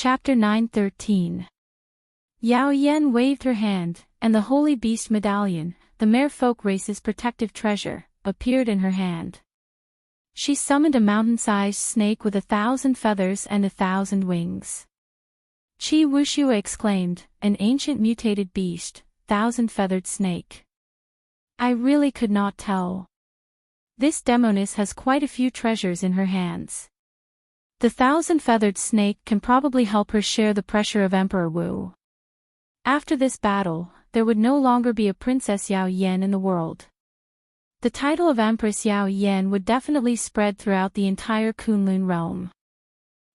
Chapter 9:13. Yao Yan waved her hand, and the Holy Beast Medallion, the merfolk race's protective treasure, appeared in her hand. She summoned a mountain-sized snake with 1,000 feathers and 1,000 wings. Qi Wuxue exclaimed, an ancient mutated beast, 1,000-feathered snake. I really could not tell. This demoness has quite a few treasures in her hands. The 1,000-feathered snake can probably help her share the pressure of Emperor Wu. After this battle, there would no longer be a Princess Yao Yan in the world. The title of Empress Yao Yan would definitely spread throughout the entire Kunlun realm.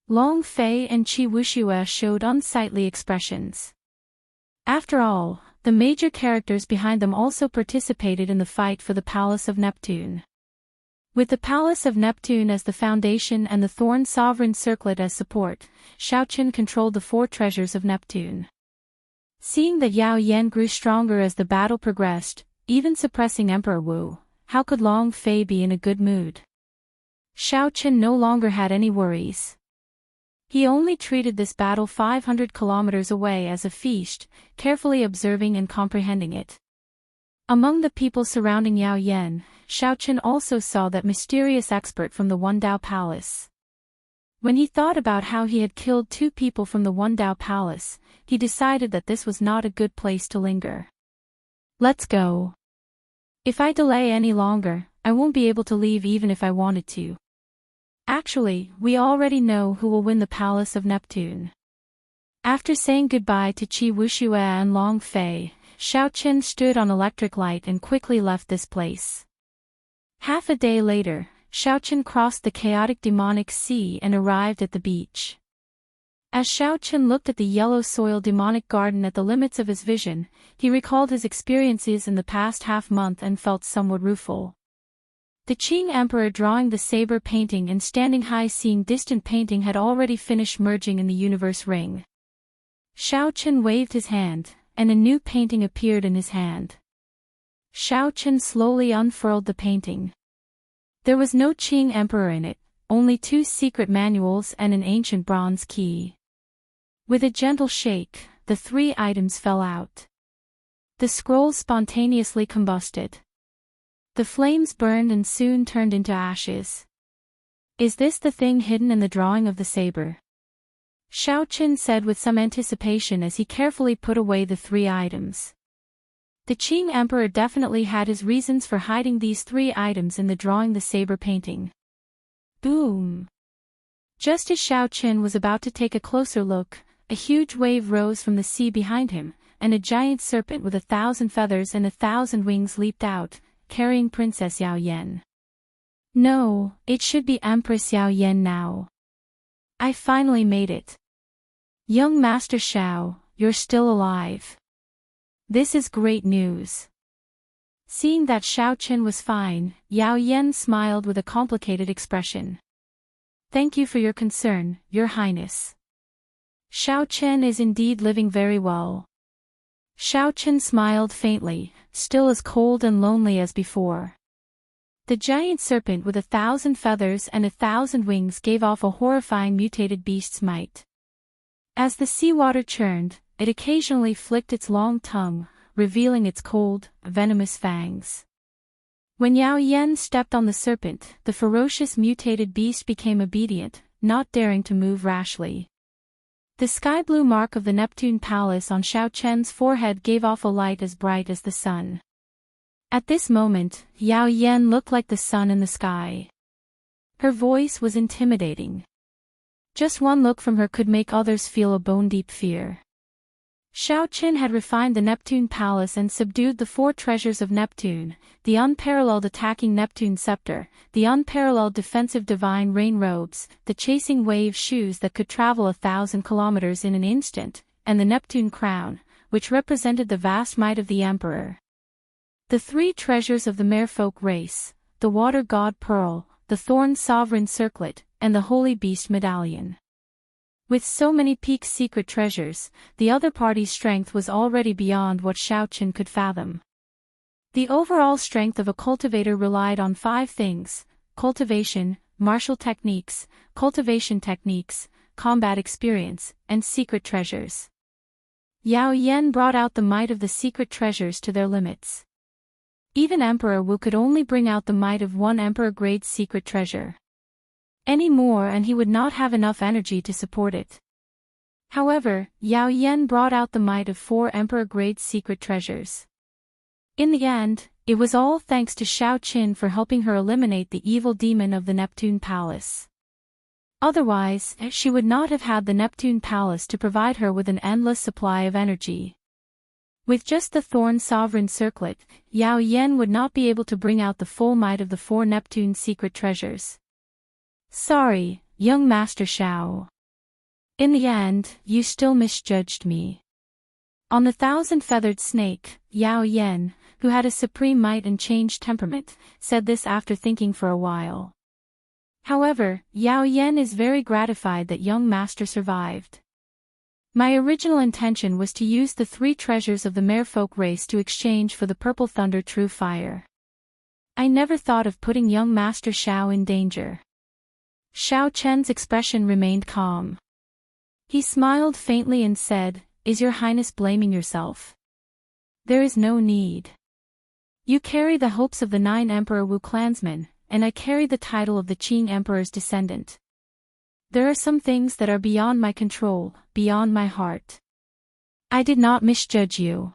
Long Fei and Qi Wuxue showed unsightly expressions. After all, the major characters behind them also participated in the fight for the Palace of Neptune. With the Palace of Neptune as the foundation and the Thorn Sovereign Circlet as support, Shaoqun controlled the 4 treasures of Neptune. Seeing that Yao Yan grew stronger as the battle progressed, even suppressing Emperor Wu, how could Long Fei be in a good mood? Shaoqun no longer had any worries. He only treated this battle 500 kilometers away as a feast, carefully observing and comprehending it. Among the people surrounding Yao Yan, Shaoqun also saw that mysterious expert from the Wendao Palace. When he thought about how he had killed 2 people from the Wendao Palace, he decided that this was not a good place to linger. Let's go. If I delay any longer, I won't be able to leave even if I wanted to. Actually, we already know who will win the Palace of Neptune. After saying goodbye to Qi Wuxue and Long Fei, Shaoqun stood on electric light and quickly left this place. Half a day later, Shaoqun crossed the chaotic demonic sea and arrived at the beach. As Shaoqun looked at the yellow soil demonic garden at the limits of his vision, he recalled his experiences in the past half-month and felt somewhat rueful. The Qing Emperor drawing the saber painting and standing high seeing distant painting had already finished merging in the universe ring. Shaoqun waved his hand, and a new painting appeared in his hand. Shaoqun slowly unfurled the painting. There was no Qing Emperor in it, only 2 secret manuals and an ancient bronze key. With a gentle shake, the 3 items fell out. The scrolls spontaneously combusted. The flames burned and soon turned into ashes. Is this the thing hidden in the drawing of the saber? Shaoqun said with some anticipation as he carefully put away the 3 items. The Qing Emperor definitely had his reasons for hiding these 3 items in the drawing the saber painting. Boom! Just as Shaoqun was about to take a closer look, a huge wave rose from the sea behind him, and a giant serpent with 1,000 feathers and 1,000 wings leaped out, carrying Princess Yao Yan. No, it should be Empress Yao Yan now. I finally made it. Young Master Shao, you're still alive. This is great news. Seeing that Shaoqun was fine, Yao Yan smiled with a complicated expression. Thank you for your concern, Your Highness. Shaoqun is indeed living very well. Shaoqun smiled faintly, still as cold and lonely as before. The giant serpent with 1,000 feathers and 1,000 wings gave off a horrifying mutated beast's might. As the seawater churned, it occasionally flicked its long tongue, revealing its cold, venomous fangs. When Yao Yan stepped on the serpent, the ferocious mutated beast became obedient, not daring to move rashly. The sky-blue mark of the Neptune Palace on Shaoqun's forehead gave off a light as bright as the sun. At this moment, Yao Yan looked like the sun in the sky. Her voice was intimidating. Just one look from her could make others feel a bone-deep fear. Shaoqun had refined the Neptune Palace and subdued the 4 treasures of Neptune, the unparalleled attacking Neptune scepter, the unparalleled defensive divine rain robes, the chasing wave shoes that could travel 1,000 kilometers in an instant, and the Neptune crown, which represented the vast might of the emperor. The 3 treasures of the merfolk race, the water god pearl, the thorn sovereign circlet, and the holy beast medallion. With so many peak secret treasures, the other party's strength was already beyond what Shaoqun could fathom. The overall strength of a cultivator relied on 5 things: cultivation, martial techniques, combat experience, and secret treasures. Yao Yan brought out the might of the secret treasures to their limits. Even Emperor Wu could only bring out the might of one emperor-grade secret treasure. Any more and he would not have enough energy to support it. However, Yao Yan brought out the might of 4 emperor-grade secret treasures. In the end, it was all thanks to Shao Qin for helping her eliminate the evil demon of the Neptune Palace. Otherwise, she would not have had the Neptune Palace to provide her with an endless supply of energy. With just the Thorn Sovereign Circlet, Yao Yan would not be able to bring out the full might of the 4 Neptune secret treasures. Sorry, young Master Shao. In the end, you still misjudged me. On the 1,000-feathered snake, Yao Yan, who had a supreme might and changed temperament, said this after thinking for a while. However, Yao Yan is very gratified that young master survived. My original intention was to use the 3 treasures of the merfolk race to exchange for the purple thunder true fire. I never thought of putting young master Shao in danger. Shao Chen's expression remained calm. He smiled faintly and said, "Is your highness blaming yourself? There is no need. You carry the hopes of the 9 Emperor Wu clansmen, and I carry the title of the Qing Emperor's descendant. There are some things that are beyond my control, beyond my heart. I did not misjudge you.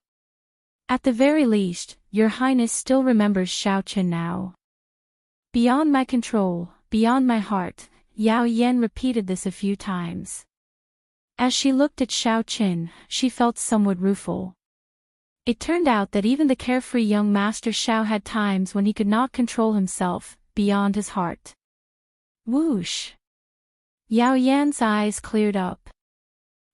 At the very least, your highness still remembers Shao Chen now." Beyond my control, beyond my heart, Yao Yan repeated this a few times. As she looked at Shao Qin, she felt somewhat rueful. It turned out that even the carefree young master Shao had times when he could not control himself, beyond his heart. Whoosh! Yao Yan's eyes cleared up.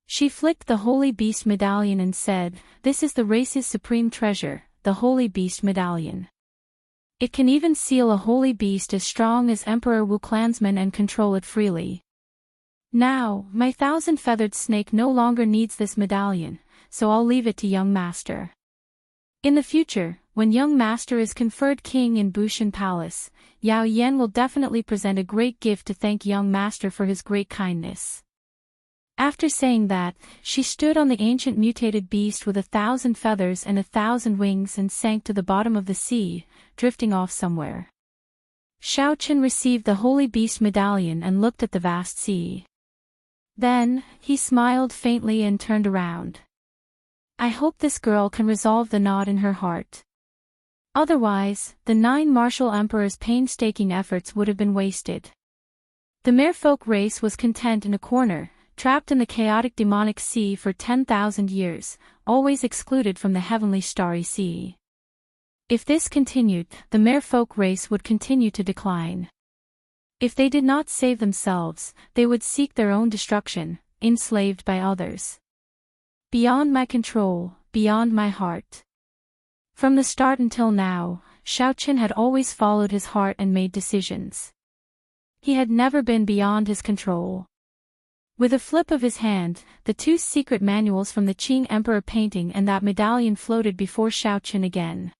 She flicked the Holy Beast Medallion and said, "This is the race's supreme treasure, the Holy Beast Medallion. It can even seal a holy beast as strong as Emperor Wu clansmen and control it freely. Now, my 1,000-feathered snake no longer needs this medallion, so I'll leave it to young master. In the future, when young master is conferred king in Bushan Palace, Yao Yan will definitely present a great gift to thank young master for his great kindness." After saying that, she stood on the ancient mutated beast with 1,000 feathers and 1,000 wings and sank to the bottom of the sea, drifting off somewhere. Shao Chen received the Holy Beast Medallion and looked at the vast sea. Then, he smiled faintly and turned around. I hope this girl can resolve the knot in her heart. Otherwise, the 9 martial emperors' painstaking efforts would have been wasted. The merfolk race was content in a corner, trapped in the chaotic demonic sea for 10,000 years, always excluded from the heavenly starry sea. If this continued, the merfolk race would continue to decline. If they did not save themselves, they would seek their own destruction, enslaved by others. Beyond my control, beyond my heart. From the start until now, Shao Chen had always followed his heart and made decisions. He had never been beyond his control. With a flip of his hand, the 2 secret manuals from the Qing Emperor painting and that medallion floated before Shao Chen again.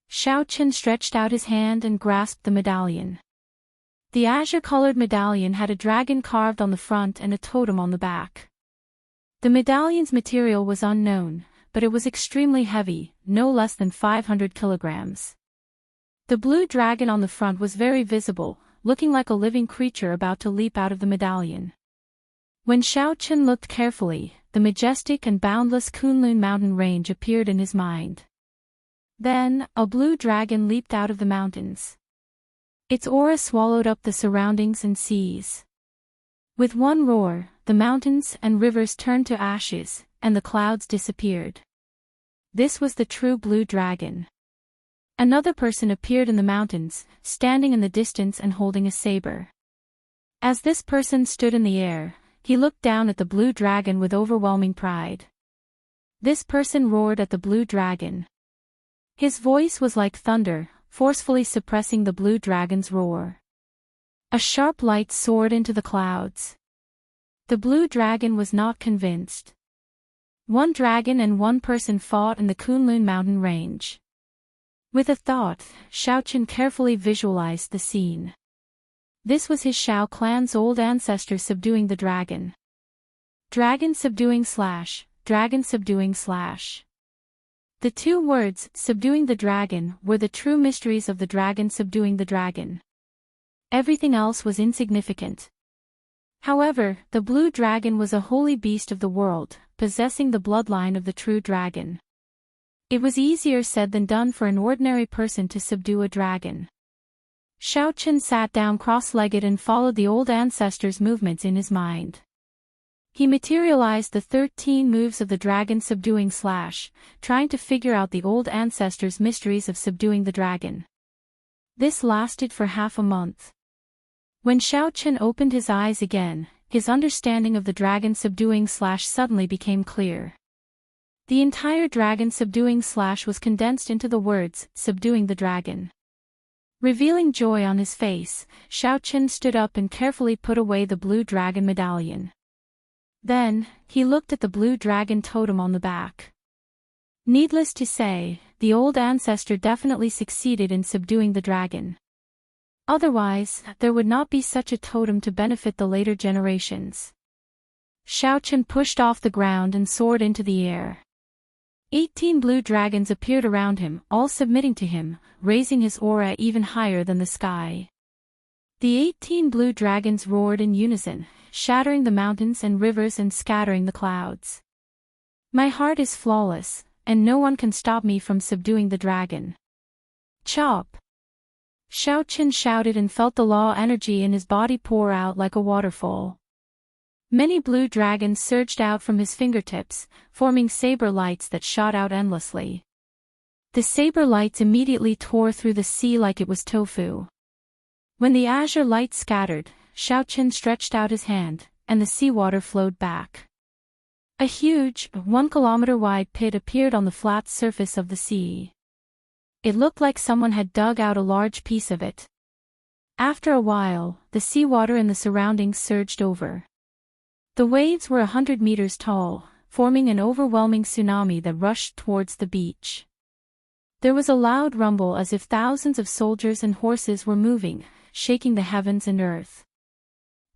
Shao Chen stretched out his hand and grasped the medallion. The azure-colored medallion had a dragon carved on the front and a totem on the back. The medallion's material was unknown, but it was extremely heavy, no less than 500 kilograms. The blue dragon on the front was very visible, looking like a living creature about to leap out of the medallion. When Shao Chen looked carefully, the majestic and boundless Kunlun mountain range appeared in his mind. Then, a blue dragon leaped out of the mountains. Its aura swallowed up the surroundings and seas. With one roar, the mountains and rivers turned to ashes, and the clouds disappeared. This was the true blue dragon. Another person appeared in the mountains, standing in the distance and holding a saber. As this person stood in the air, he looked down at the blue dragon with overwhelming pride. This person roared at the blue dragon. His voice was like thunder, forcefully suppressing the blue dragon's roar. A sharp light soared into the clouds. The blue dragon was not convinced. One dragon and one person fought in the Kunlun mountain range. With a thought, Shao Chen carefully visualized the scene. This was his Shao clan's old ancestor subduing the dragon. Dragon subduing / dragon subduing /. The two words, subduing the dragon, were the true mysteries of the dragon subduing the dragon. Everything else was insignificant. However, the blue dragon was a holy beast of the world, possessing the bloodline of the true dragon. It was easier said than done for an ordinary person to subdue a dragon. Shao Chen sat down cross-legged and followed the old ancestor's movements in his mind. He materialized the 13 moves of the dragon subduing / trying to figure out the old ancestor's mysteries of subduing the dragon. This lasted for half a month. When Shao Chen opened his eyes again, his understanding of the dragon subduing / suddenly became clear. The entire dragon subduing / was condensed into the words, subduing the dragon. Revealing joy on his face, Shao Chen stood up and carefully put away the blue dragon medallion. Then, he looked at the blue dragon totem on the back. Needless to say, the old ancestor definitely succeeded in subduing the dragon. Otherwise, there would not be such a totem to benefit the later generations. Shao Chen pushed off the ground and soared into the air. 18 blue dragons appeared around him, all submitting to him, raising his aura even higher than the sky. The 18 blue dragons roared in unison, shattering the mountains and rivers and scattering the clouds. My heart is flawless, and no one can stop me from subduing the dragon. Chop! Shao Chen shouted and felt the law energy in his body pour out like a waterfall. Many blue dragons surged out from his fingertips, forming saber lights that shot out endlessly. The saber lights immediately tore through the sea like it was tofu. When the azure light scattered, Shao Chen stretched out his hand, and the seawater flowed back. A huge, 1-kilometer-wide pit appeared on the flat surface of the sea. It looked like someone had dug out a large piece of it. After a while, the seawater in the surroundings surged over. The waves were 100 meters tall, forming an overwhelming tsunami that rushed towards the beach. There was a loud rumble as if thousands of soldiers and horses were moving, shaking the heavens and earth.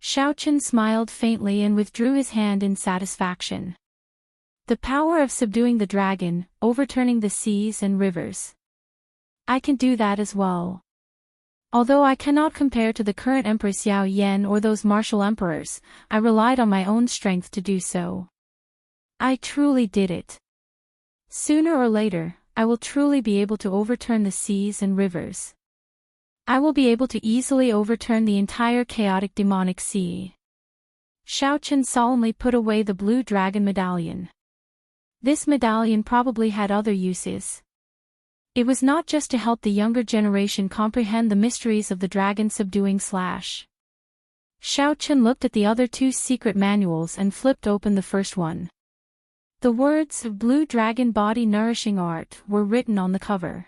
Shao Chen smiled faintly and withdrew his hand in satisfaction. The power of subduing the dragon, overturning the seas and rivers. I can do that as well. Although I cannot compare to the current Empress Yao Yan or those martial emperors, I relied on my own strength to do so. I truly did it. Sooner or later, I will truly be able to overturn the seas and rivers. I will be able to easily overturn the entire chaotic demonic sea. Shao Chen solemnly put away the blue dragon medallion. This medallion probably had other uses. It was not just to help the younger generation comprehend the mysteries of the dragon subduing / Shao Chen looked at the other two secret manuals and flipped open the first one. The words, Blue Dragon Body Nourishing Art, were written on the cover.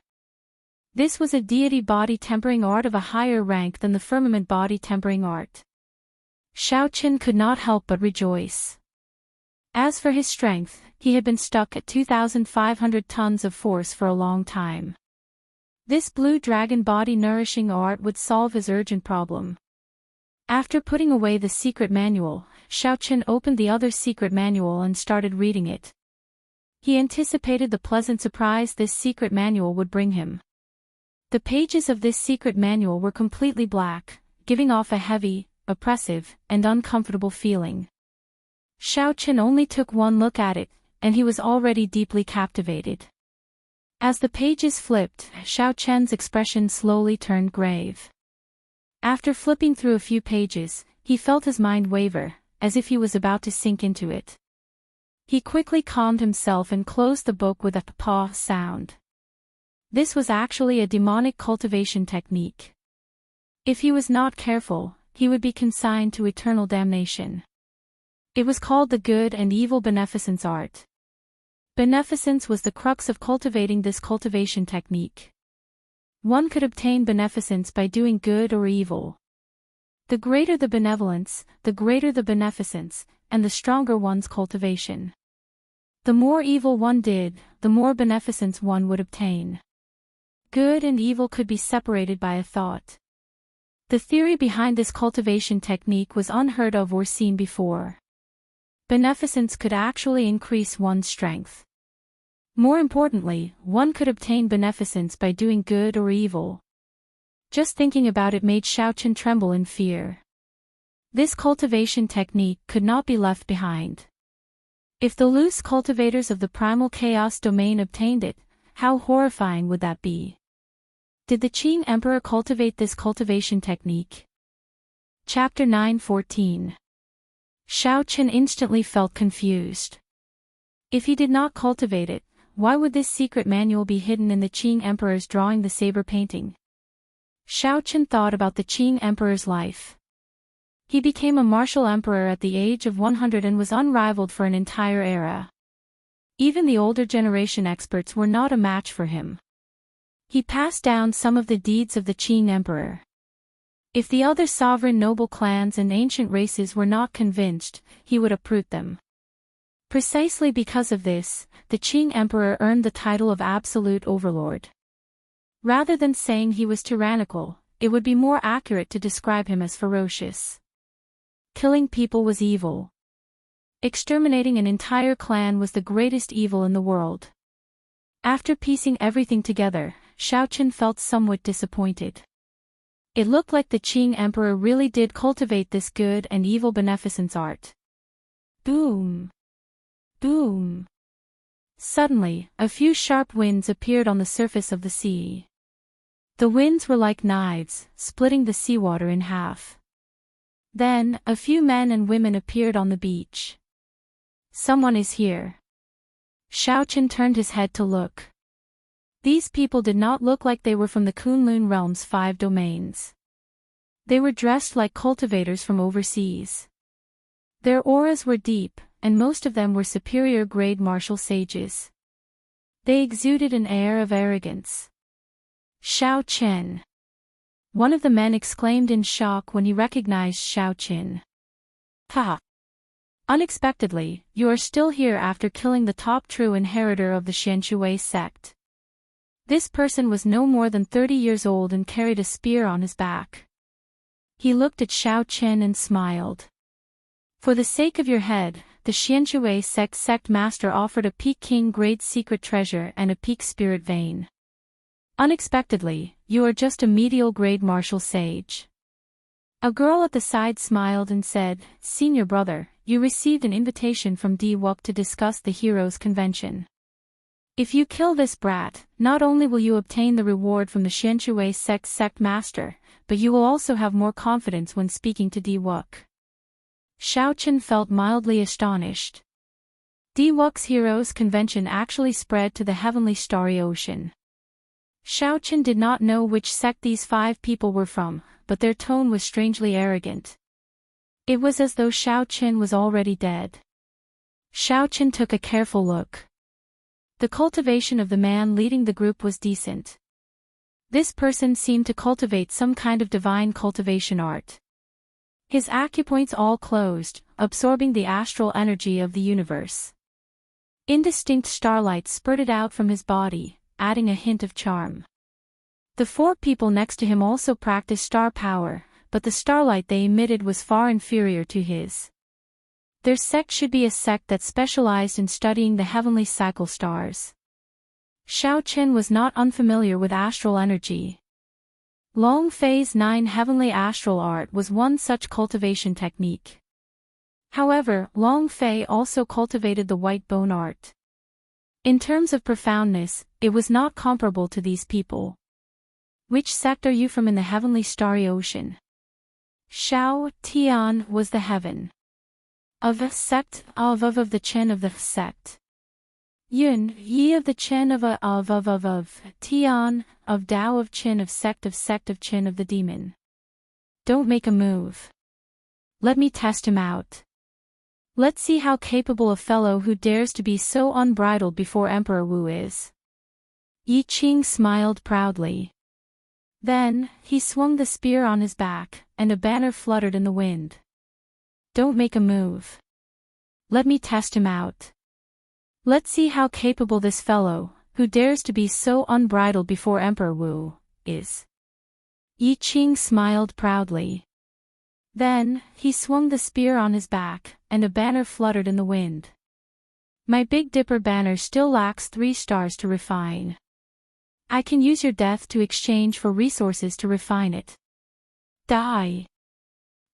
This was a deity body tempering art of a higher rank than the firmament body tempering art. Shao Chen could not help but rejoice. As for his strength, he had been stuck at 2,500 tons of force for a long time. This blue dragon body nourishing art would solve his urgent problem. After putting away the secret manual, Shao Chen opened the other secret manual and started reading it. He anticipated the pleasant surprise this secret manual would bring him. The pages of this secret manual were completely black, giving off a heavy, oppressive, and uncomfortable feeling. Shao Chen only took one look at it, and he was already deeply captivated. As the pages flipped, Shao Chen's expression slowly turned grave. After flipping through a few pages, he felt his mind waver, as if he was about to sink into it. He quickly calmed himself and closed the book with a paw sound. This was actually a demonic cultivation technique. If he was not careful, he would be consigned to eternal damnation. It was called the Good and Evil Beneficence Art. Beneficence was the crux of cultivating this cultivation technique. One could obtain beneficence by doing good or evil. The greater the benevolence, the greater the beneficence, and the stronger one's cultivation. The more evil one did, the more beneficence one would obtain. Good and evil could be separated by a thought. The theory behind this cultivation technique was unheard of or seen before. Beneficence could actually increase one's strength. More importantly, one could obtain beneficence by doing good or evil. Just thinking about it made Xiaochen tremble in fear. This cultivation technique could not be left behind. If the loose cultivators of the primal chaos domain obtained it, how horrifying would that be? Did the Qing Emperor cultivate this cultivation technique? Chapter 9:14. Xiaochen instantly felt confused. If he did not cultivate it, why would this secret manual be hidden in the Qing Emperor's drawing the saber painting? Xiaochen thought about the Qing Emperor's life. He became a martial emperor at the age of 100 and was unrivaled for an entire era. Even the older generation experts were not a match for him. He passed down some of the deeds of the Qing Emperor. If the other sovereign noble clans and ancient races were not convinced, he would uproot them. Precisely because of this, the Qing Emperor earned the title of absolute overlord. Rather than saying he was tyrannical, it would be more accurate to describe him as ferocious. Killing people was evil. Exterminating an entire clan was the greatest evil in the world. After piecing everything together, Xiaochen felt somewhat disappointed. It looked like the Qing Emperor really did cultivate this good and evil beneficence art. Boom! Boom! Suddenly, a few sharp winds appeared on the surface of the sea. The winds were like knives, splitting the seawater in half. Then, a few men and women appeared on the beach. Someone is here. Xiaochen turned his head to look. These people did not look like they were from the Kunlun realm's 5 domains. They were dressed like cultivators from overseas. Their auras were deep, and most of them were superior-grade martial sages. They exuded an air of arrogance. Xiaochen! One of the men exclaimed in shock when he recognized Xiaochen. Ha! Unexpectedly, you are still here after killing the top true inheritor of the Xianshui sect. This person was no more than 30 years old and carried a spear on his back. He looked at Xiaochen and smiled. For the sake of your head, the Xianshui sect master offered a Peking grade secret treasure and a peak spirit vein. Unexpectedly, you are just a medial grade martial sage. A girl at the side smiled and said, Senior brother, you received an invitation from Diwuk to discuss the Heroes Convention. If you kill this brat, not only will you obtain the reward from the Xianshui sect master, but you will also have more confidence when speaking to Diwuk. Xiaochen felt mildly astonished. Diwuk's Heroes Convention actually spread to the heavenly starry ocean. Xiaochen did not know which sect these 5 people were from, but their tone was strangely arrogant. It was as though Xiaochen was already dead. Xiaochen took a careful look. The cultivation of the man leading the group was decent. This person seemed to cultivate some kind of divine cultivation art. His acupoints all closed, absorbing the astral energy of the universe. Indistinct starlight spurted out from his body, adding a hint of charm. The 4 people next to him also practiced star power, but the starlight they emitted was far inferior to his. Their sect should be a sect that specialized in studying the heavenly cycle stars. Xiaochen was not unfamiliar with astral energy. Long Phase 9 heavenly astral art was one such cultivation technique. However, Long Fei also cultivated the white bone art. In terms of profoundness, it was not comparable to these people. Which sect are you from in the heavenly starry ocean? Xiao Tian was the heaven. Of the sect of the Chen of the sect. Yun Yi of the Chen of Tian of Dao of Chen of sect of Chen of the demon. Don't make a move. Let me test him out. Let's see how capable a fellow who dares to be so unbridled before Emperor Wu is. Yi Qing smiled proudly. Then, he swung the spear on his back, and a banner fluttered in the wind. Don't make a move. Let me test him out. Let's see how capable this fellow, who dares to be so unbridled before Emperor Wu, is. Yi Qing smiled proudly. Then, he swung the spear on his back, and a banner fluttered in the wind. My Big Dipper banner still lacks 3 stars to refine. I can use your death to exchange for resources to refine it. Die.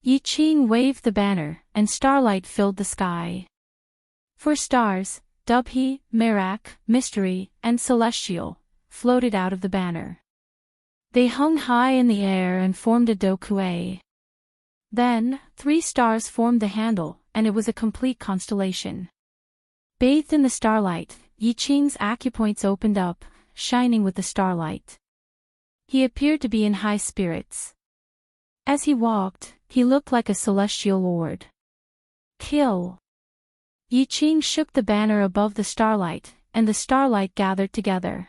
Yi Qing waved the banner, and starlight filled the sky. 4 stars, Dubhe, Merak, Mystery, and Celestial, floated out of the banner. They hung high in the air and formed a dokuei. Then, 3 stars formed the handle, and it was a complete constellation. Bathed in the starlight, Yi Qing's acupoints opened up, shining with the starlight. He appeared to be in high spirits. As he walked, he looked like a celestial lord. Kill! Yi Qing shook the banner above the starlight, and the starlight gathered together.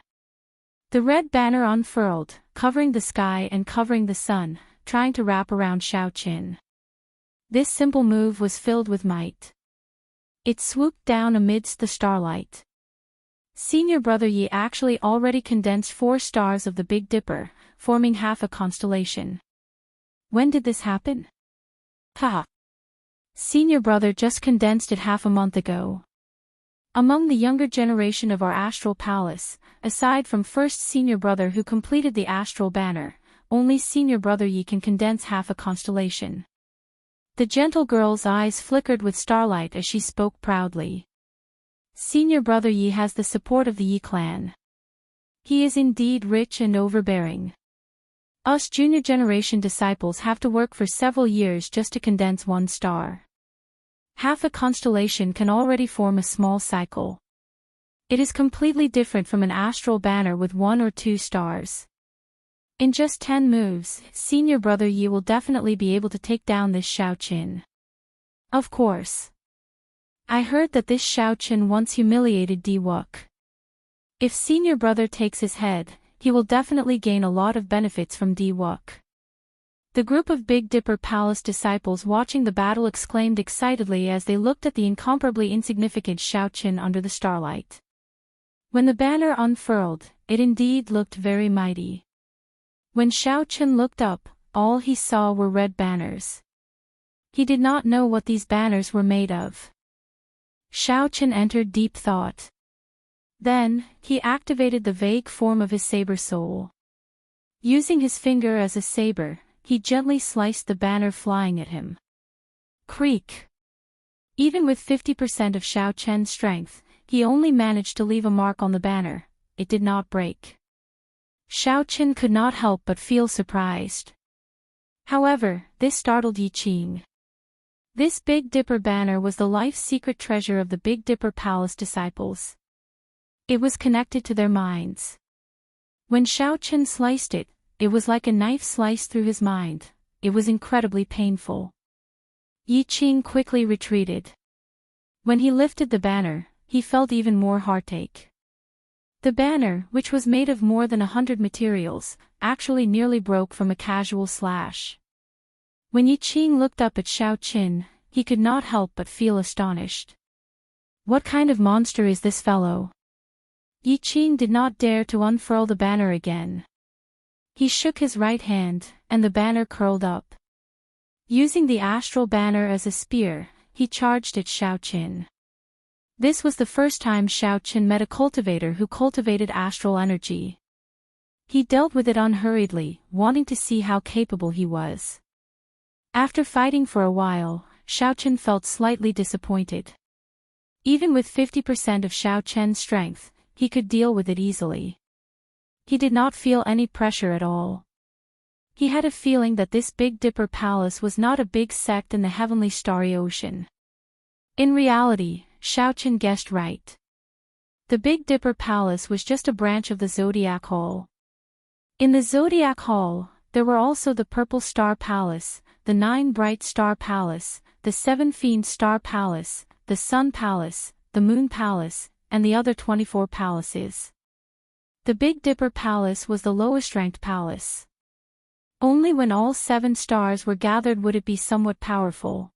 The red banner unfurled, covering the sky and covering the sun, trying to wrap around Xiaoqin. This simple move was filled with might. It swooped down amidst the starlight. Senior Brother Yi actually already condensed 4 stars of the Big Dipper, forming half a constellation. When did this happen? Ha! Senior Brother just condensed it half a month ago. Among the younger generation of our Astral Palace, aside from first Senior Brother who completed the Astral Banner, only Senior Brother Yi can condense half a constellation. The gentle girl's eyes flickered with starlight as she spoke proudly. Senior Brother Yi has the support of the Yi clan. He is indeed rich and overbearing. Us junior generation disciples have to work for several years just to condense 1 star. Half a constellation can already form a small cycle. It is completely different from an astral banner with 1 or 2 stars. In just 10 moves, Senior Brother Yi will definitely be able to take down this Xiaoqin. Of course. I heard that this Xiaoqin once humiliated Diwook. If Senior Brother takes his head, he will definitely gain a lot of benefits from Diwook. The group of Big Dipper Palace disciples watching the battle exclaimed excitedly as they looked at the incomparably insignificant Xiaoqin under the starlight. When the banner unfurled, it indeed looked very mighty. When Xiaoqin looked up, all he saw were red banners. He did not know what these banners were made of. Xiaoqin entered deep thought. Then, he activated the vague form of his saber soul. Using his finger as a saber, he gently sliced the banner flying at him. Creak! Even with 50% of Xiaoqin's strength, he only managed to leave a mark on the banner. It did not break. Xiaoqin could not help but feel surprised. However, this startled Yi Qing. This Big Dipper banner was the life secret treasure of the Big Dipper Palace disciples. It was connected to their minds. When Xiaoqin sliced it, it was like a knife sliced through his mind. It was incredibly painful. Yi Qing quickly retreated. When he lifted the banner, he felt even more heartache. The banner, which was made of more than 100 materials, actually nearly broke from a casual slash. When Yi Qing looked up at Xiaoqin, he could not help but feel astonished. What kind of monster is this fellow? Yi Qing did not dare to unfurl the banner again. He shook his right hand, and the banner curled up. Using the astral banner as a spear, he charged at Xiaoqin. This was the first time Xiaoqin met a cultivator who cultivated astral energy. He dealt with it unhurriedly, wanting to see how capable he was. After fighting for a while, Xiaoqin felt slightly disappointed. Even with 50% of Xiaoqin's strength, he could deal with it easily. He did not feel any pressure at all. He had a feeling that this Big Dipper Palace was not a big sect in the heavenly starry ocean. In reality, Xiaoqin guessed right. The Big Dipper Palace was just a branch of the Zodiac Hall. In the Zodiac Hall, there were also the Purple Star Palace, the 9 Bright Star Palace, the 7 Fiend Star Palace, the Sun Palace, the Moon Palace, and the other 24 palaces. The Big Dipper Palace was the lowest-ranked palace. Only when all 7 stars were gathered would it be somewhat powerful.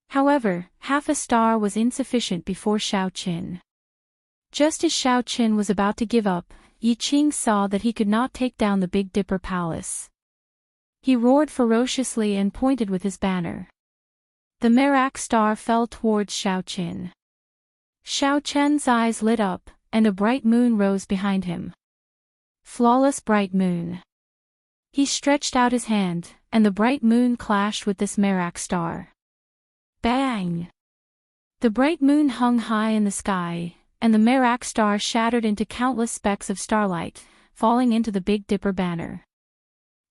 However, half a star was insufficient before Xiaoqin. Just as Xiaoqin was about to give up, Yi Qing saw that he could not take down the Big Dipper Palace. He roared ferociously and pointed with his banner. The Merak star fell towards Xiao Qin. Xiao Chen's eyes lit up, and a bright moon rose behind him. Flawless bright moon. He stretched out his hand, and the bright moon clashed with this Merak star. Bang! The bright moon hung high in the sky, and the Merak star shattered into countless specks of starlight, falling into the Big Dipper banner.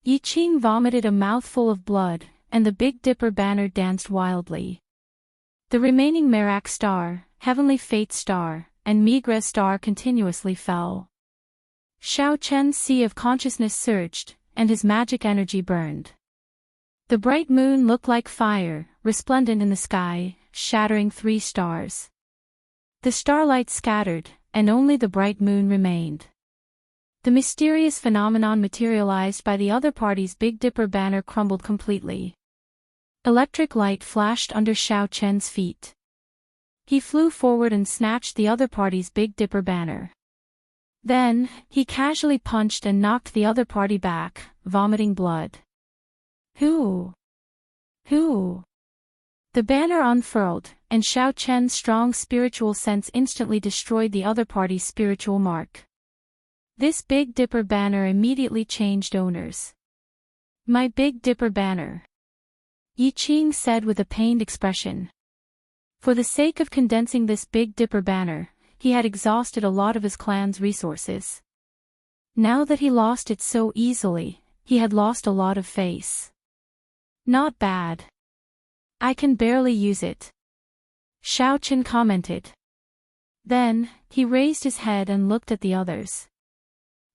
Yi Qing vomited a mouthful of blood, and the Big Dipper banner danced wildly. The remaining Merak star, Heavenly Fate star, and Migres star continuously fell. Xiao Chen's sea of consciousness surged, and his magic energy burned. The bright moon looked like fire, resplendent in the sky, shattering 3 stars. The starlight scattered, and only the bright moon remained. The mysterious phenomenon materialized by the other party's Big Dipper banner crumbled completely. Electric light flashed under Xiao Chen's feet. He flew forward and snatched the other party's Big Dipper banner. Then, he casually punched and knocked the other party back, vomiting blood. Who? The banner unfurled, and Xiao Chen's strong spiritual sense instantly destroyed the other party's spiritual mark. This Big Dipper banner immediately changed owners. My Big Dipper banner, Yi Qing said with a pained expression. For the sake of condensing this Big Dipper banner, he had exhausted a lot of his clan's resources. Now that he lost it so easily, he had lost a lot of face. Not bad. I can barely use it, Xiao Qin commented. Then, he raised his head and looked at the others.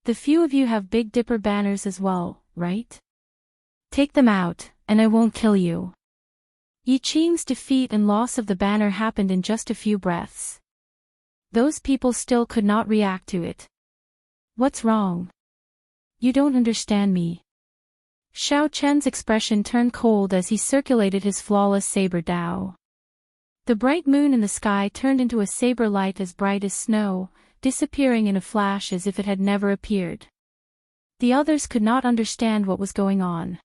The few of you have Big Dipper banners as well, right? Take them out, and I won't kill you. Yi Qing's defeat and loss of the banner happened in just a few breaths. Those people still could not react to it. What's wrong? You don't understand me. Xiao Chen's expression turned cold as he circulated his flawless saber Dao. The bright moon in the sky turned into a saber light as bright as snow, disappearing in a flash as if it had never appeared. The others could not understand what was going on.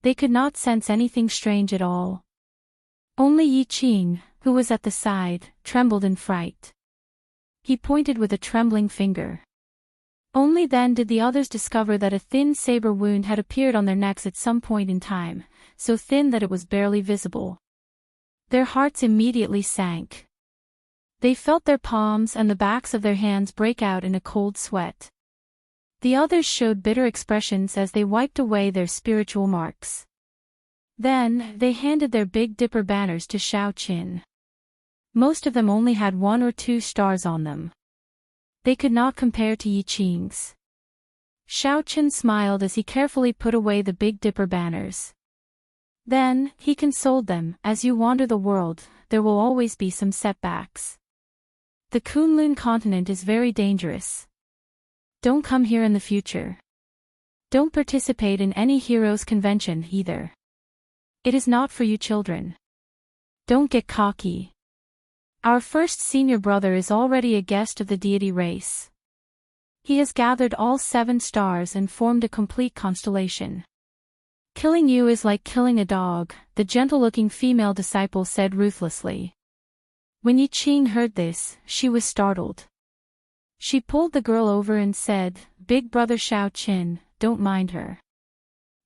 They could not sense anything strange at all. Only Yi Qing, who was at the side, trembled in fright. He pointed with a trembling finger. Only then did the others discover that a thin saber wound had appeared on their necks at some point in time, so thin that it was barely visible. Their hearts immediately sank. They felt their palms and the backs of their hands break out in a cold sweat. The others showed bitter expressions as they wiped away their spiritual marks. Then, they handed their Big Dipper banners to Xiao Qin. Most of them only had 1 or 2 stars on them. They could not compare to Yi Qing's. Xiao Qin smiled as he carefully put away the Big Dipper banners. Then, he consoled them, as you wander the world, there will always be some setbacks. The Kunlun continent is very dangerous. Don't come here in the future. Don't participate in any heroes' convention either. It is not for you children. Don't get cocky. Our first senior brother is already a guest of the deity race. He has gathered all 7 stars and formed a complete constellation. Killing you is like killing a dog, the gentle-looking female disciple said ruthlessly. When Yi Qing heard this, she was startled. She pulled the girl over and said, Big brother Xiao Qin, don't mind her.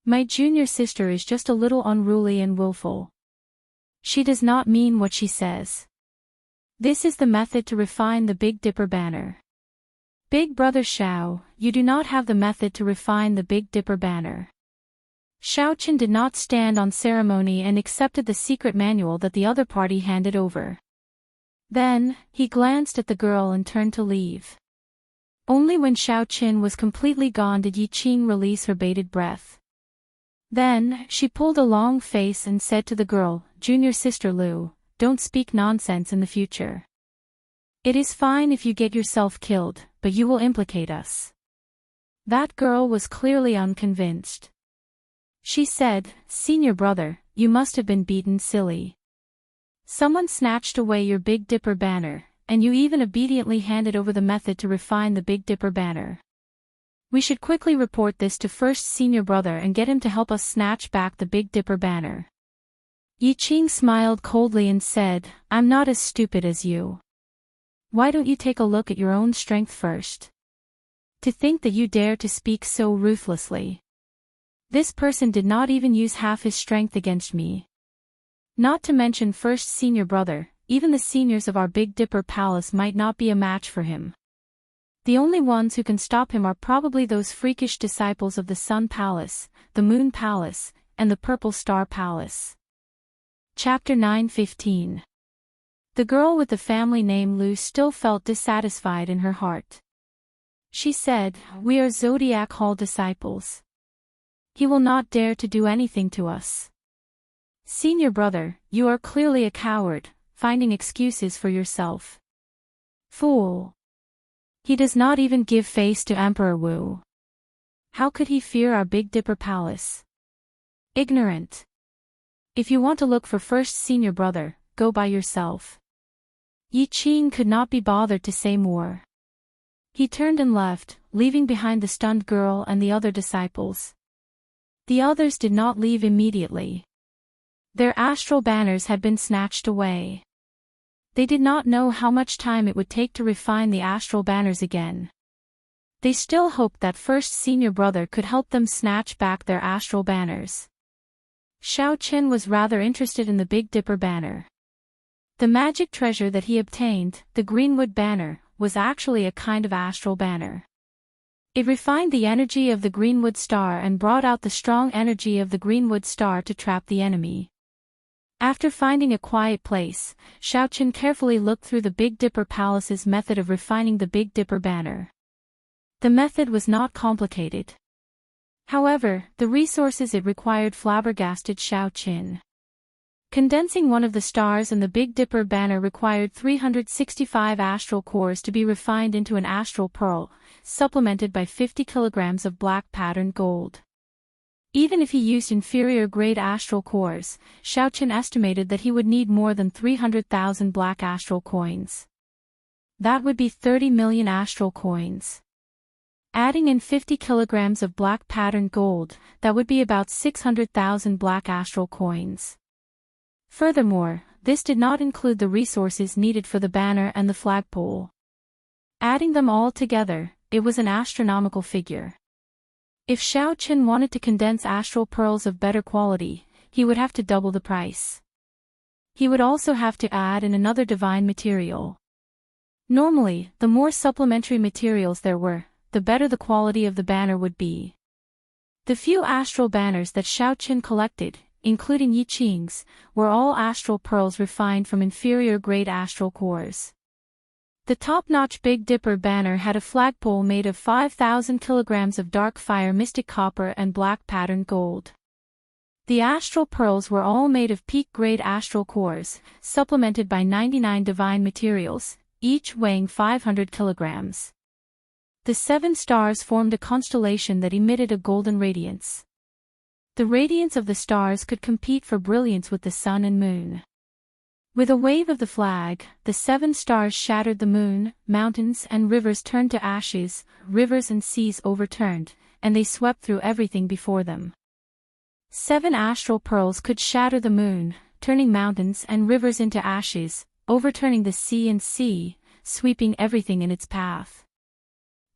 My junior sister is just a little unruly and willful. She does not mean what she says. This is the method to refine the Big Dipper banner. Big brother Xiao, you do not have the method to refine the Big Dipper banner. Xiao Qin did not stand on ceremony and accepted the secret manual that the other party handed over. Then, he glanced at the girl and turned to leave. Only when Xiao Qin was completely gone did Yi Qing release her bated breath. Then, she pulled a long face and said to the girl, Junior sister Lu, don't speak nonsense in the future. It is fine if you get yourself killed, but you will implicate us. That girl was clearly unconvinced. She said, Senior brother, you must have been beaten silly. Someone snatched away your Big Dipper banner, and you even obediently handed over the method to refine the Big Dipper banner. We should quickly report this to first senior brother and get him to help us snatch back the Big Dipper banner. Yi Qing smiled coldly and said, I'm not as stupid as you. Why don't you take a look at your own strength first? To think that you dare to speak so ruthlessly. This person did not even use half his strength against me. Not to mention first senior brother, even the seniors of our Big Dipper Palace might not be a match for him. The only ones who can stop him are probably those freakish disciples of the Sun Palace, the Moon Palace, and the Purple Star Palace. Chapter 9:15. The girl with the family name Lu still felt dissatisfied in her heart. She said, We are Zodiac Hall disciples. He will not dare to do anything to us. Senior brother, you are clearly a coward, finding excuses for yourself. Fool. He does not even give face to Emperor Wu. How could he fear our Big Dipper Palace? Ignorant. If you want to look for first senior brother, go by yourself. Yi Qing could not be bothered to say more. He turned and left, leaving behind the stunned girl and the other disciples. The others did not leave immediately. Their astral banners had been snatched away. They did not know how much time it would take to refine the astral banners again. They still hoped that first senior brother could help them snatch back their astral banners. Xiao Qian was rather interested in the Big Dipper banner. The magic treasure that he obtained, the Greenwood banner, was actually a kind of astral banner. It refined the energy of the Greenwood star and brought out the strong energy of the Greenwood star to trap the enemy. After finding a quiet place, Xiao Qian carefully looked through the Big Dipper Palace's method of refining the Big Dipper banner. The method was not complicated. However, the resources it required flabbergasted Xiao Qian. Condensing one of the stars in the Big Dipper banner required 365 astral cores to be refined into an astral pearl, supplemented by 50 kilograms of black patterned gold. Even if he used inferior-grade astral cores, Xiao Qian estimated that he would need more than 300,000 black astral coins. That would be 30 million astral coins. Adding in 50 kilograms of black patterned gold, that would be about 600,000 black astral coins. Furthermore, this did not include the resources needed for the banner and the flagpole. Adding them all together, it was an astronomical figure. If Xiao Qian wanted to condense astral pearls of better quality, he would have to double the price. He would also have to add in another divine material. Normally, the more supplementary materials there were, the better the quality of the banner would be. The few astral banners that Xiao Qian collected, including Yi Qing's, were all astral pearls refined from inferior-grade astral cores. The top-notch Big Dipper banner had a flagpole made of 5,000 kilograms of dark fire mystic copper and black patterned gold. The astral pearls were all made of peak-grade astral cores, supplemented by 99 divine materials, each weighing 500 kilograms. The 7 stars formed a constellation that emitted a golden radiance. The radiance of the stars could compete for brilliance with the sun and moon. With a wave of the flag, the 7 stars shattered the moon, mountains and rivers turned to ashes, rivers and seas overturned, and they swept through everything before them. 7 astral pearls could shatter the moon, turning mountains and rivers into ashes, overturning the sea, sweeping everything in its path.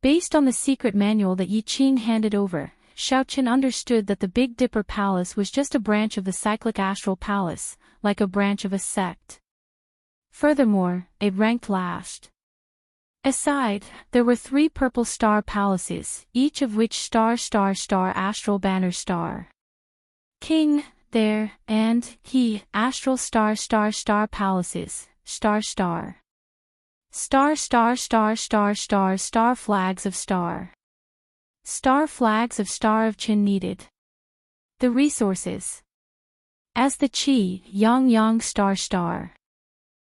Based on the secret manual that Yi Qing handed over, Xiao Qian understood that the Big Dipper Palace was just a branch of the cyclic astral palace, like a branch of a sect. Furthermore, it ranked last. Aside, there were 3 purple star palaces, each of which star astral banner star. King, there, and he, astral star palaces, star flags of star. Star flags of Star of Qin needed. The resources. As the Qi, Yang star.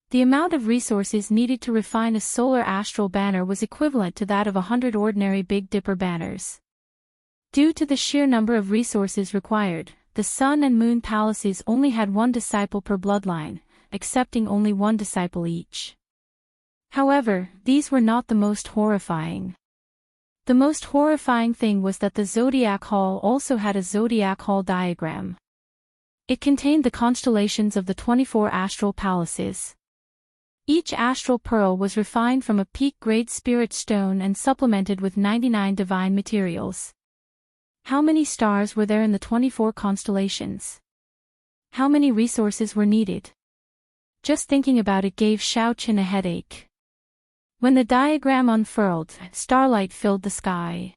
The amount of resources needed to refine a solar astral banner was equivalent to that of 100 ordinary Big Dipper banners. Due to the sheer number of resources required, the Sun and Moon palaces only had 1 disciple per bloodline, accepting only 1 disciple each. However, these were not the most horrifying. The most horrifying thing was that the Zodiac Hall also had a Zodiac Hall diagram. It contained the constellations of the 24 astral palaces. Each astral pearl was refined from a peak-grade spirit stone and supplemented with 99 divine materials. How many stars were there in the 24 constellations? How many resources were needed? Just thinking about it gave Xiao Qin a headache. When the diagram unfurled, starlight filled the sky.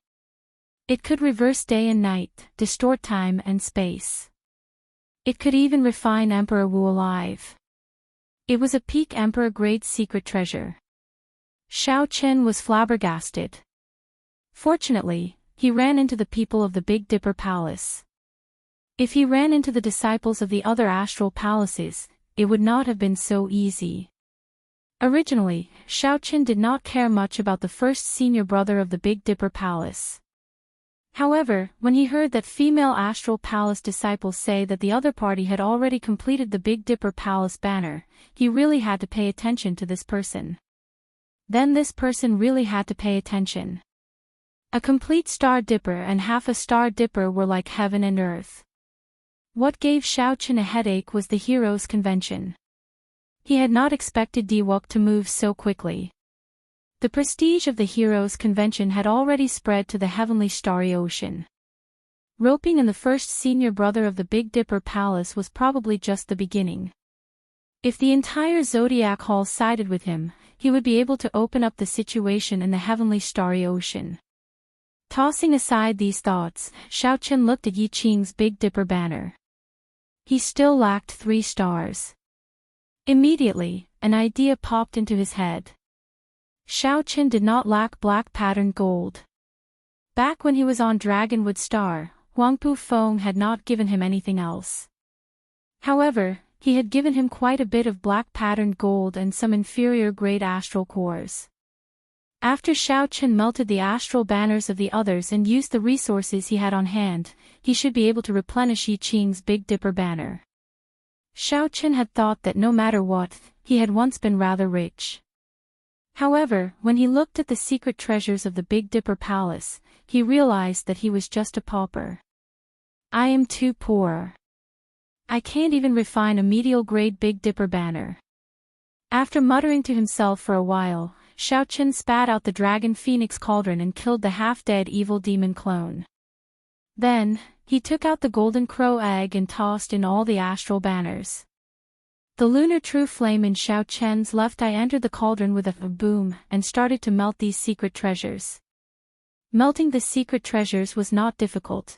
It could reverse day and night, distort time and space. It could even refine Emperor Wu alive. It was a peak emperor-grade secret treasure. Xiao Qin was flabbergasted. Fortunately, he ran into the people of the Big Dipper Palace. If he ran into the disciples of the other astral palaces, it would not have been so easy. Originally, Xiao Qin did not care much about the first senior brother of the Big Dipper Palace. However, when he heard that female astral palace disciples say that the other party had already completed the Big Dipper Palace banner, he really had to pay attention to this person. Then this person really had to pay attention. A complete star dipper and half a star dipper were like heaven and earth. What gave Xiao Qin a headache was the Heroes' Convention. He had not expected Diwuk to move so quickly. The prestige of the Heroes' Convention had already spread to the heavenly starry ocean. Roping in the first senior brother of the Big Dipper Palace was probably just the beginning. If the entire Zodiac Hall sided with him, he would be able to open up the situation in the heavenly starry ocean. Tossing aside these thoughts, Xiao Qin looked at Yi Qing's Big Dipper banner. He still lacked 3 stars. Immediately, an idea popped into his head. Xiao Qin did not lack black patterned gold. Back when he was on Dragonwood Star, Huangpu Feng had not given him anything else. However, he had given him quite a bit of black patterned gold and some inferior grade astral cores. After Xiao Qin melted the astral banners of the others and used the resources he had on hand, he should be able to replenish Yi Qing's Big Dipper banner. Xiao Qin had thought that no matter what, he had once been rather rich. However, when he looked at the secret treasures of the Big Dipper Palace, he realized that he was just a pauper. I am too poor. I can't even refine a medial-grade Big Dipper banner. After muttering to himself for a while, Xiao Qin spat out the Dragon Phoenix Cauldron and killed the half-dead evil demon clone. Then, he took out the Golden Crow egg and tossed in all the astral banners. The lunar true flame in Xiao Qian's left eye entered the cauldron with a boom and started to melt these secret treasures. Melting the secret treasures was not difficult.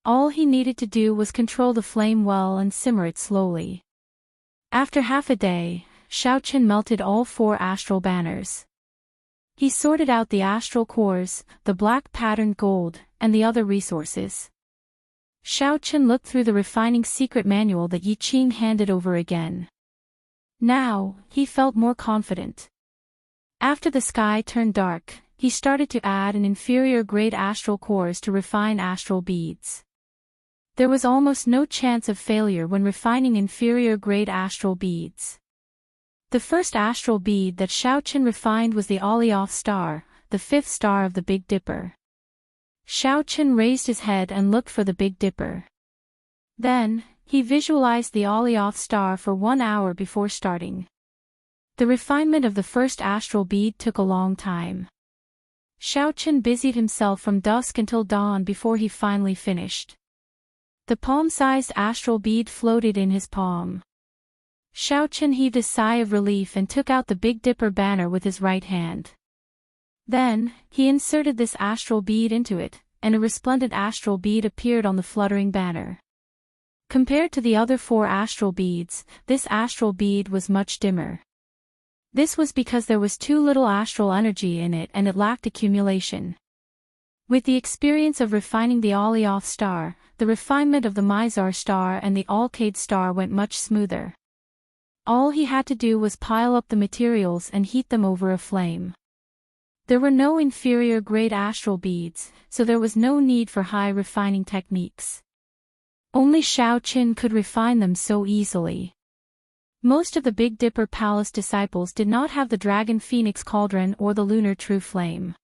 All he needed to do was control the flame well and simmer it slowly. After half a day, Xiao Qin melted all 4 astral banners. He sorted out the astral cores, the black patterned gold, and the other resources. Xiao Qin looked through the refining secret manual that Yi Qing handed over again. Now, he felt more confident. After the sky turned dark, he started to add an inferior grade astral cores to refine astral beads. There was almost no chance of failure when refining inferior grade astral beads. The first astral bead that Xiao Qin refined was the Alioth star, the 5th star of the Big Dipper. Xiao Qin raised his head and looked for the Big Dipper. Then, he visualized the Alioth star for 1 hour before starting. The refinement of the first astral bead took a long time. Xiao Qin busied himself from dusk until dawn before he finally finished. The palm-sized astral bead floated in his palm. Xiao Qin heaved a sigh of relief and took out the Big Dipper banner with his right hand. Then, he inserted this astral bead into it, and a resplendent astral bead appeared on the fluttering banner. Compared to the other 4 astral beads, this astral bead was much dimmer. This was because there was too little astral energy in it and it lacked accumulation. With the experience of refining the Alioth star, the refinement of the Mizar star and the Alcade star went much smoother. All he had to do was pile up the materials and heat them over a flame. There were no inferior grade astral beads, so there was no need for high refining techniques. Only Xiao Qin could refine them so easily. Most of the Big Dipper Palace disciples did not have the Dragon Phoenix Cauldron or the Lunar True Flame.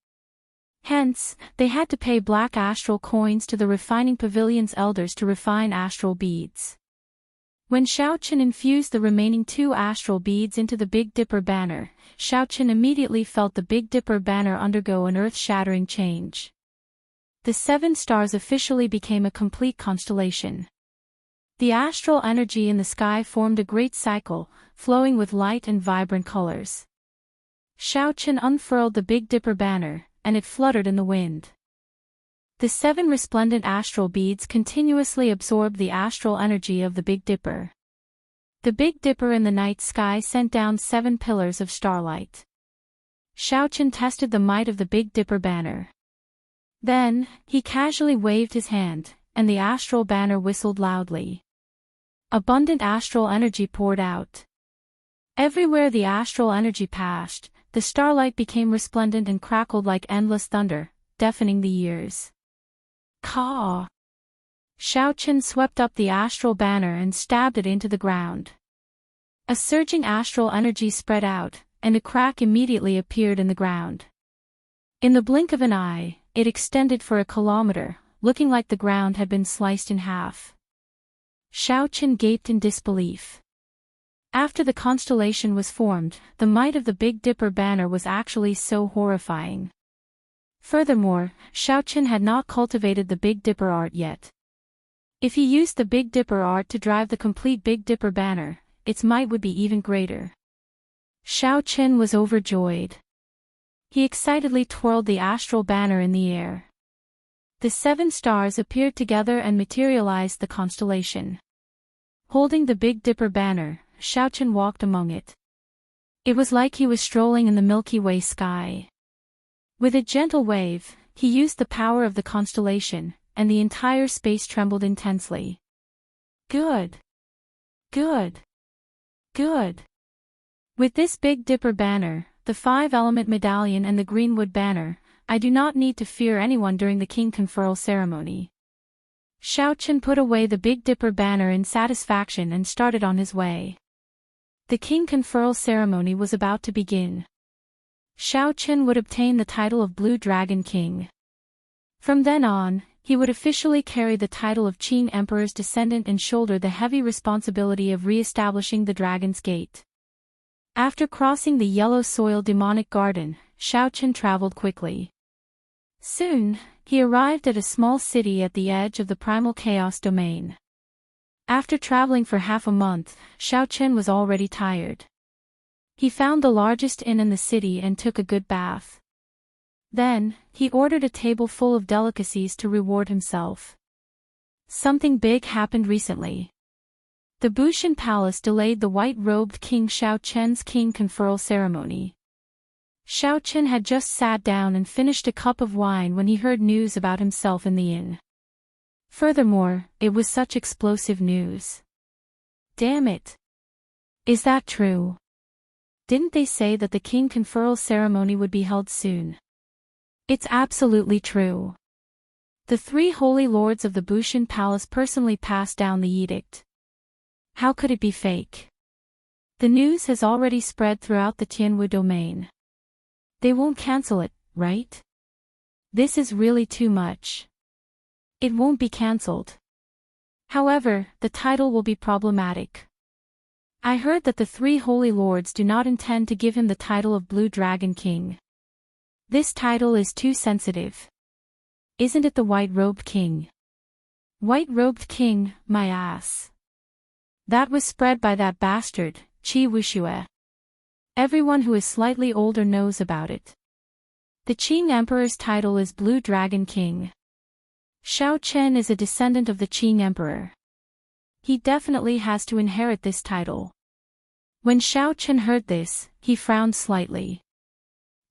Hence, they had to pay black astral coins to the refining pavilion's elders to refine astral beads. When Xiaoqian infused the remaining 2 astral beads into the Big Dipper banner, Xiaoqian immediately felt the Big Dipper banner undergo an earth-shattering change. The 7 stars officially became a complete constellation. The astral energy in the sky formed a great cycle, flowing with light and vibrant colors. Xiaoqian unfurled the Big Dipper banner, and it fluttered in the wind. The 7 resplendent astral beads continuously absorbed the astral energy of the Big Dipper. The Big Dipper in the night sky sent down 7 pillars of starlight. Xiaoqian tested the might of the Big Dipper banner. Then, he casually waved his hand, and the astral banner whistled loudly. Abundant astral energy poured out. Everywhere the astral energy passed, the starlight became resplendent and crackled like endless thunder, deafening the ears. Caw! Xiaoqian swept up the astral banner and stabbed it into the ground. A surging astral energy spread out, and a crack immediately appeared in the ground. In the blink of an eye, it extended for a kilometer, looking like the ground had been sliced in half. Xiaoqian gaped in disbelief. After the constellation was formed, the might of the Big Dipper banner was actually so horrifying. Furthermore, Xiaoqian had not cultivated the Big Dipper art yet. If he used the Big Dipper art to drive the complete Big Dipper banner, its might would be even greater. Xiaoqian was overjoyed. He excitedly twirled the astral banner in the air. The 7 stars appeared together and materialized the constellation. Holding the Big Dipper banner, Xiaoqian walked among it. It was like he was strolling in the Milky Way sky. With a gentle wave, he used the power of the constellation, and the entire space trembled intensely. Good. Good. Good. With this Big Dipper banner, the 5-element medallion and the greenwood banner, I do not need to fear anyone during the king conferral ceremony. Xiaoqian put away the Big Dipper banner in satisfaction and started on his way. The king conferral ceremony was about to begin. Xiaoqian would obtain the title of Blue Dragon King. From then on, he would officially carry the title of Qing Emperor's descendant and shoulder the heavy responsibility of re-establishing the Dragon's Gate. After crossing the yellow soil demonic garden, Xiaoqian traveled quickly. Soon, he arrived at a small city at the edge of the primal chaos domain. After traveling for half a month, Xiaoqian was already tired. He found the largest inn in the city and took a good bath. Then, he ordered a table full of delicacies to reward himself. Something big happened recently. The Bushan Palace delayed the white-robed King Xiaoqian's king conferral ceremony. Xiaoqian had just sat down and finished a cup of wine when he heard news about himself in the inn. Furthermore, it was such explosive news. Damn it! Is that true? Didn't they say that the king conferral ceremony would be held soon? It's absolutely true. The 3 holy lords of the Bushan Palace personally passed down the edict. How could it be fake? The news has already spread throughout the Tianwu domain. They won't cancel it, right? This is really too much. It won't be cancelled. However, the title will be problematic. I heard that the 3 holy lords do not intend to give him the title of Blue Dragon King. This title is too sensitive. Isn't it the white-robed king? White-robed king, my ass. That was spread by that bastard, Qi Wuxue. Everyone who is slightly older knows about it. The Qing Emperor's title is Blue Dragon King. Xiaoqian is a descendant of the Qing Emperor. He definitely has to inherit this title. When Xiaoqian heard this, he frowned slightly.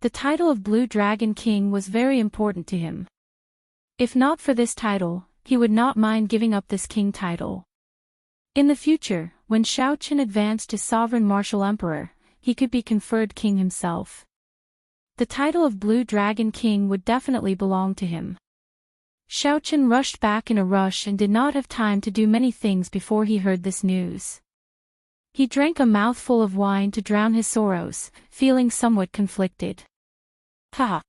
The title of Blue Dragon King was very important to him. If not for this title, he would not mind giving up this king title. In the future, when Xiaoqian advanced to sovereign martial emperor, he could be conferred king himself. The title of Blue Dragon King would definitely belong to him. Xiaoqian rushed back in a rush and did not have time to do many things before he heard this news. He drank a mouthful of wine to drown his sorrows, feeling somewhat conflicted. Ha!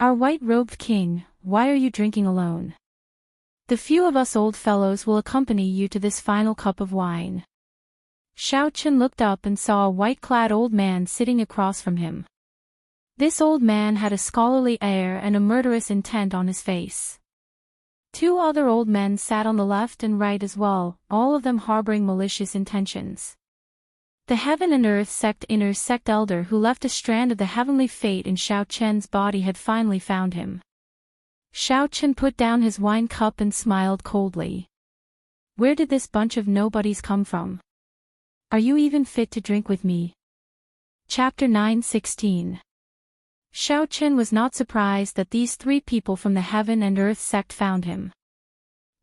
Our white-robed king, why are you drinking alone? The few of us old fellows will accompany you to this final cup of wine. Xiao Chen looked up and saw a white-clad old man sitting across from him. This old man had a scholarly air and a murderous intent on his face. Two other old men sat on the left and right as well, all of them harboring malicious intentions. The Heaven and Earth sect inner sect elder who left a strand of the heavenly fate in Xiao Chen's body had finally found him. Xiao Chen put down his wine cup and smiled coldly. Where did this bunch of nobodies come from? Are you even fit to drink with me? Chapter 9:16. Xiao Chen was not surprised that these three people from the Heaven and Earth sect found him.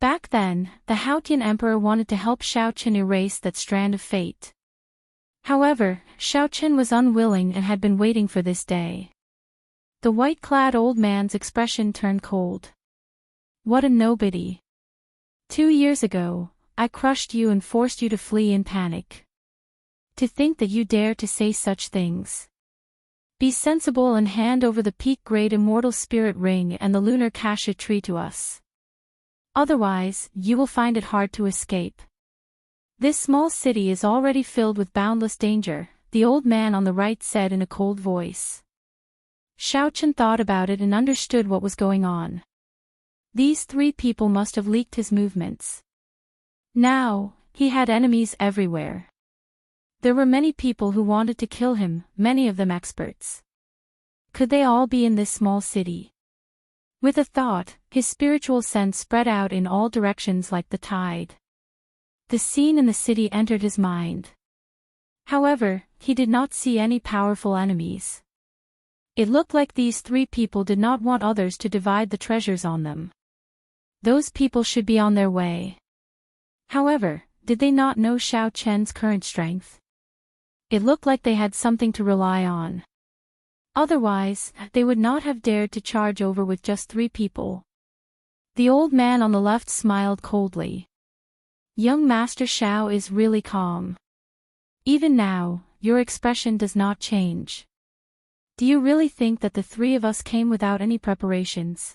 Back then, the Haotian emperor wanted to help Xiao Chen erase that strand of fate. However, Xiao Chen was unwilling and had been waiting for this day. The white-clad old man's expression turned cold. What a nobody. 2 years ago, I crushed you and forced you to flee in panic. To think that you dare to say such things. Be sensible and hand over the peak-grade Immortal Spirit Ring and the Lunar Cassia Tree to us. Otherwise, you will find it hard to escape. This small city is already filled with boundless danger, the old man on the right said in a cold voice. Xiao Chen thought about it and understood what was going on. These three people must have leaked his movements. Now, he had enemies everywhere. There were many people who wanted to kill him, many of them experts. Could they all be in this small city? With a thought, his spiritual sense spread out in all directions like the tide. The scene in the city entered his mind. However, he did not see any powerful enemies. It looked like these three people did not want others to divide the treasures on them. Those people should be on their way. However, did they not know Xiao Chen's current strength? It looked like they had something to rely on. Otherwise, they would not have dared to charge over with just 3 people. The old man on the left smiled coldly. Young Master Xiao is really calm. Even now, your expression does not change. Do you really think that the 3 of us came without any preparations?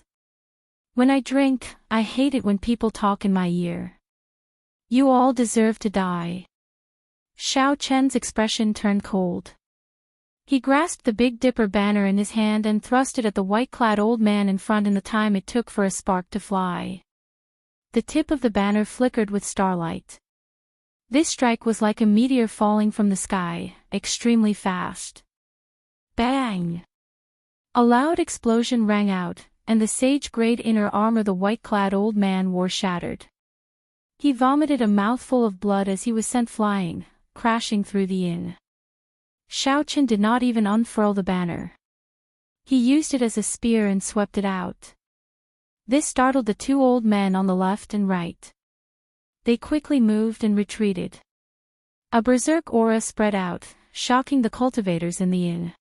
When I drink, I hate it when people talk in my ear. You all deserve to die. Xiao Chen's expression turned cold. He grasped the Big Dipper banner in his hand and thrust it at the white-clad old man in front in the time it took for a spark to fly. The tip of the banner flickered with starlight. This strike was like a meteor falling from the sky, extremely fast. Bang! A loud explosion rang out, and the sage-grade inner armor the white-clad old man wore shattered. He vomited a mouthful of blood as he was sent flying, crashing through the inn. Xiao Chen did not even unfurl the banner. He used it as a spear and swept it out. This startled the 2 old men on the left and right. They quickly moved and retreated. A berserk aura spread out, shocking the cultivators in the inn.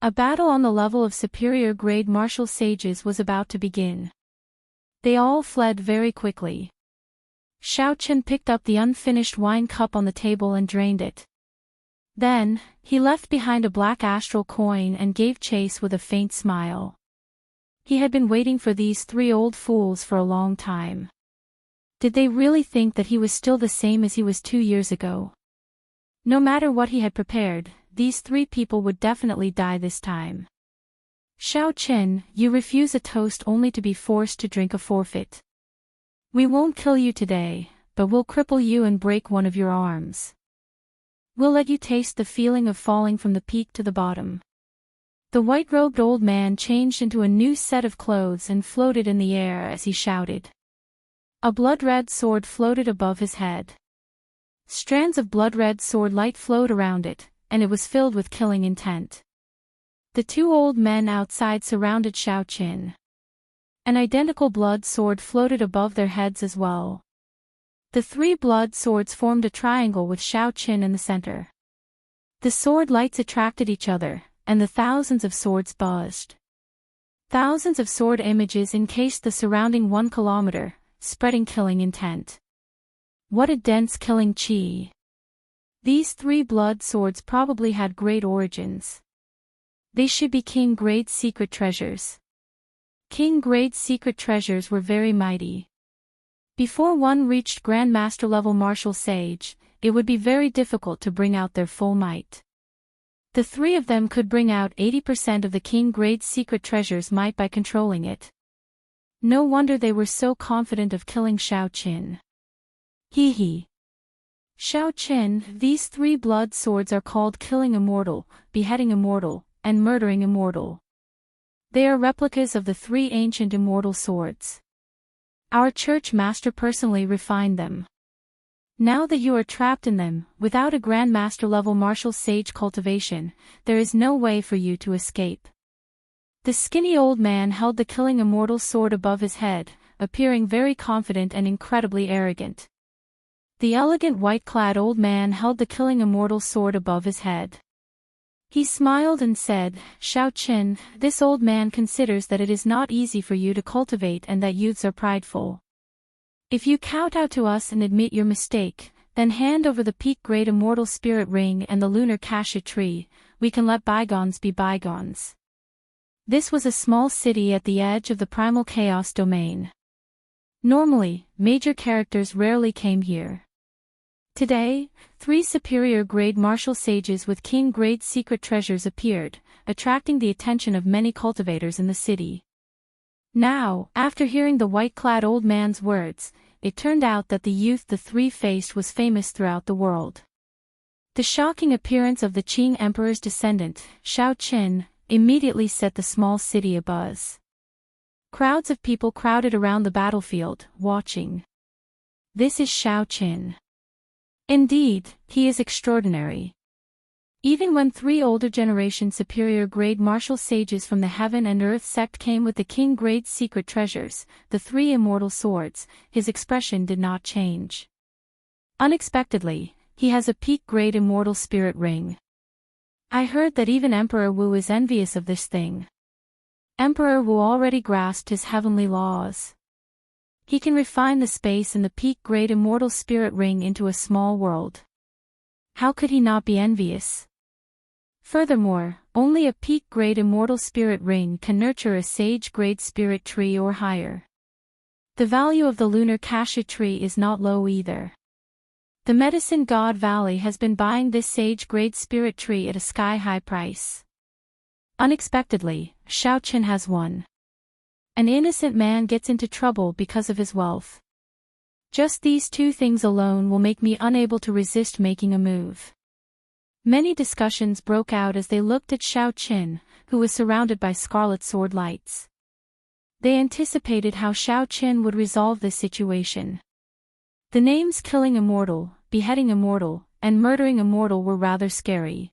A battle on the level of superior-grade martial sages was about to begin. They all fled very quickly. Xiao Chen picked up the unfinished wine cup on the table and drained it. Then, he left behind a black astral coin and gave chase with a faint smile. He had been waiting for these 3 old fools for a long time. Did they really think that he was still the same as he was 2 years ago? No matter what he had prepared, these 3 people would definitely die this time. Xiao Chen, you refuse a toast only to be forced to drink a forfeit. We won't kill you today, but we'll cripple you and break one of your arms. We'll let you taste the feeling of falling from the peak to the bottom. The white-robed old man changed into a new set of clothes and floated in the air as he shouted. A blood-red sword floated above his head. Strands of blood-red sword light flowed around it, and it was filled with killing intent. The 2 old men outside surrounded Xiao Chen. An identical blood sword floated above their heads as well. The 3 blood swords formed a triangle with Xiao Chen in the center. The sword lights attracted each other, and the thousands of swords buzzed. Thousands of sword images encased the surrounding 1 kilometer, spreading killing intent. What a dense killing chi! These 3 blood swords probably had great origins. They should be king-grade secret treasures. King Grade's secret treasures were very mighty. Before one reached Grandmaster level martial sage, it would be very difficult to bring out their full might. The three of them could bring out 80% of the King Grade's secret treasures might by controlling it. No wonder they were so confident of killing Xiao Qin. Hee hee. Xiao Qin, these three blood swords are called killing immortal, beheading immortal, and murdering immortal. They are replicas of the three ancient immortal swords. Our church master personally refined them. Now that you are trapped in them, without a Grandmaster level martial sage cultivation, there is no way for you to escape. The skinny old man held the killing immortal sword above his head, appearing very confident and incredibly arrogant. The elegant white-clad old man held the killing immortal sword above his head. He smiled and said, "Xiao Qin, this old man considers that it is not easy for you to cultivate and that youths are prideful. If you kowtow to us and admit your mistake, then hand over the peak grade immortal spirit ring and the lunar cassia tree, we can let bygones be bygones." This was a small city at the edge of the primal chaos domain. Normally, major characters rarely came here. Today, three superior grade martial sages with king grade secret treasures appeared, attracting the attention of many cultivators in the city. Now, after hearing the white-clad old man's words, it turned out that the youth the three faced was famous throughout the world. The shocking appearance of the Qing Emperor's descendant, Xiao Qin, immediately set the small city abuzz. Crowds of people crowded around the battlefield, watching. This is Xiao Qin. Indeed, he is extraordinary. Even when three older generation superior grade martial sages from the Heaven and Earth sect came with the king grade secret treasures, the three immortal swords, his expression did not change. Unexpectedly, he has a peak grade immortal spirit ring. I heard that even Emperor Wu is envious of this thing. Emperor Wu already grasped his heavenly laws. He can refine the space in the peak grade immortal spirit ring into a small world. How could he not be envious? Furthermore, only a peak grade immortal spirit ring can nurture a sage grade spirit tree or higher. The value of the lunar cassia tree is not low either. The medicine god Valley has been buying this sage grade spirit tree at a sky-high price. Unexpectedly, Xiao Qin has one. An innocent man gets into trouble because of his wealth. Just these two things alone will make me unable to resist making a move. Many discussions broke out as they looked at Xiao Qin, who was surrounded by scarlet sword lights. They anticipated how Xiao Qin would resolve this situation. The names killing immortal, beheading immortal, and murdering immortal were rather scary.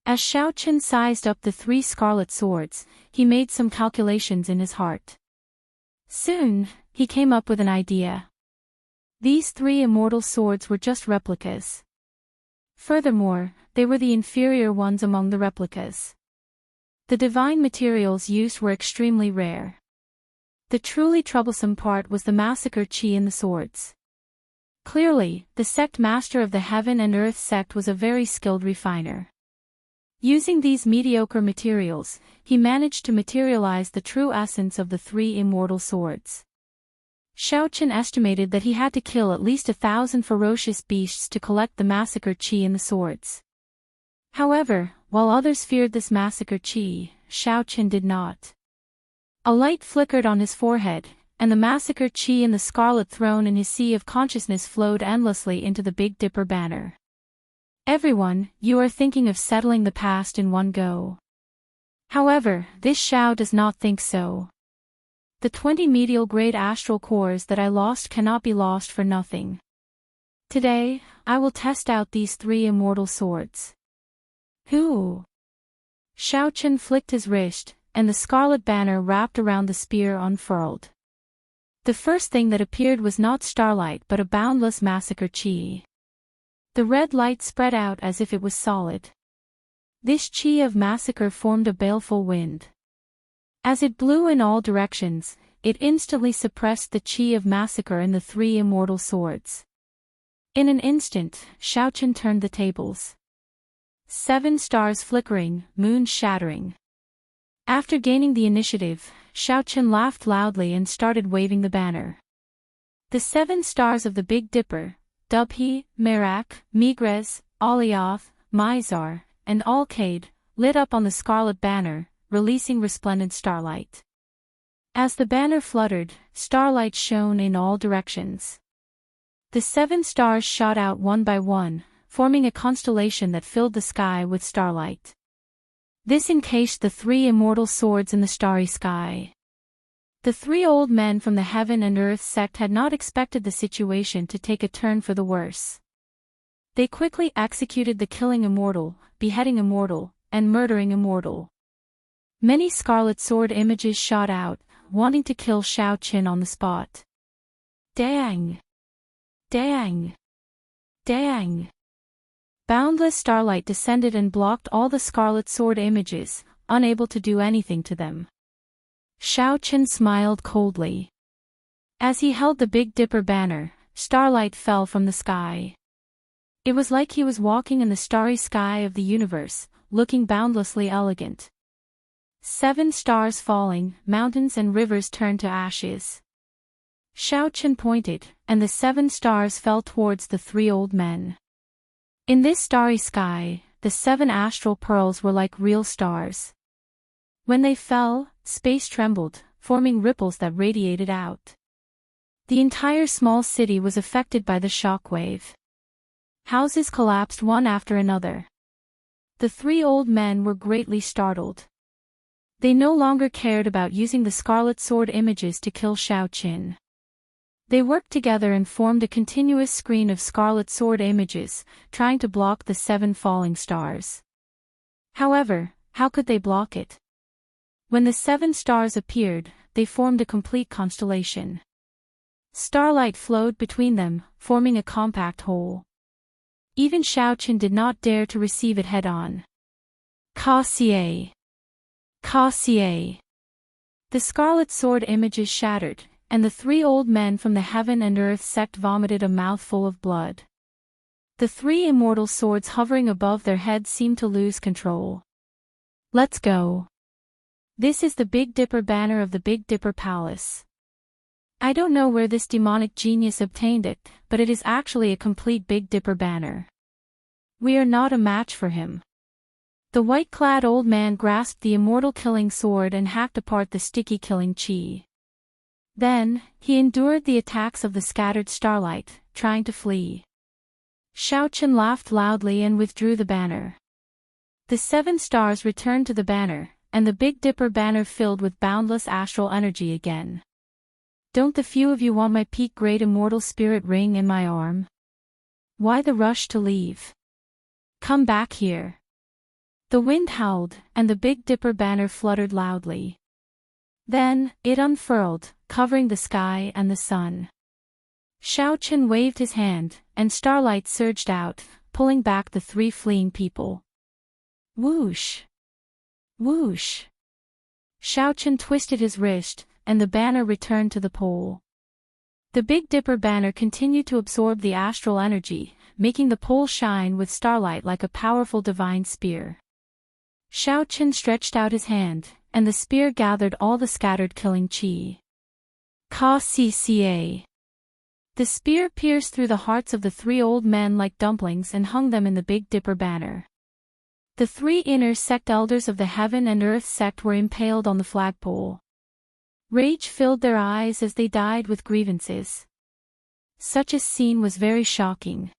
As Xiao Qin sized up the three scarlet swords, he made some calculations in his heart. Soon, he came up with an idea. These three immortal swords were just replicas. Furthermore, they were the inferior ones among the replicas. The divine materials used were extremely rare. The truly troublesome part was the massacre chi in the swords. Clearly, the sect master of the Heaven and Earth sect was a very skilled refiner. Using these mediocre materials, he managed to materialize the true essence of the three immortal swords. Xiao Qin estimated that he had to kill at least 1,000 ferocious beasts to collect the massacre chi in the swords. However, while others feared this massacre chi, Xiao Qin did not. A light flickered on his forehead, and the massacre chi in the scarlet throne in his sea of consciousness flowed endlessly into the Big Dipper banner. Everyone, you are thinking of settling the past in one go. However, this Xiao does not think so. The 20 medial grade astral cores that I lost cannot be lost for nothing. Today, I will test out these three immortal swords. Who? Xiao Qin flicked his wrist, and the scarlet banner wrapped around the spear unfurled. The first thing that appeared was not starlight but a boundless massacre chi. The red light spread out as if it was solid. This chi of massacre formed a baleful wind. As it blew in all directions, it instantly suppressed the chi of massacre in the three immortal swords. In an instant, Xiao Qin turned the tables. 7 stars flickering, moon shattering. After gaining the initiative, Xiao Chen laughed loudly and started waving the banner. The 7 stars of the Big Dipper, Dubhe, Merak, Migres, Alioth, Mizar, and Alcade, lit up on the scarlet banner, releasing resplendent starlight. As the banner fluttered, starlight shone in all directions. The 7 stars shot out one by one, forming a constellation that filled the sky with starlight. This encased the 3 immortal swords in the starry sky. The 3 old men from the Heaven and Earth sect had not expected the situation to take a turn for the worse. They quickly executed the killing Immortal, beheading Immortal, and murdering Immortal. Many scarlet sword images shot out, wanting to kill Xiao Chen on the spot. Dang! Dang! Dang! Boundless starlight descended and blocked all the scarlet sword images, unable to do anything to them. Xiao Chen smiled coldly. As he held the Big Dipper banner, starlight fell from the sky. It was like he was walking in the starry sky of the universe, looking boundlessly elegant. 7 stars falling, mountains and rivers turned to ashes. Xiao Chen pointed, and the 7 stars fell towards the 3 old men. In this starry sky, the 7 astral pearls were like real stars. When they fell, space trembled, forming ripples that radiated out. The entire small city was affected by the shockwave. Houses collapsed one after another. The 3 old men were greatly startled. They no longer cared about using the scarlet sword images to kill Xiao Chen. They worked together and formed a continuous screen of scarlet sword images, trying to block the 7 falling stars. However, how could they block it? When the 7 stars appeared, they formed a complete constellation. Starlight flowed between them, forming a compact whole. Even Xiao Chen did not dare to receive it head-on. Ka-xie! Ka-xie! The scarlet sword images shattered, and the 3 old men from the Heaven and Earth sect vomited a mouthful of blood. The 3 immortal swords hovering above their heads seemed to lose control. Let's go. This is the Big Dipper banner of the Big Dipper Palace. I don't know where this demonic genius obtained it, but it is actually a complete Big Dipper banner. We are not a match for him. The white-clad old man grasped the immortal killing sword and hacked apart the sticky killing chi. Then, he endured the attacks of the scattered starlight, trying to flee. Xiao Chen laughed loudly and withdrew the banner. The 7 stars returned to the banner, and the Big Dipper banner filled with boundless astral energy again. Don't the few of you want my peak great immortal spirit ring in my arm? Why the rush to leave? Come back here. The wind howled, and the Big Dipper banner fluttered loudly. Then, it unfurled, covering the sky and the sun. Xiao Chen waved his hand, and starlight surged out, pulling back the 3 fleeing people. Whoosh! Whoosh! Xiao Chen twisted his wrist, and the banner returned to the pole. The Big Dipper banner continued to absorb the astral energy, making the pole shine with starlight like a powerful divine spear. Xiao Chen stretched out his hand, and the spear gathered all the scattered killing chi. Ka-xie! The spear pierced through the hearts of the 3 old men like dumplings and hung them in the Big Dipper banner. The 3 inner sect elders of the Heaven and Earth sect were impaled on the flagpole. Rage filled their eyes as they died with grievances. Such a scene was very shocking.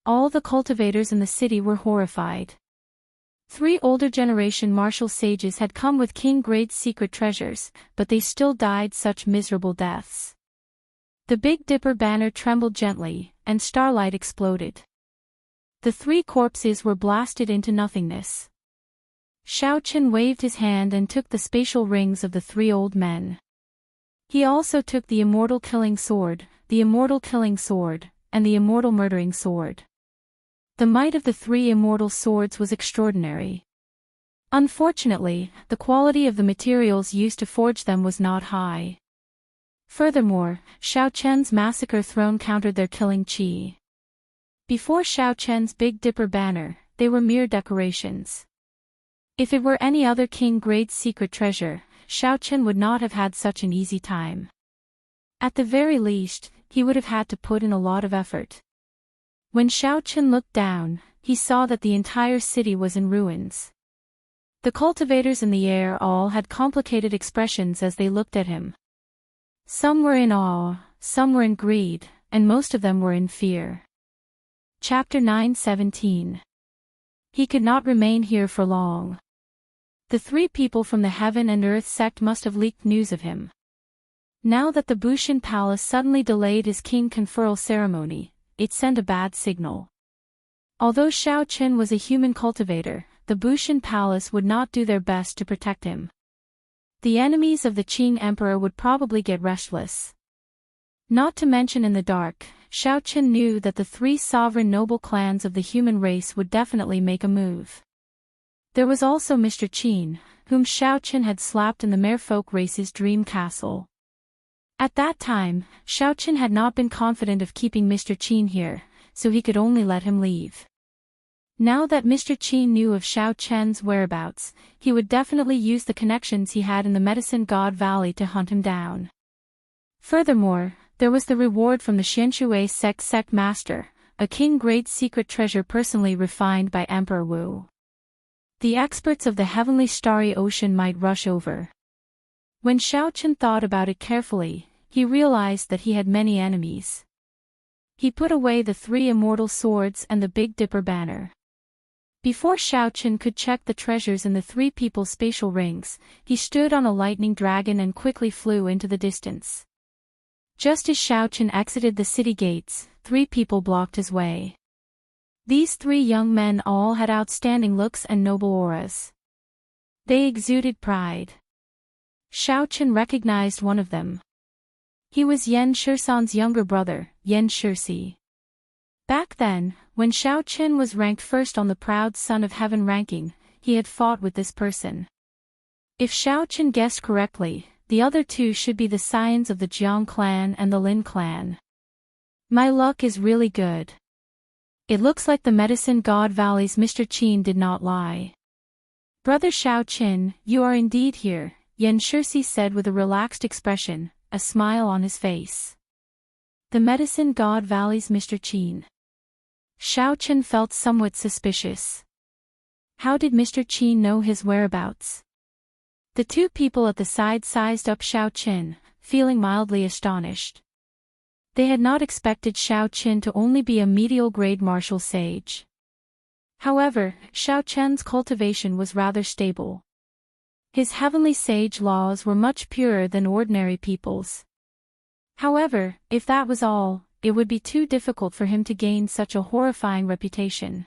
All the cultivators in the city were horrified. 3 older generation martial sages had come with King Great's secret treasures, but they still died such miserable deaths. The Big Dipper banner trembled gently, and starlight exploded. The 3 corpses were blasted into nothingness. Xiao Chen waved his hand and took the spatial rings of the 3 old men. He also took the immortal killing sword, the immortal killing sword, and the immortal murdering sword. The might of the 3 immortal swords was extraordinary. Unfortunately, the quality of the materials used to forge them was not high. Furthermore, Xiao Chen's massacre throne countered their killing chi. Before Xiao Chen's Big Dipper banner, they were mere decorations. If it were any other king great secret treasure, Xiao Chen would not have had such an easy time. At the very least, he would have had to put in a lot of effort. When Xiao Chen looked down, he saw that the entire city was in ruins. The cultivators in the air all had complicated expressions as they looked at him. Some were in awe, some were in greed, and most of them were in fear. Chapter 9:17. He could not remain here for long. The three people from the Heaven and Earth sect must have leaked news of him. Now that the Bushan Palace suddenly delayed his king conferral ceremony, it sent a bad signal. Although Xiao Chen was a human cultivator, the Bushan Palace would not do their best to protect him. The enemies of the Qing Emperor would probably get restless. Not to mention in the dark, Xiao Chen knew that the three sovereign noble clans of the human race would definitely make a move. There was also Mr. Qin, whom Xiao Chen had slapped in the merfolk race's dream castle. At that time, Xiao Chen had not been confident of keeping Mr. Qin here, so he could only let him leave. Now that Mr. Qin knew of Xiao Chen's whereabouts, he would definitely use the connections he had in the Medicine God Valley to hunt him down. Furthermore, there was the reward from the Xianshui sect master, a king great secret treasure personally refined by Emperor Wu. The experts of the heavenly starry ocean might rush over. When Xiao Chen thought about it carefully, he realized that he had many enemies. He put away the three immortal swords and the Big Dipper banner. Before Xiao Chen could check the treasures in the three people's spatial rings, he stood on a lightning dragon and quickly flew into the distance. Just as Xiao Chen exited the city gates, three people blocked his way. These three young men all had outstanding looks and noble auras. They exuded pride. Xiao Chen recognized one of them. He was Yan Shisan's younger brother, Yan Shisi. Back then, when Xiao Chen was ranked first on the Proud Son of Heaven ranking, he had fought with this person. If Xiao Chen guessed correctly, the other two should be the scions of the Jiang clan and the Lin clan. My luck is really good. It looks like the Medicine God Valley's Mr. Qin did not lie. Brother Xiao Chen, you are indeed here, Yan Shisi said with a relaxed expression, a smile on his face. The Medicine God Valley's Mr. Qin. Xiao Chen felt somewhat suspicious. How did Mr. Qin know his whereabouts? The two people at the side sized up Xiao Chen, feeling mildly astonished. They had not expected Xiao Chen to only be a medial grade martial sage. However, Xiao Chen's cultivation was rather stable. His heavenly sage laws were much purer than ordinary people's. However, if that was all, it would be too difficult for him to gain such a horrifying reputation.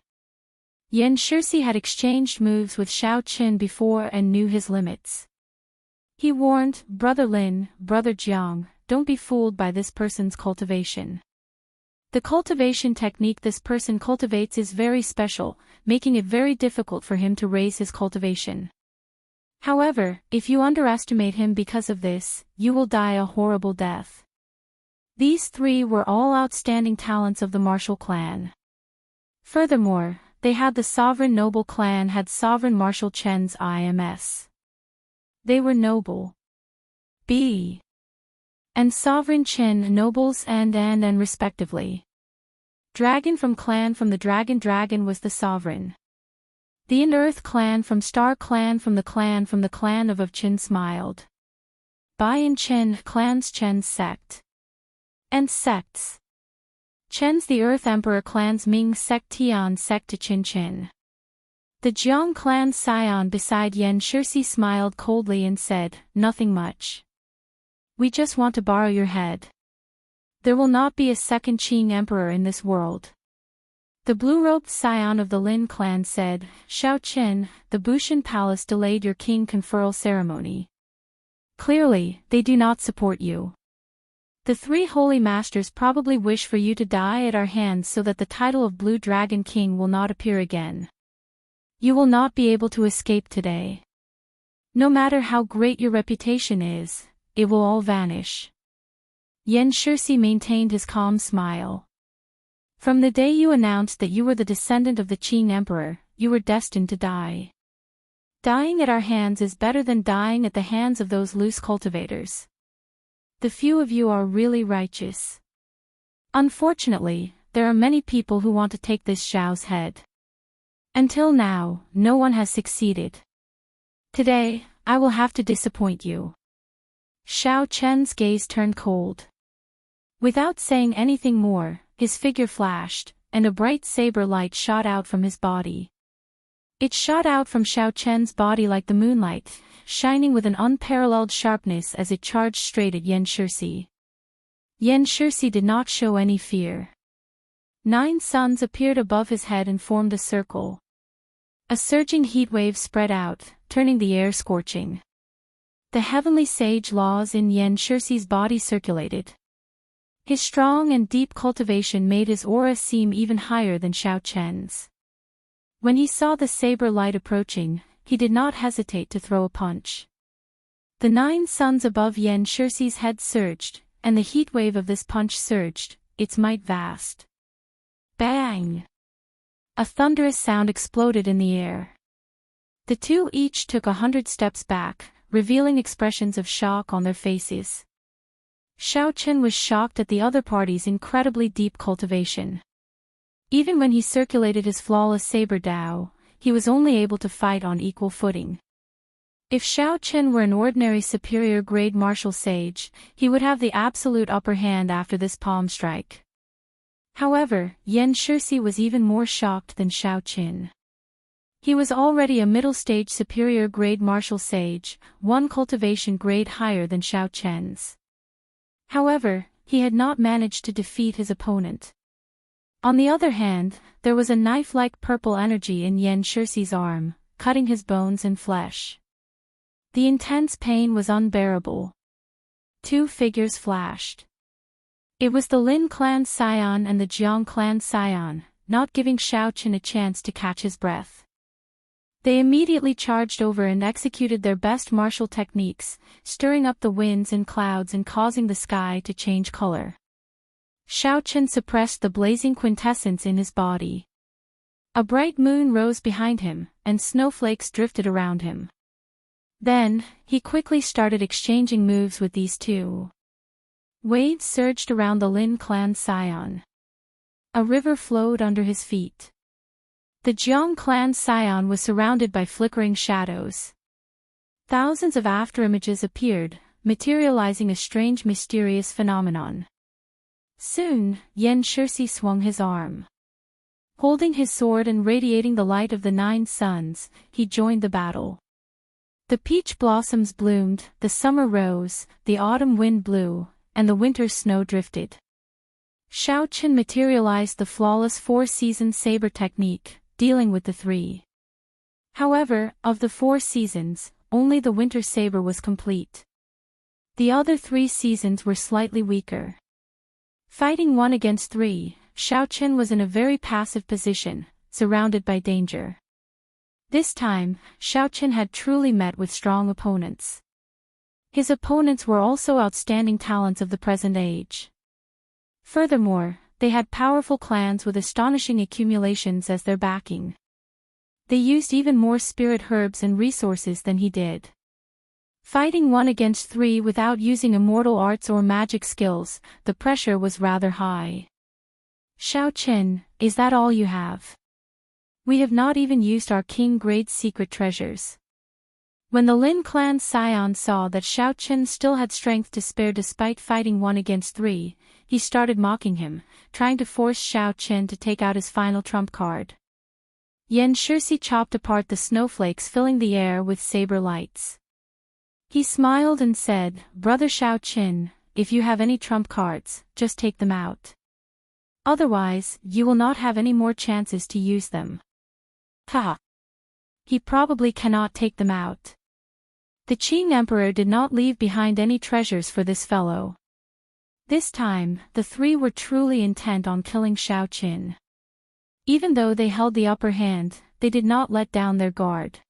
Yan Shisi had exchanged moves with Xiao Chen before and knew his limits. He warned, Brother Lin, Brother Jiang, don't be fooled by this person's cultivation. The cultivation technique this person cultivates is very special, making it very difficult for him to raise his cultivation. However, if you underestimate him because of this, you will die a horrible death. These three were all outstanding talents of the martial clan. Furthermore, they had the sovereign noble clan had sovereign martial Chen's IMS. They were noble B and sovereign Chen nobles and respectively. Dragon from the dragon was the sovereign. The In-Earth clan from Star clan from the clan of Chen smiled. Bai and Chen clans Chen's sect. And sects. Chen's the Earth Emperor clan's Ming sect Tian sect to Qin Qin. The Jiang clan scion beside Yan Shisi smiled coldly and said, nothing much. We just want to borrow your head. There will not be a second Qing emperor in this world. The blue-robed scion of the Lin clan said, Xiao Chen, the Bushan Palace delayed your king conferral ceremony. Clearly, they do not support you. The three holy masters probably wish for you to die at our hands so that the title of Blue Dragon King will not appear again. You will not be able to escape today. No matter how great your reputation is, it will all vanish. Yan Shisi maintained his calm smile. From the day you announced that you were the descendant of the Qing Emperor, you were destined to die. Dying at our hands is better than dying at the hands of those loose cultivators. The few of you are really righteous. Unfortunately, there are many people who want to take this Xiao's head. Until now, no one has succeeded. Today, I will have to disappoint you. Xiao Chen's gaze turned cold. Without saying anything more, his figure flashed, and a bright saber light shot out from his body. It shot out from Xiao Chen's body like the moonlight, shining with an unparalleled sharpness as it charged straight at Yan Shixi. Yan Shixi did not show any fear. 9 suns appeared above his head and formed a circle. A surging heat wave spread out, turning the air scorching. The heavenly sage laws in Yan Shixi's body circulated. His strong and deep cultivation made his aura seem even higher than Xiao Chen's. When he saw the saber light approaching, he did not hesitate to throw a punch. The 9 suns above Yan Shixi's head surged, and the heat wave of this punch surged, its might vast. Bang! A thunderous sound exploded in the air. The two each took 100 steps back, revealing expressions of shock on their faces. Xiao Chen was shocked at the other party's incredibly deep cultivation. Even when he circulated his flawless saber Dao, he was only able to fight on equal footing. If Xiao Chen were an ordinary superior grade martial sage, he would have the absolute upper hand after this palm strike. However, Yan Shixi was even more shocked than Xiao Chen. He was already a middle-stage superior grade martial sage, 1 cultivation grade higher than Xiao Chen's. However, he had not managed to defeat his opponent. On the other hand, there was a knife-like purple energy in Yan Shixi's arm, cutting his bones and flesh. The intense pain was unbearable. 2 figures flashed. It was the Lin clan scion and the Jiang clan scion, not giving Xiao Chen a chance to catch his breath. They immediately charged over and executed their best martial techniques, stirring up the winds and clouds and causing the sky to change color. Xiao Chen suppressed the blazing quintessence in his body. A bright moon rose behind him, and snowflakes drifted around him. Then, he quickly started exchanging moves with these two. Waves surged around the Lin clan scion. A river flowed under his feet. The Jiang clan scion was surrounded by flickering shadows. Thousands of afterimages appeared, materializing a strange mysterious phenomenon. Soon, Yan Shixi swung his arm. Holding his sword and radiating the light of the 9 suns, he joined the battle. The peach blossoms bloomed, the summer rose, the autumn wind blew, and the winter snow drifted. Xiao Chen materialized the flawless 4-season saber technique, dealing with the 3. However, of the 4 seasons, only the winter saber was complete. The other 3 seasons were slightly weaker. Fighting 1 against 3, Xiao Chen was in a very passive position, surrounded by danger. This time, Xiao Chen had truly met with strong opponents. His opponents were also outstanding talents of the present age. Furthermore, they had powerful clans with astonishing accumulations as their backing. They used even more spirit herbs and resources than he did. Fighting 1 against 3 without using immortal arts or magic skills, the pressure was rather high. Xiao Chen, is that all you have? We have not even used our king-grade secret treasures. When the Lin clan scion saw that Xiao Chen still had strength to spare despite fighting 1 against 3, he started mocking him, trying to force Xiao Chen to take out his final trump card. Yan Shixi chopped apart the snowflakes filling the air with saber lights. He smiled and said, "Brother Xiao Chen, if you have any trump cards, just take them out. Otherwise, you will not have any more chances to use them." Ha! He probably cannot take them out. The Qing Emperor did not leave behind any treasures for this fellow. This time, the 3 were truly intent on killing Xiao Chen. Even though they held the upper hand, they did not let down their guard.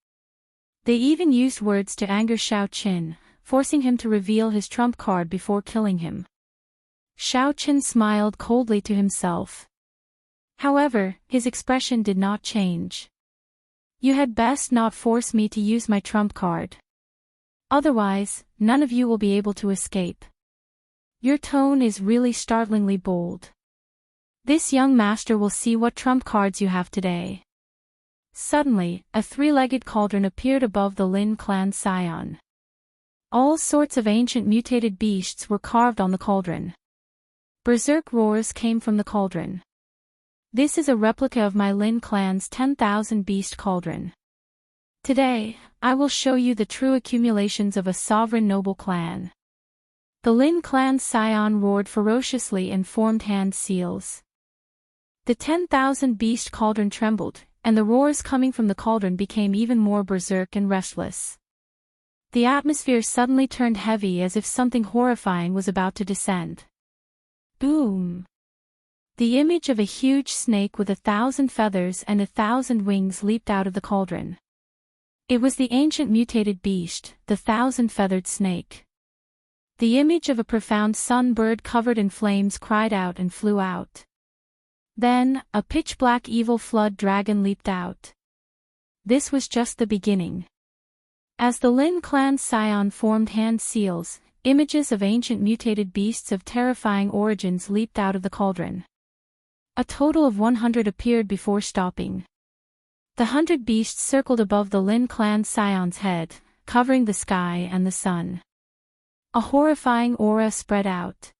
They even used words to anger Xiao Chen, forcing him to reveal his trump card before killing him. Xiao Chen smiled coldly to himself. However, his expression did not change. You had best not force me to use my trump card. Otherwise, none of you will be able to escape. Your tone is really startlingly bold. This young master will see what trump cards you have today. Suddenly, a three-legged cauldron appeared above the Lin clan scion. All sorts of ancient mutated beasts were carved on the cauldron. Berserk roars came from the cauldron. This is a replica of my Lin clan's 10,000 beast cauldron. Today, I will show you the true accumulations of a sovereign noble clan. The Lin clan scion roared ferociously and formed hand seals. The 10,000 beast cauldron trembled, and the roars coming from the cauldron became even more berserk and restless. The atmosphere suddenly turned heavy as if something horrifying was about to descend. Boom! The image of a huge snake with 1,000 feathers and 1,000 wings leaped out of the cauldron. It was the ancient mutated beast, the 1,000-feathered snake. The image of a profound sun bird covered in flames cried out and flew out. Then, a pitch-black evil flood dragon leaped out. This was just the beginning. As the Lin clan scion formed hand seals, images of ancient mutated beasts of terrifying origins leaped out of the cauldron. A total of 100 appeared before stopping. The 100 beasts circled above the Lin clan scion's head, covering the sky and the sun. A horrifying aura spread out.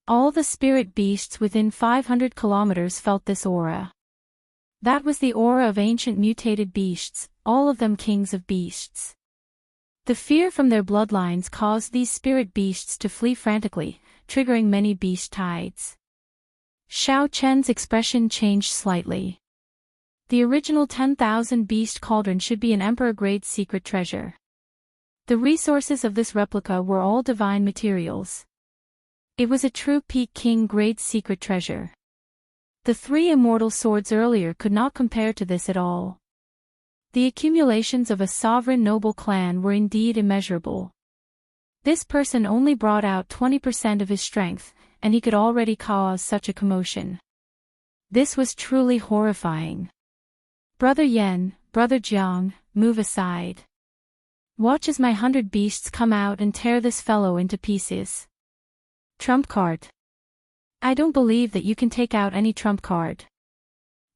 All the spirit beasts within 500 kilometers felt this aura. That was the aura of ancient mutated beasts, all of them kings of beasts. The fear from their bloodlines caused these spirit beasts to flee frantically, triggering many beast tides. Xiao Chen's expression changed slightly. The original 10,000 beast cauldron should be an emperor-grade secret treasure. The resources of this replica were all divine materials. It was a true peak king-grade secret treasure. The 3 immortal swords earlier could not compare to this at all. The accumulations of a sovereign noble clan were indeed immeasurable. This person only brought out 20% of his strength, and he could already cause such a commotion. This was truly horrifying. Brother Yen, Brother Jiang, move aside. Watch as my 100 beasts come out and tear this fellow into pieces. Trump card. I don't believe that you can take out any trump card.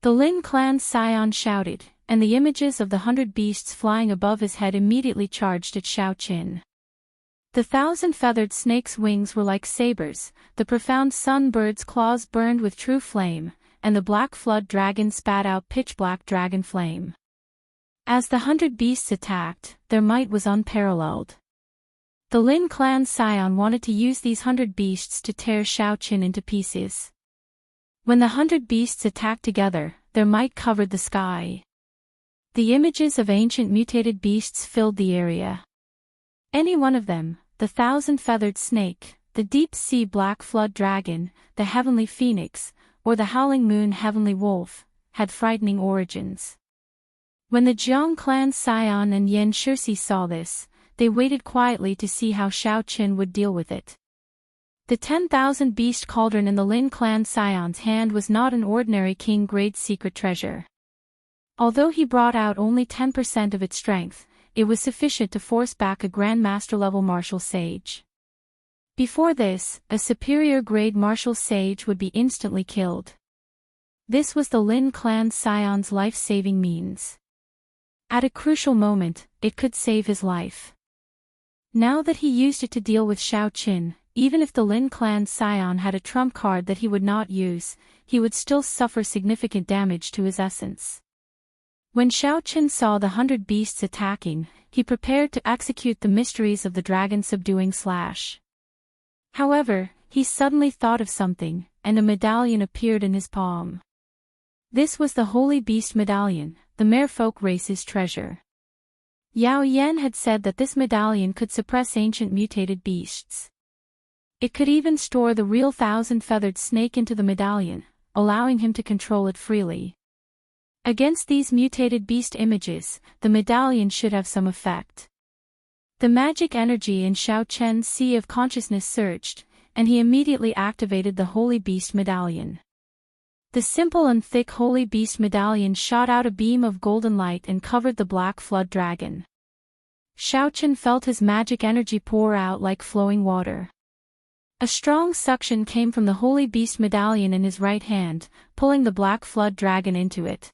The Lin clan scion shouted, and the images of the 100 beasts flying above his head immediately charged at Xiao Qin. The 1,000-feathered snake's wings were like sabers, the profound sun bird's claws burned with true flame, and the black flood dragon spat out pitch-black dragon flame. As the 100 beasts attacked, their might was unparalleled. The Lin clan scion wanted to use these 100 beasts to tear Xiao Qin into pieces. When the 100 beasts attacked together, their might covered the sky. The images of ancient mutated beasts filled the area. Any one of them, the 1,000-feathered snake, the deep-sea black flood dragon, the heavenly phoenix, or the howling moon heavenly wolf, had frightening origins. When the Jiang clan scion and Yan Shixi saw this, they waited quietly to see how Xiao Qin would deal with it. The 10,000 beast cauldron in the Lin clan scion's hand was not an ordinary king-grade secret treasure. Although he brought out only 10% of its strength, it was sufficient to force back a Grandmaster-level martial sage. Before this, a superior-grade martial sage would be instantly killed. This was the Lin clan scion's life-saving means. At a crucial moment, it could save his life. Now that he used it to deal with Xiao Qin, even if the Lin clan scion had a trump card that he would not use, he would still suffer significant damage to his essence. When Xiao Qin saw the 100 beasts attacking, he prepared to execute the mysteries of the dragon subduing slash. However, he suddenly thought of something, and a medallion appeared in his palm. This was the Holy Beast Medallion, the merfolk race's treasure. Yao Yan had said that this medallion could suppress ancient mutated beasts. It could even store the real 1,000-feathered snake into the medallion, allowing him to control it freely. Against these mutated beast images, the medallion should have some effect. The magic energy in Xiao Chen's sea of consciousness surged, and he immediately activated the Holy Beast Medallion. The simple and thick Holy Beast medallion shot out a beam of golden light and covered the black flood dragon. Xiaochen felt his magic energy pour out like flowing water. A strong suction came from the Holy Beast medallion in his right hand, pulling the black flood dragon into it.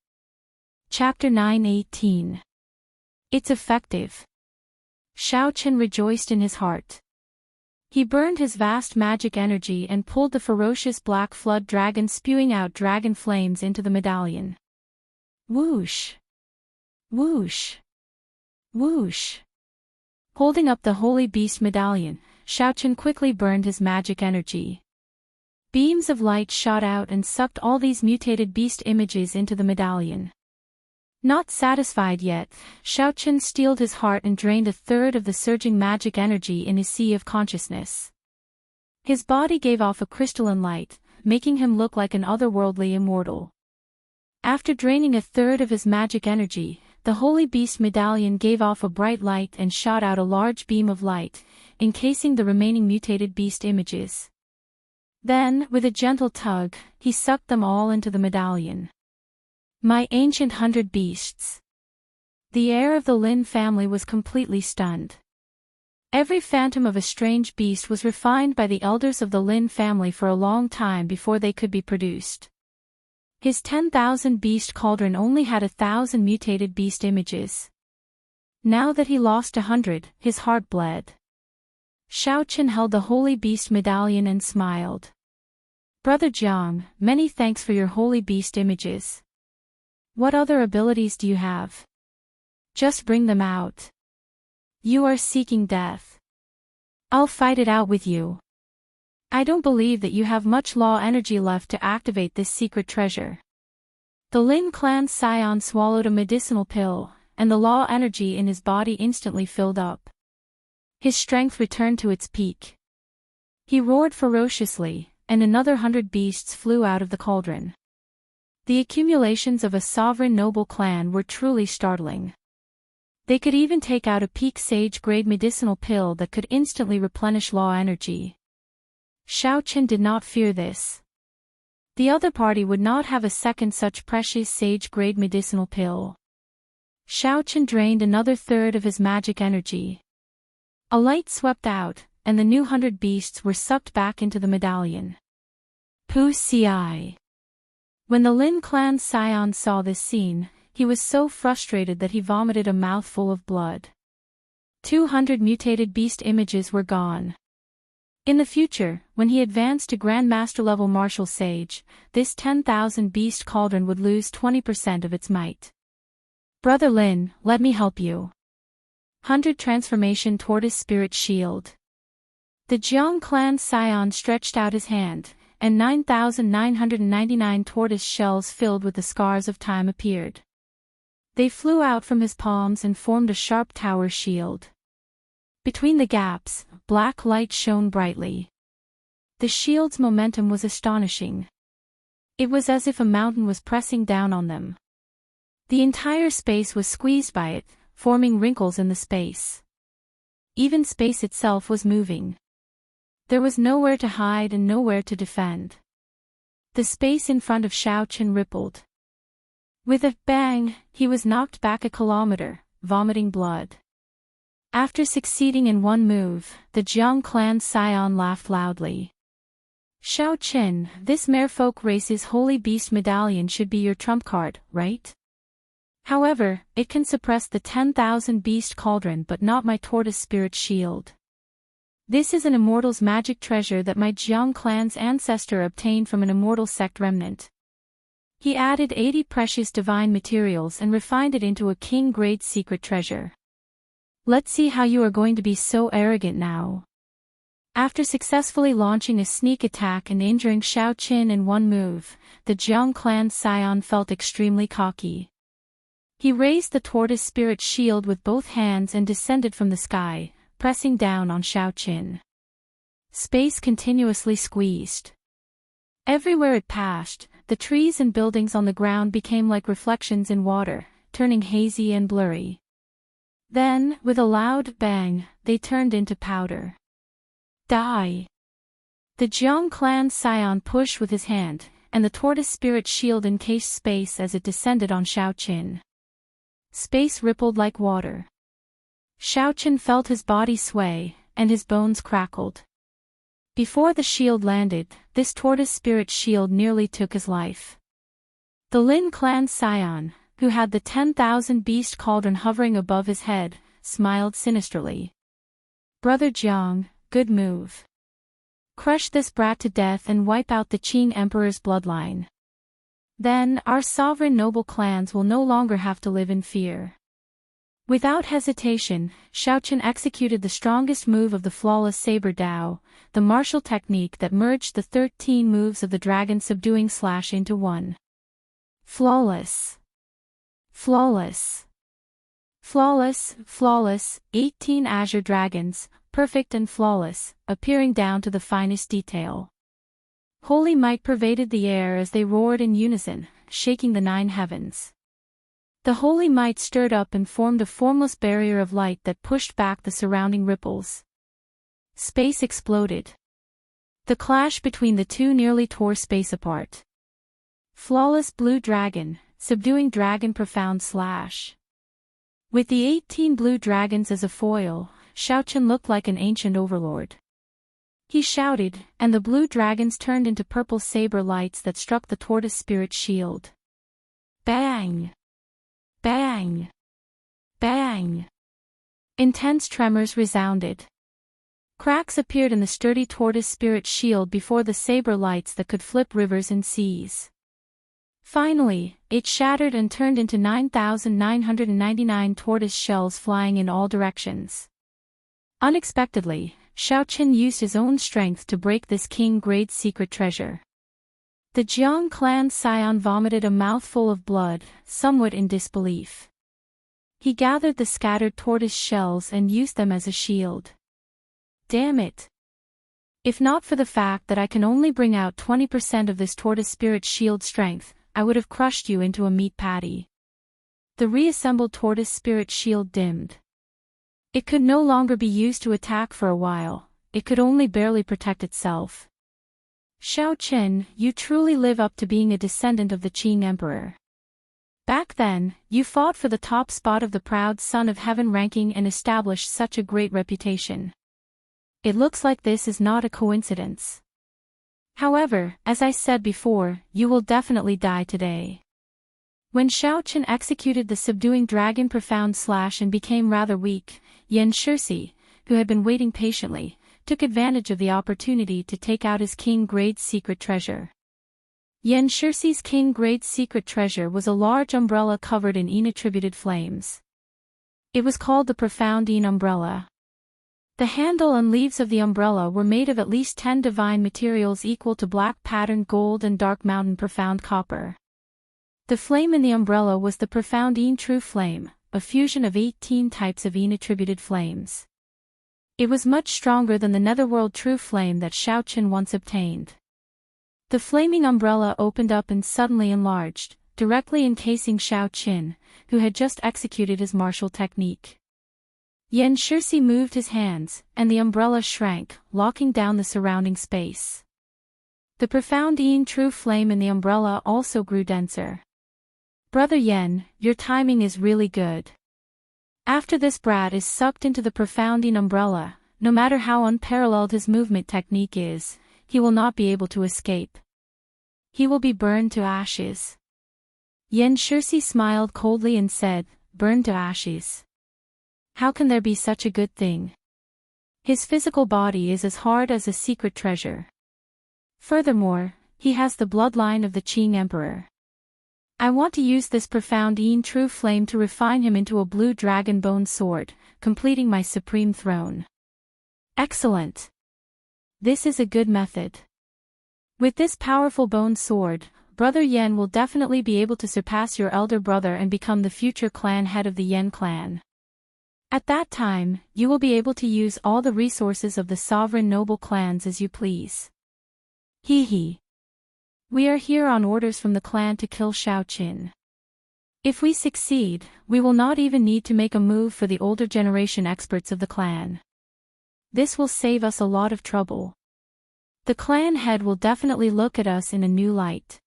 Chapter 9:18. It's effective. Xiaochen rejoiced in his heart. He burned his vast magic energy and pulled the ferocious black flood dragon, spewing out dragon flames into the medallion. Whoosh! Whoosh! Whoosh! Holding up the Holy Beast medallion, Xiaochen quickly burned his magic energy. Beams of light shot out and sucked all these mutated beast images into the medallion. Not satisfied yet, Xiaochen steeled his heart and drained a third of the surging magic energy in his sea of consciousness. His body gave off a crystalline light, making him look like an otherworldly immortal. After draining a third of his magic energy, the Holy Beast medallion gave off a bright light and shot out a large beam of light, encasing the remaining mutated beast images. Then, with a gentle tug, he sucked them all into the medallion. My ancient 100 beasts. The heir of the Lin family was completely stunned. Every phantom of a strange beast was refined by the elders of the Lin family for a long time before they could be produced. His 10,000 beast cauldron only had 1,000 mutated beast images. Now that he lost 100, his heart bled. Xiaochen held the Holy Beast medallion and smiled. Brother Jiang, many thanks for your Holy Beast images. What other abilities do you have? Just bring them out. You are seeking death. I'll fight it out with you. I don't believe that you have much law energy left to activate this secret treasure. The Lin clan's scion swallowed a medicinal pill, and the law energy in his body instantly filled up. His strength returned to its peak. He roared ferociously, and another 100 beasts flew out of the cauldron. The accumulations of a sovereign noble clan were truly startling. They could even take out a peak sage-grade medicinal pill that could instantly replenish law energy. Xiaochen did not fear this. The other party would not have a second such precious sage-grade medicinal pill. Xiaochen drained another third of his magic energy. A light swept out, and the new 100 beasts were sucked back into the medallion. Pu Ci. When the Lin clan's scion saw this scene, he was so frustrated that he vomited a mouthful of blood. 200 mutated beast images were gone. In the future, when he advanced to Grandmaster level martial sage, this 10,000 beast cauldron would lose 20% of its might. Brother Lin, let me help you. 100 transformation tortoise spirit shield. The Jiang clan scion stretched out his hand, and 9,999 tortoise shells filled with the scars of time appeared. They flew out from his palms and formed a sharp tower shield. Between the gaps, black light shone brightly. The shield's momentum was astonishing. It was as if a mountain was pressing down on them. The entire space was squeezed by it, forming wrinkles in the space. Even space itself was moving. There was nowhere to hide and nowhere to defend. The space in front of Xiaochen rippled. With a bang, he was knocked back a kilometer, vomiting blood. After succeeding in one move, the Jiang clan scion laughed loudly. Xiaochen, this merfolk race's Holy Beast medallion should be your trump card, right? However, it can suppress the 10,000 beast cauldron but not my tortoise spirit shield. This is an immortal's magic treasure that my Jiang clan's ancestor obtained from an immortal sect remnant. He added 80 precious divine materials and refined it into a king-grade secret treasure. Let's see how you are going to be so arrogant now. After successfully launching a sneak attack and injuring Xiaochen in one move, the Jiang clan scion felt extremely cocky. He raised the tortoise spirit shield with both hands and descended from the sky, pressing down on Xiaochen. Space continuously squeezed. Everywhere it passed, the trees and buildings on the ground became like reflections in water, turning hazy and blurry. Then, with a loud bang, they turned into powder. Die! The Jiang clan scion pushed with his hand, and the tortoise spirit shield encased space as it descended on Xiaoqin. Space rippled like water. Xiaoqin felt his body sway, and his bones crackled. Before the shield landed, this tortoise spirit shield nearly took his life. The Lin clan's scion, who had the 10,000 beast cauldron hovering above his head, smiled sinisterly. "Brother Jiang, good move. Crush this brat to death and wipe out the Qing Emperor's bloodline. Then, our sovereign noble clans will no longer have to live in fear." Without hesitation, Xiaoqin executed the strongest move of the flawless saber Dao, the martial technique that merged the 13 moves of the dragon subduing slash into one. Flawless. Flawless. Flawless, flawless, 18 azure dragons, perfect and flawless, appearing down to the finest detail. Holy might pervaded the air as they roared in unison, shaking the 9 heavens. The holy might stirred up and formed a formless barrier of light that pushed back the surrounding ripples. Space exploded. The clash between the two nearly tore space apart. Flawless blue dragon, subduing dragon profound slash. With the 18 blue dragons as a foil, Xiaoqin looked like an ancient overlord. He shouted, and the blue dragons turned into purple saber lights that struck the tortoise spirit shield. Bang! Bang! Bang! Intense tremors resounded. Cracks appeared in the sturdy tortoise spirit shield before the saber lights that could flip rivers and seas. Finally, it shattered and turned into 9,999 tortoise shells flying in all directions. Unexpectedly, Xiaoqin used his own strength to break this king-grade secret treasure. The Jiang clan's scion vomited a mouthful of blood, somewhat in disbelief. He gathered the scattered tortoise shells and used them as a shield. Damn it! If not for the fact that I can only bring out 20% of this tortoise spirit shield strength, I would have crushed you into a meat patty. The reassembled tortoise spirit shield dimmed. It could no longer be used to attack for a while, it could only barely protect itself. Xiaoqin, you truly live up to being a descendant of the Qing Emperor. Back then, you fought for the top spot of the proud Son of Heaven ranking and established such a great reputation. It looks like this is not a coincidence. However, as I said before, you will definitely die today. When Xiaoqin executed the subduing dragon profound slash and became rather weak, Yan Shixi, who had been waiting patiently, took advantage of the opportunity to take out his king-grade secret treasure. Yan Shixi's king-grade secret treasure was a large umbrella covered in Yin-attributed flames. It was called the Profound Yin Umbrella. The handle and leaves of the umbrella were made of at least 10 divine materials equal to black patterned gold and dark mountain profound copper. The flame in the umbrella was the Profound Yin True Flame, a fusion of 18 types of Yin-attributed flames. It was much stronger than the Netherworld True Flame that Xiaoqin once obtained. The flaming umbrella opened up and suddenly enlarged, directly encasing Xiaoqin, who had just executed his martial technique. Yan Shixi moved his hands, and the umbrella shrank, locking down the surrounding space. The Profound Yin True Flame in the umbrella also grew denser. Brother Yan, your timing is really good. After this brat is sucked into the Profound Yin umbrella, no matter how unparalleled his movement technique is, he will not be able to escape. He will be burned to ashes. Yan Shixi smiled coldly and said, "Burned to ashes? How can there be such a good thing? His physical body is as hard as a secret treasure. Furthermore, he has the bloodline of the Qing Emperor. I want to use this Profound Yin True Flame to refine him into a blue dragon bone sword, completing my supreme throne." Excellent! This is a good method. With this powerful bone sword, Brother Yan will definitely be able to surpass your elder brother and become the future clan head of the Yan clan. At that time, you will be able to use all the resources of the sovereign noble clans as you please. Hee hee. We are here on orders from the clan to kill Xiaoqin. If we succeed, we will not even need to make a move for the older generation experts of the clan. This will save us a lot of trouble. The clan head will definitely look at us in a new light.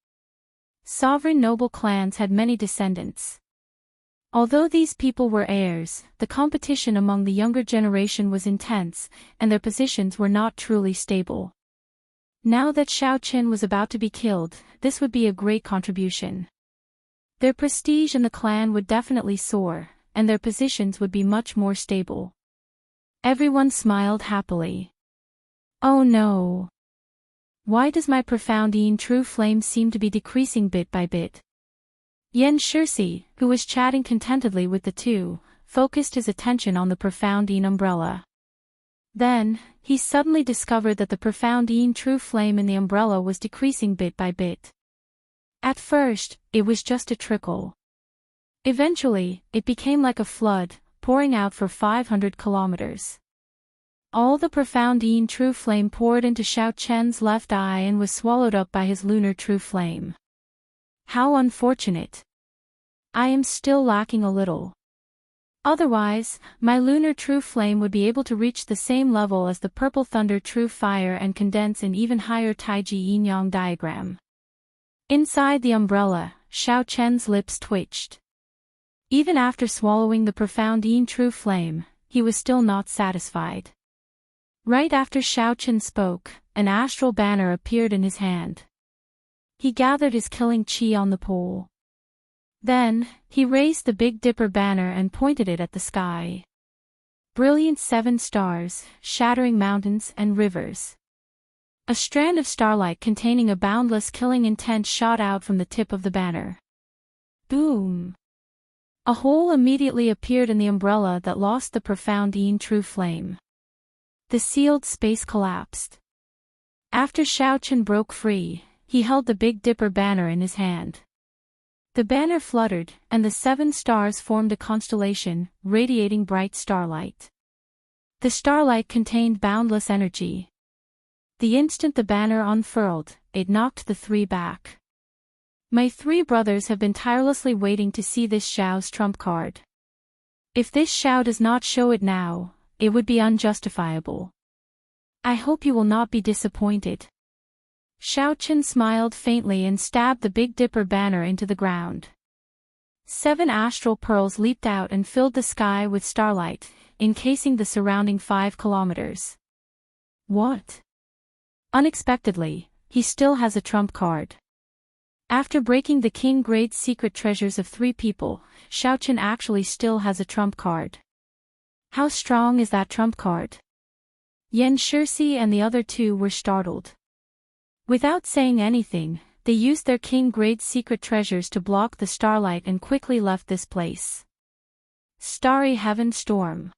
Sovereign noble clans had many descendants. Although these people were heirs, the competition among the younger generation was intense, and their positions were not truly stable. Now that Xiao Qin was about to be killed, this would be a great contribution. Their prestige in the clan would definitely soar, and their positions would be much more stable. Everyone smiled happily. Oh no! Why does my profound true flame seem to be decreasing bit by bit? Yan Shirsi, who was chatting contentedly with the two, focused his attention on the profound umbrella. Then, he suddenly discovered that the profound true flame in the umbrella was decreasing bit by bit. At first, it was just a trickle. Eventually, it became like a flood, pouring out for 500 kilometers. All the profound true flame poured into Xiao Chen's left eye and was swallowed up by his lunar true flame. How unfortunate. I am still lacking a little. Otherwise, my lunar true flame would be able to reach the same level as the purple thunder true fire and condense an even higher Taiji yin-yang diagram. Inside the umbrella, Xiao Chen's lips twitched. Even after swallowing the profound true flame, he was still not satisfied. Right after Xiao Chen spoke, an astral banner appeared in his hand. He gathered his killing chi on the pole. Then, he raised the Big Dipper banner and pointed it at the sky. Brilliant 7 stars, shattering mountains and rivers. A strand of starlight containing a boundless killing intent shot out from the tip of the banner. Boom! A hole immediately appeared in the umbrella that lost the profound true flame. The sealed space collapsed. After Xiao Chen broke free, he held the Big Dipper banner in his hand. The banner fluttered, and the 7 stars formed a constellation, radiating bright starlight. The starlight contained boundless energy. The instant the banner unfurled, it knocked the 3 back. My 3 brothers have been tirelessly waiting to see this Xiao's trump card. If this Xiao does not show it now, it would be unjustifiable. I hope you will not be disappointed. Xiao Chen smiled faintly and stabbed the Big Dipper banner into the ground. 7 astral pearls leaped out and filled the sky with starlight, encasing the surrounding 5 kilometers. What? Unexpectedly, he still has a trump card. After breaking the king grade secret treasures of 3 people, Xiao Chen actually still has a trump card. How strong is that trump card? Yan Shirsi and the other 2 were startled. Without saying anything, they used their king grade secret treasures to block the starlight and quickly left this place. Starry Heaven Storm.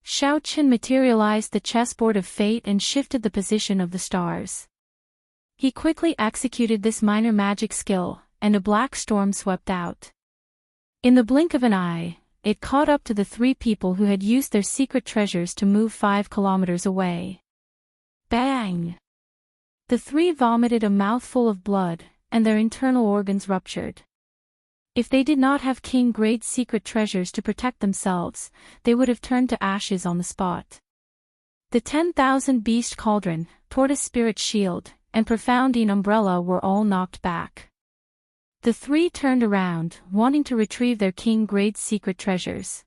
Xiao Chen materialized the chessboard of fate and shifted the position of the stars. He quickly executed this minor magic skill, and a black storm swept out. In the blink of an eye, it caught up to the 3 people who had used their secret treasures to move 5 kilometers away. Bang! The 3 vomited a mouthful of blood, and their internal organs ruptured. If they did not have king-grade secret treasures to protect themselves, they would have turned to ashes on the spot. The 10,000 beast cauldron, tortoise spirit shield, and profound umbrella were all knocked back. The 3 turned around, wanting to retrieve their king-grade secret treasures.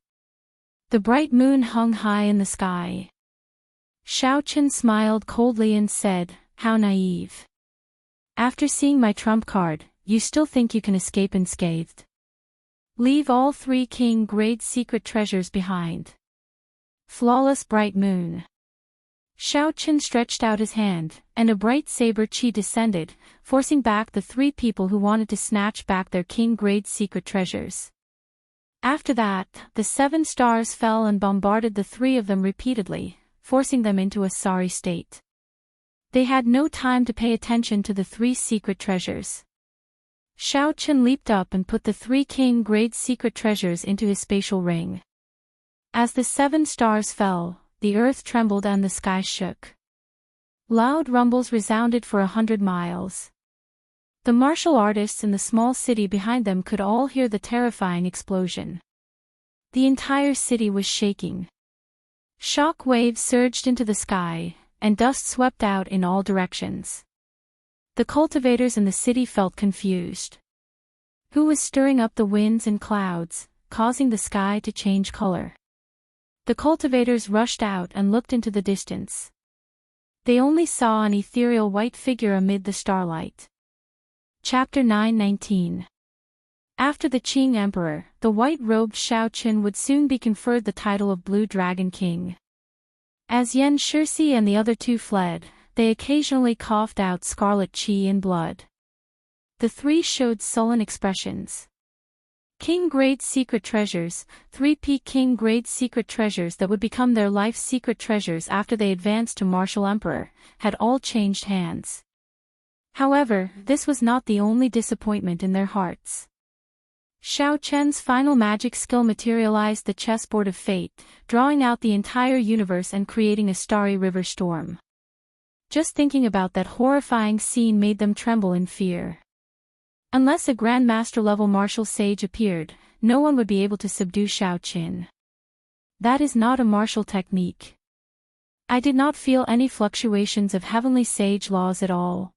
The bright moon hung high in the sky. Xiao Chen smiled coldly and said, "How naive. After seeing my trump card, you still think you can escape unscathed? Leave all 3 king-grade secret treasures behind." Flawless bright moon. Xiao Chen stretched out his hand, and a bright saber chi descended, forcing back the 3 people who wanted to snatch back their king-grade secret treasures. After that, the 7 stars fell and bombarded the 3 of them repeatedly, forcing them into a sorry state. They had no time to pay attention to the 3 secret treasures. Xiao Chen leaped up and put the 3 king-grade secret treasures into his spatial ring. As the 7 stars fell, the earth trembled and the sky shook. Loud rumbles resounded for 100 miles. The martial artists in the small city behind them could all hear the terrifying explosion. The entire city was shaking. Shock waves surged into the sky, and dust swept out in all directions. The cultivators in the city felt confused. Who was stirring up the winds and clouds, causing the sky to change color? The cultivators rushed out and looked into the distance. They only saw an ethereal white figure amid the starlight. Chapter 9:19. After the Qing Emperor, the white-robed Shao Qin would soon be conferred the title of Blue Dragon King. As Yan Shixi and the other two fled, they occasionally coughed out scarlet qi and blood. The three showed sullen expressions. King-grade secret treasures, 3P King-grade secret treasures that would become their life secret treasures after they advanced to Martial Emperor, had all changed hands. However, this was not the only disappointment in their hearts. Shao Chen's final magic skill materialized the chessboard of fate, drawing out the entire universe and creating a starry river storm. Just thinking about that horrifying scene made them tremble in fear. Unless a Grandmaster-level martial sage appeared, no one would be able to subdue Shao Qin. That is not a martial technique. I did not feel any fluctuations of heavenly sage laws at all.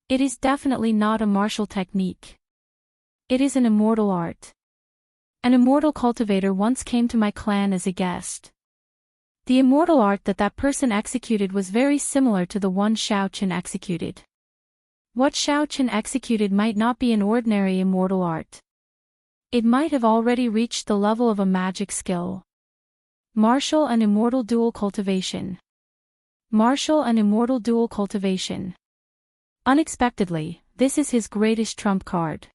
It is definitely not a martial technique. It is an immortal art. An immortal cultivator once came to my clan as a guest. The immortal art that person executed was very similar to the one Shao Qin executed. What Shao Qin executed might not be an ordinary immortal art. It might have already reached the level of a magic skill. Martial and immortal dual cultivation. Martial and immortal dual cultivation. Unexpectedly, this is his greatest trump card.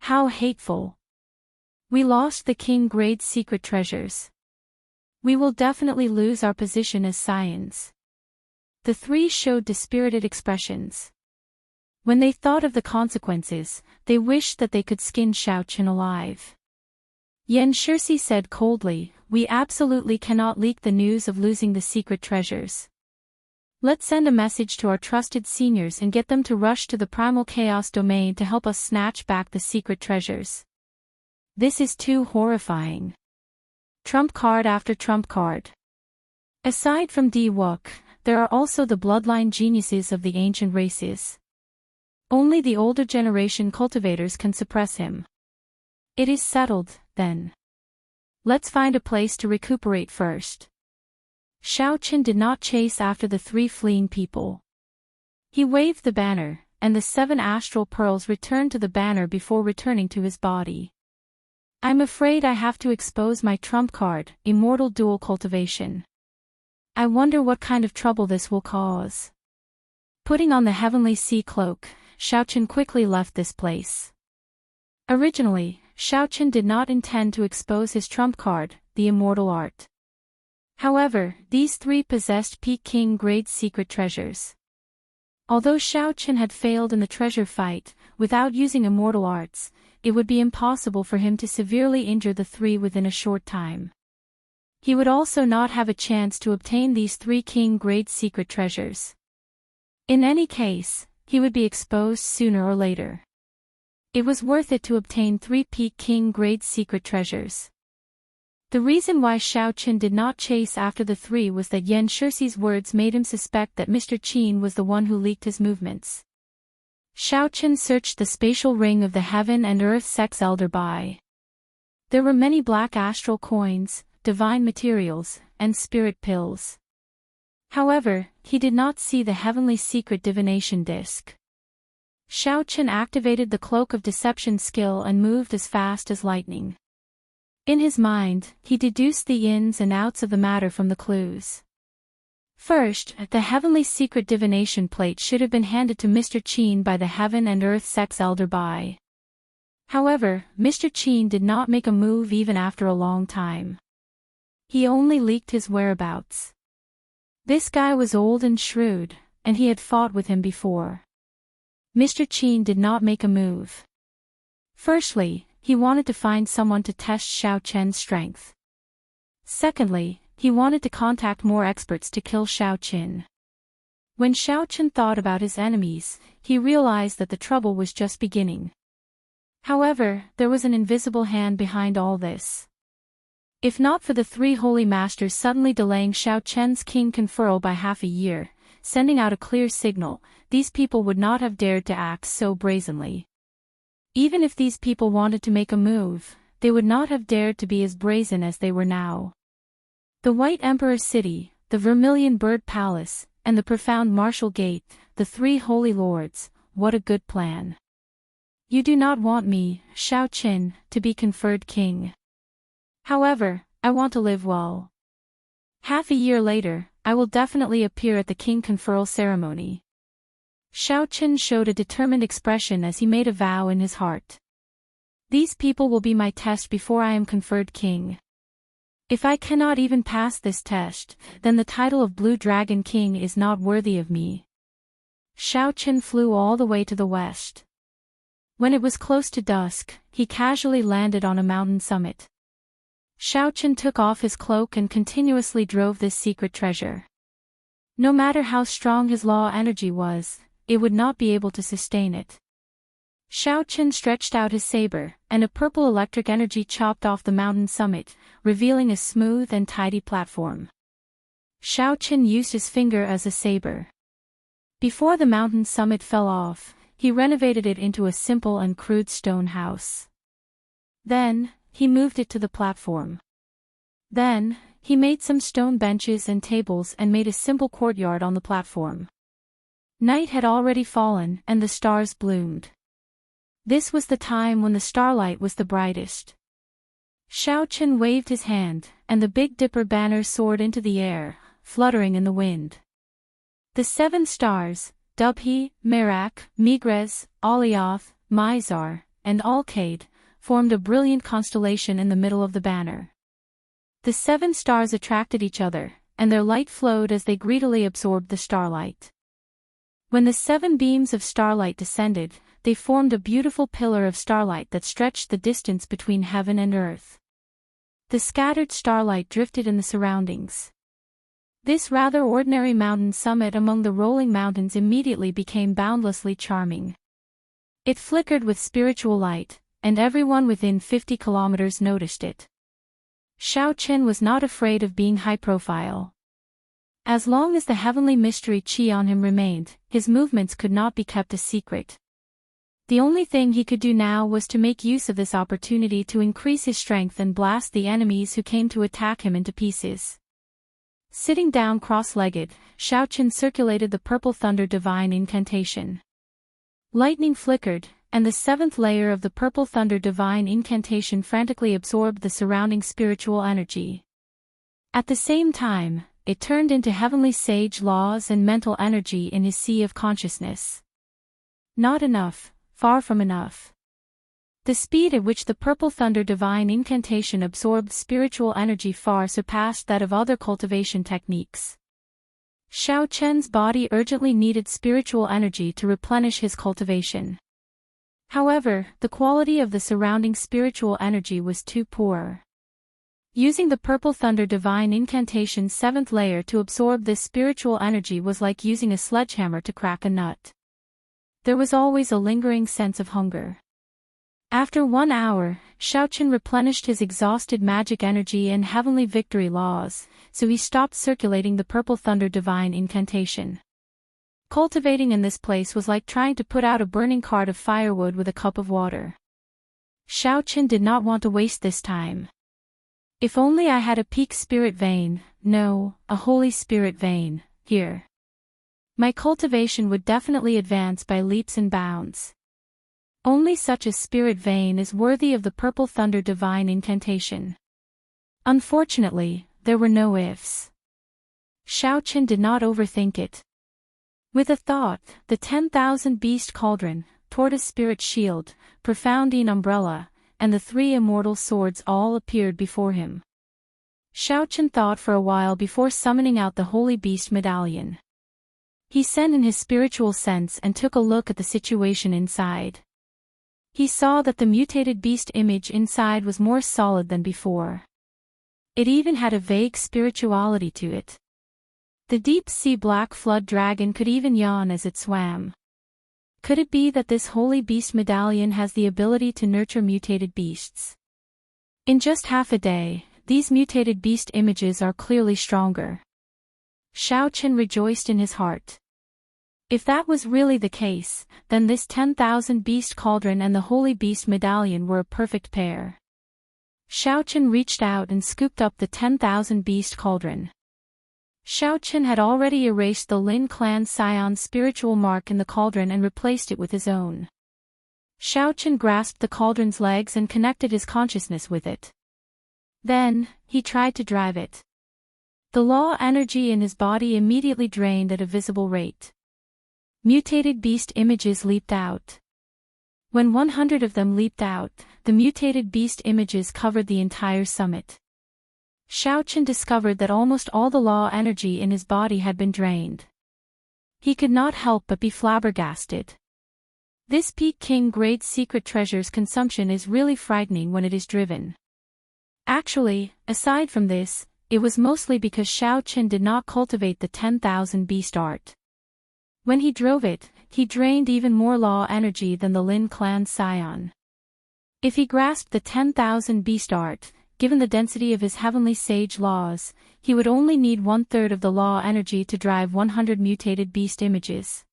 How hateful. We lost the king-grade secret treasures. We will definitely lose our position as scions. The three showed dispirited expressions. When they thought of the consequences, they wished that they could skin Shao Qin alive. Yan Shixi said coldly, "We absolutely cannot leak the news of losing the secret treasures. Let's send a message to our trusted seniors and get them to rush to the primal chaos domain to help us snatch back the secret treasures. This is too horrifying." Trump card after trump card. Aside from Di Wook, there are also the bloodline geniuses of the ancient races. Only the older generation cultivators can suppress him. It is settled, then. Let's find a place to recuperate first. Shao Qin did not chase after the three fleeing people. He waved the banner, and the 7 astral pearls returned to the banner before returning to his body. I'm afraid I have to expose my trump card, Immortal Dual Cultivation. I wonder what kind of trouble this will cause. Putting on the heavenly sea cloak, Shao Qin quickly left this place. Originally, Shao Qin did not intend to expose his trump card, the Immortal Art. However, these three possessed Peking-grade secret treasures. Although Shao Qin had failed in the treasure fight, without using immortal arts, it would be impossible for him to severely injure the three within a short time. He would also not have a chance to obtain these 3 king-grade secret treasures. In any case, he would be exposed sooner or later. It was worth it to obtain 3 king-grade secret treasures. The reason why Shao Qin did not chase after the three was that Yan Shixi's words made him suspect that Mr. Qin was the one who leaked his movements. Shao Qin searched the spatial ring of the heaven and earth sex elder by. There were many black astral coins, divine materials, and spirit pills. However, he did not see the heavenly secret divination disc. Shao Qin activated the cloak of deception skill and moved as fast as lightning. In his mind, he deduced the ins and outs of the matter from the clues. First, the heavenly secret divination plate should have been handed to Mr. Qin by the heaven and earth sex elder by. However, Mr. Qin did not make a move even after a long time. He only leaked his whereabouts. This guy was old and shrewd, and he had fought with him before. Mr. Qin did not make a move. Firstly, he wanted to find someone to test Shao Chen's strength. Secondly, he wanted to contact more experts to kill Shao Qin. When Shao Qin thought about his enemies, he realized that the trouble was just beginning. However, there was an invisible hand behind all this. If not for the three holy masters suddenly delaying Xiao Chen's king conferral by half a year, sending out a clear signal, these people would not have dared to act so brazenly. Even if these people wanted to make a move, they would not have dared to be as brazen as they were now. The White Emperor's city, the Vermilion Bird Palace, and the profound Martial Gate, the three holy lords, what a good plan. You do not want me, Xiao Qin, to be conferred king. However, I want to live well. Half a year later, I will definitely appear at the king conferral ceremony. Xiao Qin showed a determined expression as he made a vow in his heart. These people will be my test before I am conferred king. If I cannot even pass this test, then the title of Blue Dragon King is not worthy of me. Xiao Qin flew all the way to the west. When it was close to dusk, he casually landed on a mountain summit. Xiao Qin took off his cloak and continuously drove this secret treasure. No matter how strong his law energy was, it would not be able to sustain it. Xiao Qin stretched out his saber, and a purple electric energy chopped off the mountain summit, revealing a smooth and tidy platform. Xiao Qin used his finger as a saber. Before the mountain summit fell off, he renovated it into a simple and crude stone house. Then, he moved it to the platform. Then, he made some stone benches and tables and made a simple courtyard on the platform. Night had already fallen and the stars bloomed. This was the time when the starlight was the brightest. Xiao Qin waved his hand, and the Big Dipper banner soared into the air, fluttering in the wind. The 7 stars, Dubhe, Merak, Migres, Alioth, Mizar, and Alcade, formed a brilliant constellation in the middle of the banner. The 7 stars attracted each other, and their light flowed as they greedily absorbed the starlight. When the 7 beams of starlight descended, they formed a beautiful pillar of starlight that stretched the distance between heaven and earth. The scattered starlight drifted in the surroundings. This rather ordinary mountain summit among the rolling mountains immediately became boundlessly charming. It flickered with spiritual light, and everyone within 50 kilometers noticed it. Xiao Qin was not afraid of being high profile. As long as the heavenly mystery qi on him remained, his movements could not be kept a secret. The only thing he could do now was to make use of this opportunity to increase his strength and blast the enemies who came to attack him into pieces. Sitting down cross-legged, Xiao Qin circulated the purple thunder divine incantation. Lightning flickered, and the 7th layer of the purple thunder divine incantation frantically absorbed the surrounding spiritual energy. At the same time, it turned into heavenly sage laws and mental energy in his sea of consciousness. Not enough. Far from enough. The speed at which the purple thunder divine incantation absorbed spiritual energy far surpassed that of other cultivation techniques. Xiao Chen's body urgently needed spiritual energy to replenish his cultivation. However, the quality of the surrounding spiritual energy was too poor. Using the purple thunder divine incantation's 7th layer to absorb this spiritual energy was like using a sledgehammer to crack a nut. There was always a lingering sense of hunger. After 1 hour, Xiao Qin replenished his exhausted magic energy and heavenly victory laws, so he stopped circulating the purple thunder divine incantation. Cultivating in this place was like trying to put out a burning cart of firewood with a cup of water. Xiao Qin did not want to waste this time. If only I had a peak spirit vein, no, a holy spirit vein, here. My cultivation would definitely advance by leaps and bounds. Only such a spirit vein is worthy of the purple thunder divine incantation. Unfortunately, there were no ifs. Xiao Qin did not overthink it. With a thought, the 10,000 beast cauldron, tortoise spirit shield, profoundine umbrella, and the 3 immortal swords all appeared before him. Xiao Qin thought for a while before summoning out the holy beast medallion. He sent in his spiritual sense and took a look at the situation inside. He saw that the mutated beast image inside was more solid than before. It even had a vague spirituality to it. The deep-sea black flood dragon could even yawn as it swam. Could it be that this holy beast medallion has the ability to nurture mutated beasts? In just half a day, these mutated beast images are clearly stronger. Xiao Chen rejoiced in his heart. If that was really the case, then this 10,000 beast cauldron and the holy beast medallion were a perfect pair. Xiao Chen reached out and scooped up the 10,000 beast cauldron. Xiao Chen had already erased the Lin clan scion's spiritual mark in the cauldron and replaced it with his own. Xiao Chen grasped the cauldron's legs and connected his consciousness with it. Then, he tried to drive it. The law energy in his body immediately drained at a visible rate. Mutated beast images leaped out. When 100 of them leaped out, the mutated beast images covered the entire summit. Xiao Chen discovered that almost all the law energy in his body had been drained. He could not help but be flabbergasted. This Peak King grade secret treasure's consumption is really frightening when it is driven. Actually, aside from this, it was mostly because Xiao Chen did not cultivate the 10,000 beast art. When he drove it, he drained even more law energy than the Lin clan scion. If he grasped the 10,000 beast art, given the density of his heavenly sage laws, he would only need 1/3 of the law energy to drive 100 mutated beast images.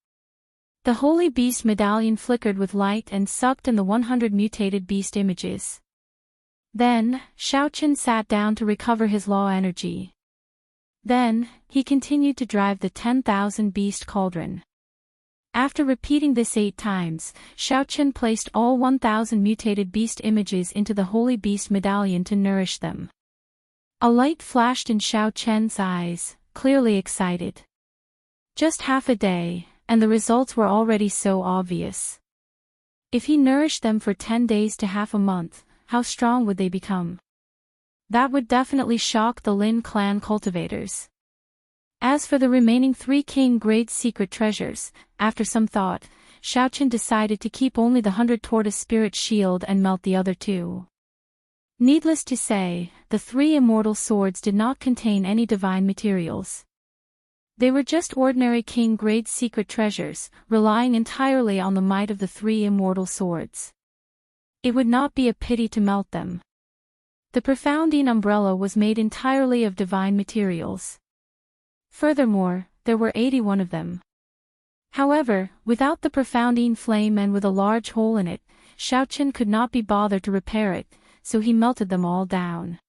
The holy beast medallion flickered with light and sucked in the 100 mutated beast images. Then, Xiao Chen sat down to recover his law energy. Then, he continued to drive the 10,000 beast cauldron. After repeating this 8 times, Xiao Chen placed all 1,000 mutated beast images into the holy beast medallion to nourish them. A light flashed in Xiao Chen's eyes, clearly excited. Just half a day, and the results were already so obvious. If he nourished them for 10 days to half a month, how strong would they become? That would definitely shock the Lin clan cultivators. As for the remaining 3 king grade secret treasures, after some thought, Xiao Chen decided to keep only the 100 tortoise spirit shield and melt the other 2. Needless to say, the 3 immortal swords did not contain any divine materials. They were just ordinary king grade secret treasures, relying entirely on the might of the 3 immortal swords. It would not be a pity to melt them. The profounding umbrella was made entirely of divine materials. Furthermore, there were 81 of them. However, without the profounding flame and with a large hole in it, Xiao Chen could not be bothered to repair it, so he melted them all down.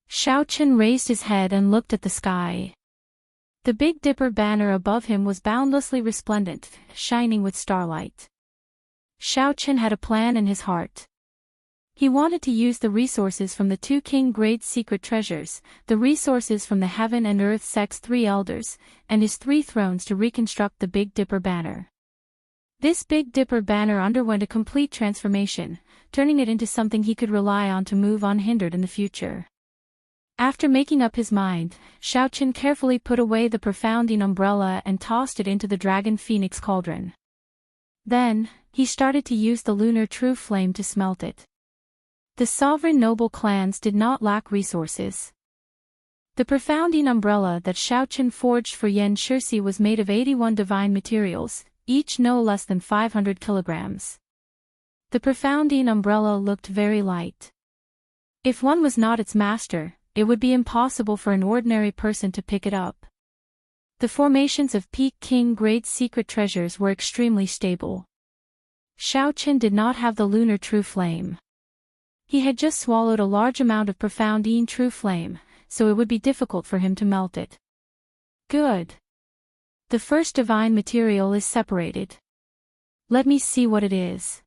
Xiao Chen raised his head and looked at the sky. The Big Dipper banner above him was boundlessly resplendent, shining with starlight. Xiao Chen had a plan in his heart. He wanted to use the resources from the 2 king grade secret treasures, the resources from the Heaven and Earth Sect's 3 elders, and his 3 thrones to reconstruct the Big Dipper banner. This Big Dipper banner underwent a complete transformation, turning it into something he could rely on to move unhindered in the future. After making up his mind, Xiao Chen carefully put away the profounding umbrella and tossed it into the Dragon Phoenix cauldron. Then, he started to use the lunar true flame to smelt it. The sovereign noble clans did not lack resources. The profounding umbrella that Xiao Chen forged for Yan Shirsi was made of 81 divine materials, each no less than 500 kilograms. The profounding umbrella looked very light. If one was not its master, it would be impossible for an ordinary person to pick it up. The formations of Peak King grade secret treasures were extremely stable. Xiao Chen did not have the lunar true flame. He had just swallowed a large amount of profounding true flame, so it would be difficult for him to melt it. Good. The first divine material is separated. Let me see what it is.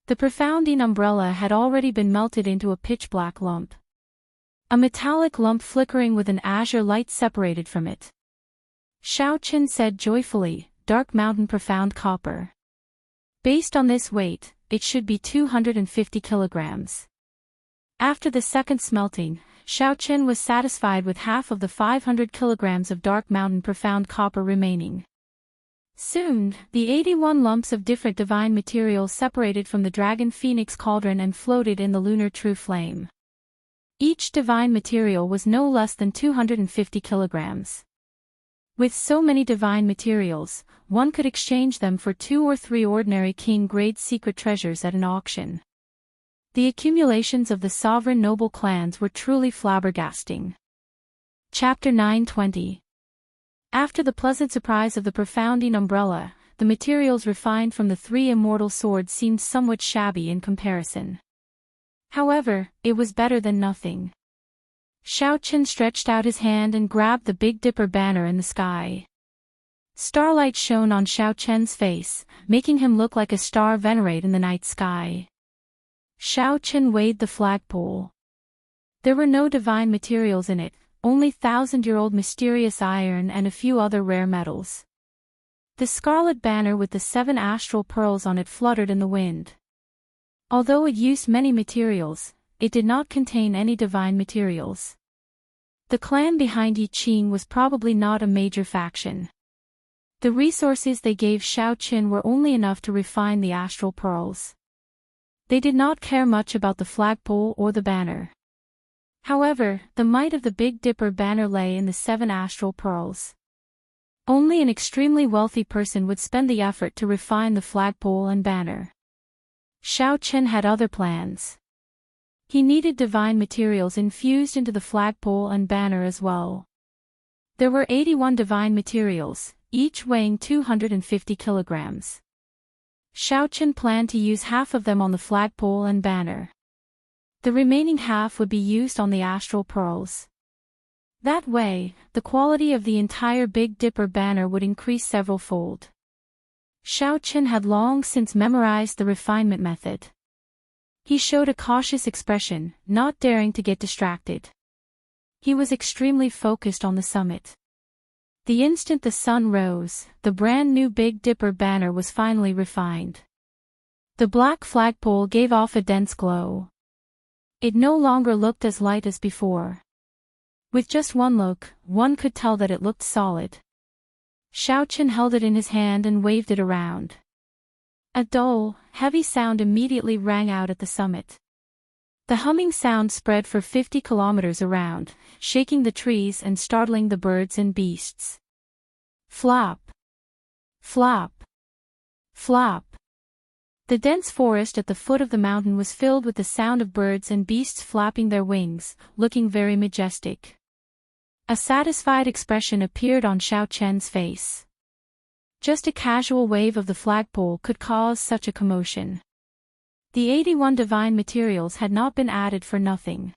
The profounding umbrella had already been melted into a pitch-black lump. A metallic lump flickering with an azure light separated from it. Xiao Chen said joyfully, Dark Mountain Profound Copper. Based on this weight, it should be 250 kilograms. After the second smelting, Xiao Chen was satisfied with half of the 500 kilograms of Dark Mountain Profound Copper remaining. Soon, the 81 lumps of different divine materials separated from the Dragon Phoenix cauldron and floated in the lunar true flame. Each divine material was no less than 250 kilograms. With so many divine materials, one could exchange them for 2 or 3 ordinary king grade secret treasures at an auction. The accumulations of the sovereign noble clans were truly flabbergasting. Chapter 9:20. After the pleasant surprise of the profounding umbrella, the materials refined from the 3 immortal swords seemed somewhat shabby in comparison. However, it was better than nothing. Xiao Qian stretched out his hand and grabbed the Big Dipper banner in the sky. Starlight shone on Xiao Qian's face, making him look like a star venerate in the night sky. Xiao Qian weighed the flagpole. There were no divine materials in it, only 1,000-year-old mysterious iron and a few other rare metals. The scarlet banner with the 7 astral pearls on it fluttered in the wind. Although it used many materials, it did not contain any divine materials. The clan behind Yi Qing was probably not a major faction. The resources they gave Xiao Qian were only enough to refine the astral pearls. They did not care much about the flagpole or the banner. However, the might of the Big Dipper banner lay in the 7 astral pearls. Only an extremely wealthy person would spend the effort to refine the flagpole and banner. Xiao Qian had other plans. He needed divine materials infused into the flagpole and banner as well. There were 81 divine materials, each weighing 250 kilograms. Xiao Qian planned to use half of them on the flagpole and banner. The remaining half would be used on the astral pearls. That way, the quality of the entire Big Dipper banner would increase several-fold. Xiao Qian had long since memorized the refinement method. He showed a cautious expression, not daring to get distracted. He was extremely focused on the summit. The instant the sun rose, the brand new Big Dipper banner was finally refined. The black flagpole gave off a dense glow. It no longer looked as light as before. With just one look, one could tell that it looked solid. Xiao Qian held it in his hand and waved it around. A dull, heavy sound immediately rang out at the summit. The humming sound spread for 50 kilometers around, shaking the trees and startling the birds and beasts. Flop! Flop! Flop! The dense forest at the foot of the mountain was filled with the sound of birds and beasts flapping their wings, looking very majestic. A satisfied expression appeared on Xiao Qian's face. Just a casual wave of the flagpole could cause such a commotion. The 81 divine materials had not been added for nothing.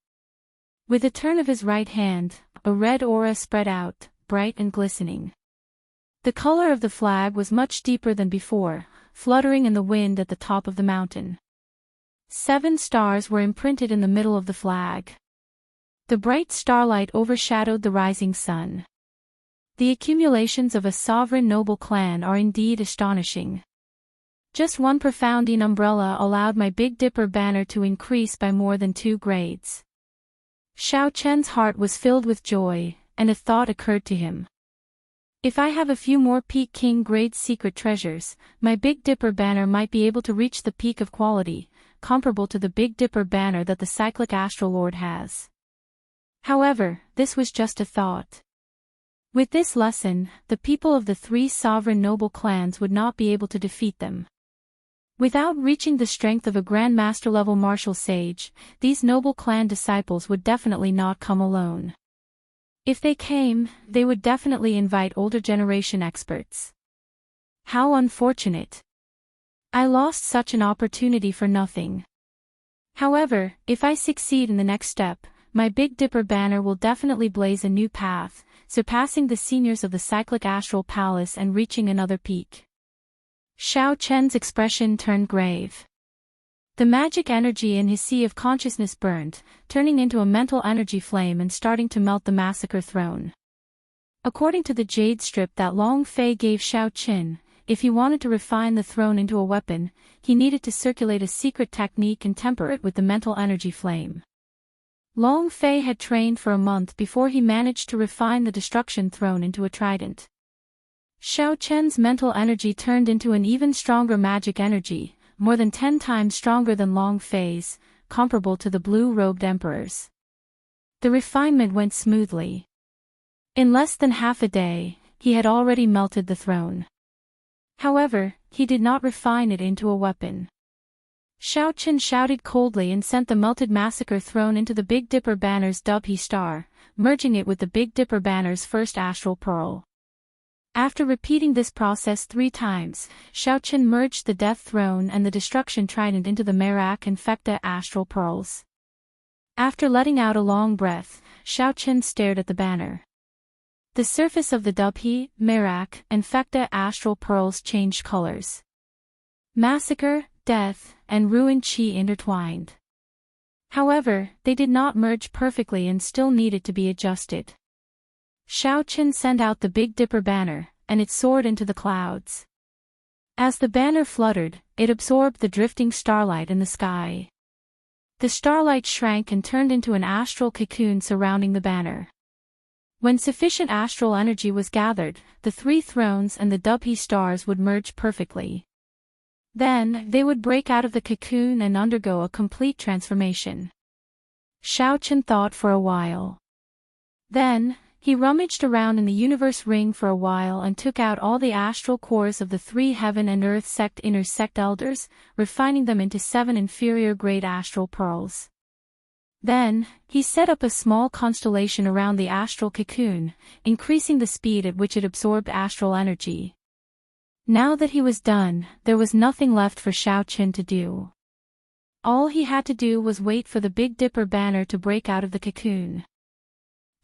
With a turn of his right hand, a red aura spread out, bright and glistening. The color of the flag was much deeper than before, fluttering in the wind at the top of the mountain. 7 stars were imprinted in the middle of the flag. The bright starlight overshadowed the rising sun. The accumulations of a sovereign noble clan are indeed astonishing. Just one profounding umbrella allowed my Big Dipper banner to increase by more than 2 grades. Xiao Qian's heart was filled with joy, and a thought occurred to him. If I have a few more Peak King grade secret treasures, my Big Dipper banner might be able to reach the peak of quality, comparable to the Big Dipper banner that the cyclic Astral Lord has. However, this was just a thought. With this lesson, the people of the 3 sovereign noble clans would not be able to defeat them. Without reaching the strength of a Grand Master-level martial sage, these noble clan disciples would definitely not come alone. If they came, they would definitely invite older generation experts. How unfortunate. I lost such an opportunity for nothing. However, if I succeed in the next step, my Big Dipper banner will definitely blaze a new path, surpassing the seniors of the cyclic astral palace and reaching another peak. Xiao Qian's expression turned grave. The magic energy in his sea of consciousness burned, turning into a mental energy flame and starting to melt the massacre throne. According to the jade strip that Long Fei gave Xiao Qian, if he wanted to refine the throne into a weapon, he needed to circulate a secret technique and temper it with the mental energy flame. Long Fei had trained for a month before he managed to refine the destruction throne into a trident. Xiao Qian's mental energy turned into an even stronger magic energy, more than 10 times stronger than Long Fei's, comparable to the blue-robed emperor's. The refinement went smoothly. In less than half a day, he had already melted the throne. However, he did not refine it into a weapon. Xiao Chen shouted coldly and sent the melted massacre throne into the Big Dipper banner's Dubhe star, merging it with the Big Dipper banner's first astral pearl. After repeating this process 3 times, Xiao Chen merged the Death Throne and the Destruction Trident into the Merak and Fekta astral pearls. After letting out a long breath, Xiao Chen stared at the banner. The surface of the Dubhe, Merak, and Fekta astral pearls changed colors. Massacre, death, and ruin qi intertwined. However, they did not merge perfectly and still needed to be adjusted. Xiao Chen sent out the Big Dipper banner, and it soared into the clouds. As the banner fluttered, it absorbed the drifting starlight in the sky. The starlight shrank and turned into an astral cocoon surrounding the banner. When sufficient astral energy was gathered, the 3 thrones and the Dubhe stars would merge perfectly. Then, they would break out of the cocoon and undergo a complete transformation. Xiao Chen thought for a while. Then, he rummaged around in the universe ring for a while and took out all the astral cores of the 3 heaven and earth sect inner sect elders, refining them into 7 inferior grade astral pearls. Then, he set up a small constellation around the astral cocoon, increasing the speed at which it absorbed astral energy. Now that he was done, there was nothing left for Xiao Chen to do. All he had to do was wait for the Big Dipper banner to break out of the cocoon.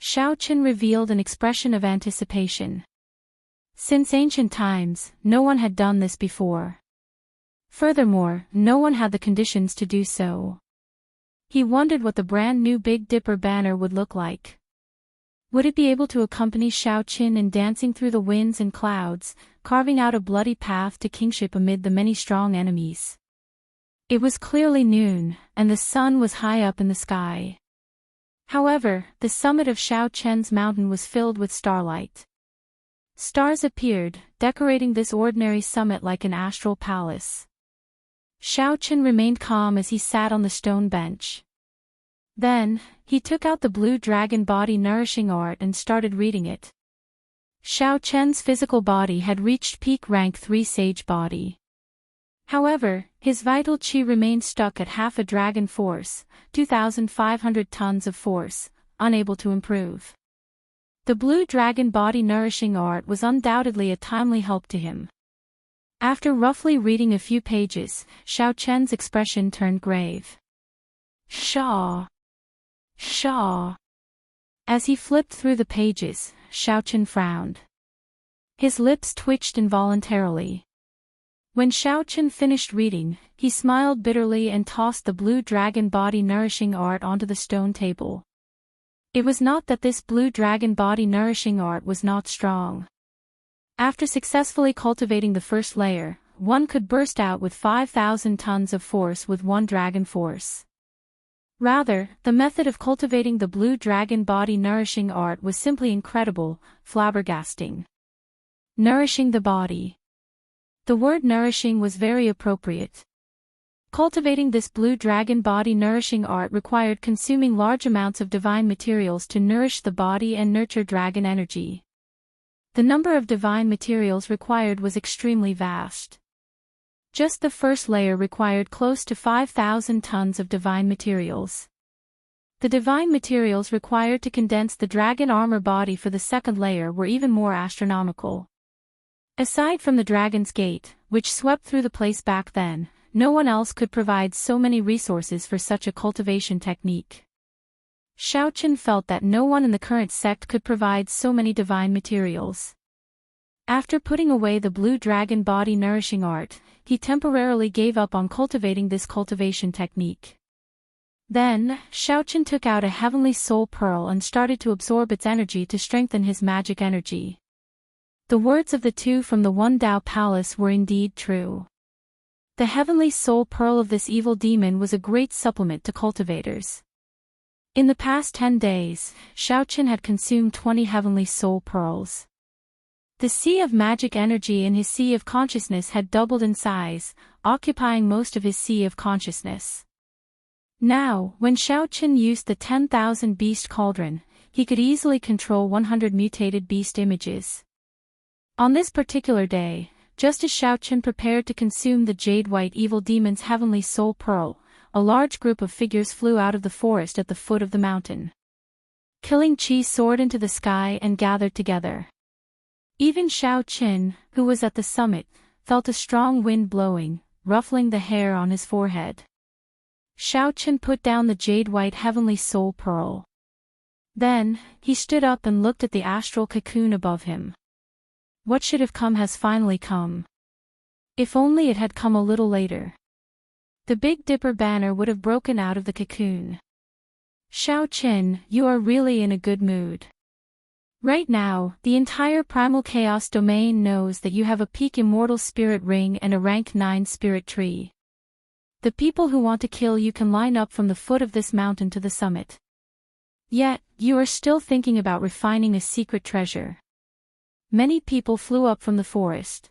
Xiao Chen revealed an expression of anticipation. Since ancient times, no one had done this before. Furthermore, no one had the conditions to do so. He wondered what the brand new Big Dipper banner would look like. Would it be able to accompany Xiao Chen in dancing through the winds and clouds, carving out a bloody path to kingship amid the many strong enemies? It was clearly noon, and the sun was high up in the sky. However, the summit of Xiao Chen's mountain was filled with starlight. Stars appeared, decorating this ordinary summit like an astral palace. Xiao Chen remained calm as he sat on the stone bench. Then, he took out the blue dragon body nourishing art and started reading it. Xiao Chen's physical body had reached peak rank 3 sage body. However, his vital qi remained stuck at half a dragon force, 2,500 tons of force, unable to improve. The blue dragon body nourishing art was undoubtedly a timely help to him. After roughly reading a few pages, Xiao Chen's expression turned grave. Shaw. Shaw. As he flipped through the pages, Xiao Chen frowned. His lips twitched involuntarily. When Xiao Chen finished reading, he smiled bitterly and tossed the blue dragon body nourishing art onto the stone table. It was not that this blue dragon body nourishing art was not strong. After successfully cultivating the first layer, one could burst out with 5,000 tons of force with 1 dragon force. Rather, the method of cultivating the blue dragon body nourishing art was simply incredible, flabbergasting. Nourishing the body. The word nourishing was very appropriate. Cultivating this blue dragon body nourishing art required consuming large amounts of divine materials to nourish the body and nurture dragon energy. The number of divine materials required was extremely vast. Just the first layer required close to 5,000 tons of divine materials. The divine materials required to condense the dragon armor body for the second layer were even more astronomical. Aside from the Dragon's Gate, which swept through the place back then, no one else could provide so many resources for such a cultivation technique. Xiao Chen felt that no one in the current sect could provide so many divine materials. After putting away the blue dragon body nourishing art, he temporarily gave up on cultivating this cultivation technique. Then, Xiao Chen took out a heavenly soul pearl and started to absorb its energy to strengthen his magic energy. The words of the 2 from the One Dao Palace were indeed true. The heavenly soul pearl of this evil demon was a great supplement to cultivators. In the past 10 days, Xiao Chen had consumed 20 heavenly soul pearls. The sea of magic energy in his sea of consciousness had doubled in size, occupying most of his sea of consciousness. Now, when Xiao Chen used the 10,000 beast cauldron, he could easily control 100 mutated beast images. On this particular day, Just as Shao Chen prepared to consume the jade-white evil demon's heavenly soul pearl, a large group of figures flew out of the forest at the foot of the mountain. Killing Qi soared into the sky and gathered together. Even Shao Chen, who was at the summit, felt a strong wind blowing, ruffling the hair on his forehead. Shao Chen put down the jade-white heavenly soul pearl. Then, he stood up and looked at the astral cocoon above him. What should have come has finally come. If only it had come a little later. The Big Dipper banner would have broken out of the cocoon. Shao Chen, you are really in a good mood. Right now, the entire Primal Chaos domain knows that you have a peak Immortal Spirit Ring and a rank 9 Spirit Tree. The people who want to kill you can line up from the foot of this mountain to the summit. Yet, you are still thinking about refining a secret treasure. Many people flew up from the forest.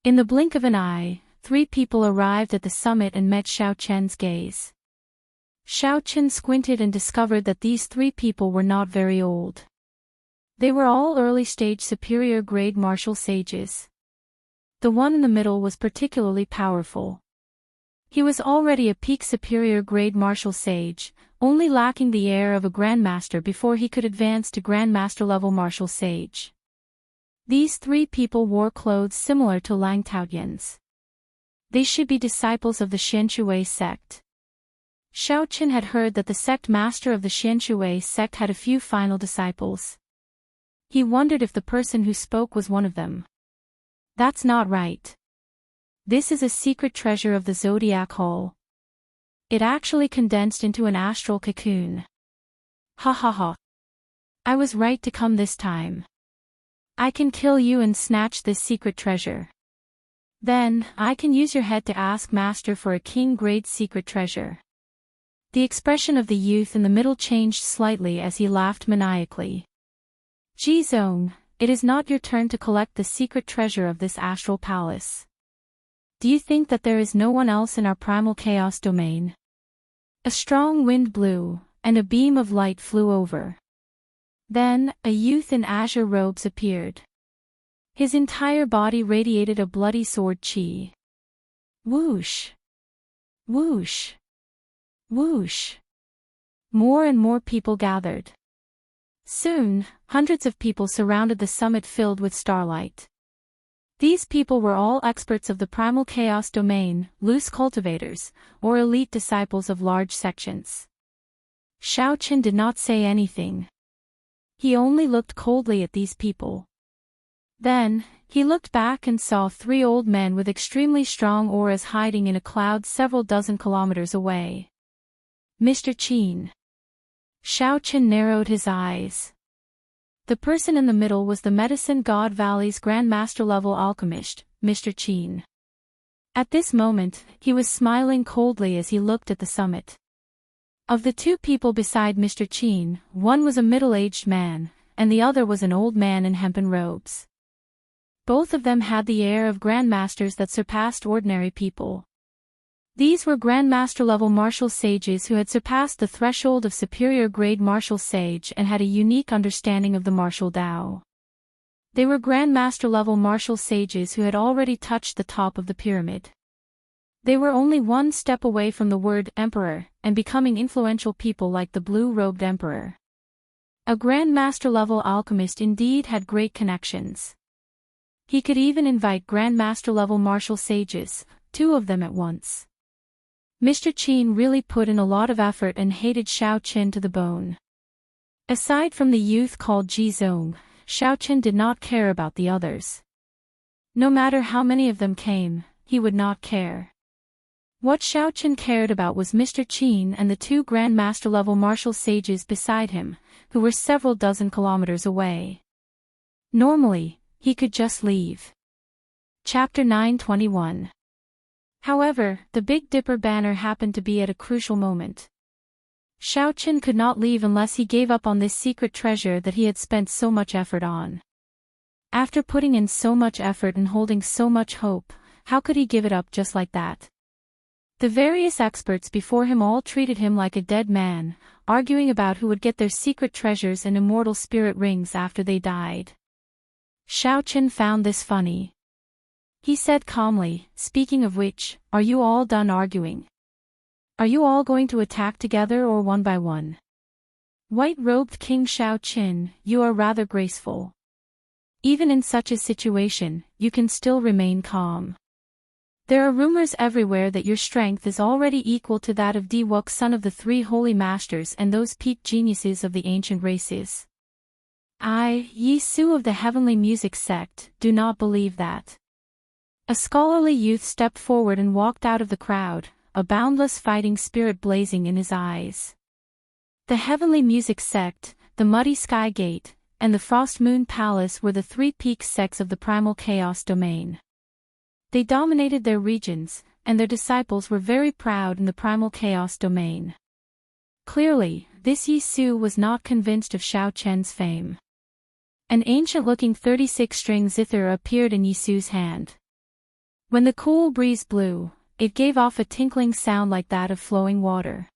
In the blink of an eye, 3 people arrived at the summit and met Shao Chen's gaze. Shao Chen squinted and discovered that these 3 people were not very old. They were all early-stage superior-grade martial sages. The one in the middle was particularly powerful. He was already a peak superior-grade martial sage, only lacking the air of a grandmaster before he could advance to grandmaster-level martial sage. These 3 people wore clothes similar to Lang Taoyan's. They should be disciples of the Xianshui sect. Shao Chen had heard that the sect master of the Xianshui sect had a few final disciples. He wondered if the person who spoke was one of them. That's not right. This is a secret treasure of the Zodiac Hall. It actually condensed into an astral cocoon. Ha ha ha. I was right to come this time. I can kill you and snatch this secret treasure. Then, I can use your head to ask Master for a king-grade secret treasure. The expression of the youth in the middle changed slightly as he laughed maniacally. Jizong, it is not your turn to collect the secret treasure of this astral palace. Do you think that there is no one else in our primal chaos domain? A strong wind blew, and a beam of light flew over. Then, a youth in azure robes appeared. His entire body radiated a bloody sword chi. Whoosh! Whoosh! Whoosh! More and more people gathered. Soon, hundreds of people surrounded the summit filled with starlight. These people were all experts of the primal chaos domain, loose cultivators, or elite disciples of large sections. Shao Chen did not say anything. He only looked coldly at these people. Then, he looked back and saw 3 old men with extremely strong auras hiding in a cloud several dozen kilometers away. Mr. Qin. Shao Chen narrowed his eyes. The person in the middle was the Medicine God Valley's Grandmaster-level alchemist, Mr. Qin. At this moment, he was smiling coldly as he looked at the summit. Of the 2 people beside Mr. Qin, one was a middle-aged man, and the other was an old man in hempen robes. Both of them had the air of grandmasters that surpassed ordinary people. These were grandmaster-level martial sages who had surpassed the threshold of superior-grade martial sage and had a unique understanding of the martial Tao. They were grandmaster-level martial sages who had already touched the top of the pyramid. They were only one step away from the word emperor and becoming influential people like the blue-robed emperor. A grandmaster-level alchemist indeed had great connections. He could even invite grandmaster-level martial sages, 2 of them at once. Mr. Qin really put in a lot of effort and hated Shao Chen to the bone. Aside from the youth called Jizong, Shao Chen did not care about the others. No matter how many of them came, he would not care. What Shao Chen cared about was Mr. Qin and the 2 grandmaster-level martial sages beside him, who were several dozen kilometers away. Normally, he could just leave. Chapter 921. However, the Big Dipper banner happened to be at a crucial moment. Shao Chen could not leave unless he gave up on this secret treasure that he had spent so much effort on. After putting in so much effort and holding so much hope, how could he give it up just like that? The various experts before him all treated him like a dead man, arguing about who would get their secret treasures and immortal spirit rings after they died. Shao Chen found this funny. He said calmly, "Speaking of which, are you all done arguing? Are you all going to attack together or one by one?" White-robed King Xiaoqin, you are rather graceful. Even in such a situation, you can still remain calm. There are rumors everywhere that your strength is already equal to that of Diwok, son of the three holy masters and those peak geniuses of the ancient races. I, Yi Su of the Heavenly Music Sect, do not believe that. A scholarly youth stepped forward and walked out of the crowd, a boundless fighting spirit blazing in his eyes. The Heavenly Music Sect, the Muddy Sky Gate, and the Frost Moon Palace were the three peak sects of the Primal Chaos domain. They dominated their regions, and their disciples were very proud in the Primal Chaos domain. Clearly, this Yi Su was not convinced of Xiaoqian's fame. An ancient-looking 36-string zither appeared in Yi Su's hand. When the cool breeze blew, it gave off a tinkling sound like that of flowing water.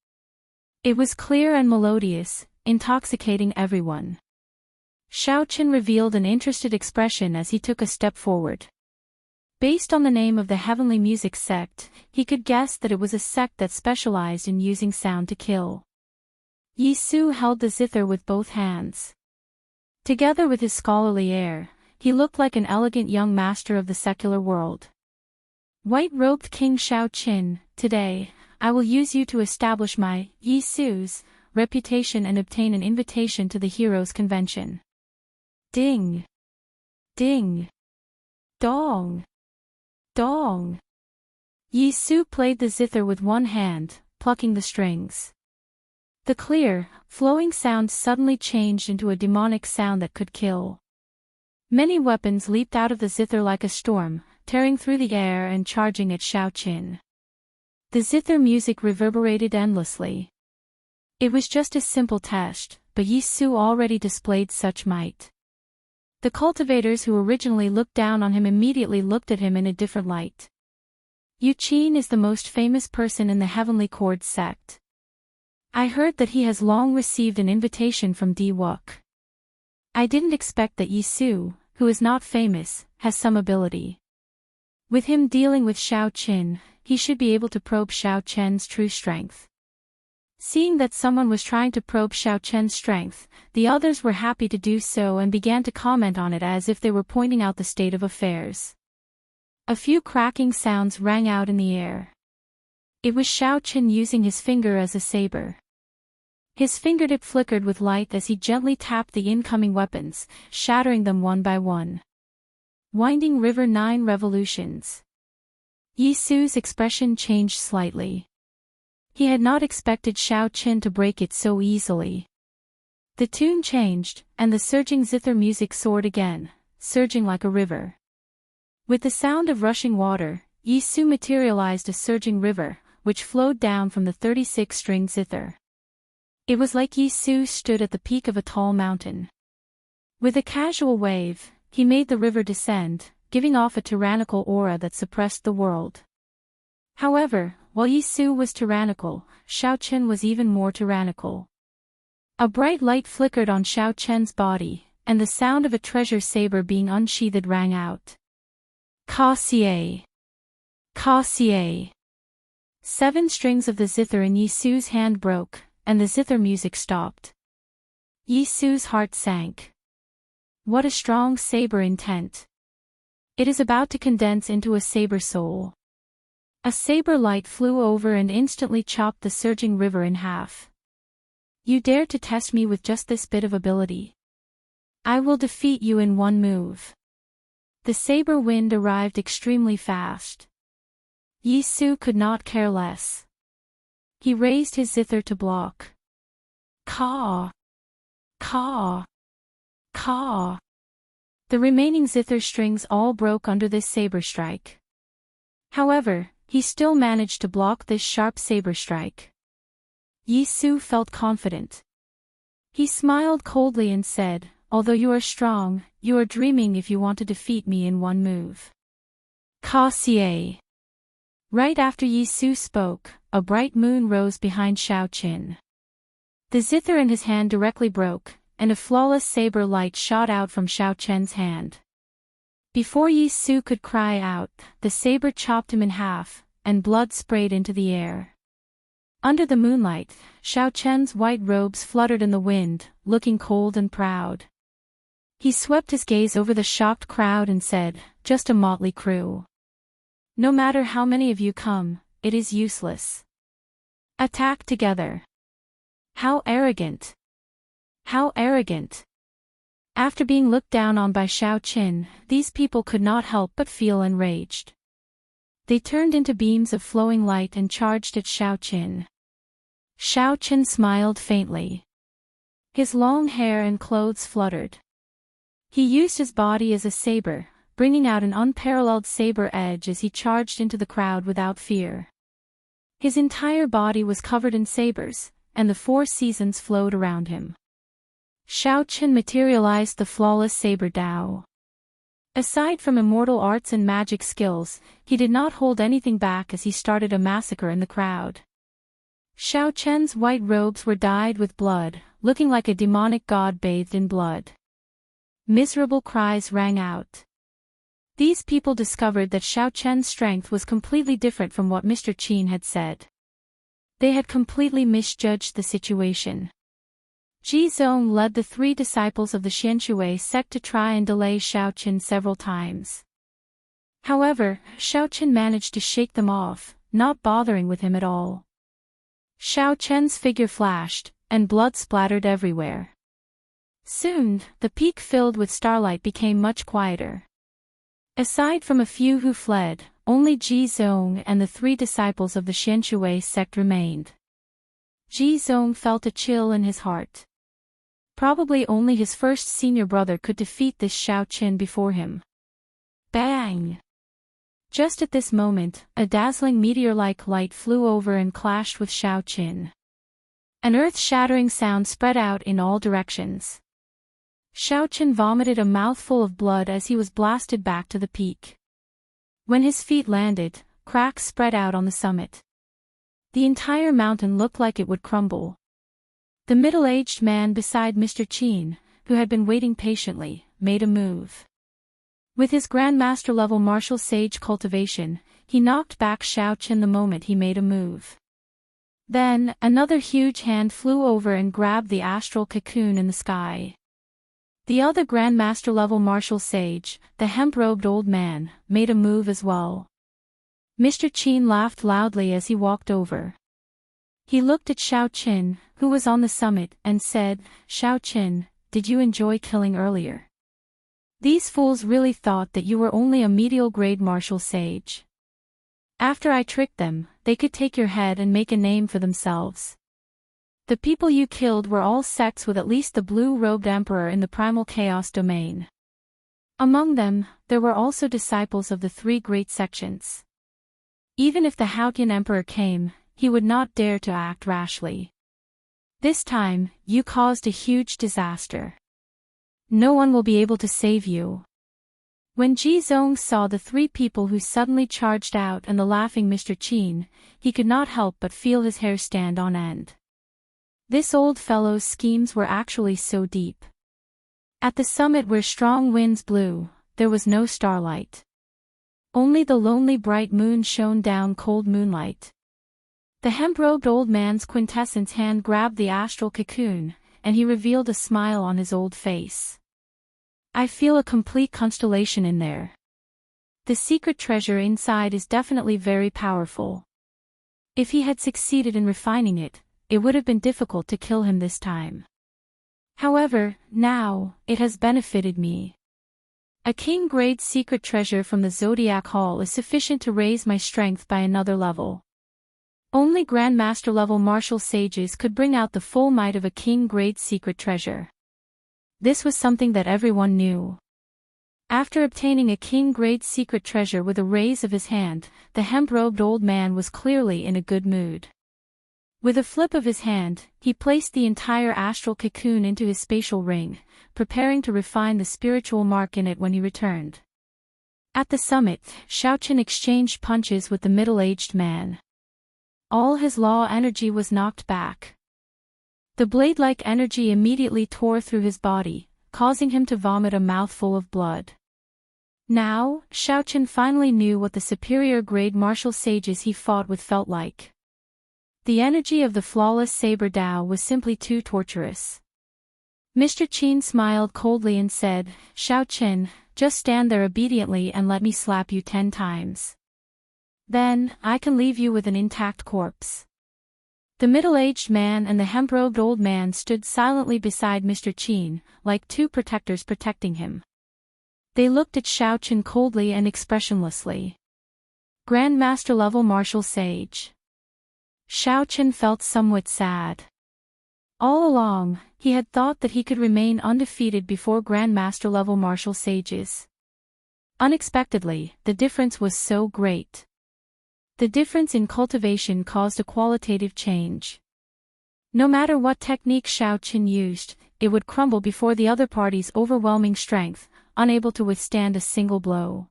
It was clear and melodious, intoxicating everyone. Xiaoqian revealed an interested expression as he took a step forward. Based on the name of the Heavenly Music Sect, he could guess that it was a sect that specialized in using sound to kill. Yi Su held the zither with both hands. Together with his scholarly air, he looked like an elegant young master of the secular world. White-robed King Xiaoqin, today, I will use you to establish my, Yi Su's, reputation and obtain an invitation to the Heroes' Convention. Ding! Ding! Dong! Dong! Yi Su played the zither with one hand, plucking the strings. The clear, flowing sound suddenly changed into a demonic sound that could kill. Many weapons leaped out of the zither like a storm, tearing through the air and charging at Xiaoqin. The zither music reverberated endlessly. It was just a simple test, but Yi Su already displayed such might. The cultivators who originally looked down on him immediately looked at him in a different light. Yu Qin is the most famous person in the Heavenly Chord sect. I heard that he has long received an invitation from Diwok. I didn't expect that Yi Su, who is not famous, has some ability. With him dealing with Xiaoqin, he should be able to probe Xiaoqian's true strength. Seeing that someone was trying to probe Xiaoqian's strength, the others were happy to do so and began to comment on it as if they were pointing out the state of affairs. A few cracking sounds rang out in the air. It was Xiaoqin using his finger as a saber. His fingertip flickered with light as he gently tapped the incoming weapons, shattering them one by one. Winding River 9 revolutions. Yi Su's expression changed slightly. He had not expected Xiaoqin to break it so easily. The tune changed, and the surging zither music soared again, surging like a river. With the sound of rushing water, Yi Su materialized a surging river, which flowed down from the 36-string zither. It was like Yi Su stood at the peak of a tall mountain. With a casual wave, he made the river descend, giving off a tyrannical aura that suppressed the world. However, while Yi Su was tyrannical, Xiaoqin was even more tyrannical. A bright light flickered on Xiaoqian's body, and the sound of a treasure saber being unsheathed rang out. Ka-xie! Ka-xie! 7 strings of the zither in Yi Su's hand broke, and the zither music stopped. Yi Su's heart sank. What a strong saber intent! It is about to condense into a saber soul. A saber light flew over and instantly chopped the surging river in half. You dare to test me with just this bit of ability? I will defeat you in one move. The saber wind arrived extremely fast. Yi Su could not care less. He raised his zither to block. Caw! Caw! Caw! The remaining zither strings all broke under this saber strike. However, he still managed to block this sharp saber strike. Yi Su felt confident. He smiled coldly and said, "Although you are strong, you are dreaming if you want to defeat me in one move." Ka-xie! Right after Yi Su spoke, a bright moon rose behind Xiaoqin. The zither in his hand directly broke, and a flawless saber light shot out from Xiaoqian's hand. Before Yi Su could cry out, the saber chopped him in half, and blood sprayed into the air. Under the moonlight, Xiao Chen's white robes fluttered in the wind, looking cold and proud. He swept his gaze over the shocked crowd and said, "Just a motley crew. No matter how many of you come, it is useless. Attack together. How arrogant! How arrogant!" After being looked down on by Xiao Qin, these people could not help but feel enraged. They turned into beams of flowing light and charged at Xiao Qin. Xiao Qin smiled faintly. His long hair and clothes fluttered. He used his body as a saber, bringing out an unparalleled saber edge as he charged into the crowd without fear. His entire body was covered in sabers, and the four seasons flowed around him. Xiao Qin materialized the flawless saber Dao. Aside from immortal arts and magic skills, he did not hold anything back as he started a massacre in the crowd. Xiao Chen's white robes were dyed with blood, looking like a demonic god bathed in blood. Miserable cries rang out. These people discovered that Xiao Chen's strength was completely different from what Mr. Qin had said. They had completely misjudged the situation. Ji Zong led the 3 disciples of the Xianshui sect to try and delay Xiao Qin several times. However, Xiao Qin managed to shake them off, not bothering with him at all. Xiao Chen's figure flashed, and blood splattered everywhere. Soon, the peak filled with starlight became much quieter. Aside from a few who fled, only Ji Zong and the 3 disciples of the Xianshui sect remained. Ji Zong felt a chill in his heart. Probably only his first senior brother could defeat this Xiao Qin before him. Bang! Just at this moment, a dazzling meteor-like light flew over and clashed with Xiao Qin. An earth-shattering sound spread out in all directions. Xiao Qin vomited a mouthful of blood as he was blasted back to the peak. When his feet landed, cracks spread out on the summit. The entire mountain looked like it would crumble. The middle-aged man beside Mr. Qin, who had been waiting patiently, made a move. With his Grandmaster-level martial sage cultivation, he knocked back Xiao Qin the moment he made a move. Then, another huge hand flew over and grabbed the astral cocoon in the sky. The other Grandmaster-level martial sage, the hemp-robed old man, made a move as well. Mr. Qin laughed loudly as he walked over. He looked at Xiao Qin, who was on the summit, and said, "Xiao Qin, did you enjoy killing earlier? These fools really thought that you were only a medial-grade martial sage. After I tricked them, they could take your head and make a name for themselves. The people you killed were all sects with at least the blue-robed emperor in the primal chaos domain. Among them, there were also disciples of the 3 great sections. Even if the Haotian emperor came, he would not dare to act rashly. This time, you caused a huge disaster. No one will be able to save you." When Ji Zong saw the 3 people who suddenly charged out and the laughing Mr. Qin, he could not help but feel his hair stand on end. This old fellow's schemes were actually so deep. At the summit where strong winds blew, there was no starlight. Only the lonely bright moon shone down cold moonlight. The hemp-robed old man's quintessence hand grabbed the astral cocoon, and he revealed a smile on his old face. "I feel a complete constellation in there. The secret treasure inside is definitely very powerful. If he had succeeded in refining it, it would have been difficult to kill him this time. However, now, it has benefited me. A king-grade secret treasure from the Zodiac Hall is sufficient to raise my strength by another level. Only Grandmaster-level martial sages could bring out the full might of a king-grade secret treasure." This was something that everyone knew. After obtaining a king-grade secret treasure with a raise of his hand, the hemp-robed old man was clearly in a good mood. With a flip of his hand, he placed the entire astral cocoon into his spatial ring, preparing to refine the spiritual mark in it when he returned. At the summit, Xiao Qin exchanged punches with the middle-aged man. All his law energy was knocked back. The blade-like energy immediately tore through his body, causing him to vomit a mouthful of blood. Now, Xiaochen finally knew what the superior-grade martial sages he fought with felt like. The energy of the flawless saber Dao was simply too torturous. Mr. Qin smiled coldly and said, "Xiaochen, just stand there obediently and let me slap you 10 times. Then, I can leave you with an intact corpse." The middle-aged man and the hemp-robed old man stood silently beside Mr. Qin, like two protectors protecting him. They looked at Xiaochen coldly and expressionlessly. Grandmaster-level martial sage. Xiaochen felt somewhat sad. All along, he had thought that he could remain undefeated before Grandmaster-level martial sages. Unexpectedly, the difference was so great. The difference in cultivation caused a qualitative change. No matter what technique Xiaochen used, it would crumble before the other party's overwhelming strength, unable to withstand a single blow.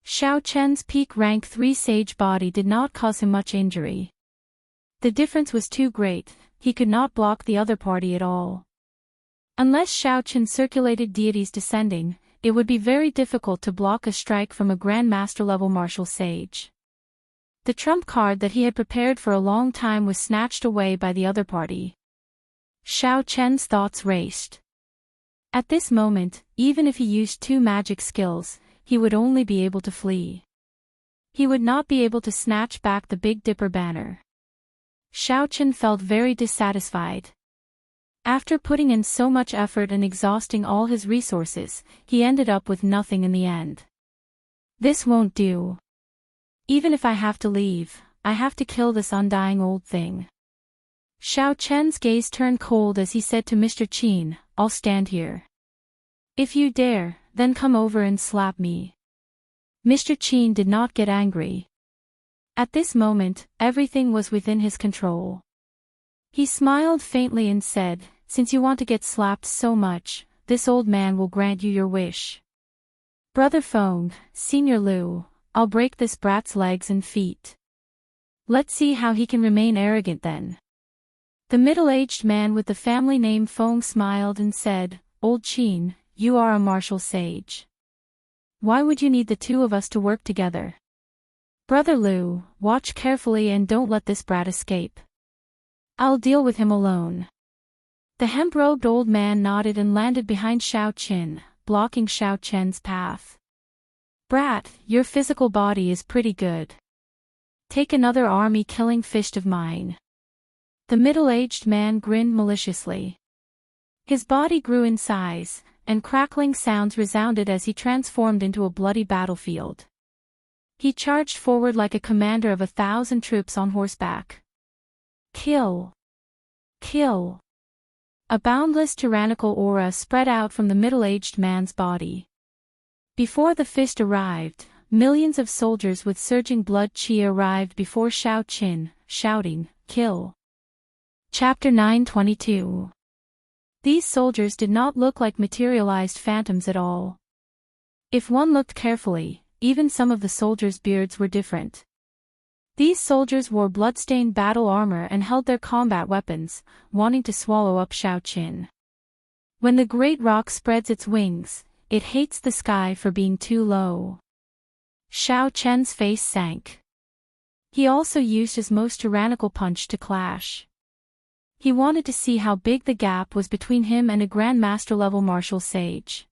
Xiaochen's peak rank 3 sage body did not cause him much injury. The difference was too great, he could not block the other party at all. Unless Xiaochen circulated deities descending, it would be very difficult to block a strike from a Grandmaster-level martial sage. The trump card that he had prepared for a long time was snatched away by the other party. Xiaochen's thoughts raced. At this moment, even if he used 2 magic skills, he would only be able to flee. He would not be able to snatch back the Big Dipper banner. Xiaochen felt very dissatisfied. After putting in so much effort and exhausting all his resources, he ended up with nothing in the end. This won't do. Even if I have to leave, I have to kill this undying old thing. Xiaochen's gaze turned cold as he said to Mr. Qin, "I'll stand here. If you dare, then come over and slap me." Mr. Qin did not get angry. At this moment, everything was within his control. He smiled faintly and said, "Since you want to get slapped so much, this old man will grant you your wish. Brother Feng, Senior Liu, I'll break this brat's legs and feet. Let's see how he can remain arrogant then." The middle-aged man with the family name Feng smiled and said, "Old Qin, you are a martial sage. Why would you need the 2 of us to work together? Brother Liu, watch carefully and don't let this brat escape. I'll deal with him alone." The hemp-robed old man nodded and landed behind Xiaochen, blocking Xiaochen's path. "Brat, your physical body is pretty good. Take another army-killing fist of mine." The middle-aged man grinned maliciously. His body grew in size, and crackling sounds resounded as he transformed into a bloody battlefield. He charged forward like a commander of 1,000 troops on horseback. Kill! Kill! A boundless tyrannical aura spread out from the middle-aged man's body. Before the fist arrived, millions of soldiers with surging blood qi arrived before Xiaochen, shouting, "Kill!" Chapter 922. These soldiers did not look like materialized phantoms at all. If one looked carefully, even some of the soldiers' beards were different. These soldiers wore blood-stained battle armor and held their combat weapons, wanting to swallow up Xiaochen. When the great rock spreads its wings, it hates the sky for being too low. Xiaochen's face sank. He also used his most tyrannical punch to clash. He wanted to see how big the gap was between him and a Grandmaster-level martial sage.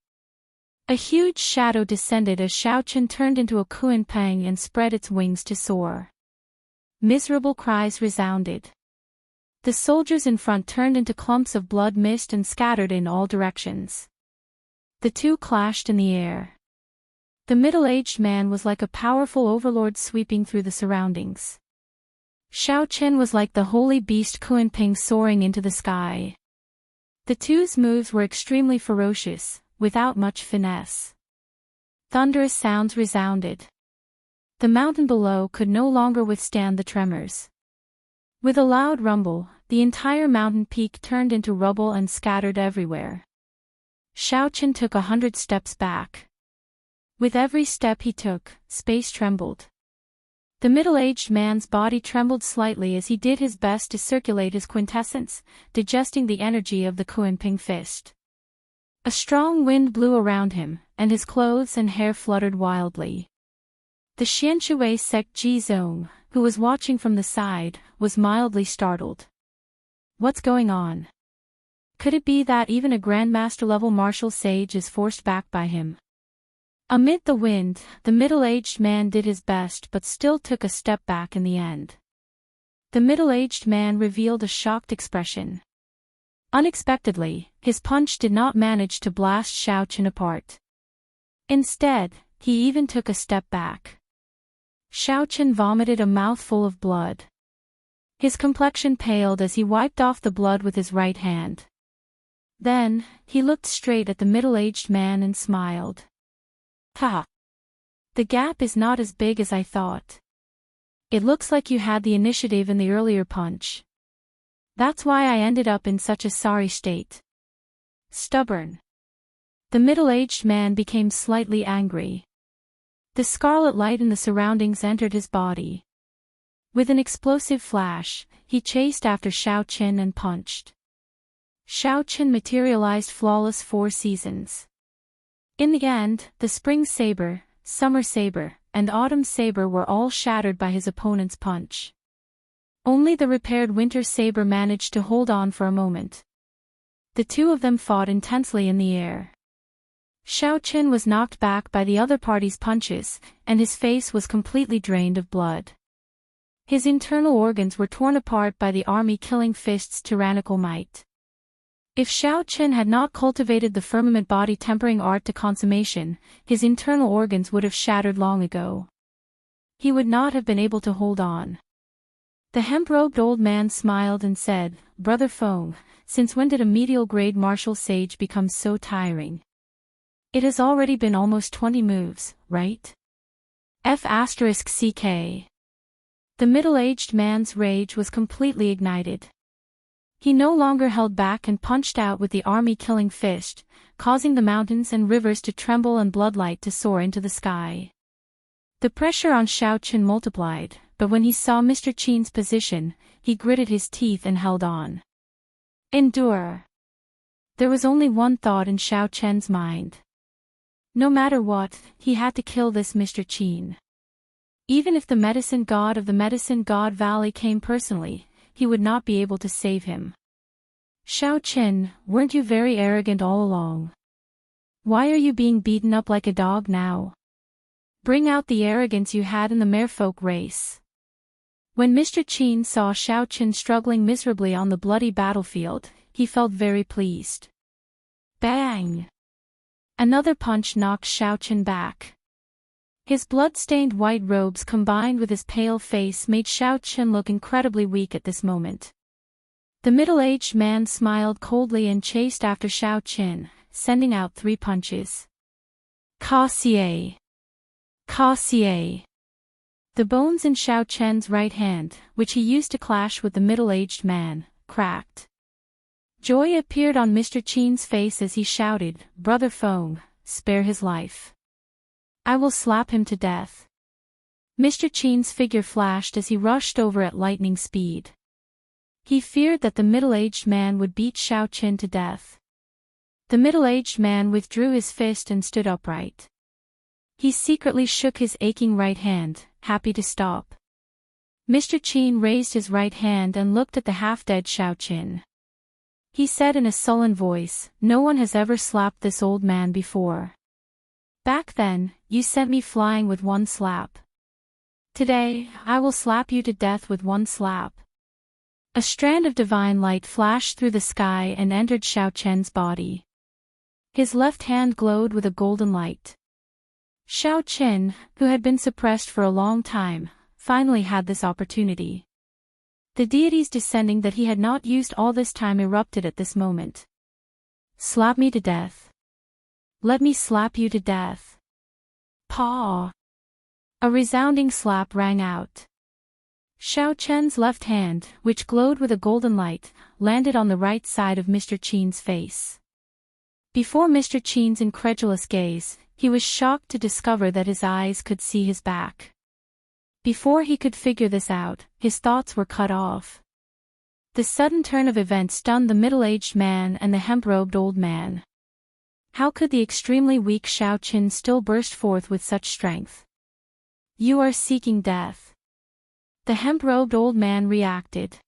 A huge shadow descended as Xiaochen turned into a Kuan-peng and spread its wings to soar. Miserable cries resounded. The soldiers in front turned into clumps of blood mist and scattered in all directions. The 2 clashed in the air. The middle-aged man was like a powerful overlord sweeping through the surroundings. Xiaochen was like the holy beast Kuan-peng soaring into the sky. The 2's moves were extremely ferocious, without much finesse. Thunderous sounds resounded. The mountain below could no longer withstand the tremors. With a loud rumble, the entire mountain peak turned into rubble and scattered everywhere. Xiaochen took 100 steps back. With every step he took, space trembled. The middle-aged man's body trembled slightly as he did his best to circulate his quintessence, digesting the energy of the Kuan-peng fist. A strong wind blew around him, and his clothes and hair fluttered wildly. The Xianshui Sek Jizong, who was watching from the side, was mildly startled. What's going on? Could it be that even a grandmaster-level martial sage is forced back by him? Amid the wind, the middle-aged man did his best but still took a step back in the end. The middle-aged man revealed a shocked expression. Unexpectedly, his punch did not manage to blast Xiaochen apart. Instead, he even took a step back. Xiaochen vomited a mouthful of blood. His complexion paled as he wiped off the blood with his right hand. Then, he looked straight at the middle-aged man and smiled. Ha! The gap is not as big as I thought. It looks like you had the initiative in the earlier punch. That's why I ended up in such a sorry state. Stubborn. The middle-aged man became slightly angry. The scarlet light in the surroundings entered his body. With an explosive flash, he chased after Xiaochen and punched. Xiaochen materialized flawless 4 seasons. In the end, the spring saber, summer saber, and autumn saber were all shattered by his opponent's punch. Only the repaired winter saber managed to hold on for a moment. The two of them fought intensely in the air. Xiaochen was knocked back by the other party's punches, and his face was completely drained of blood. His internal organs were torn apart by the army-killing fist's tyrannical might. If Xiaochen had not cultivated the firmament body tempering art to consummation, his internal organs would have shattered long ago. He would not have been able to hold on. The hemp-robed old man smiled and said, "Brother Feng, since when did a medial-grade martial sage become so tiring? It has already been almost 20 moves, right?" F***CK. The middle-aged man's rage was completely ignited. He no longer held back and punched out with the army-killing fist, causing the mountains and rivers to tremble and bloodlight to soar into the sky. The pressure on Xiaochen multiplied, but when he saw Mr. Qin's position, he gritted his teeth and held on. Endure. There was only one thought in Xiaochen's mind. No matter what, he had to kill this Mr. Qin. Even if the medicine god of the Medicine God Valley came personally, he would not be able to save him. Xiaochen, weren't you very arrogant all along? Why are you being beaten up like a dog now? Bring out the arrogance you had in the merfolk race. When Mr. Qin saw Xiaochen struggling miserably on the bloody battlefield, he felt very pleased. Bang! Another punch knocked Xiaochen back. His blood-stained white robes combined with his pale face made Xiaochen look incredibly weak at this moment. The middle-aged man smiled coldly and chased after Xiaochen, sending out 3 punches. Ka-xie! Ka-xie! The bones in Xiaochen's right hand, which he used to clash with the middle-aged man, cracked. Joy appeared on Mr. Qin's face as he shouted, "Brother Feng, spare his life. I will slap him to death." Mr. Qin's figure flashed as he rushed over at lightning speed. He feared that the middle-aged man would beat Xiaochen to death. The middle-aged man withdrew his fist and stood upright. He secretly shook his aching right hand, happy to stop. Mr. Qin raised his right hand and looked at the half-dead Xiaochen. He said in a sullen voice, "No one has ever slapped this old man before. Back then, you sent me flying with 1 slap. Today, I will slap you to death with 1 slap." A strand of divine light flashed through the sky and entered Xiaochen's body. His left hand glowed with a golden light. Xiaochen, who had been suppressed for a long time, finally had this opportunity. The deities descending that he had not used all this time erupted at this moment. "Slap me to death. Let me slap you to death." Paw! A resounding slap rang out. Xiaochen's left hand, which glowed with a golden light, landed on the right side of Mr. Qin's face. Before Mr. Qin's incredulous gaze, he was shocked to discover that his eyes could see his back. Before he could figure this out, his thoughts were cut off. The sudden turn of events stunned the middle-aged man and the hemp-robed old man. How could the extremely weak Xiao Qin still burst forth with such strength? You are seeking death. The hemp-robed old man reacted.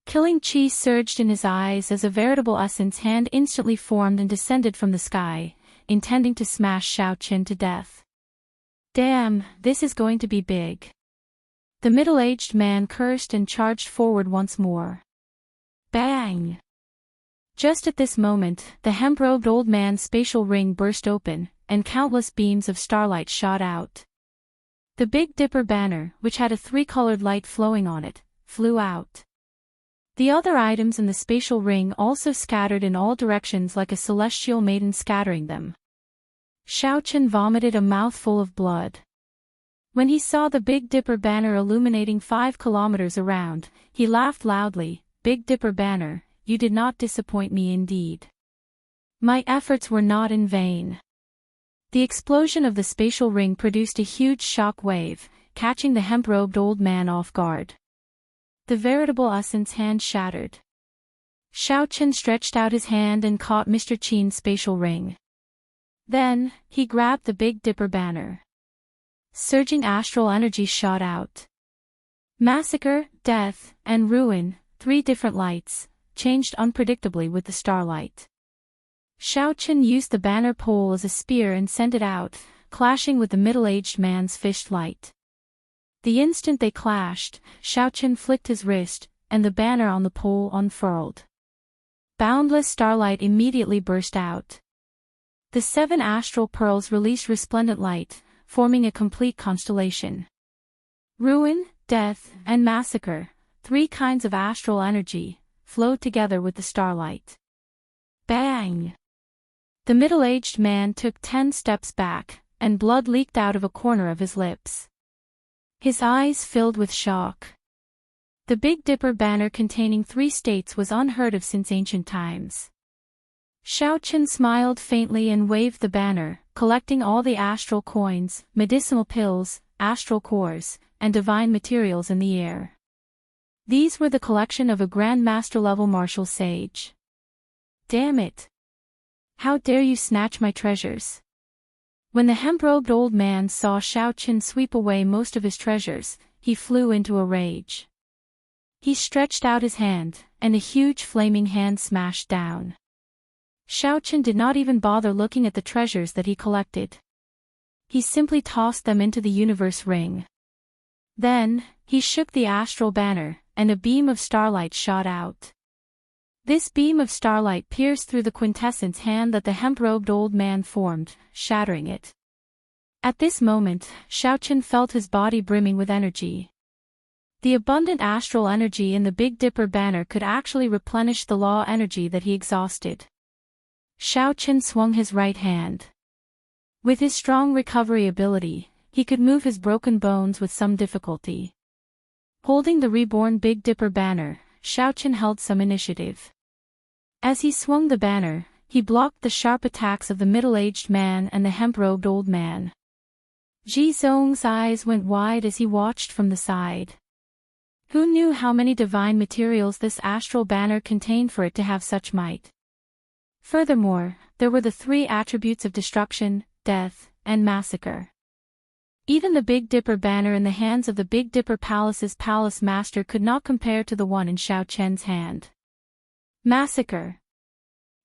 Killing chi surged in his eyes as a veritable essence hand instantly formed and descended from the sky, intending to smash Xiao Qin to death. Damn, this is going to be big. The middle-aged man cursed and charged forward once more. Bang! Just at this moment, the hemp-robed old man's spatial ring burst open, and countless beams of starlight shot out. The Big Dipper banner, which had a three-colored light flowing on it, flew out. The other items in the spatial ring also scattered in all directions like a celestial maiden scattering them. Xiao Qin vomited a mouthful of blood. When he saw the Big Dipper banner illuminating 5 kilometers around, he laughed loudly. Big Dipper banner, you did not disappoint me indeed. My efforts were not in vain. The explosion of the spatial ring produced a huge shock wave, catching the hemp-robed old man off guard. The veritable essence hand shattered. Xiao Qin stretched out his hand and caught Mr. Qin's spatial ring. Then, he grabbed the Big Dipper banner. Surging astral energy shot out. Massacre, death, and ruin, 3 different lights, changed unpredictably with the starlight. Xiao Qin used the banner pole as a spear and sent it out, clashing with the middle-aged man's fished light. The instant they clashed, Xiao Qin flicked his wrist, and the banner on the pole unfurled. Boundless starlight immediately burst out. The 7 astral pearls released resplendent light, forming a complete constellation. Ruin, death, and massacre, 3 kinds of astral energy, flowed together with the starlight. Bang! The middle-aged man took 10 steps back, and blood leaked out of a corner of his lips. His eyes filled with shock. The Big Dipper banner containing 3 states was unheard of since ancient times. Xiao Qin smiled faintly and waved the banner, collecting all the astral coins, medicinal pills, astral cores, and divine materials in the air. These were the collection of a Grand Master-level martial sage. Damn it! How dare you snatch my treasures? When the hemp-robed old man saw Xiao Qin sweep away most of his treasures, he flew into a rage. He stretched out his hand, and a huge flaming hand smashed down. Xiao Qin did not even bother looking at the treasures that he collected. He simply tossed them into the universe ring. Then, he shook the astral banner, and a beam of starlight shot out. This beam of starlight pierced through the quintessence hand that the hemp-robed old man formed, shattering it. At this moment, Xiao Qin felt his body brimming with energy. The abundant astral energy in the Big Dipper banner could actually replenish the law energy that he exhausted. Xiao Qin swung his right hand. With his strong recovery ability, he could move his broken bones with some difficulty. Holding the reborn Big Dipper banner, Xiao Qin held some initiative. As he swung the banner, he blocked the sharp attacks of the middle-aged man and the hemp-robed old man. Ji Zong's eyes went wide as he watched from the side. Who knew how many divine materials this astral banner contained for it to have such might? Furthermore, there were the 3 attributes of destruction, death, and massacre. Even the Big Dipper banner in the hands of the Big Dipper Palace's palace master could not compare to the one in Xiao Qian's hand. Massacre.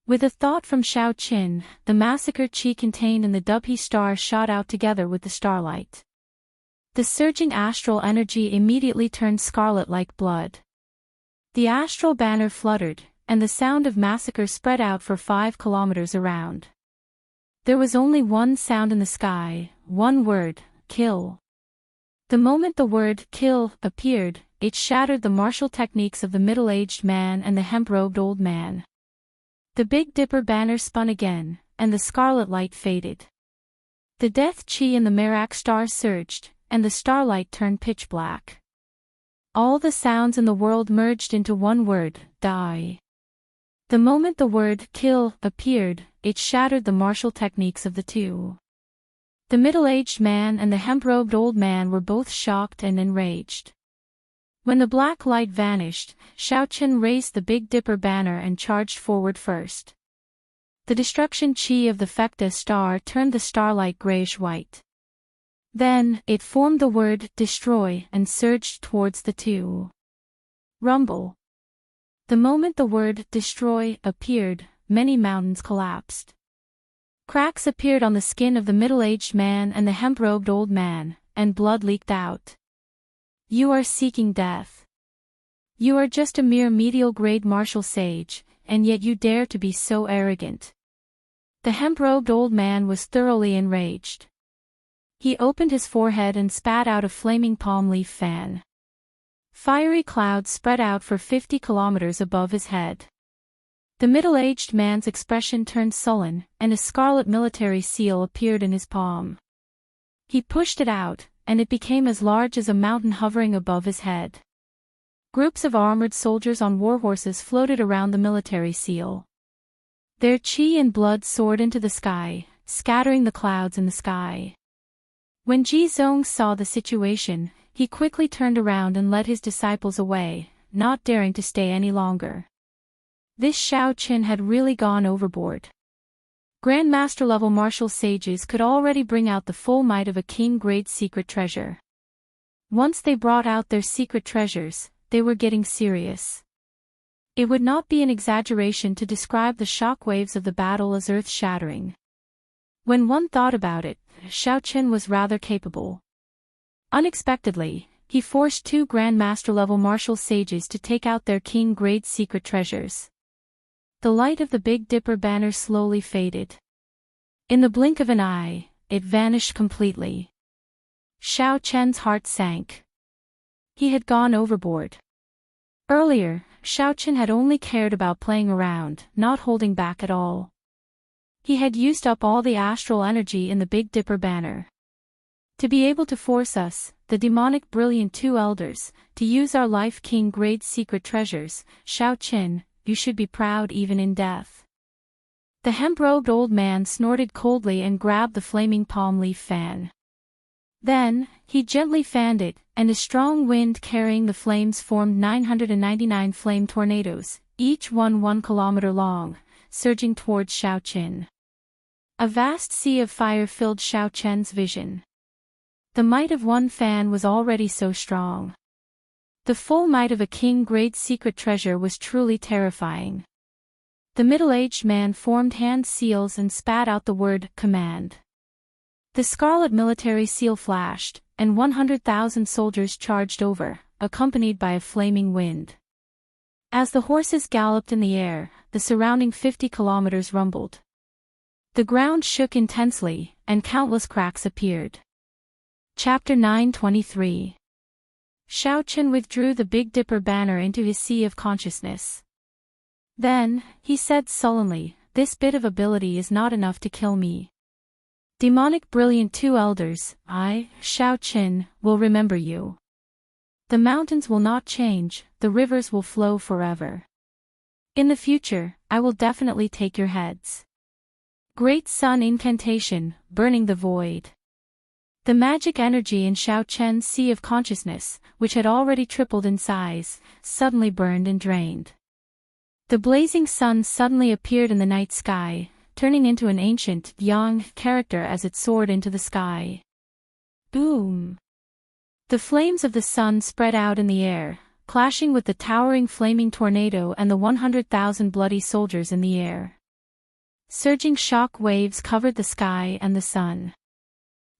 With a thought from Xiao Qin, the massacre chi contained in the Dubhe star shot out together with the starlight. The surging astral energy immediately turned scarlet like blood. The astral banner fluttered, and the sound of massacre spread out for 5 kilometers around. There was only one sound in the sky, one word: kill. The moment the word kill appeared, it shattered the martial techniques of the middle-aged man and the hemp-robed old man. The Big Dipper banner spun again, and the scarlet light faded. The death chi in the Merak star surged, and the starlight turned pitch black. All the sounds in the world merged into one word: die. The moment the word kill appeared, it shattered the martial techniques of the 2. The middle-aged man and the hemp-robed old man were both shocked and enraged. When the black light vanished, Xiao Qin raised the Big Dipper banner and charged forward first. The destruction chi of the Fecta star turned the starlight grayish-white. Then, it formed the word, destroy, and surged towards the two. Rumble. The moment the word, destroy, appeared, many mountains collapsed. Cracks appeared on the skin of the middle-aged man and the hemp-robed old man, and blood leaked out. You are seeking death. You are just a mere medial-grade martial sage, and yet you dare to be so arrogant. The hemp-robed old man was thoroughly enraged. He opened his forehead and spat out a flaming palm leaf fan. Fiery clouds spread out for 50 kilometers above his head. The middle-aged man's expression turned sullen, and a scarlet military seal appeared in his palm. He pushed it out, and it became as large as a mountain hovering above his head. Groups of armored soldiers on warhorses floated around the military seal. Their chi and blood soared into the sky, scattering the clouds in the sky. When Ji Zong saw the situation, he quickly turned around and led his disciples away, not daring to stay any longer. This Xiao Qin had really gone overboard. Grandmaster-level martial sages could already bring out the full might of a king-grade secret treasure. Once they brought out their secret treasures, they were getting serious. It would not be an exaggeration to describe the shock waves of the battle as earth-shattering. When one thought about it, Xiao Qin was rather capable. Unexpectedly, he forced two Grandmaster-level martial sages to take out their king-grade secret treasures. The light of the Big Dipper banner slowly faded. In the blink of an eye, it vanished completely. Xiao Qian's heart sank. He had gone overboard. Earlier, Xiao Qin had only cared about playing around, not holding back at all. He had used up all the astral energy in the Big Dipper banner. To be able to force us, the demonic brilliant two elders, to use our life king-grade secret treasures, Xiao Qin, you should be proud even in death. The hemp-robed old man snorted coldly and grabbed the flaming palm leaf fan. Then, he gently fanned it, and a strong wind carrying the flames formed 999 flame tornadoes, each one 1 kilometer long, surging towards Xiao Qin. A vast sea of fire filled Xiao Qian's vision. The might of one fan was already so strong. The full might of a king-grade secret treasure was truly terrifying. The middle-aged man formed hand seals and spat out the word, command. The scarlet military seal flashed, and 100,000 soldiers charged over, accompanied by a flaming wind. As the horses galloped in the air, the surrounding 50 kilometers rumbled. The ground shook intensely, and countless cracks appeared. Chapter 923. Xiao Qin withdrew the Big Dipper banner into his sea of consciousness. Then, he said sullenly, this bit of ability is not enough to kill me. Demonic brilliant two elders, I, Xiao Qin, will remember you. The mountains will not change, the rivers will flow forever. In the future, I will definitely take your heads. Great Sun Incantation, burning the void. The magic energy in Xiao Qian's sea of consciousness, which had already tripled in size, suddenly burned and drained. The blazing sun suddenly appeared in the night sky, turning into an ancient, yang character as it soared into the sky. Boom! The flames of the sun spread out in the air, clashing with the towering flaming tornado and the 100,000 bloody soldiers in the air. Surging shock waves covered the sky and the sun.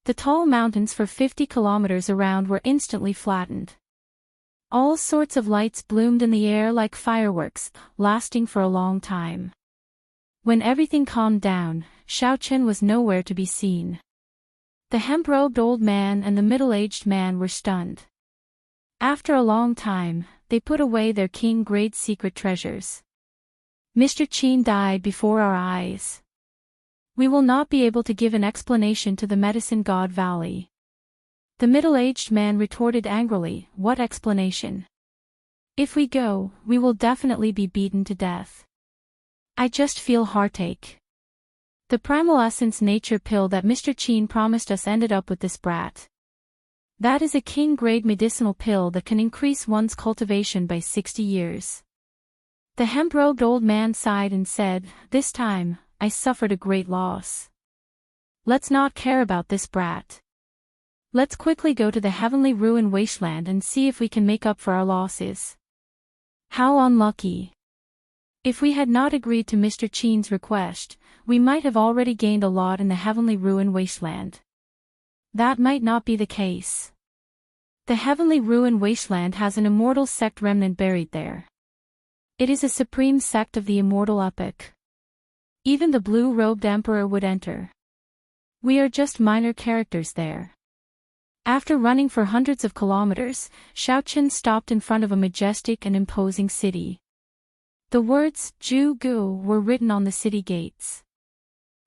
The tall mountains for 50 kilometers around were instantly flattened. All sorts of lights bloomed in the air like fireworks, lasting for a long time. When everything calmed down, Xiao Qin was nowhere to be seen. The hemp-robed old man and the middle-aged man were stunned. After a long time, they put away their king-grade secret treasures. Mr. Qin died before our eyes. We will not be able to give an explanation to the medicine god Valley. The middle-aged man retorted angrily, what explanation? If we go, we will definitely be beaten to death. I just feel heartache. The primal essence nature pill that Mr. Qin promised us ended up with this brat. That is a king-grade medicinal pill that can increase one's cultivation by 60 years. The hemp-robed old man sighed and said, this time, I suffered a great loss. Let's not care about this brat. Let's quickly go to the heavenly ruin wasteland and see if we can make up for our losses. How unlucky. If we had not agreed to Mr. Chen's request, we might have already gained a lot in the heavenly ruin wasteland. That might not be the case. The heavenly ruin wasteland has an immortal sect remnant buried there. It is a supreme sect of the immortal epoch. Even the blue-robed emperor would enter. We are just minor characters there. After running for hundreds of kilometers, Xiaochen stopped in front of a majestic and imposing city. The words, Zhu Gu, were written on the city gates.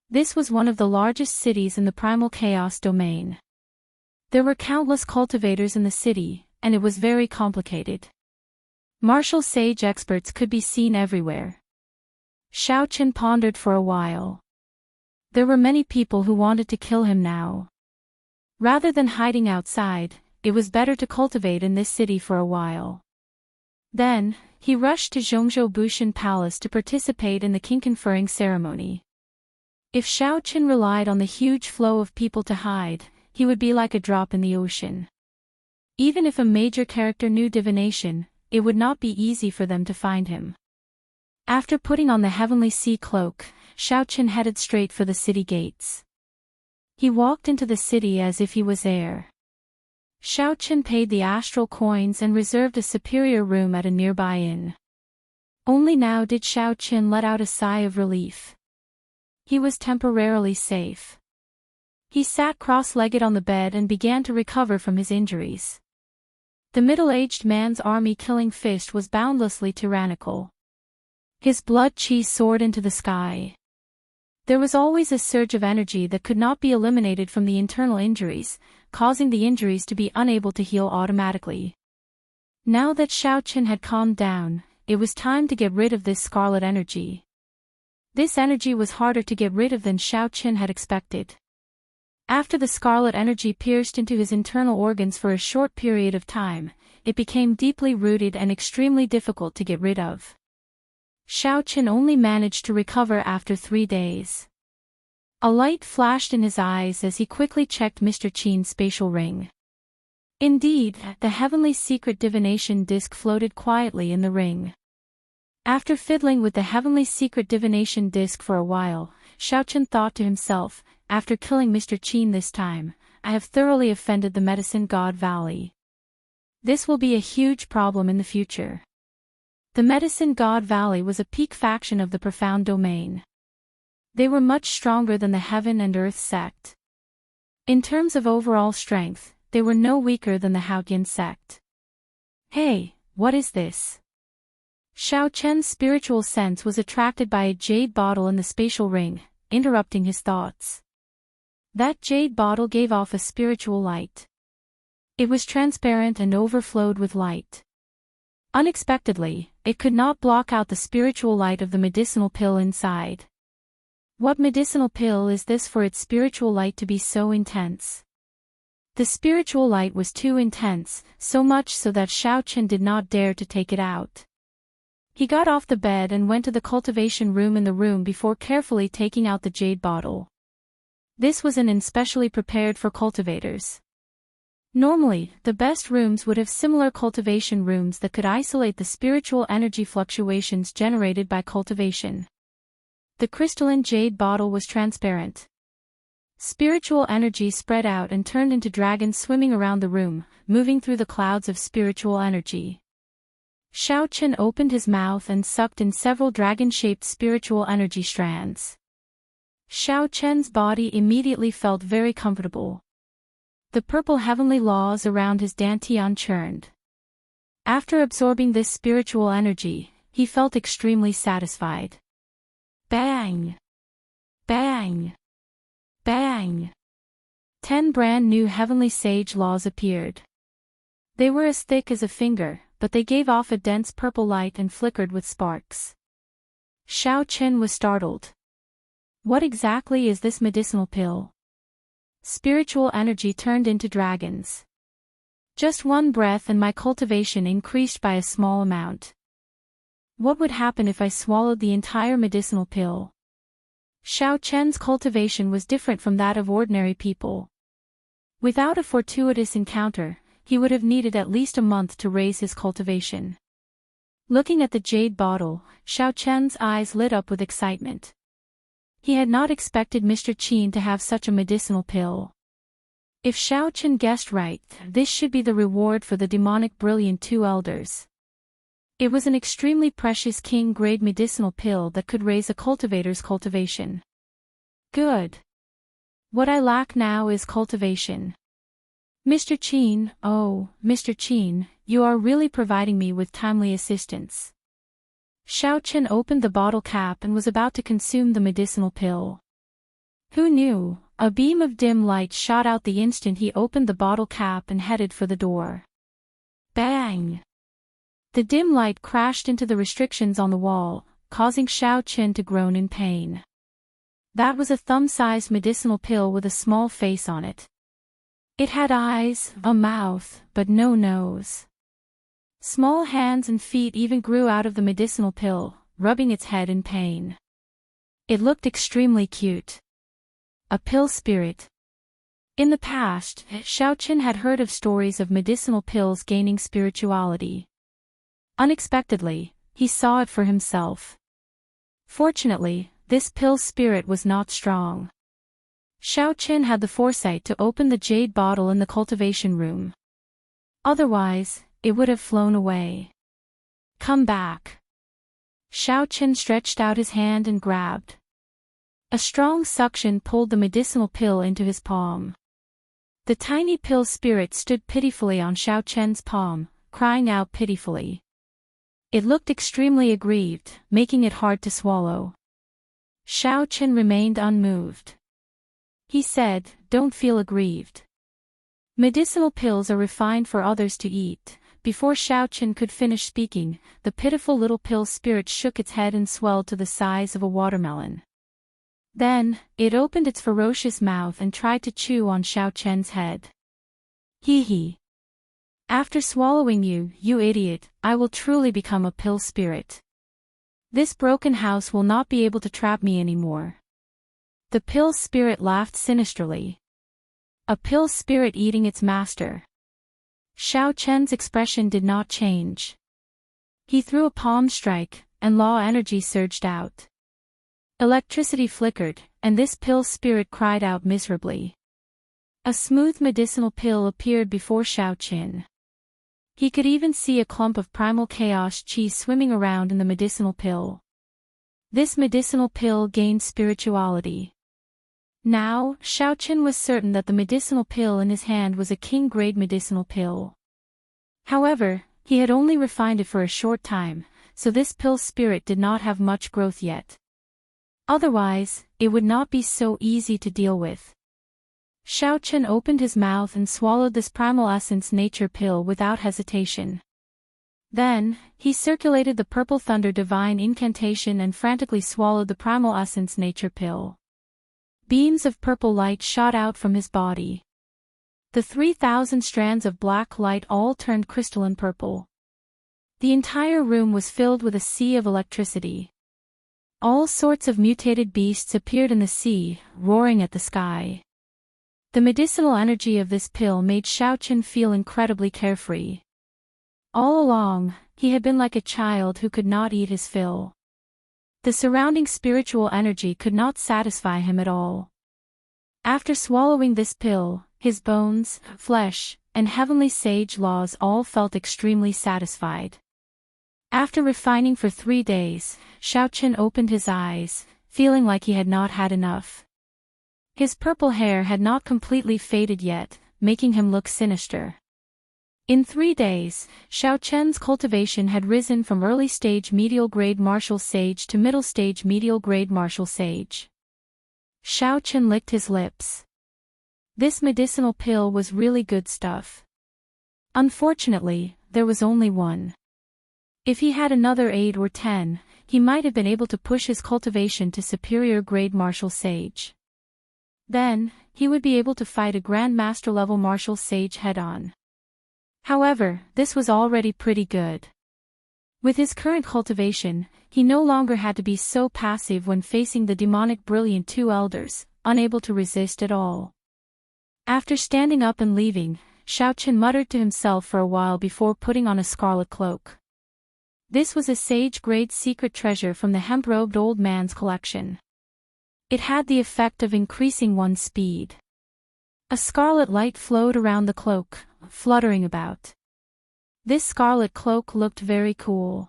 This was one of the largest cities in the primal chaos domain. There were countless cultivators in the city, and it was very complicated. Martial sage experts could be seen everywhere. Xiaochen pondered for a while. There were many people who wanted to kill him now. Rather than hiding outside, it was better to cultivate in this city for a while. Then, he rushed to Zhongzhou Bushan Palace to participate in the king-conferring ceremony. If Xiaochen relied on the huge flow of people to hide, he would be like a drop in the ocean. Even if a major character knew divination, it would not be easy for them to find him. After putting on the heavenly sea cloak, Xiaochen headed straight for the city gates. He walked into the city as if he was air. Xiaochen paid the astral coins and reserved a superior room at a nearby inn. Only now did Xiaochen let out a sigh of relief. He was temporarily safe. He sat cross-legged on the bed and began to recover from his injuries. The middle-aged man's army-killing fist was boundlessly tyrannical. His blood chi soared into the sky. There was always a surge of energy that could not be eliminated from the internal injuries, causing the injuries to be unable to heal automatically. Now that Xiaochen had calmed down, it was time to get rid of this scarlet energy. This energy was harder to get rid of than Xiaochen had expected. After the scarlet energy pierced into his internal organs for a short period of time, it became deeply rooted and extremely difficult to get rid of. Xiaochen only managed to recover after 3 days. A light flashed in his eyes as he quickly checked Mr. Chen's spatial ring. Indeed, the heavenly secret divination disc floated quietly in the ring. After fiddling with the heavenly secret divination disc for a while, Xiaochen thought to himself, after killing Mr. Chen this time, I have thoroughly offended the Medicine God Valley. This will be a huge problem in the future. The Medicine God Valley was a peak faction of the Profound Domain. They were much stronger than the Heaven and Earth sect. In terms of overall strength, they were no weaker than the Haotian sect. Hey, what is this? Xiaochen's spiritual sense was attracted by a jade bottle in the spatial ring, interrupting his thoughts. That jade bottle gave off a spiritual light. It was transparent and overflowed with light. Unexpectedly, it could not block out the spiritual light of the medicinal pill inside. What medicinal pill is this for its spiritual light to be so intense? The spiritual light was too intense, so much so that Xiaochen did not dare to take it out. He got off the bed and went to the cultivation room in the room before carefully taking out the jade bottle. This was an inn specially prepared for cultivators. Normally, the best rooms would have similar cultivation rooms that could isolate the spiritual energy fluctuations generated by cultivation. The crystalline jade bottle was transparent. Spiritual energy spread out and turned into dragons swimming around the room, moving through the clouds of spiritual energy. Xiaochen opened his mouth and sucked in several dragon-shaped spiritual energy strands. Xiaochen's body immediately felt very comfortable. The purple heavenly laws around his dantian churned. After absorbing this spiritual energy, he felt extremely satisfied. Bang! Bang! Bang! 10 brand new heavenly sage laws appeared. They were as thick as a finger, but they gave off a dense purple light and flickered with sparks. Xiaochen was startled. What exactly is this medicinal pill? Spiritual energy turned into dragons. Just one breath and my cultivation increased by a small amount. What would happen if I swallowed the entire medicinal pill? Xiao Chen's cultivation was different from that of ordinary people. Without a fortuitous encounter, he would have needed at least a month to raise his cultivation. Looking at the jade bottle, Xiao Chen's eyes lit up with excitement. He had not expected Mr. Qin to have such a medicinal pill. If Xiao Chen guessed right, this should be the reward for the demonic brilliant two elders. It was an extremely precious king-grade medicinal pill that could raise a cultivator's cultivation. Good. What I lack now is cultivation. Mr. Qin, oh, Mr. Qin, you are really providing me with timely assistance. Xiao Chen opened the bottle cap and was about to consume the medicinal pill. Who knew? A beam of dim light shot out the instant he opened the bottle cap and headed for the door. Bang! The dim light crashed into the restrictions on the wall, causing Xiao Chen to groan in pain. That was a thumb-sized medicinal pill with a small face on it. It had eyes, a mouth, but no nose. Small hands and feet even grew out of the medicinal pill, rubbing its head in pain. It looked extremely cute. A pill spirit. In the past, Xiao Chen had heard of stories of medicinal pills gaining spirituality. Unexpectedly, he saw it for himself. Fortunately, this pill spirit was not strong. Xiao Chen had the foresight to open the jade bottle in the cultivation room. Otherwise, it would have flown away. Come back. Xiao Chen stretched out his hand and grabbed. A strong suction pulled the medicinal pill into his palm. The tiny pill spirit stood pitifully on Xiao Chen's palm, crying out pitifully. It looked extremely aggrieved, making it hard to swallow. Xiao Chen remained unmoved. He said, "Don't feel aggrieved. Medicinal pills are refined for others to eat." Before Xiao Chen could finish speaking, the pitiful little pill spirit shook its head and swelled to the size of a watermelon. Then, it opened its ferocious mouth and tried to chew on Xiao Chen's head. Hee hee. After swallowing you, you idiot, I will truly become a pill spirit. This broken house will not be able to trap me anymore. The pill spirit laughed sinisterly. A pill spirit eating its master. Xiao Chen's expression did not change. He threw a palm strike, and law energy surged out. Electricity flickered, and this pill spirit cried out miserably. A smooth medicinal pill appeared before Xiao Chen. He could even see a clump of primal chaos chi swimming around in the medicinal pill. This medicinal pill gained spirituality. Now, Xiao Chen was certain that the medicinal pill in his hand was a king-grade medicinal pill. However, he had only refined it for a short time, so this pill spirit did not have much growth yet. Otherwise, it would not be so easy to deal with. Xiao Chen opened his mouth and swallowed this primal essence nature pill without hesitation. Then, he circulated the purple thunder divine incantation and frantically swallowed the primal essence nature pill. Beams of purple light shot out from his body. The 3,000 strands of black light all turned crystalline purple. The entire room was filled with a sea of electricity. All sorts of mutated beasts appeared in the sea, roaring at the sky. The medicinal energy of this pill made Xiao Chen feel incredibly carefree. All along, he had been like a child who could not eat his fill. The surrounding spiritual energy could not satisfy him at all. After swallowing this pill, his bones, flesh, and heavenly sage laws all felt extremely satisfied. After refining for 3 days, Xiao Chen opened his eyes, feeling like he had not had enough. His purple hair had not completely faded yet, making him look sinister. In 3 days, Xiao Chen's cultivation had risen from early-stage medial-grade martial sage to middle-stage medial-grade martial sage. Xiao Chen licked his lips. This medicinal pill was really good stuff. Unfortunately, there was only one. If he had another 8 or 10, he might have been able to push his cultivation to superior-grade martial sage. Then, he would be able to fight a Grandmaster-level martial sage head-on. However, this was already pretty good. With his current cultivation, he no longer had to be so passive when facing the demonic brilliant two elders, unable to resist at all. After standing up and leaving, Xiaoqin muttered to himself for a while before putting on a scarlet cloak. This was a sage-grade secret treasure from the hemp-robed old man's collection. It had the effect of increasing one's speed. A scarlet light flowed around the cloak, fluttering about. This scarlet cloak looked very cool.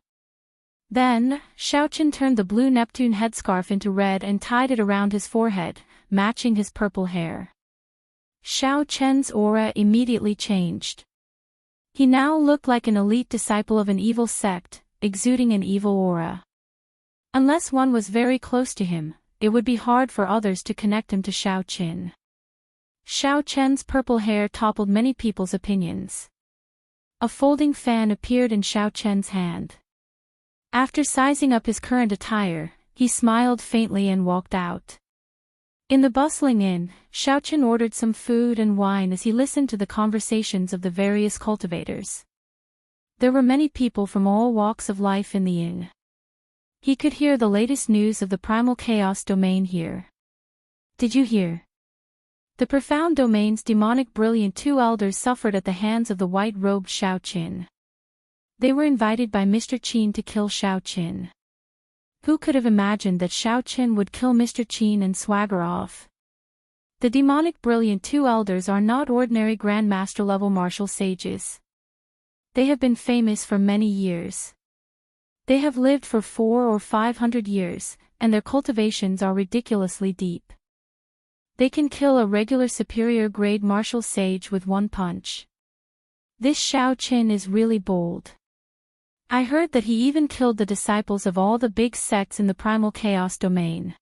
Then, Xiaoqin turned the blue Neptune headscarf into red and tied it around his forehead, matching his purple hair. Xiaoqian's aura immediately changed. He now looked like an elite disciple of an evil sect, exuding an evil aura. Unless one was very close to him, it would be hard for others to connect him to Xiaoqin. Xiaoqian's purple hair toppled many people's opinions. A folding fan appeared in Xiaoqian's hand. After sizing up his current attire, he smiled faintly and walked out. In the bustling inn, Xiaoqin ordered some food and wine as he listened to the conversations of the various cultivators. There were many people from all walks of life in the inn. He could hear the latest news of the primal chaos domain here. Did you hear? The profound domain's demonic brilliant two elders suffered at the hands of the white-robed Xiaoqin. They were invited by Mr. Qin to kill Xiaoqin. Who could have imagined that Xiaoqin would kill Mr. Qin and swagger off? The demonic brilliant two elders are not ordinary grandmaster-level martial sages. They have been famous for many years. They have lived for 400 or 500 years, and their cultivations are ridiculously deep. They can kill a regular superior-grade martial sage with one punch. This Xiaoqin is really bold. I heard that he even killed the disciples of all the big sects in the primal chaos domain.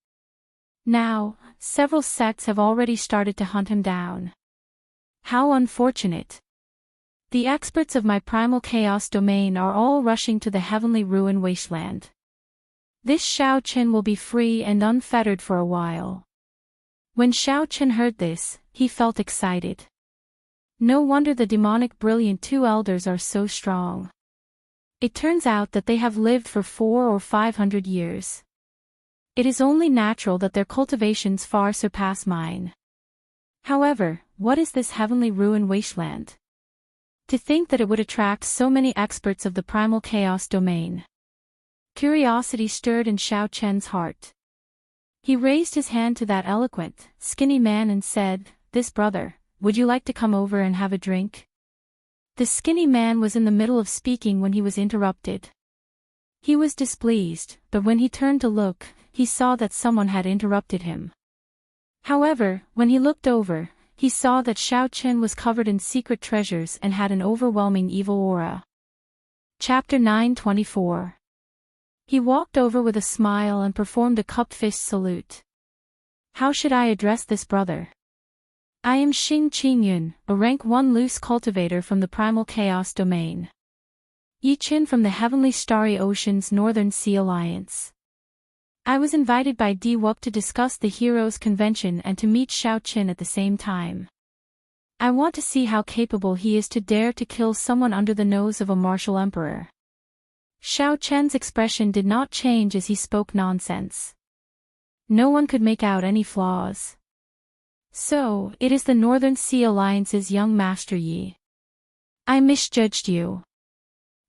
Now, several sects have already started to hunt him down. How unfortunate. The experts of my primal chaos domain are all rushing to the heavenly ruin wasteland. This Xiaoqin will be free and unfettered for a while. When Xiaoqin heard this, he felt excited. No wonder the demonic brilliant two elders are so strong. It turns out that they have lived for 400 or 500 years. It is only natural that their cultivations far surpass mine. However, what is this heavenly ruin wasteland? To think that it would attract so many experts of the primal chaos domain. Curiosity stirred in Xiaoqian's heart. He raised his hand to that eloquent, skinny man and said, "This brother, would you like to come over and have a drink?" The skinny man was in the middle of speaking when he was interrupted. He was displeased, but when he turned to look, he saw that someone had interrupted him. However, when he looked over, he saw that Xiaoqin was covered in secret treasures and had an overwhelming evil aura. Chapter 924. He walked over with a smile and performed a cupped fist salute. How should I address this brother? I am Xing Qingyun, a rank 1 loose cultivator from the primal chaos domain. Yiqin from the Heavenly Starry Ocean's Northern Sea Alliance. I was invited by Di Wuk to discuss the Heroes Convention and to meet Xiaoqin at the same time. I want to see how capable he is to dare to kill someone under the nose of a martial emperor. Xiaoqian's expression did not change as he spoke nonsense. No one could make out any flaws. So, it is the Northern Sea Alliance's young master Yi. I misjudged you.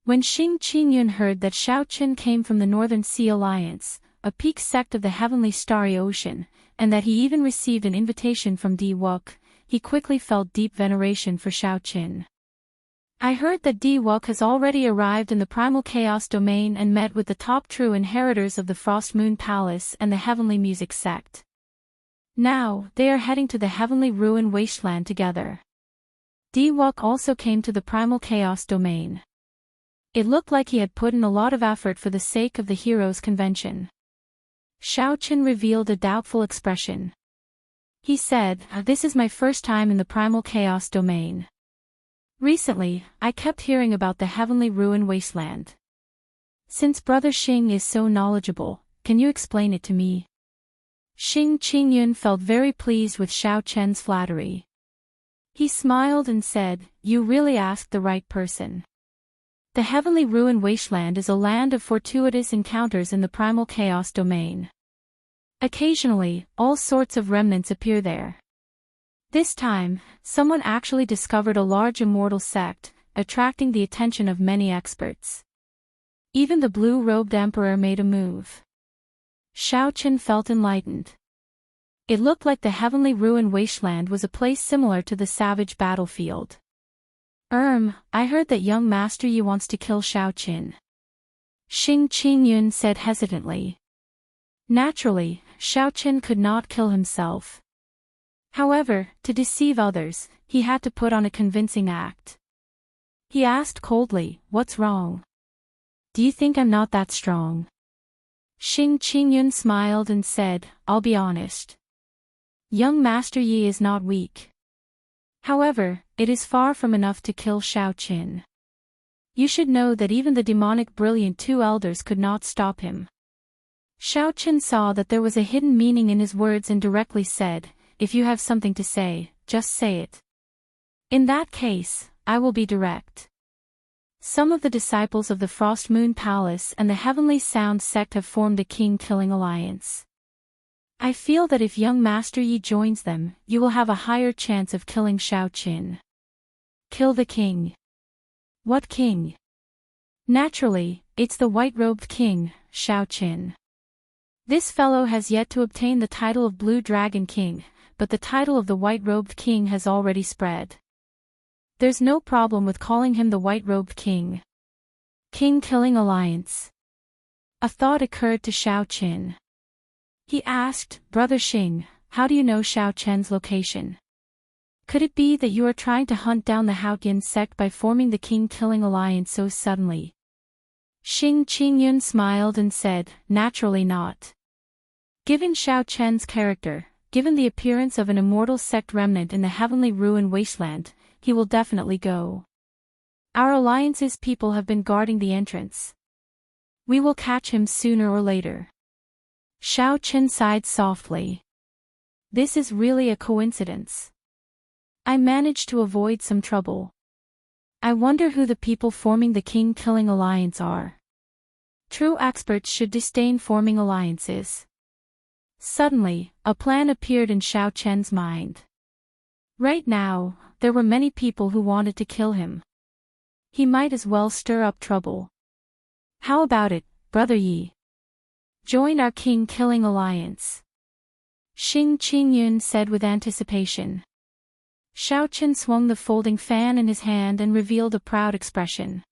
When Xing Qingyun heard that Xiaoqin came from the Northern Sea Alliance, a peak sect of the Heavenly Starry Ocean, and that he even received an invitation from Di Wuk, he quickly felt deep veneration for Xiaoqin. I heard that Di Wuk has already arrived in the Primal Chaos domain and met with the top true inheritors of the Frost Moon Palace and the Heavenly Music sect. Now, they are heading to the Heavenly Ruin Wasteland together. Di Wuk also came to the Primal Chaos domain. It looked like he had put in a lot of effort for the sake of the Heroes Convention. Xiaoqin revealed a doubtful expression. He said, "This is my first time in the Primal Chaos domain. Recently, I kept hearing about the Heavenly Ruin Wasteland. Since Brother Xing is so knowledgeable, can you explain it to me?" Xing Qingyun felt very pleased with Xiaoqian's flattery. He smiled and said, "You really asked the right person. The The heavenly ruin wasteland is a land of fortuitous encounters in the primal chaos domain. Occasionally, all sorts of remnants appear there. This time, someone actually discovered a large immortal sect, attracting the attention of many experts. Even the blue-robed emperor made a move. Xiao Qin felt enlightened. It looked like the heavenly ruin wasteland was a place similar to the savage battlefield. I heard that young Master Yi wants to kill Xiao Qin. Xing Qingyun said hesitantly. Naturally, Xiao Qin could not kill himself. However, to deceive others, he had to put on a convincing act. He asked coldly, "What's wrong? Do you think I'm not that strong?" Xing Qingyun smiled and said, "I'll be honest. Young Master Yi is not weak. However, it is far from enough to kill Xiao Qin. You should know that even the demonic brilliant two elders could not stop him." Xiao Qin saw that there was a hidden meaning in his words and directly said, "If you have something to say, just say it. In that case, I will be direct. Some of the disciples of the Frost Moon Palace and the Heavenly Sound sect have formed a king-killing alliance. I feel that if young Master Yi joins them, you will have a higher chance of killing Xiao Qin." Kill the king. What king? Naturally, it's the white-robed king, Xiao Qin. This fellow has yet to obtain the title of Blue Dragon King, but the title of the white-robed king has already spread. There's no problem with calling him the white-robed king. King-killing alliance. A thought occurred to Xiao Qin. He asked, "Brother Xing, how do you know Xiao Qin's location? Could it be that you are trying to hunt down the Haotian sect by forming the king-killing alliance so suddenly?" Xing Qingyun smiled and said, "Naturally not. Given Xiao Qin's character, given the appearance of an immortal sect remnant in the heavenly ruin wasteland, he will definitely go. Our alliance's people have been guarding the entrance. We will catch him sooner or later." Xiao Qin sighed softly. This is really a coincidence. I managed to avoid some trouble. I wonder who the people forming the king-killing alliance are. True experts should disdain forming alliances. Suddenly, a plan appeared in Xiao Qin's mind. Right now, there were many people who wanted to kill him. He might as well stir up trouble. How about it, Brother Yi? Join our king-killing alliance. Xing Qingyun said with anticipation. Xiao Qin swung the folding fan in his hand and revealed a proud expression.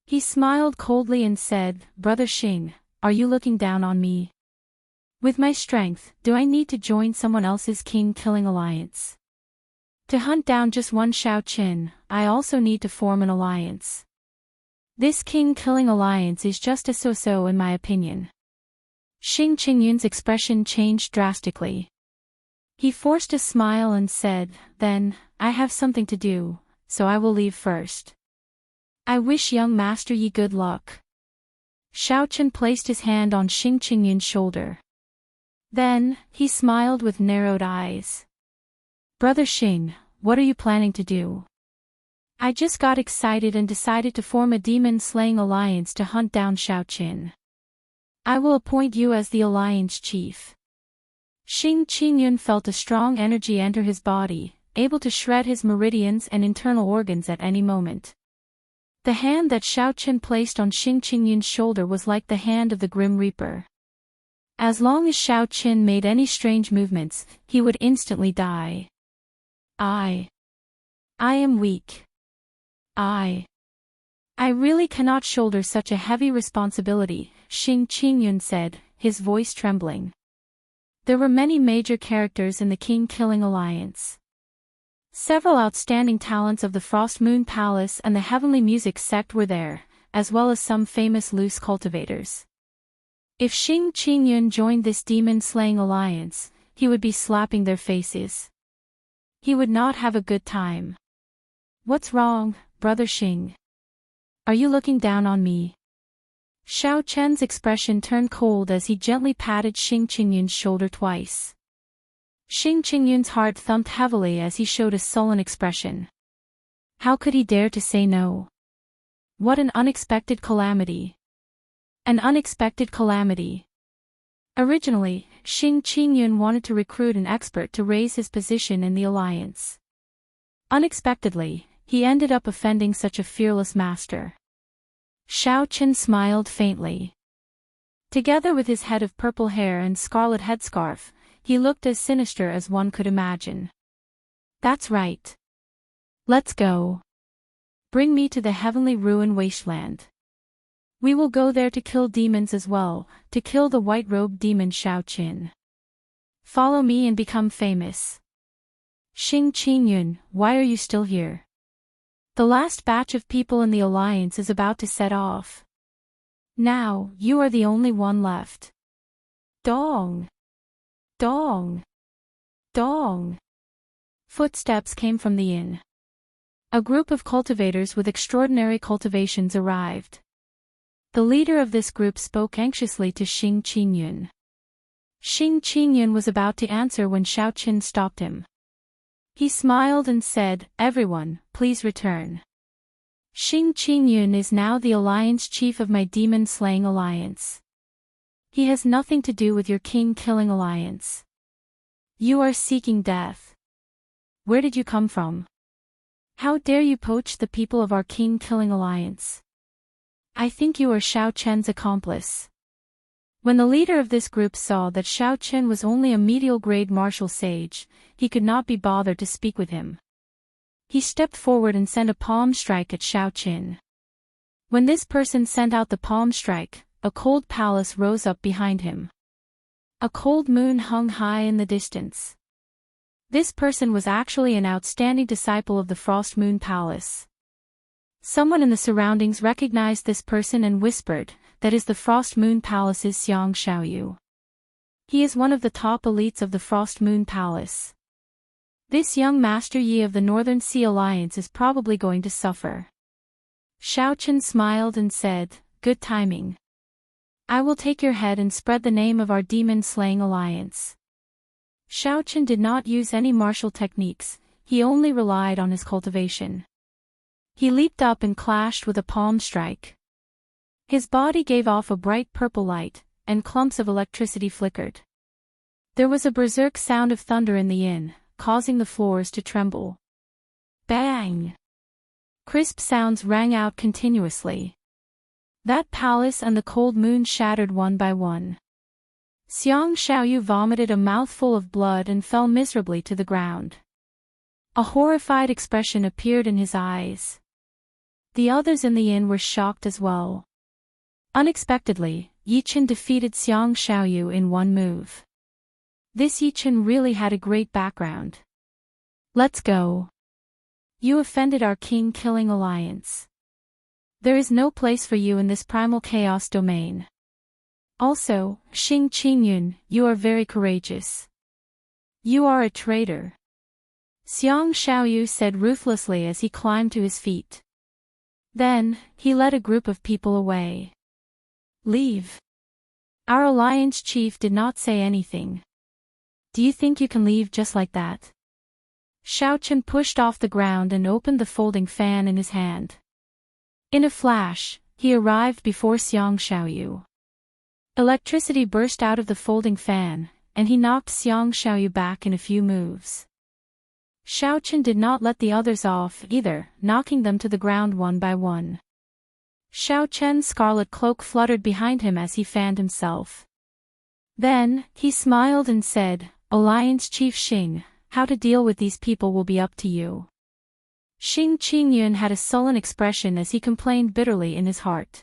He smiled coldly and said, "Brother Xing, are you looking down on me? With my strength, do I need to join someone else's king-killing alliance? To hunt down just one Xiao Qin, I also need to form an alliance. This king-killing alliance is just a so-so in my opinion." Xing Qingyun's expression changed drastically. He forced a smile and said, "Then, I have something to do, so I will leave first. I wish young Master Yi good luck." Xiao Qin placed his hand on Xing Qingyun's shoulder. Then, he smiled with narrowed eyes. "Brother Xing, what are you planning to do?" "I just got excited and decided to form a demon-slaying alliance to hunt down Xiao Qin. I will appoint you as the alliance chief." Xing Qingyun felt a strong energy enter his body, able to shred his meridians and internal organs at any moment. The hand that Xiao Qin placed on Xing Qingyun's shoulder was like the hand of the Grim Reaper. As long as Xiao Qin made any strange movements, he would instantly die. I am weak. I really cannot shoulder such a heavy responsibility," Xing Qingyun said, his voice trembling. There were many major characters in the king-killing alliance. Several outstanding talents of the Frost Moon Palace and the Heavenly Music sect were there, as well as some famous loose cultivators. If Xing Qingyun joined this demon-slaying alliance, he would be slapping their faces. He would not have a good time. "What's wrong, Brother Xing? Are you looking down on me?" Xiao Qin's expression turned cold as he gently patted Xing Qingyun's shoulder twice. Xing Qingyun's heart thumped heavily as he showed a sullen expression. How could he dare to say no? What an unexpected calamity. An unexpected calamity. Originally, Xing Qingyun wanted to recruit an expert to raise his position in the alliance. Unexpectedly, he ended up offending such a fearless master. Xiao Qin smiled faintly. Together with his head of purple hair and scarlet headscarf, he looked as sinister as one could imagine. That's right. Let's go. Bring me to the heavenly ruin wasteland. We will go there to kill demons as well, to kill the white-robed demon Xiao Qin. Follow me and become famous. Xing Qingyun, why are you still here? The last batch of people in the alliance is about to set off. Now, you are the only one left. Dong! Dong! Dong! Footsteps came from the inn. A group of cultivators with extraordinary cultivations arrived. The leader of this group spoke anxiously to Xing Qingyun. Xing Qingyun was about to answer when Xiao Qin stopped him. He smiled and said, "Everyone, please return. Xing Qingyun is now the alliance chief of my demon-slaying alliance. He has nothing to do with your king-killing alliance. You are seeking death. Where did you come from? How dare you poach the people of our king-killing alliance? I think you are Xiao Chen's accomplice." When the leader of this group saw that Xiao Chen was only a medial-grade martial sage, he could not be bothered to speak with him. He stepped forward and sent a palm strike at Xiao Qin. When this person sent out the palm strike, a cold palace rose up behind him. A cold moon hung high in the distance. This person was actually an outstanding disciple of the Frost Moon Palace. Someone in the surroundings recognized this person and whispered, "That is the Frost Moon Palace's Xiang Xiaoyu. He is one of the top elites of the Frost Moon Palace. This young Master Yi of the Northern Sea Alliance is probably going to suffer." Xiao Chen smiled and said, "Good timing. I will take your head and spread the name of our demon-slaying alliance." Xiao Chen did not use any martial techniques, he only relied on his cultivation. He leaped up and clashed with a palm strike. His body gave off a bright purple light, and clumps of electricity flickered. There was a berserk sound of thunder in the inn, causing the floors to tremble. Bang! Crisp sounds rang out continuously. That palace and the cold moon shattered one by one. Xiang Xiaoyu vomited a mouthful of blood and fell miserably to the ground. A horrified expression appeared in his eyes. The others in the inn were shocked as well. Unexpectedly, Yi Chen defeated Xiang Xiaoyu in one move. This Yi Chen really had a great background. Let's go. You offended our king-killing alliance. There is no place for you in this primal chaos domain. Also, Xing Qingyun, you are very courageous. You are a traitor. Xiang Xiaoyu said ruthlessly as he climbed to his feet. Then, he led a group of people away. Leave. Our alliance chief did not say anything. Do you think you can leave just like that? Xiao Chen pushed off the ground and opened the folding fan in his hand. In a flash, he arrived before Xiang Xiaoyu. Electricity burst out of the folding fan, and he knocked Xiang Xiaoyu back in a few moves. Xiao Chen did not let the others off either, knocking them to the ground one by one. Xiao Chen's scarlet cloak fluttered behind him as he fanned himself. Then, he smiled and said, "Alliance Chief Xing, how to deal with these people will be up to you." Xing Qingyun had a sullen expression as he complained bitterly in his heart.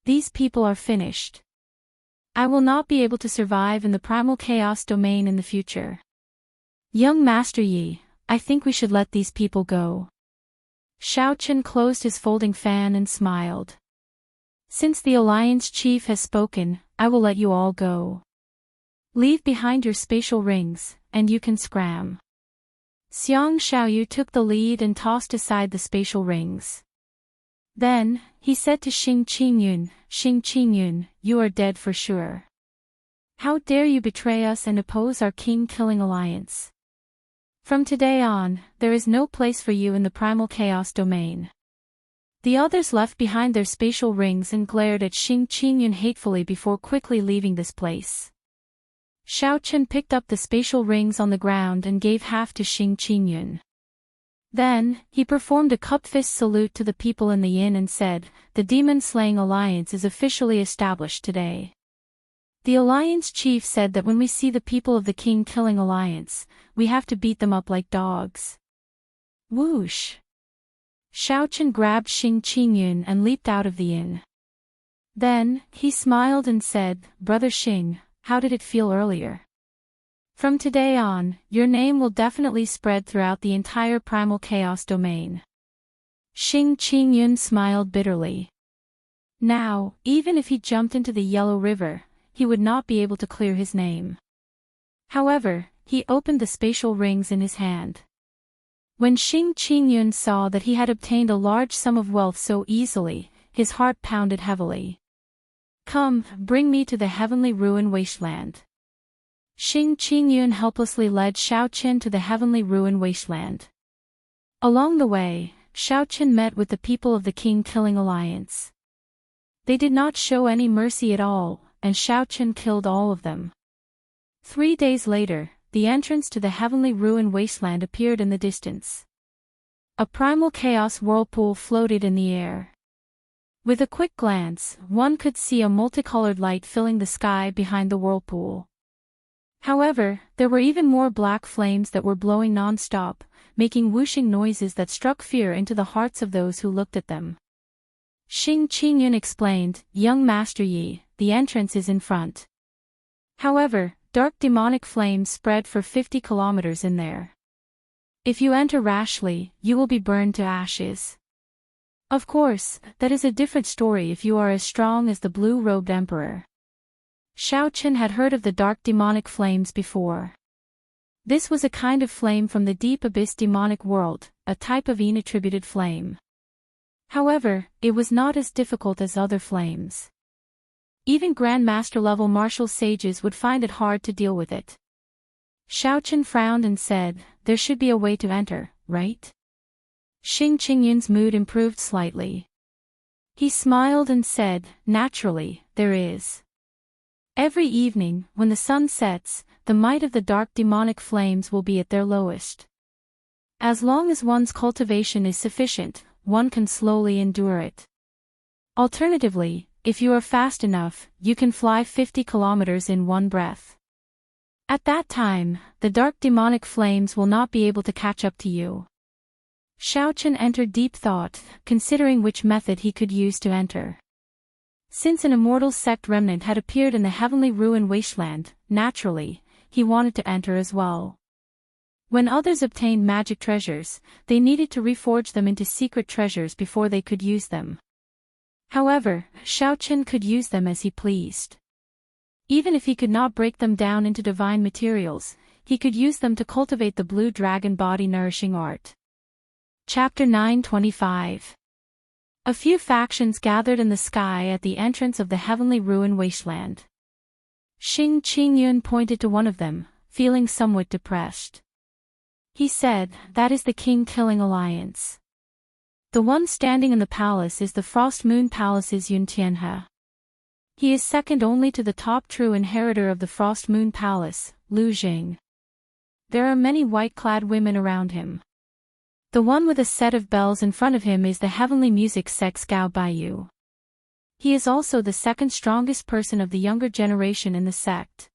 These people are finished. I will not be able to survive in the primal chaos domain in the future. Young Master Yi, I think we should let these people go. Xiao Chen closed his folding fan and smiled. Since the alliance chief has spoken, I will let you all go. Leave behind your spatial rings, and you can scram. Xiang Xiaoyu took the lead and tossed aside the spatial rings. Then, he said to Xing Qingyun, you are dead for sure. How dare you betray us and oppose our king-killing alliance? From today on, there is no place for you in the primal chaos domain. The others left behind their spatial rings and glared at Xing Qingyun hatefully before quickly leaving this place. Xiao Chen picked up the spatial rings on the ground and gave half to Xing Qingyun. Then, he performed a cup-fist salute to the people in the inn and said, "The demon-slaying alliance is officially established today." The alliance chief said that when we see the people of the king-killing alliance, we have to beat them up like dogs. Whoosh! Xiao Chen grabbed Xing Qingyun and leaped out of the inn. Then, he smiled and said, "Brother Xing, how did it feel earlier? From today on, your name will definitely spread throughout the entire primal chaos domain." Xing Qingyun smiled bitterly. Now, even if he jumped into the Yellow River, he would not be able to clear his name. However, he opened the spatial rings in his hand. When Xing Qingyun saw that he had obtained a large sum of wealth so easily, his heart pounded heavily. "Come, bring me to the heavenly ruin wasteland." Xing Qingyun helplessly led Xiao Chen to the heavenly ruin wasteland. Along the way, Xiao Chen met with the people of the king-killing alliance. They did not show any mercy at all, and Xiao Chen killed all of them. 3 days later, the entrance to the heavenly ruin wasteland appeared in the distance. A primal chaos whirlpool floated in the air. With a quick glance, one could see a multicolored light filling the sky behind the whirlpool. However, there were even more black flames that were blowing non-stop, making whooshing noises that struck fear into the hearts of those who looked at them. Xing Qingyun explained, "Young Master Yi, the entrance is in front." However, dark demonic flames spread for 50 kilometers in there. If you enter rashly, you will be burned to ashes. Of course, that is a different story if you are as strong as the blue-robed emperor. Xiao Chen had heard of the dark demonic flames before. This was a kind of flame from the deep abyss demonic world, a type of inattributed flame. However, it was not as difficult as other flames. Even Grand Master-level martial sages would find it hard to deal with it. Xiao Chen frowned and said, "There should be a way to enter, right?" Xing Qingyun's mood improved slightly. He smiled and said, "Naturally, there is." Every evening, when the sun sets, the might of the dark demonic flames will be at their lowest. As long as one's cultivation is sufficient, one can slowly endure it. Alternatively, if you are fast enough, you can fly 50 kilometers in one breath. At that time, the dark demonic flames will not be able to catch up to you. Xiao Chen entered deep thought, considering which method he could use to enter. Since an immortal sect remnant had appeared in the heavenly ruin wasteland, naturally, he wanted to enter as well. When others obtained magic treasures, they needed to reforge them into secret treasures before they could use them. However, Xiao Chen could use them as he pleased. Even if he could not break them down into divine materials, he could use them to cultivate the blue dragon body nourishing art. Chapter 925. A few factions gathered in the sky at the entrance of the heavenly ruin wasteland. Xing Qingyun pointed to one of them, feeling somewhat depressed. He said, "That is the king-killing alliance. The one standing in the palace is the Frost Moon Palace's Yun Tianhe. He is second only to the top true inheritor of the Frost Moon Palace, Lu Jing. There are many white-clad women around him. The one with a set of bells in front of him is the heavenly music sect Gao Baiyu. He is also the second strongest person of the younger generation in the sect.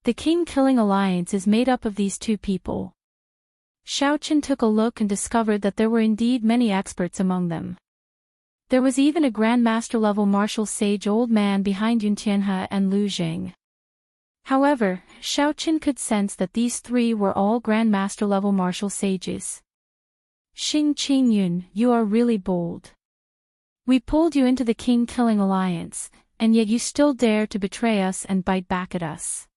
The king-killing alliance is made up of these two people." Xiao Chen took a look and discovered that there were indeed many experts among them. There was even a Grand Master-level martial sage old man behind Yun Tianhe and Lu Jing. However, Xiao Chen could sense that these three were all Grand Master-level martial sages. "Xing Qingyun, you are really bold. We pulled you into the king-killing alliance, and yet you still dare to betray us and bite back at us."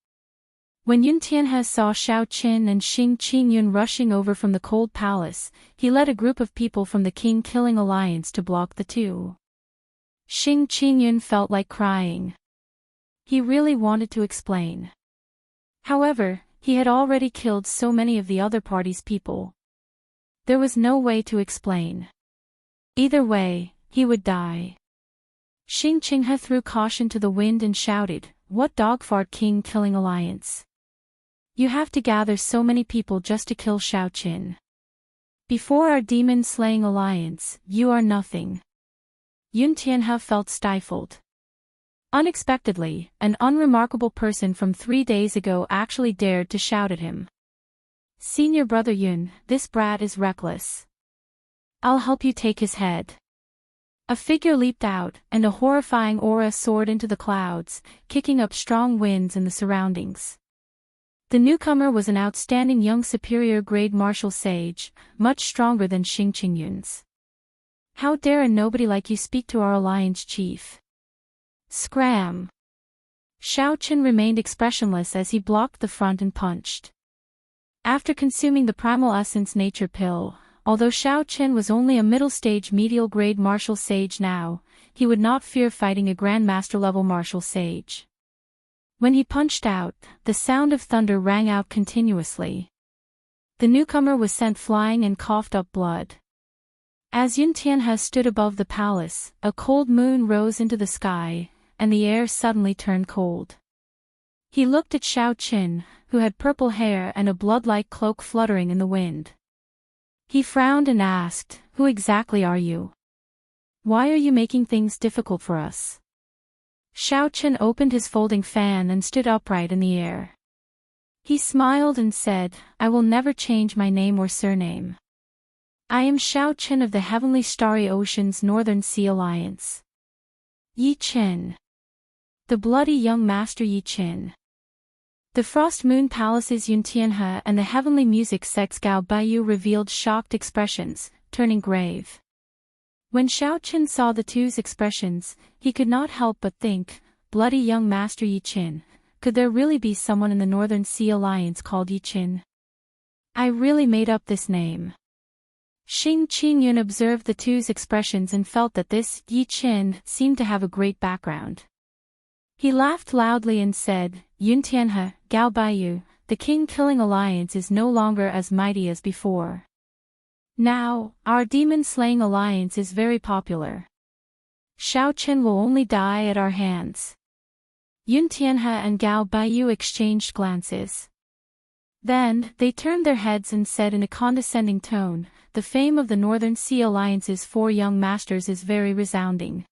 When Yun Tianhe saw Xiao Chen and Xing Qingyun rushing over from the cold palace, he led a group of people from the king-killing alliance to block the two. Xing Qingyun felt like crying. He really wanted to explain. However, he had already killed so many of the other party's people. There was no way to explain. Either way, he would die. Xing Qinghe threw caution to the wind and shouted, "What dogfart king-killing alliance? You have to gather so many people just to kill Shao Qin. Before our demon-slaying alliance, you are nothing." Yun Tianhe felt stifled. Unexpectedly, an unremarkable person from 3 days ago actually dared to shout at him. "Senior brother Yun, this brat is reckless. I'll help you take his head." A figure leaped out, and a horrifying aura soared into the clouds, kicking up strong winds in the surroundings. The newcomer was an outstanding young superior-grade martial sage, much stronger than Xing Qingyun's. "How dare a nobody like you speak to our alliance chief?" Scram! Shao Qin remained expressionless as he blocked the front and punched. After consuming the primal essence nature pill, although Shao Qin was only a middle-stage medial-grade martial sage now, he would not fear fighting a grandmaster-level martial sage. When he punched out, the sound of thunder rang out continuously. The newcomer was sent flying and coughed up blood. As Yun Tianhe stood above the palace, a cold moon rose into the sky, and the air suddenly turned cold. He looked at Shao Qin, who had purple hair and a blood-like cloak fluttering in the wind. He frowned and asked, "Who exactly are you? Why are you making things difficult for us?" Shao Qin opened his folding fan and stood upright in the air. He smiled and said, "I will never change my name or surname. I am Shao Qin of the Heavenly Starry Ocean's Northern Sea Alliance. Yi Qin. The bloody young master Yi Qin." The Frost Moon Palace's Yun Tianhe and the Heavenly Music Sect's Gao Baiyu revealed shocked expressions, turning grave. When Shao Qin saw the two's expressions, he could not help but think, bloody young master Yi Qin, could there really be someone in the Northern Sea Alliance called Yi Qin? I really made up this name. Xing Qingyun observed the two's expressions and felt that this Yi Qin seemed to have a great background. He laughed loudly and said, "Yun Tianhe, Gao Baiyu, the king-killing alliance is no longer as mighty as before. Now, our demon-slaying alliance is very popular. Shao Qin will only die at our hands." Yun Tianhe and Gao Baiyu exchanged glances. Then, they turned their heads and said in a condescending tone, "The fame of the Northern Sea Alliance's 4 young masters is very resounding.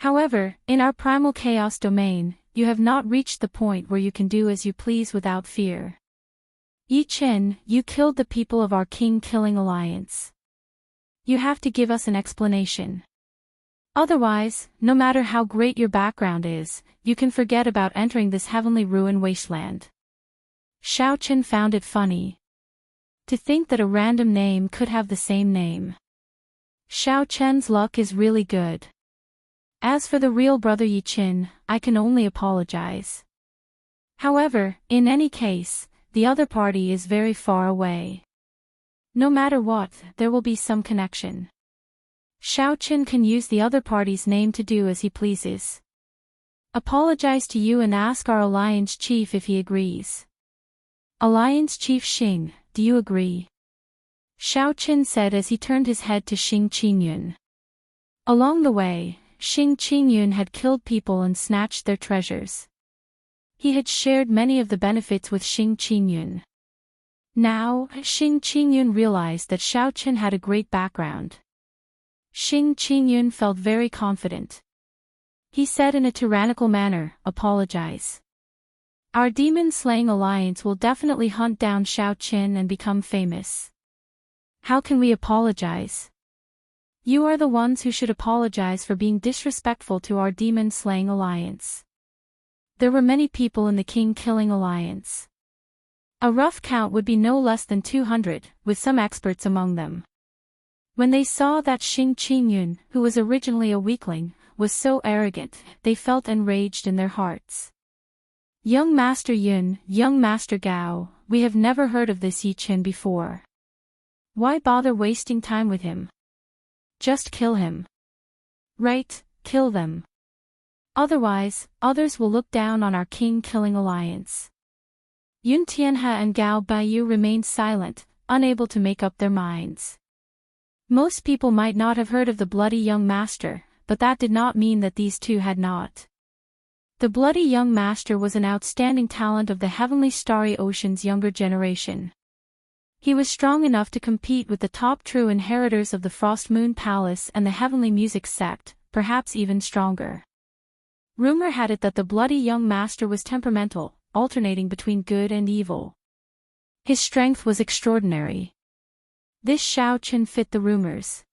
However, in our primal chaos domain, you have not reached the point where you can do as you please without fear. Yi Qin, you killed the people of our king-killing alliance. You have to give us an explanation. Otherwise, no matter how great your background is, you can forget about entering this heavenly ruin wasteland." Shao Qin found it funny. To think that a random name could have the same name. Shao Qin's luck is really good. As for the real brother Yi Qin, I can only apologize. However, in any case, the other party is very far away. No matter what, there will be some connection. Shao Qin can use the other party's name to do as he pleases. Apologize to you and ask our alliance chief if he agrees. Alliance Chief Xing, do you agree? Shao Qin said as he turned his head to Xing Qingyun. Along the way, Xing Qingyun had killed people and snatched their treasures. He had shared many of the benefits with Xing Qingyun. Now, Xing Qingyun realized that Shao Qin had a great background. Xing Qingyun felt very confident. He said in a tyrannical manner, "Apologize. Our demon-slaying alliance will definitely hunt down Shao Qin and become famous. How can we apologize? You are the ones who should apologize for being disrespectful to our demon-slaying alliance." There were many people in the king-killing alliance. A rough count would be no less than 200, with some experts among them. When they saw that Xing Qingyun, who was originally a weakling, was so arrogant, they felt enraged in their hearts. "Young Master Yun, young Master Gao, we have never heard of this Yi Qin before. Why bother wasting time with him? Just kill him. Right, kill them. Otherwise, others will look down on our king-killing alliance." Yun Tianhe and Gao Baiyu remained silent, unable to make up their minds. Most people might not have heard of the bloody young master, but that did not mean that these two had not. The bloody young master was an outstanding talent of the heavenly starry ocean's younger generation. He was strong enough to compete with the top true inheritors of the Frost Moon Palace and the heavenly music sect, perhaps even stronger. Rumor had it that the bloody young master was temperamental, alternating between good and evil. His strength was extraordinary. This Xiao Qin fit the rumors.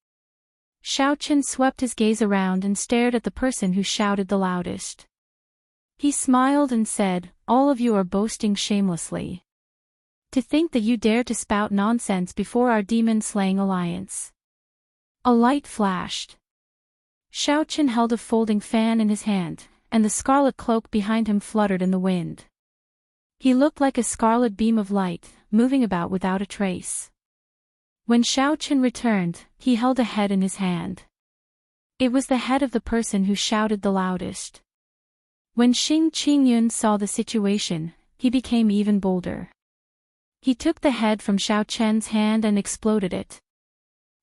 Xiao Qin swept his gaze around and stared at the person who shouted the loudest. He smiled and said, "All of you are boasting shamelessly. To think that you dare to spout nonsense before our demon-slaying alliance." A light flashed. Xiao Qin held a folding fan in his hand, and the scarlet cloak behind him fluttered in the wind. He looked like a scarlet beam of light, moving about without a trace. When Xiao Qin returned, he held a head in his hand. It was the head of the person who shouted the loudest. When Xing Qingyun saw the situation, he became even bolder. He took the head from Xiao Qin's hand and exploded it.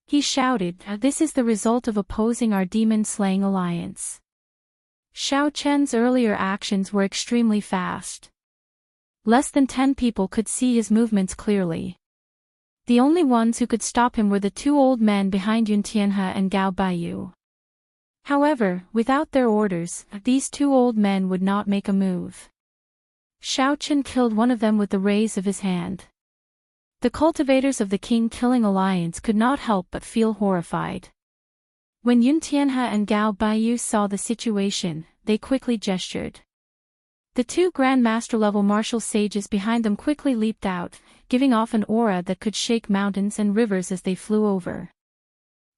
He shouted, "This is the result of opposing our demon-slaying alliance." Xiao Qin's earlier actions were extremely fast. Less than 10 people could see his movements clearly. The only ones who could stop him were the two old men behind Yun Tianhe and Gao Baiyu. However, without their orders, these two old men would not make a move. Xiao Qin killed one of them with the raise of his hand. The cultivators of the king-killing alliance could not help but feel horrified. When Yun Tianhe and Gao Baiyu saw the situation, they quickly gestured. The two Grand Master-level martial sages behind them quickly leaped out, giving off an aura that could shake mountains and rivers as they flew over.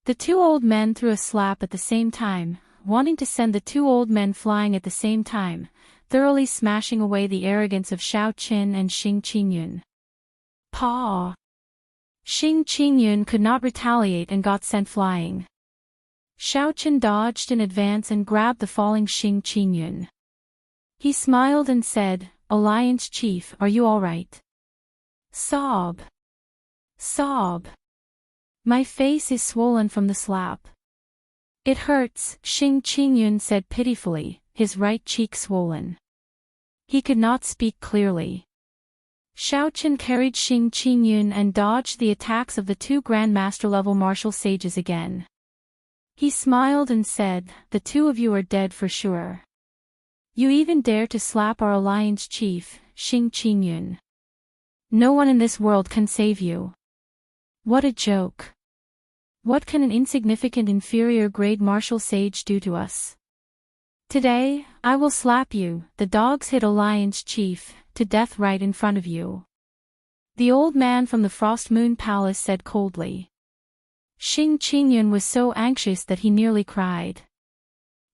The two old men threw a slap at the same time, wanting to send the two old men flying at the same time, thoroughly smashing away the arrogance of Xiao Qin and Xing Qingyun. Paw! Xing Qingyun could not retaliate and got sent flying. Xiao Qin dodged in advance and grabbed the falling Xing Qingyun. He smiled and said, "Alliance Chief, are you all right?" Sob. Sob. My face is swollen from the slap. It hurts, Xing Qingyun said pitifully, his right cheek swollen. He could not speak clearly. Xiao Qin carried Xing Qingyun and dodged the attacks of the two Grand Master-level martial sages again. He smiled and said, "The two of you are dead for sure. You even dare to slap our alliance chief, Xing Qingyun. No one in this world can save you. What a joke. What can an insignificant inferior-grade martial sage do to us? Today, I will slap you, the dogs hit alliance chief, to death right in front of you." The old man from the Frost Moon Palace said coldly. Xing Qingyun was so anxious that he nearly cried.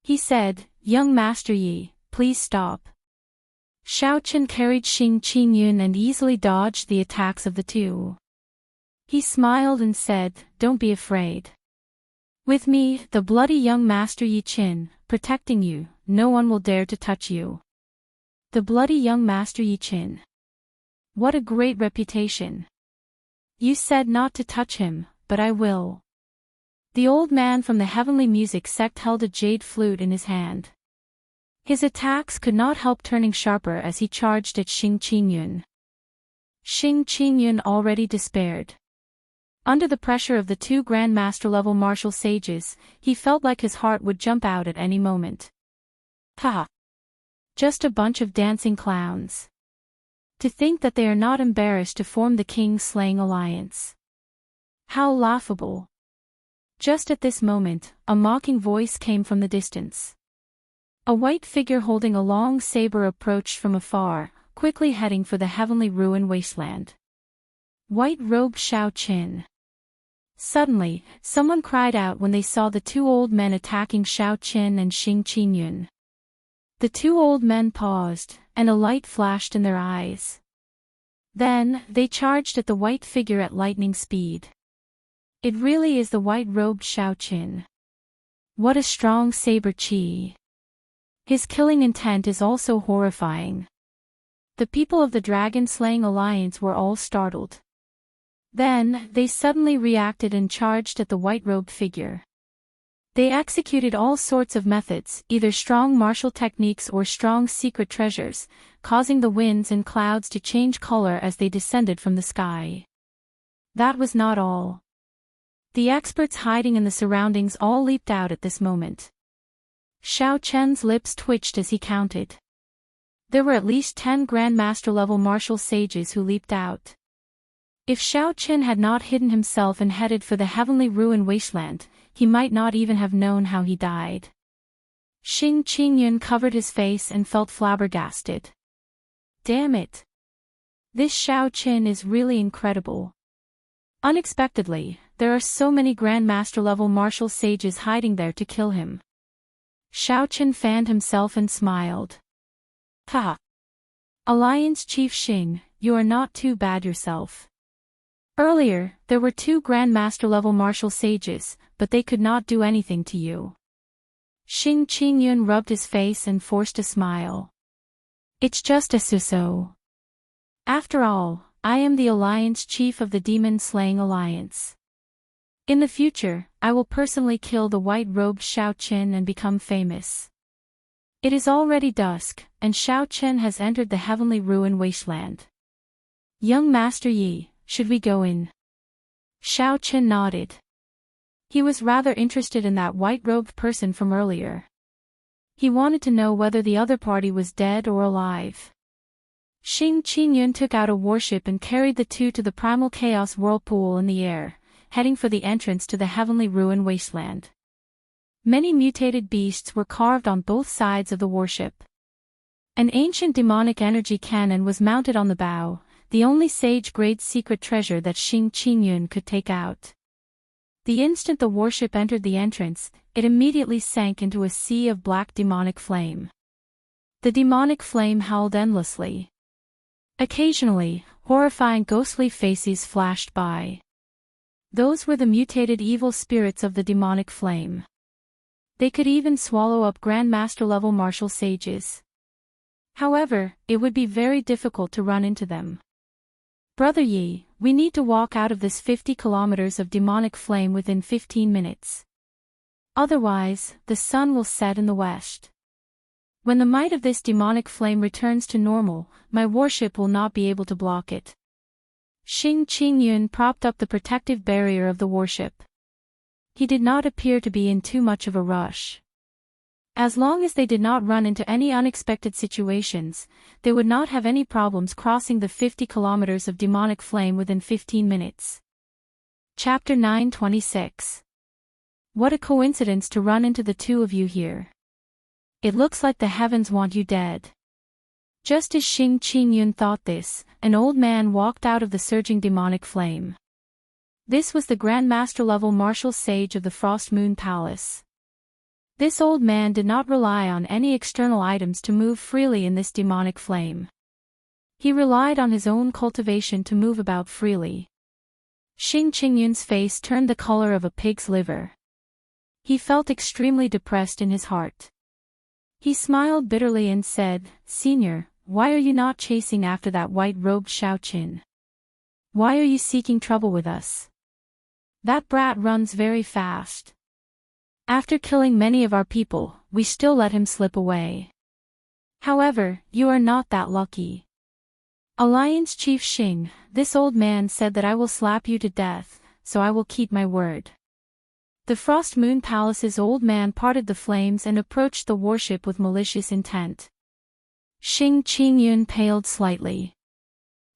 He said, "Young Master Yi, please stop." Xiao Qin carried Xing Qingyun and easily dodged the attacks of the two. He smiled and said, "Don't be afraid. With me, the bloody young Master Yi Qin, protecting you, no one will dare to touch you." The bloody young Master Yi Qin. What a great reputation. You said not to touch him, but I will. The old man from the heavenly music sect held a jade flute in his hand. His attacks could not help turning sharper as he charged at Xing Qingyun. Xing Qingyun already despaired. Under the pressure of the two Grand Master-level martial sages, he felt like his heart would jump out at any moment. Ha! Just a bunch of dancing clowns. To think that they are not embarrassed to form the king-slaying alliance. How laughable. Just at this moment, a mocking voice came from the distance. A white figure holding a long saber approached from afar, quickly heading for the heavenly ruin wasteland. White-robed Xiao Qin. Suddenly, someone cried out when they saw the two old men attacking Xiao Qin and Xing Qingyun. The two old men paused, and a light flashed in their eyes. Then, they charged at the white figure at lightning speed. It really is the white-robed Xiao Qin. What a strong saber chi. His killing intent is also horrifying. The people of the dragon-slaying alliance were all startled. Then, they suddenly reacted and charged at the white-robed figure. They executed all sorts of methods, either strong martial techniques or strong secret treasures, causing the winds and clouds to change color as they descended from the sky. That was not all. The experts hiding in the surroundings all leaped out at this moment. Xiao Chen's lips twitched as he counted. There were at least 10 Grandmaster-level martial sages who leaped out. If Xiao Chen had not hidden himself and headed for the heavenly ruin wasteland, he might not even have known how he died. Xing Qingyun covered his face and felt flabbergasted. Damn it! This Xiao Chen is really incredible. Unexpectedly, there are so many Grandmaster-level martial sages hiding there to kill him. Xiao Chen fanned himself and smiled. Ha! Alliance Chief Xing, you are not too bad yourself. Earlier, there were 2 Grandmaster-level martial sages, but they could not do anything to you. Xing Qingyun rubbed his face and forced a smile. It's just a so-so. After all, I am the Alliance Chief of the Demon-Slaying Alliance. In the future, I will personally kill the white-robed Xiao Chen and become famous. It is already dusk, and Xiao Chen has entered the heavenly ruin wasteland. Young Master Yi, should we go in? Xiao Chen nodded. He was rather interested in that white-robed person from earlier. He wanted to know whether the other party was dead or alive. Xing Qingyun took out a warship and carried the 2 to the primal chaos whirlpool in the air, heading for the entrance to the heavenly ruin wasteland. Many mutated beasts were carved on both sides of the warship. An ancient demonic energy cannon was mounted on the bow, the only sage-grade secret treasure that Xing Qingyun could take out. The instant the warship entered the entrance, it immediately sank into a sea of black demonic flame. The demonic flame howled endlessly. Occasionally, horrifying ghostly faces flashed by. Those were the mutated evil spirits of the demonic flame. They could even swallow up Grandmaster-level martial sages. However, it would be very difficult to run into them. Brother Yi, we need to walk out of this 50 kilometers of demonic flame within 15 minutes. Otherwise, the sun will set in the west. When the might of this demonic flame returns to normal, my warship will not be able to block it. Xing Qingyun propped up the protective barrier of the warship. He did not appear to be in too much of a rush. As long as they did not run into any unexpected situations, they would not have any problems crossing the 50 kilometers of demonic flame within 15 minutes. Chapter 926. What a coincidence to run into the 2 of you here. It looks like the heavens want you dead. Just as Xing Qingyun thought this, an old man walked out of the surging demonic flame. This was the Grandmaster-level martial sage of the Frost Moon Palace. This old man did not rely on any external items to move freely in this demonic flame. He relied on his own cultivation to move about freely. Xing Qingyun's face turned the color of a pig's liver. He felt extremely depressed in his heart. He smiled bitterly and said, "Senior, why are you not chasing after that white-robed Xiao Chen? Why are you seeking trouble with us? That brat runs very fast. After killing many of our people, we still let him slip away. However, you are not that lucky. Alliance Chief Xing, this old man said that I will slap you to death, so I will keep my word." The Frost Moon Palace's old man parted the flames and approached the warship with malicious intent. Xing Qingyun paled slightly.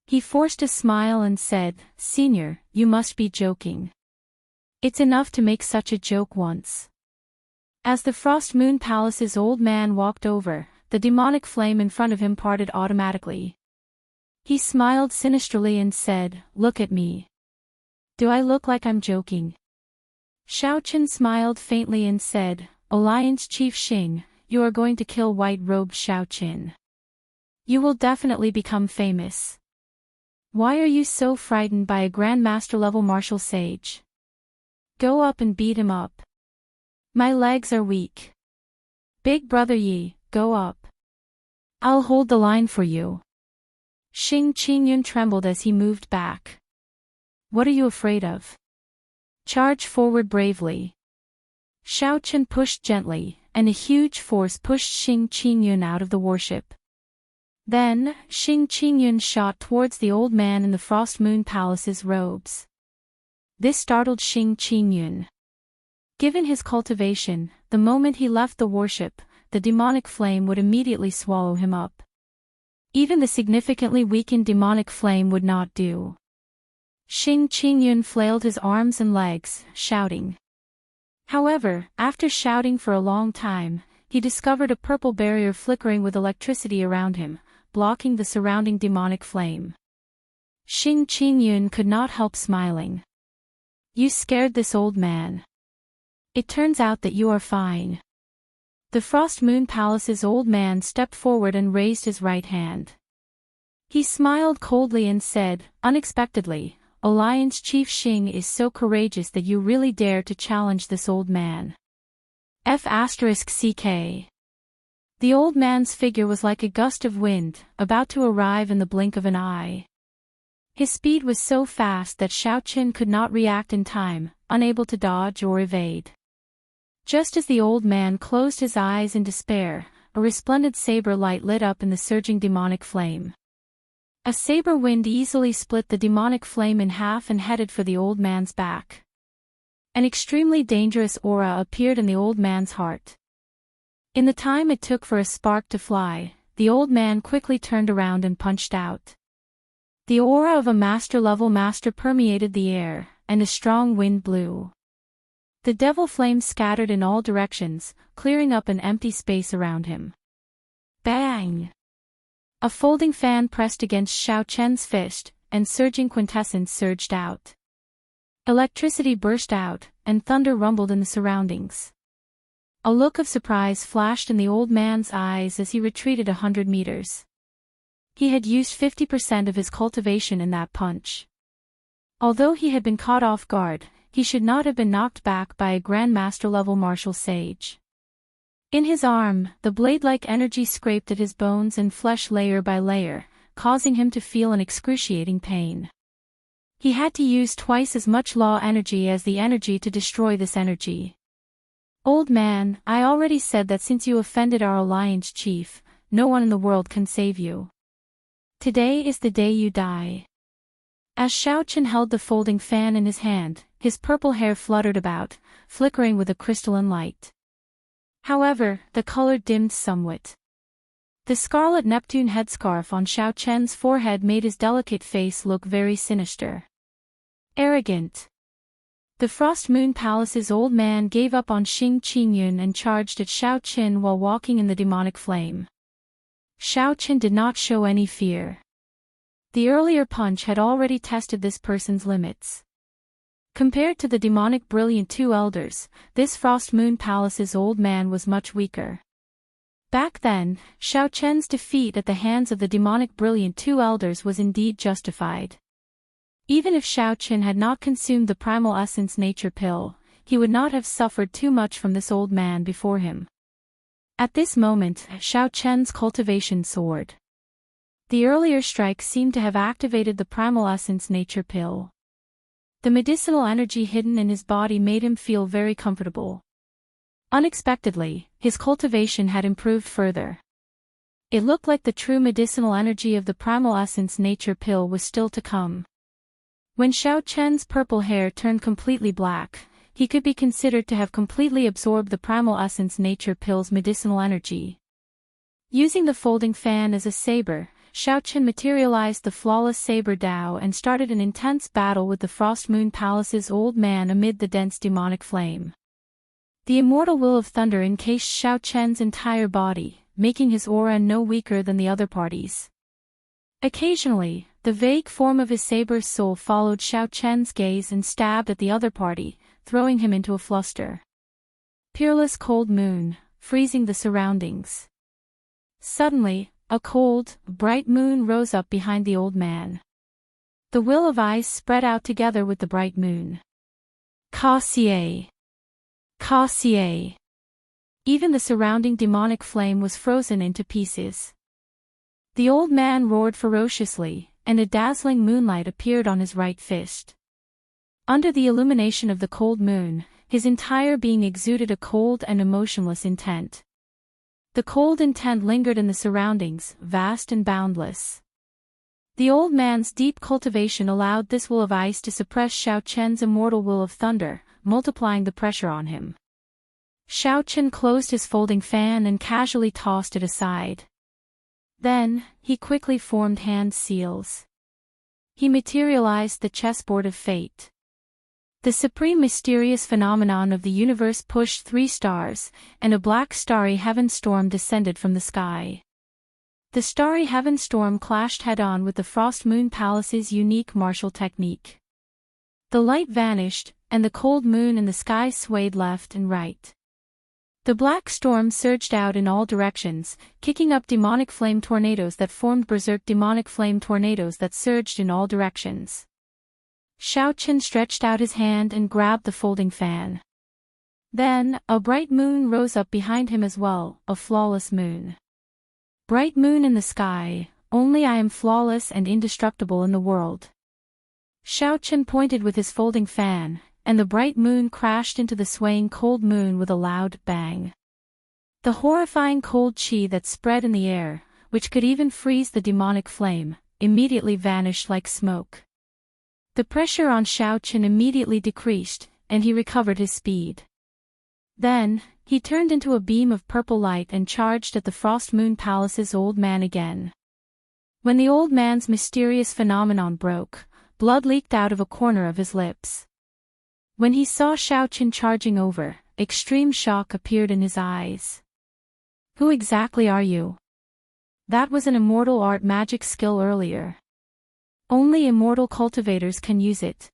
He forced a smile and said, "Senior, you must be joking. It's enough to make such a joke once." As the Frost Moon Palace's old man walked over, the demonic flame in front of him parted automatically. He smiled sinisterly and said, "Look at me. Do I look like I'm joking?" Xiao Chen smiled faintly and said, "Alliance Chief Xing, you are going to kill white-robed Xiao Chen. You will definitely become famous. Why are you so frightened by a Grandmaster-level martial sage? Go up and beat him up. My legs are weak. Big brother Yi, go up. I'll hold the line for you." Xing Qingyun trembled as he moved back. What are you afraid of? Charge forward bravely. Xiao Chen pushed gently, and a huge force pushed Xing Qingyun out of the warship. Then, Xing Qingyun shot towards the old man in the Frost Moon Palace's robes. This startled Xing Qingyun. Given his cultivation, the moment he left the warship, the demonic flame would immediately swallow him up. Even the significantly weakened demonic flame would not do. Xing Qingyun flailed his arms and legs, shouting. However, after shouting for a long time, he discovered a purple barrier flickering with electricity around him, blocking the surrounding demonic flame. Xing Qingyun could not help smiling. You scared this old man. It turns out that you are fine. The Frost Moon Palace's old man stepped forward and raised his right hand. He smiled coldly and said, unexpectedly, Alliance Chief Xing is so courageous that you really dare to challenge this old man. F***ck. The old man's figure was like a gust of wind, about to arrive in the blink of an eye. His speed was so fast that Xiao Chen could not react in time, unable to dodge or evade. Just as the old man closed his eyes in despair, a resplendent saber light lit up in the surging demonic flame. A saber wind easily split the demonic flame in half and headed for the old man's back. An extremely dangerous aura appeared in the old man's heart. In the time it took for a spark to fly, the old man quickly turned around and punched out. The aura of a master-level master permeated the air, and a strong wind blew. The devil flame scattered in all directions, clearing up an empty space around him. Bang! A folding fan pressed against Xiao Chen's fist, and surging quintessence surged out. Electricity burst out, and thunder rumbled in the surroundings. A look of surprise flashed in the old man's eyes as he retreated 100 meters. He had used 50% of his cultivation in that punch. Although he had been caught off guard, he should not have been knocked back by a Grandmaster-level martial sage. In his arm, the blade-like energy scraped at his bones and flesh layer by layer, causing him to feel an excruciating pain. He had to use twice as much law energy as the energy to destroy this energy. Old man, I already said that since you offended our alliance chief, no one in the world can save you. Today is the day you die. As Xiao Chen held the folding fan in his hand, his purple hair fluttered about, flickering with a crystalline light. However, the color dimmed somewhat. The scarlet Neptune headscarf on Xiao Chen's forehead made his delicate face look very sinister. Arrogant. The Frost Moon Palace's old man gave up on Xing Qingyun and charged at Xiao Chen while walking in the demonic flame. Xiao Chen did not show any fear. The earlier punch had already tested this person's limits. Compared to the demonic brilliant two elders, this Frost Moon Palace's old man was much weaker. Back then, Xiao Chen's defeat at the hands of the demonic brilliant two elders was indeed justified. Even if Xiao Chen had not consumed the primal essence nature pill, he would not have suffered too much from this old man before him. At this moment, Xiao Chen's cultivation soared. The earlier strike seemed to have activated the primal essence nature pill. The medicinal energy hidden in his body made him feel very comfortable. Unexpectedly, his cultivation had improved further. It looked like the true medicinal energy of the primal essence nature pill was still to come. When Xiao Chen's purple hair turned completely black, he could be considered to have completely absorbed the primal essence nature pill's medicinal energy. Using the folding fan as a saber, Xiao Chen materialized the flawless saber Dao and started an intense battle with the Frost Moon Palace's old man amid the dense demonic flame. The immortal will of thunder encased Xiao Chen's entire body, making his aura no weaker than the other parties. Occasionally, the vague form of his saber's soul followed Xiao Chen's gaze and stabbed at the other party, throwing him into a fluster. Peerless cold moon, freezing the surroundings. Suddenly, a cold, bright moon rose up behind the old man. The will of ice spread out together with the bright moon. Cassier! Cassier! Even the surrounding demonic flame was frozen into pieces. The old man roared ferociously, and a dazzling moonlight appeared on his right fist. Under the illumination of the cold moon, his entire being exuded a cold and emotionless intent. The cold intent lingered in the surroundings, vast and boundless. The old man's deep cultivation allowed this will of ice to suppress Xiao Chen's immortal will of thunder, multiplying the pressure on him. Xiao Chen closed his folding fan and casually tossed it aside. Then, he quickly formed hand seals. He materialized the chessboard of fate. The supreme mysterious phenomenon of the universe pushed 3 stars, and a black starry heaven storm descended from the sky. The starry heaven storm clashed head-on with the Frost Moon Palace's unique martial technique. The light vanished, and the cold moon in the sky swayed left and right. The black storm surged out in all directions, kicking up demonic flame tornadoes that formed berserk demonic flame tornadoes that surged in all directions. Xiao Chen stretched out his hand and grabbed the folding fan. Then, a bright moon rose up behind him as well, a flawless moon. Bright moon in the sky, only I am flawless and indestructible in the world. Xiao Chen pointed with his folding fan, and the bright moon crashed into the swaying cold moon with a loud bang. The horrifying cold chi that spread in the air, which could even freeze the demonic flame, immediately vanished like smoke. The pressure on Xiao Chen immediately decreased, and he recovered his speed. Then, he turned into a beam of purple light and charged at the Frost Moon Palace's old man again. When the old man's mysterious phenomenon broke, blood leaked out of a corner of his lips. When he saw Xiao Chen charging over, extreme shock appeared in his eyes. Who exactly are you? That was an immortal art magic skill earlier. Only immortal cultivators can use it.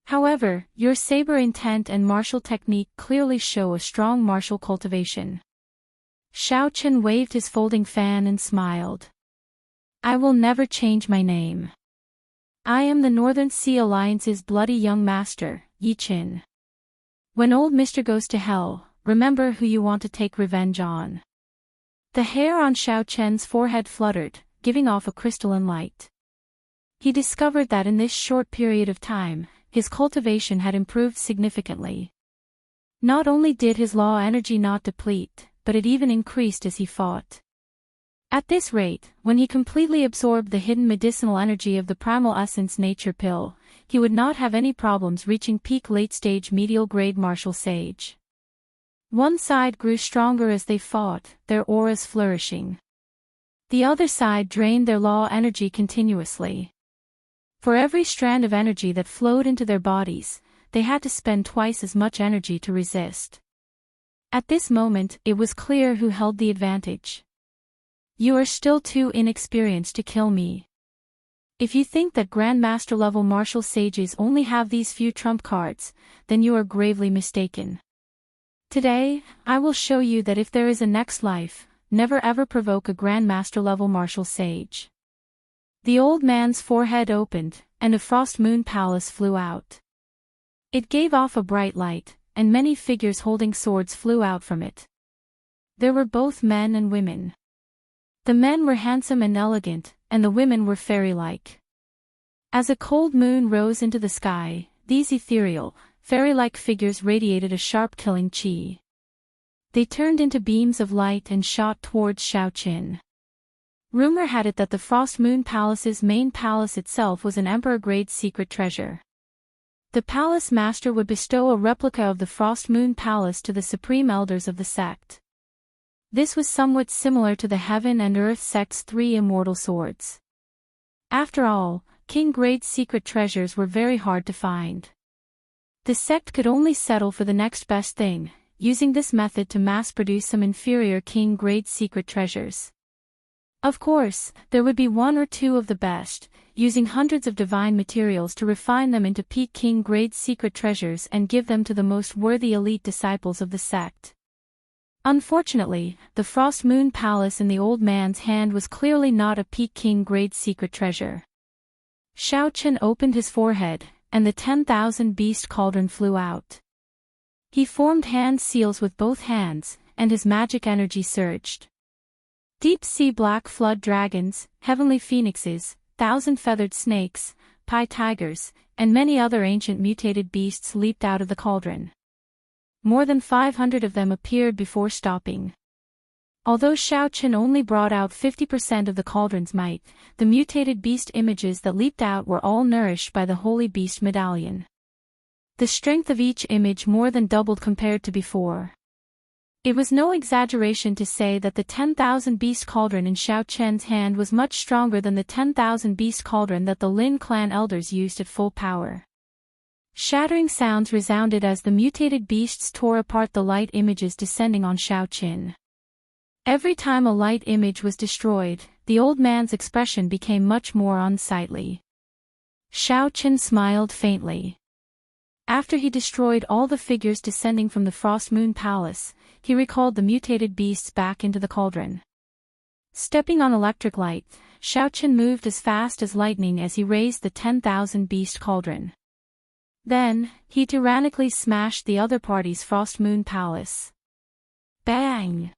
However, your saber intent and martial technique clearly show a strong martial cultivation. Xiao Chen waved his folding fan and smiled. I will never change my name. I am the Northern Sea Alliance's bloody young master, Yi Qin. When old Mr. goes to hell, remember who you want to take revenge on. The hair on Xiao Chen's forehead fluttered, giving off a crystalline light. He discovered that in this short period of time, his cultivation had improved significantly. Not only did his law energy not deplete, but it even increased as he fought. At this rate, when he completely absorbed the hidden medicinal energy of the primal essence nature pill, he would not have any problems reaching peak late-stage medial-grade martial sage. One side grew stronger as they fought, their auras flourishing. The other side drained their law energy continuously. For every strand of energy that flowed into their bodies, they had to spend twice as much energy to resist. At this moment, it was clear who held the advantage. You are still too inexperienced to kill me. If you think that Grandmaster level martial sages only have these few trump cards, then you are gravely mistaken. Today, I will show you that if there is a next life, never ever provoke a Grandmaster level martial sage. The old man's forehead opened, and a Frost Moon Palace flew out. It gave off a bright light, and many figures holding swords flew out from it. There were both men and women. The men were handsome and elegant, and the women were fairy-like. As a cold moon rose into the sky, these ethereal, fairy-like figures radiated a sharp killing chi. They turned into beams of light and shot towards Xiao Chen. Rumor had it that the Frost Moon Palace's main palace itself was an emperor-grade secret treasure. The palace master would bestow a replica of the Frost Moon Palace to the supreme elders of the sect. This was somewhat similar to the Heaven and Earth sect's 3 immortal swords. After all, king-grade secret treasures were very hard to find. The sect could only settle for the next best thing, using this method to mass-produce some inferior king-grade secret treasures. Of course, there would be 1 or 2 of the best, using hundreds of divine materials to refine them into peak king-grade secret treasures and give them to the most worthy elite disciples of the sect. Unfortunately, the Frost Moon Palace in the old man's hand was clearly not a peak king-grade secret treasure. Xiao Chen opened his forehead, and the 10,000 beast cauldron flew out. He formed hand seals with both hands, and his magic energy surged. Deep-sea black flood dragons, heavenly phoenixes, 1,000 feathered snakes, pie tigers, and many other ancient mutated beasts leaped out of the cauldron. More than 500 of them appeared before stopping. Although Xiaoqin only brought out 50% of the cauldron's might, the mutated beast images that leaped out were all nourished by the Holy Beast Medallion. The strength of each image more than doubled compared to before. It was no exaggeration to say that the 10,000 beast cauldron in Xiaoqian's hand was much stronger than the 10,000 beast cauldron that the Lin clan elders used at full power. Shattering sounds resounded as the mutated beasts tore apart the light images descending on Xiaoqin. Every time a light image was destroyed, the old man's expression became much more unsightly. Xiaoqin smiled faintly. After he destroyed all the figures descending from the Frost Moon Palace, he recalled the mutated beasts back into the cauldron. Stepping on electric light, Xiaoqin moved as fast as lightning as he raised the 10,000 beast cauldron. Then, he tyrannically smashed the other party's Frost Moon Palace. Bang!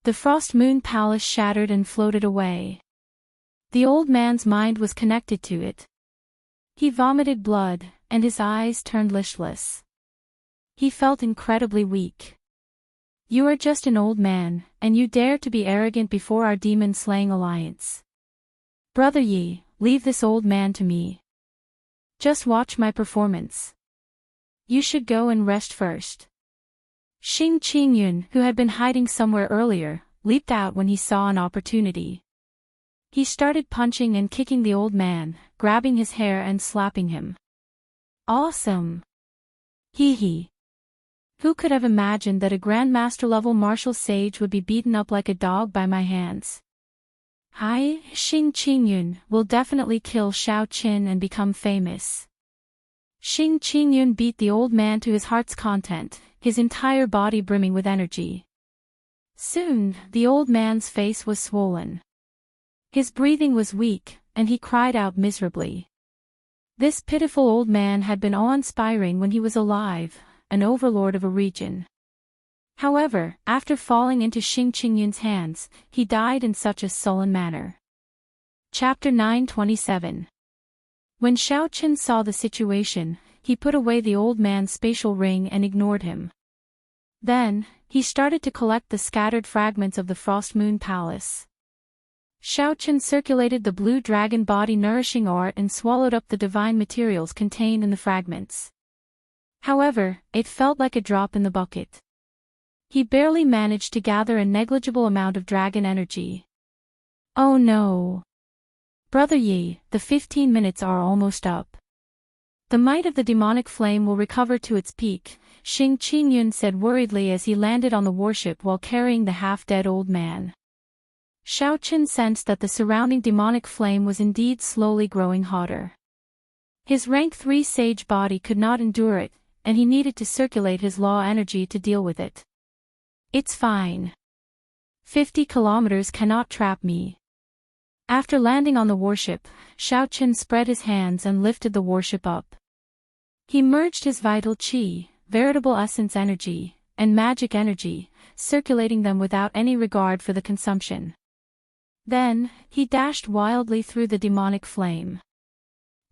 The Frost Moon Palace shattered and floated away. The old man's mind was connected to it. He vomited blood, and his eyes turned listless. He felt incredibly weak. You are just an old man, and you dare to be arrogant before our demon-slaying alliance. Brother Yi, leave this old man to me. Just watch my performance. You should go and rest first. Xing Qingyun, who had been hiding somewhere earlier, leaped out when he saw an opportunity. He started punching and kicking the old man, grabbing his hair and slapping him. Awesome! Hee hee. Who could have imagined that a Grandmaster-level martial sage would be beaten up like a dog by my hands? Xing Qingyun will definitely kill Xiaoqin and become famous. Xing Qingyun beat the old man to his heart's content, his entire body brimming with energy. Soon, the old man's face was swollen. His breathing was weak, and he cried out miserably. This pitiful old man had been awe-inspiring when he was alive, an overlord of a region. However, after falling into Xing Qingyun's hands, he died in such a sullen manner. Chapter 927. When Xiaoqin saw the situation, he put away the old man's spatial ring and ignored him. Then, he started to collect the scattered fragments of the Frost Moon Palace. Xiaoqin circulated the blue dragon body nourishing art and swallowed up the divine materials contained in the fragments. However, it felt like a drop in the bucket. He barely managed to gather a negligible amount of dragon energy. Oh no! Brother Yi, the 15 minutes are almost up. The might of the demonic flame will recover to its peak, Xing Qingyun said worriedly as he landed on the warship while carrying the half-dead old man. Xiaoqin sensed that the surrounding demonic flame was indeed slowly growing hotter. His rank 3 sage body could not endure it, and he needed to circulate his law energy to deal with it. It's fine. 50 kilometers cannot trap me. After landing on the warship, Xiaoqin spread his hands and lifted the warship up. He merged his vital qi, veritable essence energy, and magic energy, circulating them without any regard for the consumption. Then, he dashed wildly through the demonic flame.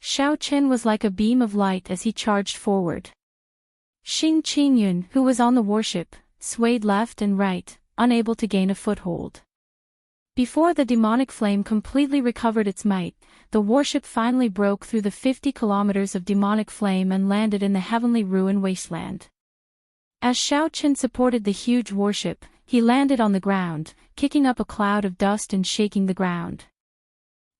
Xiaoqin was like a beam of light as he charged forward. Xing Qingyun, who was on the warship, swayed left and right, unable to gain a foothold. Before the demonic flame completely recovered its might, the warship finally broke through the 50 kilometers of demonic flame and landed in the heavenly ruin wasteland. As Xiaoqin supported the huge warship, he landed on the ground, kicking up a cloud of dust and shaking the ground.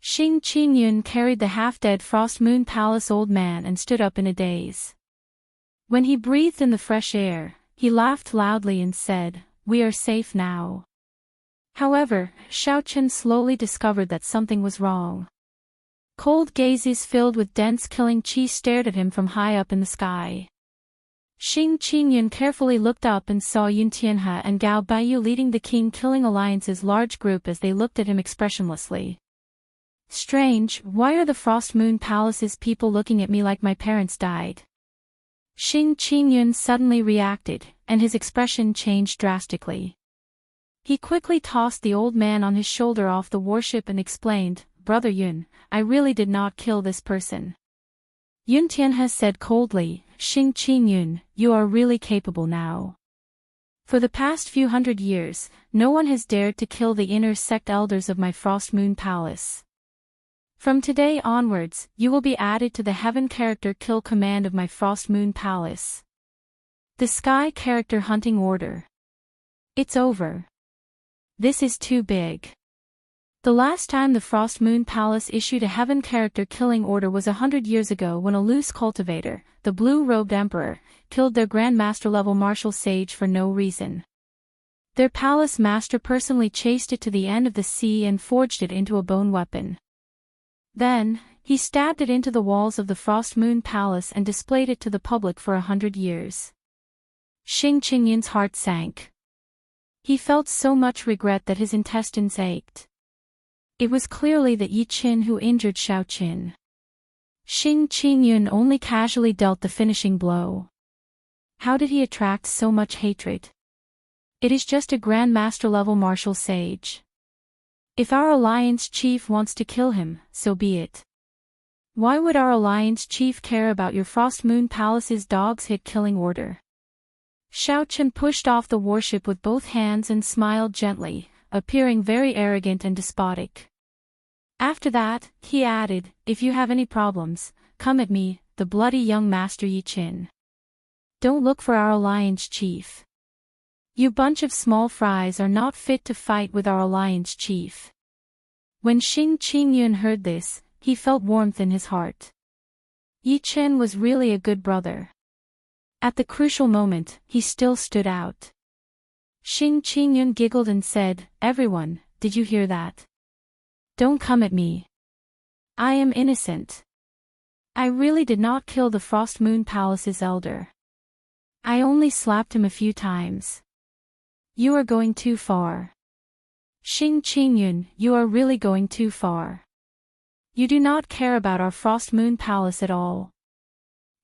Xing Qingyun carried the half-dead Frost Moon Palace old man and stood up in a daze. When he breathed in the fresh air, he laughed loudly and said, "We are safe now." However, Xiaoqin slowly discovered that something was wrong. Cold gazes filled with dense killing qi stared at him from high up in the sky. Xing Qingyun carefully looked up and saw Yun Tianhe and Gao Baiyu leading the King Killing Alliance's large group as they looked at him expressionlessly. Strange, why are the Frost Moon Palace's people looking at me like my parents died? Xing Qingyun suddenly reacted, and his expression changed drastically. He quickly tossed the old man on his shoulder off the warship and explained, "Brother Yun, I really did not kill this person. Yun Tian has said coldly, Xing Qingyun, you are really capable now. For the past few hundred years, no one has dared to kill the inner sect elders of my Frost Moon Palace. From today onwards, you will be added to the Heaven Character Kill Command of my Frost Moon Palace. The Sky Character Hunting Order. It's over. This is too big. The last time the Frost Moon Palace issued a Heaven Character Killing Order was 100 years ago when a loose cultivator, the Blue-Robed Emperor, killed their Grand Master level martial sage for no reason. Their palace master personally chased it to the end of the sea and forged it into a bone weapon. Then, he stabbed it into the walls of the Frost Moon Palace and displayed it to the public for 100 years. Xing Qingyun's heart sank. He felt so much regret that his intestines ached. It was clearly the Yi Qin who injured Xiao Qin. Xing Qingyun only casually dealt the finishing blow. How did he attract so much hatred? It is just a Grand Master level martial sage. If our alliance chief wants to kill him, so be it. Why would our alliance chief care about your Frost Moon Palace's dog's hit killing order? Xiao Qin pushed off the warship with both hands and smiled gently, appearing very arrogant and despotic. After that, he added, if you have any problems, come at me, the bloody young Master Yi Qin. Don't look for our alliance chief. You bunch of small fries are not fit to fight with our alliance chief. When Xing Qingyun heard this, he felt warmth in his heart. Yi Qin was really a good brother. At the crucial moment, he still stood out. Xing Qingyun giggled and said, everyone, did you hear that? Don't come at me. I am innocent. I really did not kill the Frost Moon Palace's elder. I only slapped him a few times. You are going too far. Xing Qingyun, you are really going too far. You do not care about our Frost Moon Palace at all.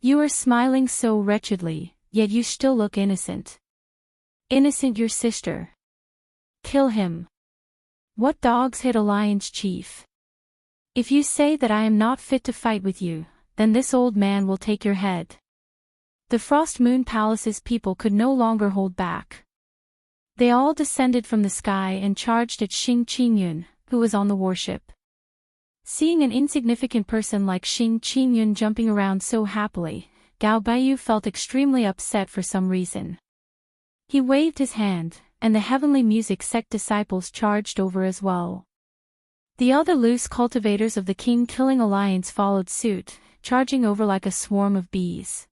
You are smiling so wretchedly, yet you still look innocent. Innocent your sister. Kill him. What dogs hit alliance chief? If you say that I am not fit to fight with you, then this old man will take your head. The Frost Moon Palace's people could no longer hold back. They all descended from the sky and charged at Xing Qingyun, who was on the warship. Seeing an insignificant person like Xing Qingyun jumping around so happily, Gao Baiyu felt extremely upset for some reason. He waved his hand, and the heavenly music sect disciples charged over as well. The other loose cultivators of the King Killing Alliance followed suit, charging over like a swarm of bees.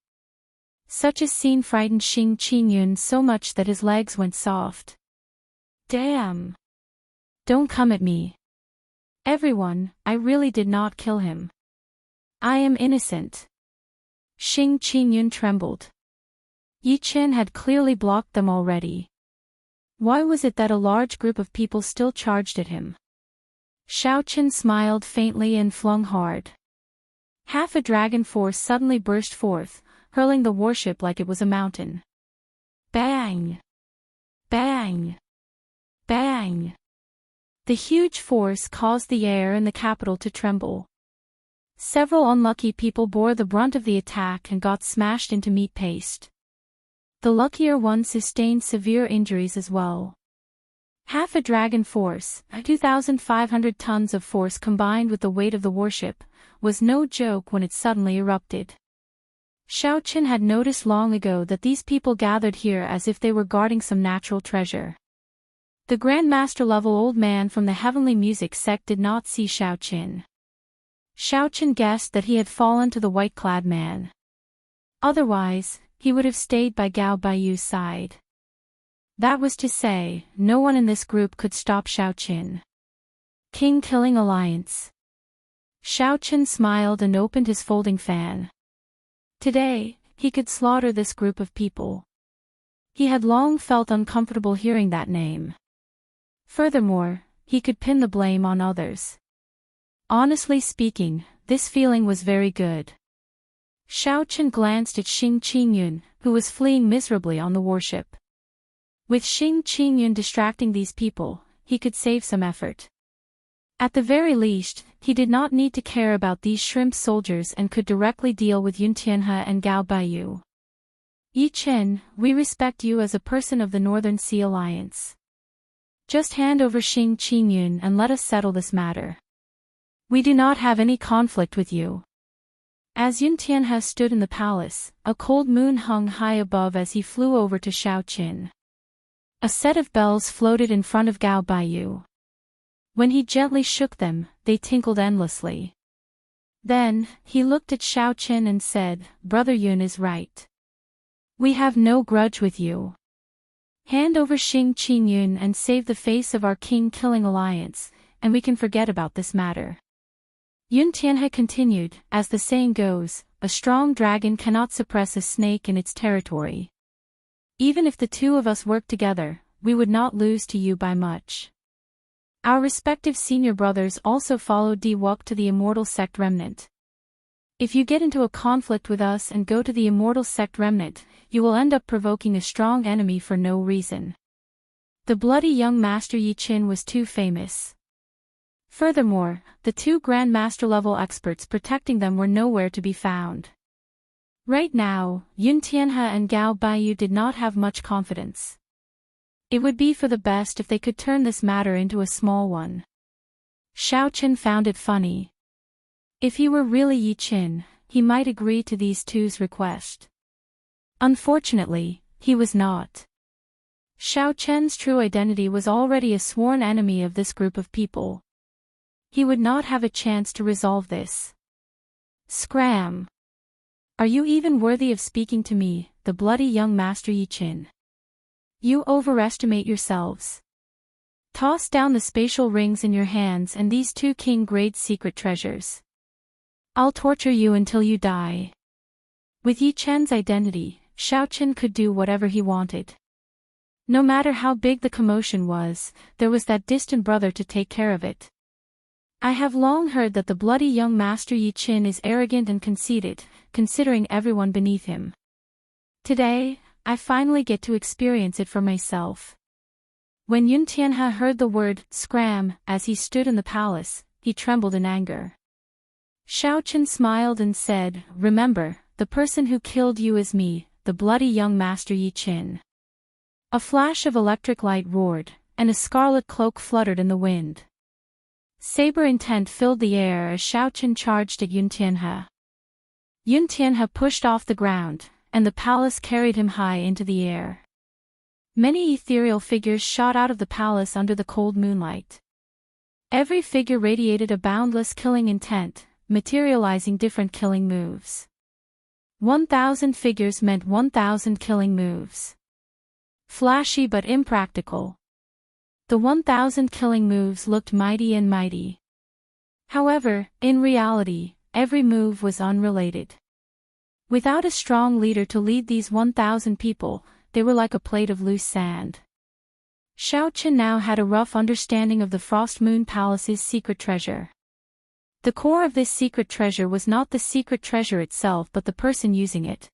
Such a scene frightened Xing Qingyun so much that his legs went soft. Damn! Don't come at me. Everyone, I really did not kill him. I am innocent. Xing Qingyun trembled. Yi Qin had clearly blocked them already. Why was it that a large group of people still charged at him? Xiao Qin smiled faintly and flung hard. Half a dragon force suddenly burst forth, hurling the warship like it was a mountain. Bang! Bang! Bang! The huge force caused the air in the capital to tremble. Several unlucky people bore the brunt of the attack and got smashed into meat paste. The luckier ones sustained severe injuries as well. Half a dragon force, 2,500 tons of force combined with the weight of the warship, was no joke when it suddenly erupted. Xiao Qin had noticed long ago that these people gathered here as if they were guarding some natural treasure. The Grand Master level old man from the Heavenly Music sect did not see Xiao Qin. Xiao Qin guessed that he had fallen to the white-clad man. Otherwise, he would have stayed by Gao Baiyu's side. That was to say, no one in this group could stop Xiao Qin. King Killing Alliance. Xiao Qin smiled and opened his folding fan. Today, he could slaughter this group of people. He had long felt uncomfortable hearing that name. Furthermore, he could pin the blame on others. Honestly speaking, this feeling was very good. Xiao Qin glanced at Xing Qingyun, who was fleeing miserably on the warship. With Xing Qingyun distracting these people, he could save some effort. At the very least, he did not need to care about these shrimp soldiers and could directly deal with Yun Tianhe and Gao Baiyu. Yi Chen, we respect you as a person of the Northern Sea Alliance. Just hand over Xing Qingyun and let us settle this matter. We do not have any conflict with you. As Yun Tianhe stood in the palace, a cold moon hung high above as he flew over to Shaoqin. A set of bells floated in front of Gao Baiyu. When he gently shook them, they tinkled endlessly. Then, he looked at Shaoqin and said, Brother Yun is right. We have no grudge with you. Hand over Xing Qingyun and save the face of our king-killing alliance, and we can forget about this matter. Yun Tianhe continued, as the saying goes, a strong dragon cannot suppress a snake in its territory. Even if the two of us work together, we would not lose to you by much. Our respective senior brothers also followed Di Wuk to the Immortal sect remnant. If you get into a conflict with us and go to the Immortal sect remnant, you will end up provoking a strong enemy for no reason. The bloody young Master Yi Qin was too famous. Furthermore, the two Grand Master level experts protecting them were nowhere to be found. Right now, Yun Tianhe and Gao Baiyu did not have much confidence. It would be for the best if they could turn this matter into a small one. Shaoqin found it funny. If he were really Yi Qin, he might agree to these two's request. Unfortunately, he was not. Shaoqin's true identity was already a sworn enemy of this group of people. He would not have a chance to resolve this. Scram! Are you even worthy of speaking to me, the bloody young Master Yi Qin? You overestimate yourselves. Toss down the spatial rings in your hands and these two king-grade secret treasures. I'll torture you until you die. With Yi Chen's identity, Shaoqin could do whatever he wanted. No matter how big the commotion was, there was that distant brother to take care of it. I have long heard that the bloody young Master Yi Qin is arrogant and conceited, considering everyone beneath him. Today, I finally get to experience it for myself. When Yun Tianhe heard the word, scram, as he stood in the palace, he trembled in anger. Shaoqin smiled and said, remember, the person who killed you is me, the bloody young Master Yi Qin. A flash of electric light roared, and a scarlet cloak fluttered in the wind. Saber intent filled the air as Shaoqin charged at Yun Tianhe. Yun Tianhe pushed off the ground, and the palace carried him high into the air. Many ethereal figures shot out of the palace under the cold moonlight. Every figure radiated a boundless killing intent, materializing different killing moves. 1,000 figures meant 1,000 killing moves. Flashy but impractical. The 1,000 killing moves looked mighty and mighty. However, in reality, every move was unrelated. Without a strong leader to lead these 1,000 people, they were like a plate of loose sand. Shaoqin now had a rough understanding of the Frost Moon Palace's secret treasure. The core of this secret treasure was not the secret treasure itself but the person using it.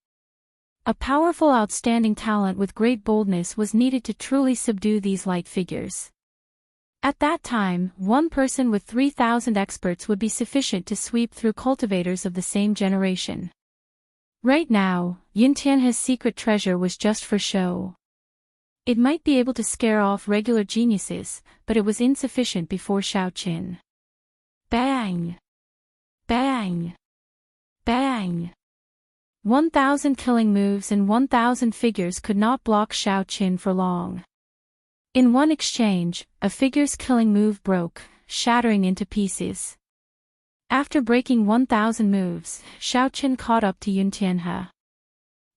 A powerful outstanding talent with great boldness was needed to truly subdue these light figures. At that time, one person with 3,000 experts would be sufficient to sweep through cultivators of the same generation. Right now, Yun Tianhe's secret treasure was just for show. It might be able to scare off regular geniuses, but it was insufficient before Shaoqin. Bang! Bang! Bang! 1,000 killing moves and 1,000 figures could not block Shaoqin for long. In one exchange, a figure's killing move broke, shattering into pieces. After breaking 1,000 moves, Shaoqin caught up to Yun Tianhe.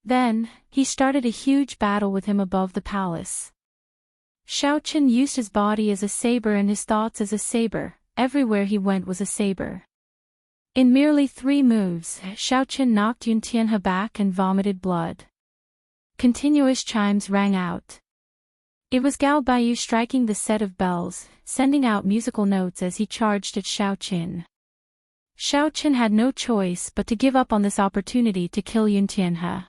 Then, he started a huge battle with him above the palace. Shaoqin used his body as a saber and his thoughts as a saber, everywhere he went was a saber. In merely 3 moves, Shaoqin knocked Yun Tianhe back and vomited blood. Continuous chimes rang out. It was Gao Baiyu striking the set of bells, sending out musical notes as he charged at Shaoqin. Shaoqin had no choice but to give up on this opportunity to kill Yun Tianhe.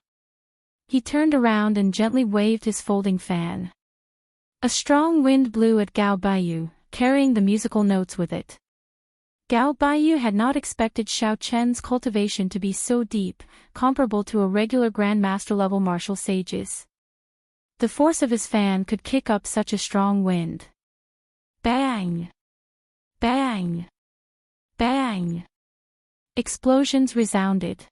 He turned around and gently waved his folding fan. A strong wind blew at Gao Baiyu, carrying the musical notes with it. Gao Baiyu had not expected Xiao Chen's cultivation to be so deep, comparable to a regular grandmaster-level martial sage's. The force of his fan could kick up such a strong wind. Bang! Bang! Bang! Explosions resounded.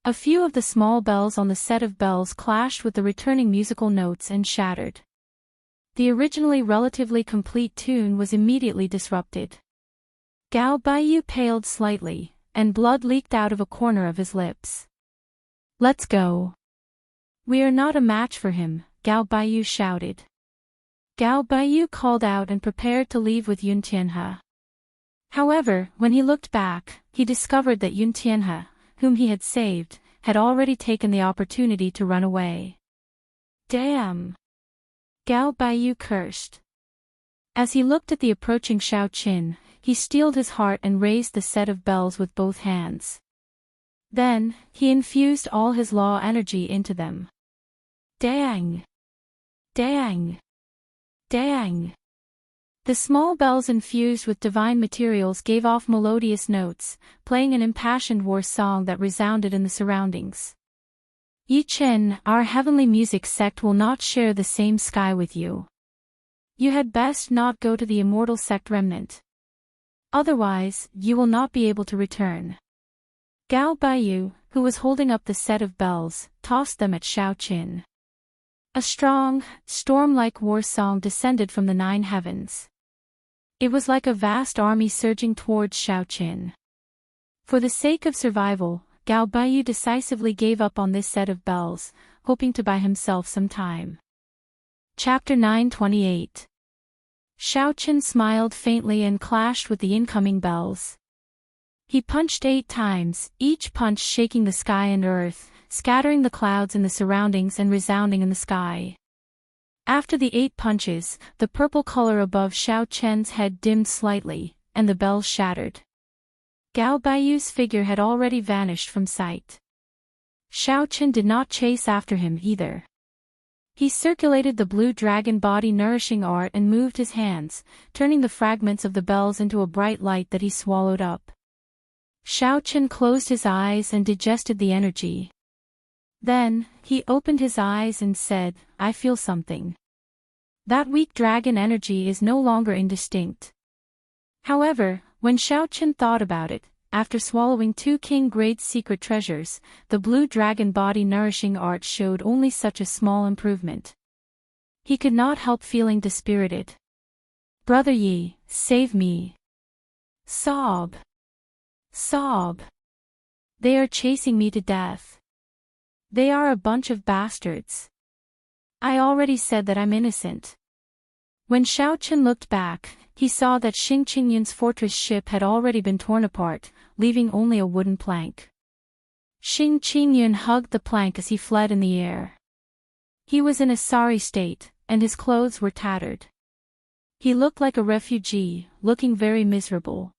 A few of the small bells on the set of bells clashed with the returning musical notes and shattered. The originally relatively complete tune was immediately disrupted. Gao Baiyu paled slightly, and blood leaked out of a corner of his lips. "Let's go." "We are not a match for him," Gao Baiyu shouted. Gao Baiyu called out and prepared to leave with Yun Tianhe. However, when he looked back, he discovered that Yun Tianhe, whom he had saved, had already taken the opportunity to run away. "Damn!" Gao Baiyu cursed. As he looked at the approaching Xiao Qin, he steeled his heart and raised the set of bells with both hands. Then, he infused all his law energy into them. Dang! Dang! Dang! The small bells infused with divine materials gave off melodious notes, playing an impassioned war song that resounded in the surroundings. "Yi Chen, our heavenly music sect will not share the same sky with you. You had best not go to the Immortal sect remnant. Otherwise, you will not be able to return." Gao Baiyu, who was holding up the set of bells, tossed them at Xiao Qin. A strong, storm-like war song descended from the 9 heavens. It was like a vast army surging towards Xiao Qin. For the sake of survival, Gao Baiyu decisively gave up on this set of bells, hoping to buy himself some time. Chapter 928. Xiao Qin smiled faintly and clashed with the incoming bells. He punched 8 times, each punch shaking the sky and earth, scattering the clouds in the surroundings and resounding in the sky. After the 8 punches, the purple color above Xiao Chen's head dimmed slightly, and the bells shattered. Gao Baiyu's figure had already vanished from sight. Xiao Chen did not chase after him either. He circulated the blue dragon body nourishing art and moved his hands, turning the fragments of the bells into a bright light that he swallowed up. Xiao Chen closed his eyes and digested the energy. Then, he opened his eyes and said, "I feel something. That weak dragon energy is no longer indistinct." However, when Xiao Chen thought about it, after swallowing 2 king-grade secret treasures, the blue dragon body nourishing art showed only such a small improvement. He could not help feeling dispirited. "Brother Yi, save me." Sob. Sob. "They are chasing me to death. They are a bunch of bastards. I already said that I'm innocent." When Xiao Chen looked back, he saw that Xing Qingyun's fortress ship had already been torn apart, leaving only a wooden plank. Xing Qingyun hugged the plank as he fled in the air. He was in a sorry state, and his clothes were tattered. He looked like a refugee, looking very miserable.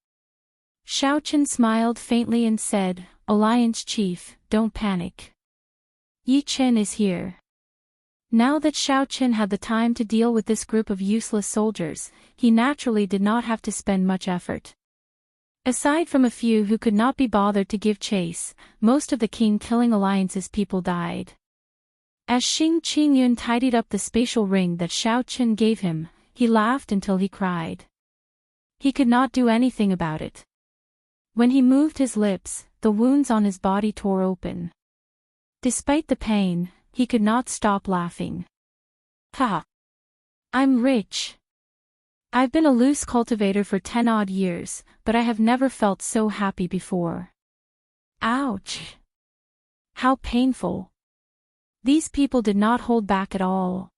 Xiao Chen smiled faintly and said, "Alliance Chief, don't panic. Yi Chen is here." Now that Xiao Chen had the time to deal with this group of useless soldiers, he naturally did not have to spend much effort. Aside from a few who could not be bothered to give chase, most of the king-killing alliance's people died. As Xing Qingyun tidied up the spatial ring that Xiao Chen gave him, he laughed until he cried. He could not do anything about it. When he moved his lips, the wounds on his body tore open. Despite the pain, he could not stop laughing. "Ha! I'm rich. I've been a loose cultivator for 10-odd years, but I have never felt so happy before. Ouch! How painful." These people did not hold back at all.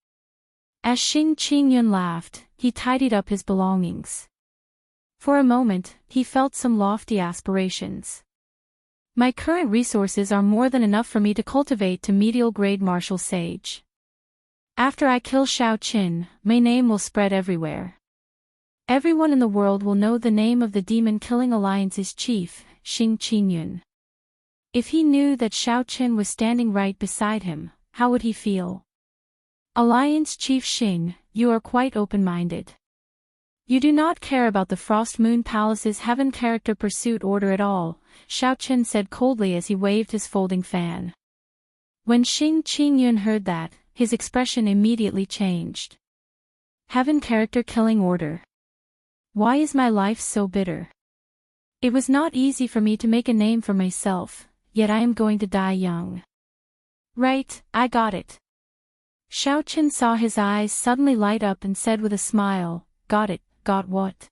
As Xing Qingyun laughed, he tidied up his belongings. For a moment, he felt some lofty aspirations. "My current resources are more than enough for me to cultivate to medial-grade martial sage. After I kill Xiao Qin, my name will spread everywhere. Everyone in the world will know the name of the demon-killing alliance's chief, Xing Qingyun. If he knew that Xiao Qin was standing right beside him, how would he feel?" "Alliance Chief Xing, you are quite open-minded. You do not care about the Frost Moon Palace's heaven character pursuit order at all, Xiaochen said coldly as he waved his folding fan. When Xing Qingyun heard that, his expression immediately changed. Heaven character killing order. Why is my life so bitter? It was not easy for me to make a name for myself, yet I am going to die young. Right, I got it. Xiaochen saw his eyes suddenly light up and said with a smile, got it, got what?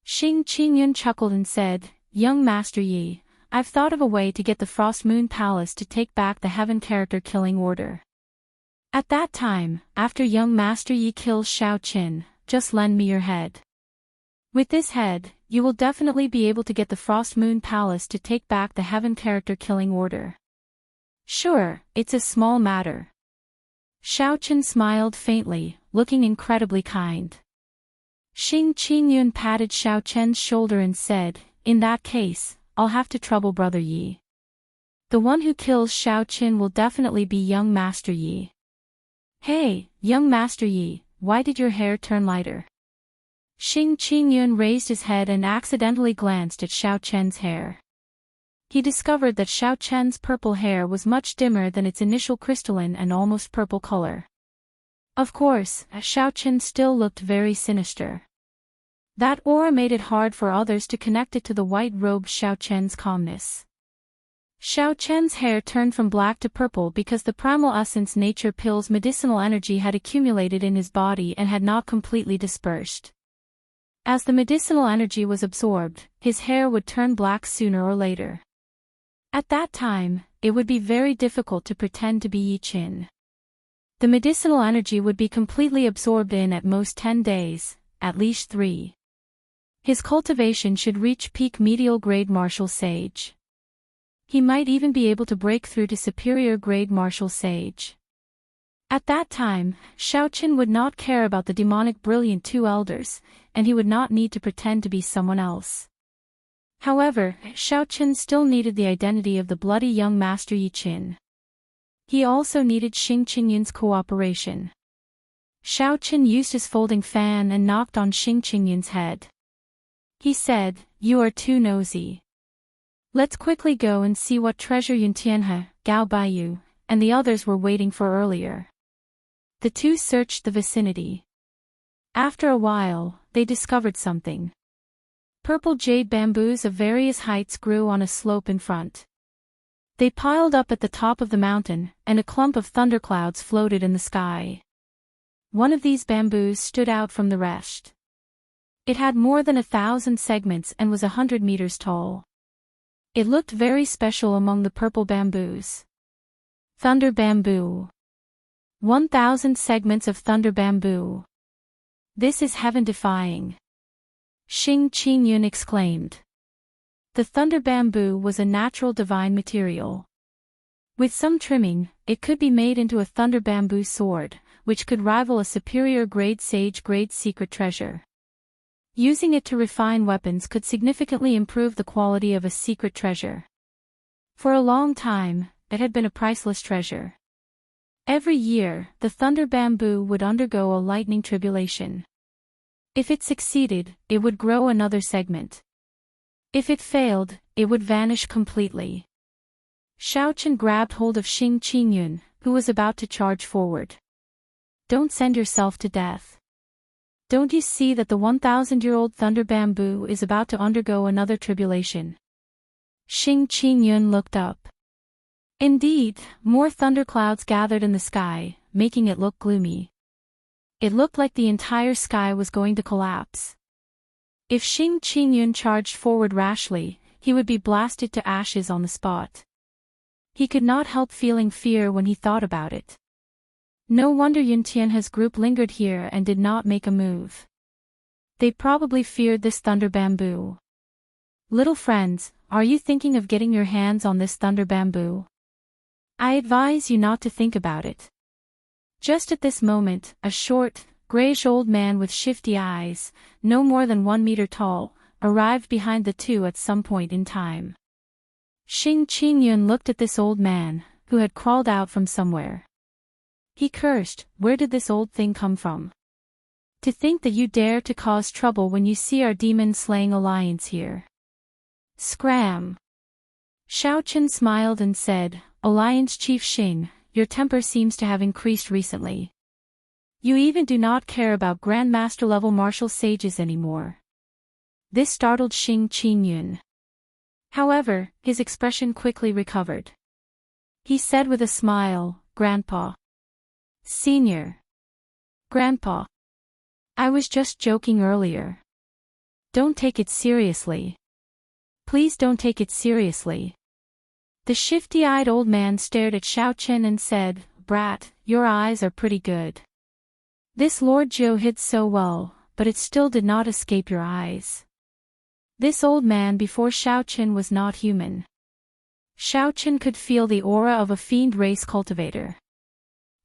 Xing Qingyun chuckled and said, young Master Yi, I've thought of a way to get the Frost Moon Palace to take back the heaven character killing order. At that time, after young Master Yi kills Xiaochen, just lend me your head. With this head, you will definitely be able to get the Frost Moon Palace to take back the heaven character killing order. Sure, it's a small matter. Xiaochen smiled faintly, looking incredibly kind. Xing Qingyun patted Xiaochen's shoulder and said, in that case, I'll have to trouble Brother Yi. The one who kills Xiaochen will definitely be young Master Yi. Hey, young Master Yi, why did your hair turn lighter? Xing Qingyun raised his head and accidentally glanced at Xiaochen's hair. He discovered that Xiaochen's purple hair was much dimmer than its initial crystalline and almost purple color. Of course, Xiaochen still looked very sinister. That aura made it hard for others to connect it to the white-robed Xiaochen's calmness. Xiaochen's hair turned from black to purple because the primal essence nature pill's medicinal energy had accumulated in his body and had not completely dispersed. As the medicinal energy was absorbed, his hair would turn black sooner or later. At that time, it would be very difficult to pretend to be Yi Qin. The medicinal energy would be completely absorbed in at most 10 days, at least 3. His cultivation should reach peak medial grade martial sage. He might even be able to break through to superior grade martial sage. At that time, Xiaochen would not care about the demonic brilliant two elders, and he would not need to pretend to be someone else. However, Xiaochen still needed the identity of the bloody young Master Yi Qin. He also needed Xing Qingyun's cooperation. Xiaochen used his folding fan and knocked on Xing Qingyun's head. He said, you are too nosy. Let's quickly go and see what treasure Yun Tianhe, Gao Baiyu, and the others were waiting for earlier. The two searched the vicinity. After a while, they discovered something. Purple jade bamboos of various heights grew on a slope in front. They piled up at the top of the mountain, and a clump of thunderclouds floated in the sky. One of these bamboos stood out from the rest. It had more than 1,000 segments and was 100 meters tall. It looked very special among the purple bamboos. Thunder bamboo. 1,000 segments of thunder bamboo. This is heaven-defying. Xing Qingyun exclaimed. The thunder bamboo was a natural divine material. With some trimming, it could be made into a thunder bamboo sword, which could rival a superior grade sage grade secret treasure. Using it to refine weapons could significantly improve the quality of a secret treasure. For a long time, it had been a priceless treasure. Every year, the thunder bamboo would undergo a lightning tribulation. If it succeeded, it would grow another segment. If it failed, it would vanish completely. Xiaochen grabbed hold of Xing Qingyun, who was about to charge forward. Don't send yourself to death. Don't you see that the 1,000-year-old thunder bamboo is about to undergo another tribulation? Xing Qingyun looked up. Indeed, more thunderclouds gathered in the sky, making it look gloomy. It looked like the entire sky was going to collapse. If Xing Qingyun charged forward rashly, he would be blasted to ashes on the spot. He could not help feeling fear when he thought about it. No wonder Yun Tianhe's group lingered here and did not make a move. They probably feared this thunder bamboo. Little friends, are you thinking of getting your hands on this thunder bamboo? I advise you not to think about it. Just at this moment, a short, grayish old man with shifty eyes, no more than 1 meter tall, arrived behind the two at some point in time. Xing Qingyun looked at this old man, who had crawled out from somewhere. He cursed, where did this old thing come from? To think that you dare to cause trouble when you see our demon-slaying alliance here. Scram! Xiaochen smiled and said, Alliance Chief Xing, your temper seems to have increased recently. You even do not care about Grandmaster-level martial sages anymore. This startled Xing Qingyun. However, his expression quickly recovered. He said with a smile, Grandpa. Senior. Grandpa. I was just joking earlier. Don't take it seriously. Please don't take it seriously. The shifty-eyed old man stared at Xiaochen and said, Brat, your eyes are pretty good. This Lord Zhou hid so well, but it still did not escape your eyes. This old man before Xiaochen was not human. Xiaochen could feel the aura of a fiend race cultivator.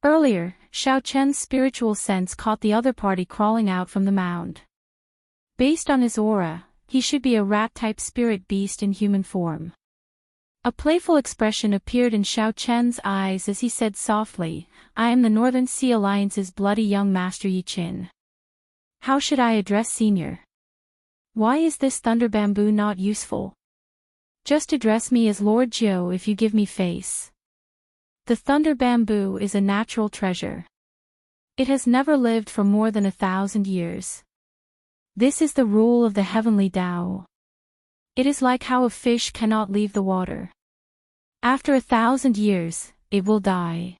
Earlier, Xiaochen's spiritual sense caught the other party crawling out from the mound. Based on his aura, he should be a rat-type spirit beast in human form. A playful expression appeared in Xiaochen's eyes as he said softly, I am the Northern Sea Alliance's bloody young master Yi Qin. How should I address Senior? Why is this thunder bamboo not useful? Just address me as Lord Zhou if you give me face. The thunder bamboo is a natural treasure. It has never lived for more than 1,000 years. This is the rule of the heavenly Tao. It is like how a fish cannot leave the water. After 1,000 years, it will die.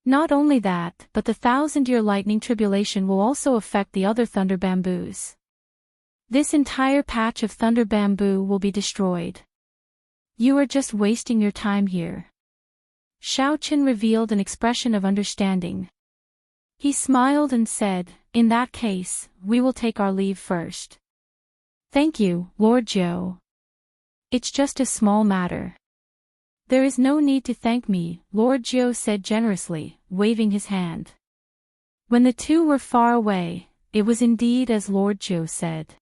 Not only that, but the 1,000-year lightning tribulation will also affect the other thunder bamboos. This entire patch of thunder bamboo will be destroyed. You are just wasting your time here. Xiaochen revealed an expression of understanding. He smiled and said, In that case, we will take our leave first. Thank you, Lord Zhou. It's just a small matter. There is no need to thank me, Lord Zhou said generously, waving his hand. When the two were far away, it was indeed as Lord Zhou said.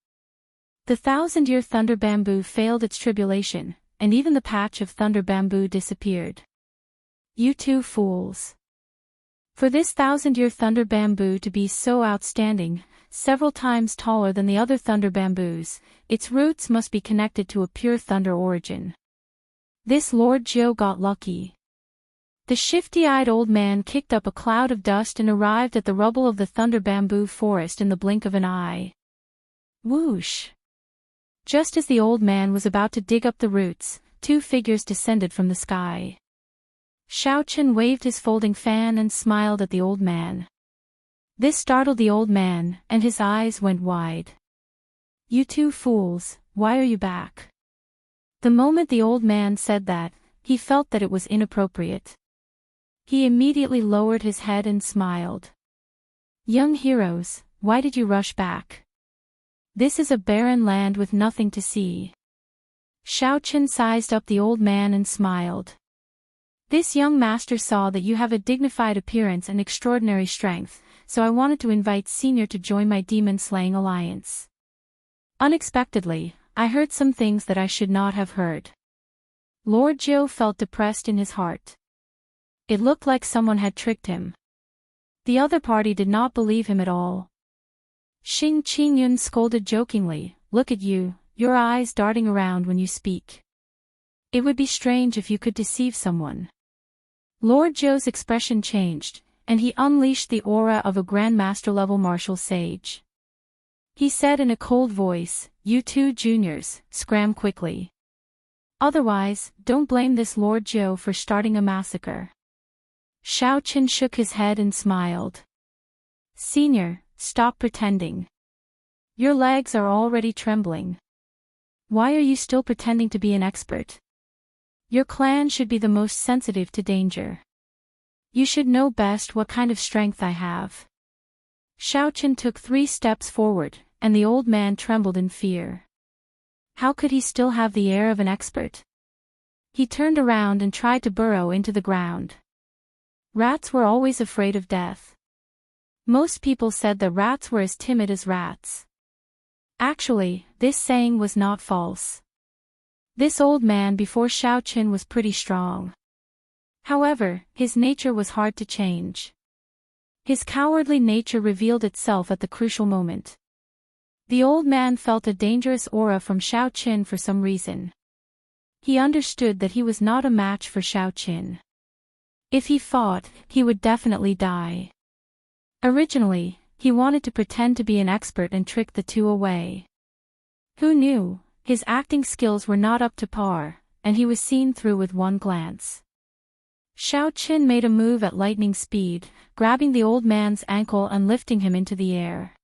The 1,000-year thunder bamboo failed its tribulation, and even the patch of thunder bamboo disappeared. You two fools. For this 1,000-year thunder bamboo to be so outstanding, several times taller than the other thunder bamboos, its roots must be connected to a pure thunder origin. This Lord Zhou got lucky. The shifty-eyed old man kicked up a cloud of dust and arrived at the rubble of the thunder bamboo forest in the blink of an eye. Whoosh! Just as the old man was about to dig up the roots, two figures descended from the sky. Xiaochen waved his folding fan and smiled at the old man. This startled the old man, and his eyes went wide. You two fools, why are you back? The moment the old man said that, he felt that it was inappropriate. He immediately lowered his head and smiled. Young heroes, why did you rush back? This is a barren land with nothing to see. Xiaochen sized up the old man and smiled. This young master saw that you have a dignified appearance and extraordinary strength, so I wanted to invite Senior to join my demon-slaying alliance. Unexpectedly, I heard some things that I should not have heard. Lord Zhou felt depressed in his heart. It looked like someone had tricked him. The other party did not believe him at all. Xing Qingyun scolded jokingly, Look at you, your eyes darting around when you speak. It would be strange if you could deceive someone. Lord Zhou's expression changed, and he unleashed the aura of a Grandmaster-level martial sage. He said in a cold voice, You two juniors, scram quickly. Otherwise, don't blame this Lord Zhou for starting a massacre. Xiaochen shook his head and smiled. Senior, stop pretending. Your legs are already trembling. Why are you still pretending to be an expert? Your clan should be the most sensitive to danger. You should know best what kind of strength I have. Xiaochen took 3 steps forward, and the old man trembled in fear. How could he still have the air of an expert? He turned around and tried to burrow into the ground. Rats were always afraid of death. Most people said that rats were as timid as rats. Actually, this saying was not false. This old man before Xiaochen was pretty strong. However, his nature was hard to change. His cowardly nature revealed itself at the crucial moment. The old man felt a dangerous aura from Xiao Qin for some reason. He understood that he was not a match for Xiao Qin. If he fought, he would definitely die. Originally, he wanted to pretend to be an expert and trick the two away. Who knew, his acting skills were not up to par, and he was seen through with one glance. Xiao Qin made a move at lightning speed, grabbing the old man's ankle and lifting him into the air.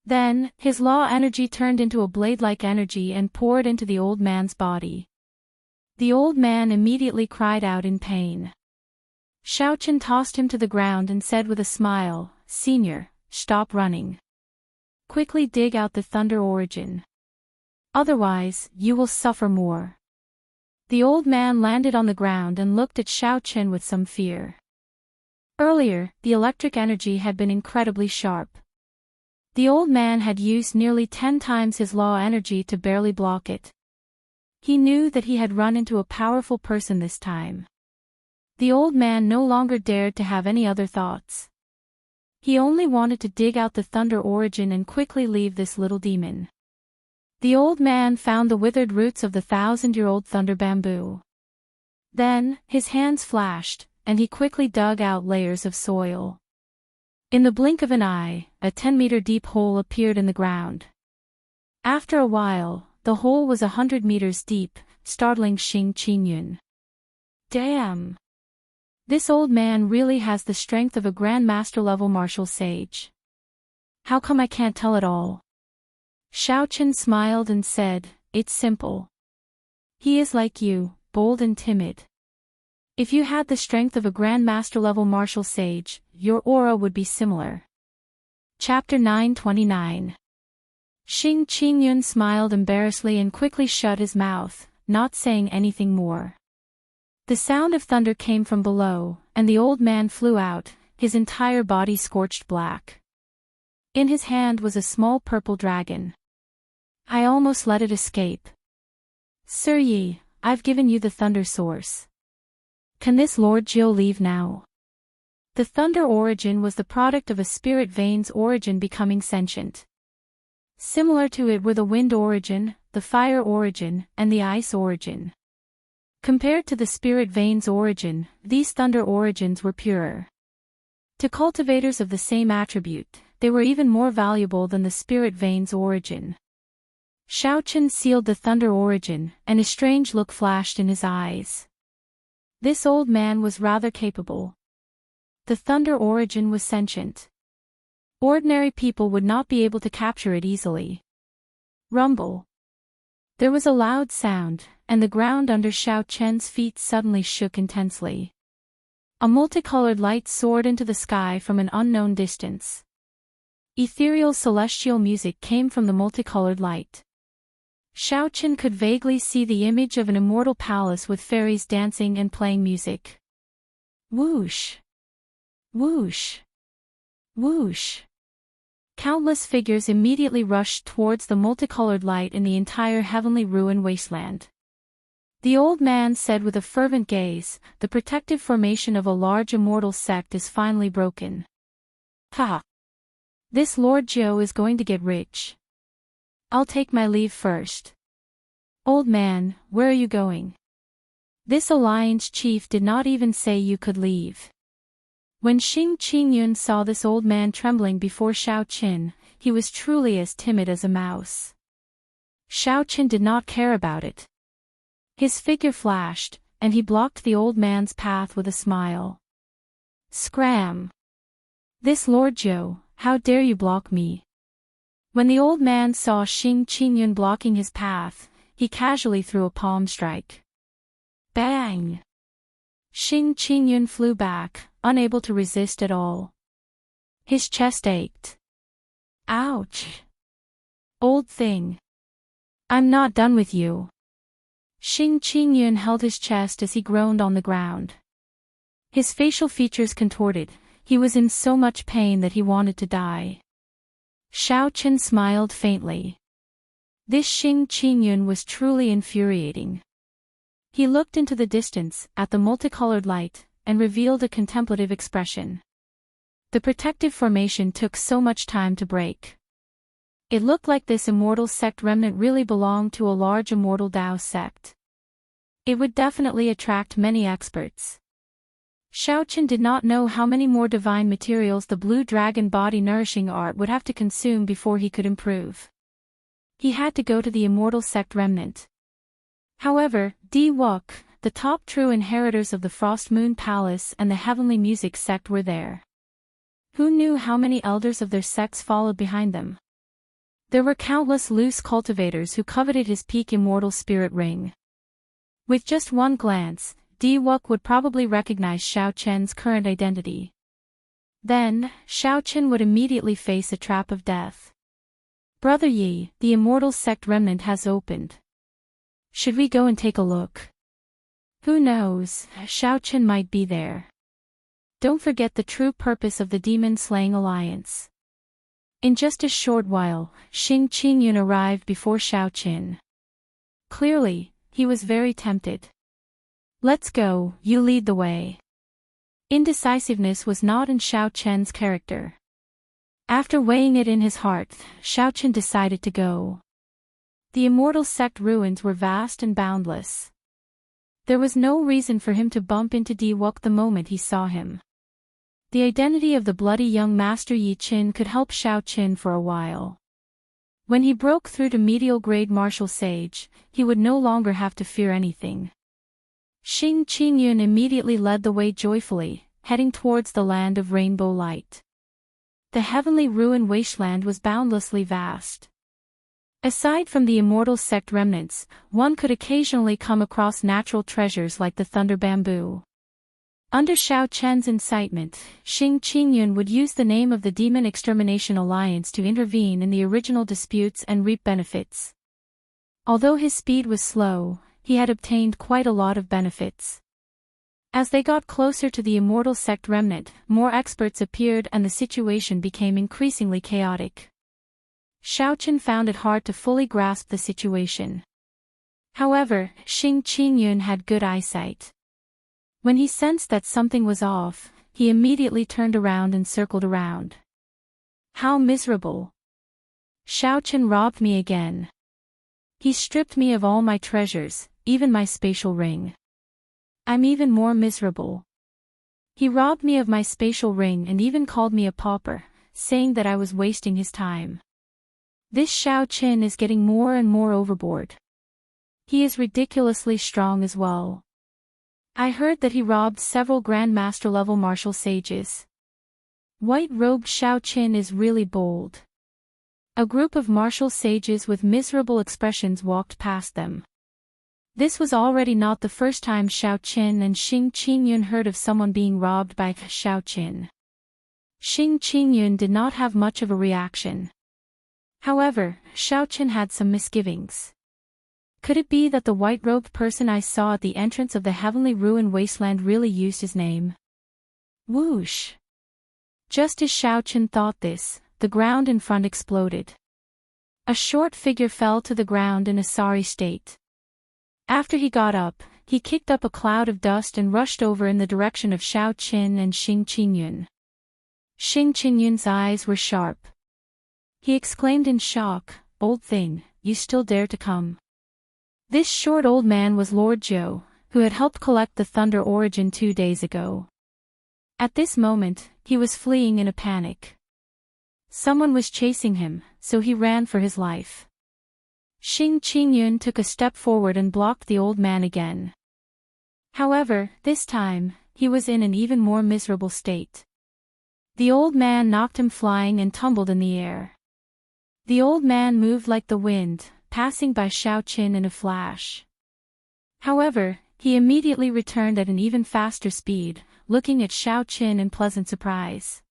Then, his law energy turned into a blade-like energy and poured into the old man's body. The old man immediately cried out in pain. Xiao Qin tossed him to the ground and said with a smile, "Senior, stop running. Quickly dig out the thunder origin. Otherwise, you will suffer more." The old man landed on the ground and looked at Xiao Qin with some fear. Earlier, the electric energy had been incredibly sharp. The old man had used nearly 10 times his law energy to barely block it. He knew that he had run into a powerful person this time. The old man no longer dared to have any other thoughts. He only wanted to dig out the thunder origin and quickly leave this little demon. The old man found the withered roots of the 1,000-year-old thunder bamboo. Then, his hands flashed, and he quickly dug out layers of soil. In the blink of an eye, a 10-meter deep hole appeared in the ground. After a while, the hole was 100 meters deep, startling Xing Qingyun. Damn! This old man really has the strength of a Grandmaster-level martial sage. How come I can't tell it all? Xiao Qin smiled and said, "It's simple. He is like you, bold and timid. If you had the strength of a Grandmaster-level martial sage, your aura would be similar." Chapter 929. Xing Qingyun smiled embarrassedly and quickly shut his mouth, not saying anything more. The sound of thunder came from below, and the old man flew out, his entire body scorched black. In his hand was a small purple dragon. I almost let it escape. Sir Yi, I've given you the thunder source. Can this Lord Jiu leave now? The thunder origin was the product of a spirit vein's origin becoming sentient. Similar to it were the wind origin, the fire origin, and the ice origin. Compared to the spirit vein's origin, these thunder origins were purer. To cultivators of the same attribute, they were even more valuable than the spirit vein's origin. Xiao Qin sealed the thunder origin, and a strange look flashed in his eyes. This old man was rather capable. The thunder origin was sentient. Ordinary people would not be able to capture it easily. Rumble. There was a loud sound, and the ground under Xiao Qin's feet suddenly shook intensely. A multicolored light soared into the sky from an unknown distance. Ethereal celestial music came from the multicolored light. Xiao Qin could vaguely see the image of an immortal palace with fairies dancing and playing music. Whoosh! Whoosh! Whoosh! Countless figures immediately rushed towards the multicolored light in the entire heavenly ruin wasteland. The old man said with a fervent gaze, "The protective formation of a large immortal sect is finally broken. Ha! This Lord Jiu is going to get rich. I'll take my leave first." "Old man, where are you going?" This alliance chief did not even say you could leave. When Xing Qingyun saw this old man trembling before Xiao Qin, he was truly as timid as a mouse. Xiao Qin did not care about it. His figure flashed, and he blocked the old man's path with a smile. Scram! This Lord Jiu, how dare you block me? When the old man saw Xing Qingyun blocking his path, he casually threw a palm strike. Bang! Xing Qingyun flew back, unable to resist at all. His chest ached. Ouch! Old thing. I'm not done with you. Xing Qingyun held his chest as he groaned on the ground. His facial features contorted, he was in so much pain that he wanted to die. Xiao Qin smiled faintly. This Xing Qingyun was truly infuriating. He looked into the distance, at the multicolored light, and revealed a contemplative expression. The protective formation took so much time to break. It looked like this immortal sect remnant really belonged to a large immortal Tao sect. It would definitely attract many experts. Xiaoqin did not know how many more divine materials the blue dragon body nourishing art would have to consume before he could improve. He had to go to the immortal sect remnant. However, Di Wuk, the top true inheritors of the Frost Moon Palace and the Heavenly Music sect were there. Who knew how many elders of their sects followed behind them? There were countless loose cultivators who coveted his peak immortal spirit ring. With just one glance, Di Wuk would probably recognize Xiaoqian's current identity. Then, Xiaoqian would immediately face a trap of death. Brother Yi, the immortal sect remnant has opened. Should we go and take a look? Who knows, Xiaoqian might be there. Don't forget the true purpose of the demon-slaying alliance. In just a short while, Xing Qingyun arrived before Xiaoqian. Clearly, he was very tempted. Let's go, you lead the way. Indecisiveness was not in Xiaoqian's character. After weighing it in his heart, Xiaoqian decided to go. The immortal sect ruins were vast and boundless. There was no reason for him to bump into Di Wuk the moment he saw him. The identity of the bloody young master Yi Qin could help Xiaoqian for a while. When he broke through to medial grade martial sage, he would no longer have to fear anything. Xing Qingyun immediately led the way joyfully, heading towards the land of rainbow light. The heavenly ruin wasteland was boundlessly vast. Aside from the immortal sect remnants, one could occasionally come across natural treasures like the thunder bamboo. Under Xiaoqian's incitement, Xing Qingyun would use the name of the Demon Extermination Alliance to intervene in the original disputes and reap benefits. Although his speed was slow, he had obtained quite a lot of benefits. As they got closer to the immortal sect remnant, more experts appeared and the situation became increasingly chaotic. Xiaoqian found it hard to fully grasp the situation. However, Xing Qingyun had good eyesight. When he sensed that something was off, he immediately turned around and circled around. How miserable! Xiaoqian robbed me again. He stripped me of all my treasures, even my spatial ring. I'm even more miserable. He robbed me of my spatial ring and even called me a pauper, saying that I was wasting his time. This Xiaoqian is getting more and more overboard. He is ridiculously strong as well. I heard that he robbed several Grandmaster-level martial sages. White-robed Xiaoqian is really bold. A group of martial sages with miserable expressions walked past them. This was already not the first time Xiaoqian and Xing Qingyun heard of someone being robbed by Xiaoqian. Xing Qingyun did not have much of a reaction. However, Xiaoqian had some misgivings. Could it be that the white-robed person I saw at the entrance of the heavenly ruin wasteland really used his name? Whoosh! Just as Xiaoqian thought this, the ground in front exploded. A short figure fell to the ground in a sorry state. After he got up, he kicked up a cloud of dust and rushed over in the direction of Xiaoqian and Xing Qingyun. Xing Qingyun's eyes were sharp. He exclaimed in shock, "Old thing, you still dare to come?" This short old man was Lord Zhou, who had helped collect the Thunder Origin 2 days ago. At this moment, he was fleeing in a panic. Someone was chasing him, so he ran for his life. Xing Qingyun took a step forward and blocked the old man again. However, this time, he was in an even more miserable state. The old man knocked him flying and tumbled in the air. The old man moved like the wind, passing by Xiaoqian in a flash. However, he immediately returned at an even faster speed, looking at Xiaoqian in pleasant surprise.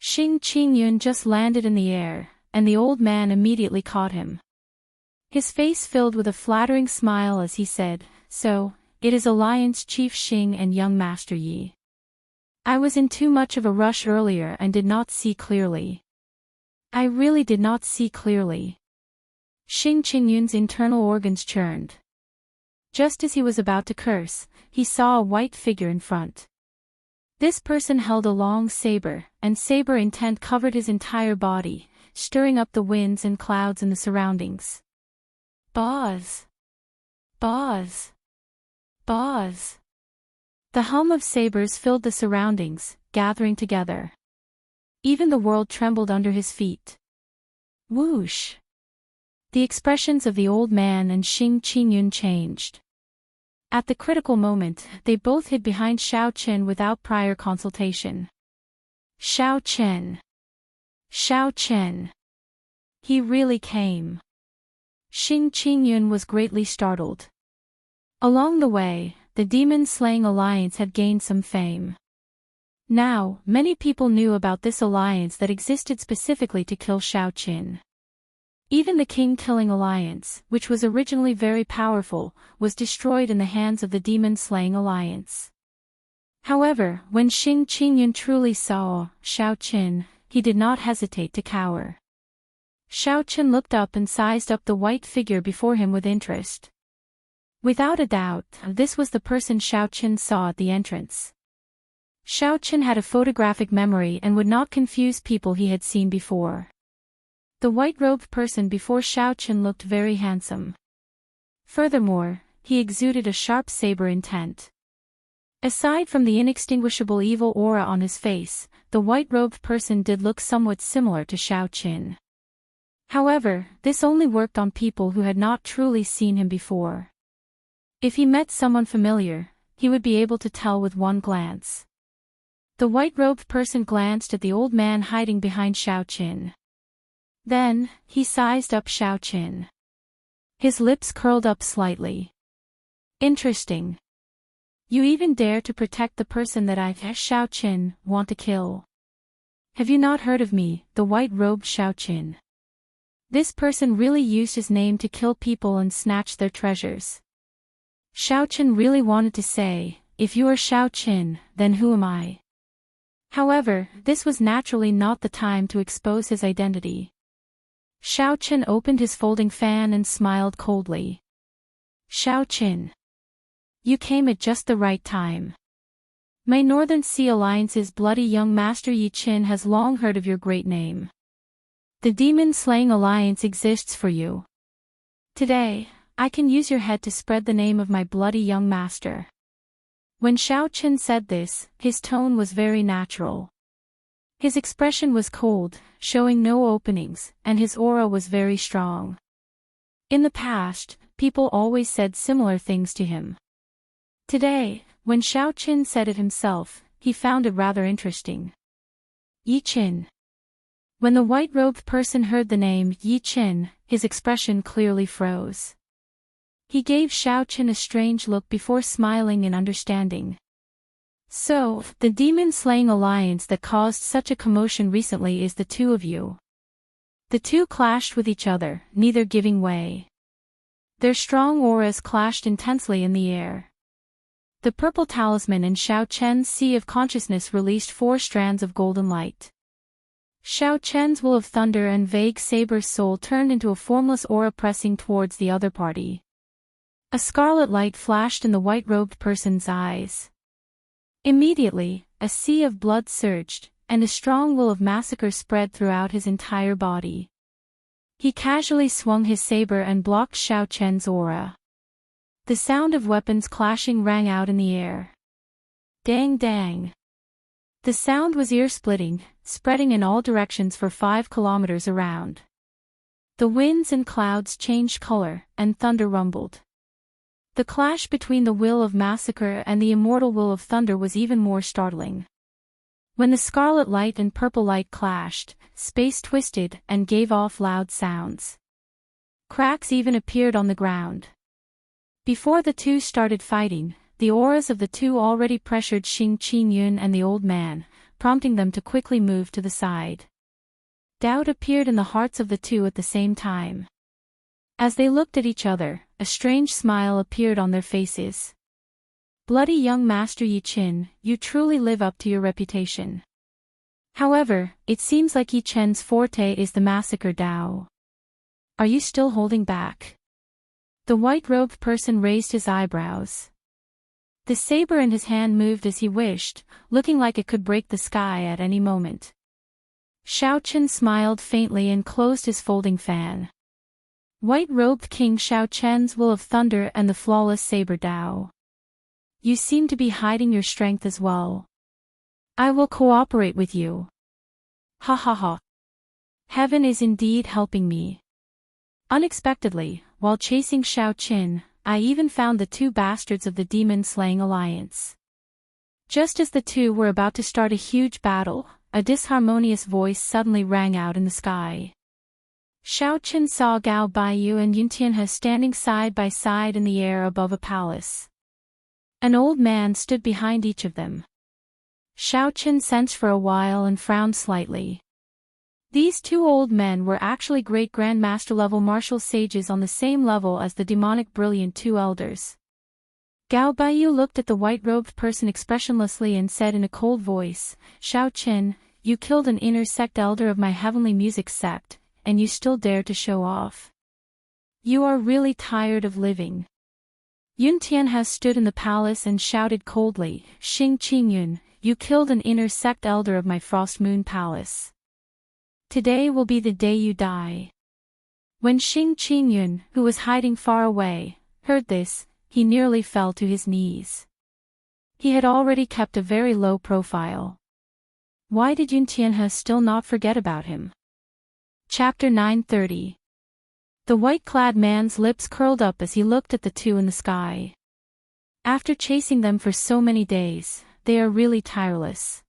Xing Qingyun just landed in the air, and the old man immediately caught him. His face filled with a flattering smile as he said, "So, it is Alliance Chief Xing and young Master Yi. I was in too much of a rush earlier and did not see clearly. I really did not see clearly." Xing Qingyun's internal organs churned. Just as he was about to curse, he saw a white figure in front. This person held a long saber, and saber intent covered his entire body, stirring up the winds and clouds in the surroundings. Buzz! Buzz! Buzz! The hum of sabers filled the surroundings, gathering together. Even the world trembled under his feet. Whoosh! The expressions of the old man and Xing Qingyun changed. At the critical moment, they both hid behind Xiao Chen without prior consultation. Xiao Chen! Xiao Chen! He really came. Xing Qingyun was greatly startled. Along the way, the demon-slaying alliance had gained some fame. Now, many people knew about this alliance that existed specifically to kill Xiao Qin. Even the king-killing alliance, which was originally very powerful, was destroyed in the hands of the demon-slaying alliance. However, when Xing Qingyun truly saw Xiao Qin, he did not hesitate to cower. Xiao Qin looked up and sized up the white figure before him with interest. Without a doubt, this was the person Xiao Qin saw at the entrance. Xiao Qin had a photographic memory and would not confuse people he had seen before. The white-robed person before Xiao Qin looked very handsome. Furthermore, he exuded a sharp saber intent. Aside from the inextinguishable evil aura on his face, the white-robed person did look somewhat similar to Xiao Qin. However, this only worked on people who had not truly seen him before. If he met someone familiar, he would be able to tell with one glance. The white-robed person glanced at the old man hiding behind Xiao Qin. Then, he sized up Xiao Qin. His lips curled up slightly. Interesting. You even dare to protect the person that I, Xiao Qin, want to kill. Have you not heard of me, the white-robed Xiao Qin? This person really used his name to kill people and snatch their treasures. Xiao Qin really wanted to say, if you are Xiao Qin, then who am I? However, this was naturally not the time to expose his identity. Xiao Qin opened his folding fan and smiled coldly. Xiao Qin. You came at just the right time. My Northern Sea Alliance's bloody young master Yi Qin has long heard of your great name. The demon-slaying alliance exists for you. Today, I can use your head to spread the name of my bloody young master. When Xiao Qin said this, his tone was very natural. His expression was cold, showing no openings, and his aura was very strong. In the past, people always said similar things to him. Today, when Xiao Qin said it himself, he found it rather interesting. Yi Qin. When the white-robed person heard the name Yi Qin, his expression clearly froze. He gave Xiao Qin a strange look before smiling in understanding. So, the demon-slaying alliance that caused such a commotion recently is the two of you. The two clashed with each other, neither giving way. Their strong auras clashed intensely in the air. The purple talisman in Xiao Chen's sea of consciousness released 4 strands of golden light. Xiao Chen's will of thunder and vague saber soul turned into a formless aura pressing towards the other party. A scarlet light flashed in the white-robed person's eyes. Immediately, a sea of blood surged, and a strong will of massacre spread throughout his entire body. He casually swung his saber and blocked Xiao Chen's aura. The sound of weapons clashing rang out in the air. Dang dang. The sound was ear-splitting, spreading in all directions for 5 kilometers around. The winds and clouds changed color, and thunder rumbled. The clash between the will of massacre and the immortal will of thunder was even more startling. When the scarlet light and purple light clashed, space twisted and gave off loud sounds. Cracks even appeared on the ground. Before the two started fighting, the auras of the two already pressured Xing Qingyun and the old man, prompting them to quickly move to the side. Doubt appeared in the hearts of the two at the same time. As they looked at each other, a strange smile appeared on their faces. Bloody young Master Yi Qin, you truly live up to your reputation. However, it seems like Yi Chen's forte is the massacre Dao. Are you still holding back? The white-robed person raised his eyebrows. The saber in his hand moved as he wished, looking like it could break the sky at any moment. Xiaochen smiled faintly and closed his folding fan. White-robed King Xiaochen's will of thunder and the flawless saber Dao. You seem to be hiding your strength as well. I will cooperate with you. Ha ha ha. Heaven is indeed helping me. Unexpectedly, while chasing Xiaochen, I even found the two bastards of the demon-slaying alliance. Just as the two were about to start a huge battle, a disharmonious voice suddenly rang out in the sky. Xiaochen saw Gao Baiyu and Yun Tianhe standing side by side in the air above a palace. An old man stood behind each of them. Xiaochen sensed for a while and frowned slightly. These two old men were actually great grandmaster-level martial sages on the same level as the demonic brilliant two elders. Gao Baiyu looked at the white-robed person expressionlessly and said in a cold voice, Xiaochen, you killed an inner sect elder of my heavenly music sect, and you still dare to show off. You are really tired of living. Yun Tianhe stood in the palace and shouted coldly, Xing Qingyun, you killed an inner sect elder of my Frost Moon Palace. Today will be the day you die. When Xing Qingyun, who was hiding far away, heard this, he nearly fell to his knees. He had already kept a very low profile. Why did Yun Tianhe still not forget about him? Chapter 930. The white-clad man's lips curled up as he looked at the two in the sky. After chasing them for so many days, they are really tireless.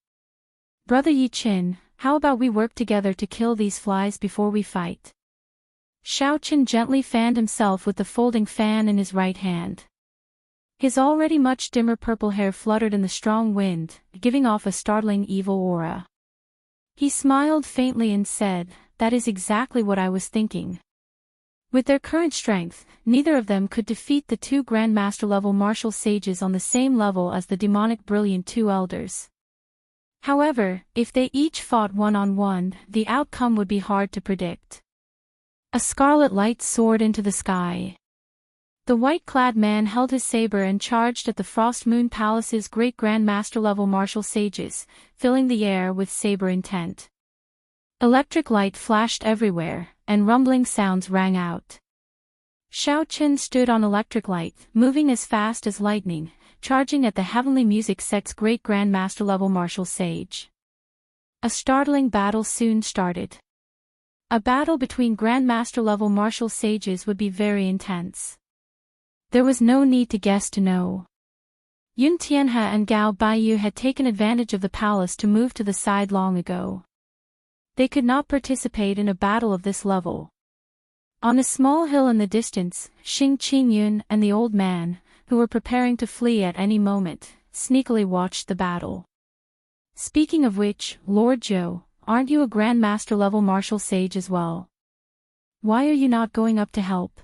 Brother Yi Qin, how about we work together to kill these flies before we fight? Xiaochen gently fanned himself with the folding fan in his right hand. His already much dimmer purple hair fluttered in the strong wind, giving off a startling evil aura. He smiled faintly and said, that is exactly what I was thinking. With their current strength, neither of them could defeat the two grandmaster-level martial sages on the same level as the demonic brilliant two elders. However, if they each fought one-on-one, the outcome would be hard to predict. A scarlet light soared into the sky. The white-clad man held his saber and charged at the Frost Moon Palace's great grandmaster-level martial sages, filling the air with saber intent. Electric light flashed everywhere, and rumbling sounds rang out. Xiaochen stood on electric light, moving as fast as lightning, charging at the heavenly music sect's great grandmaster-level martial sage. A startling battle soon started. A battle between grandmaster-level martial sages would be very intense. There was no need to guess to know. Yun Tianhe and Gao Baiyu had taken advantage of the palace to move to the side long ago. They could not participate in a battle of this level. On a small hill in the distance, Xing Qingyun and the old man, who were preparing to flee at any moment, sneakily watched the battle. Speaking of which, Lord Zhou, aren't you a grandmaster-level martial sage as well? Why are you not going up to help?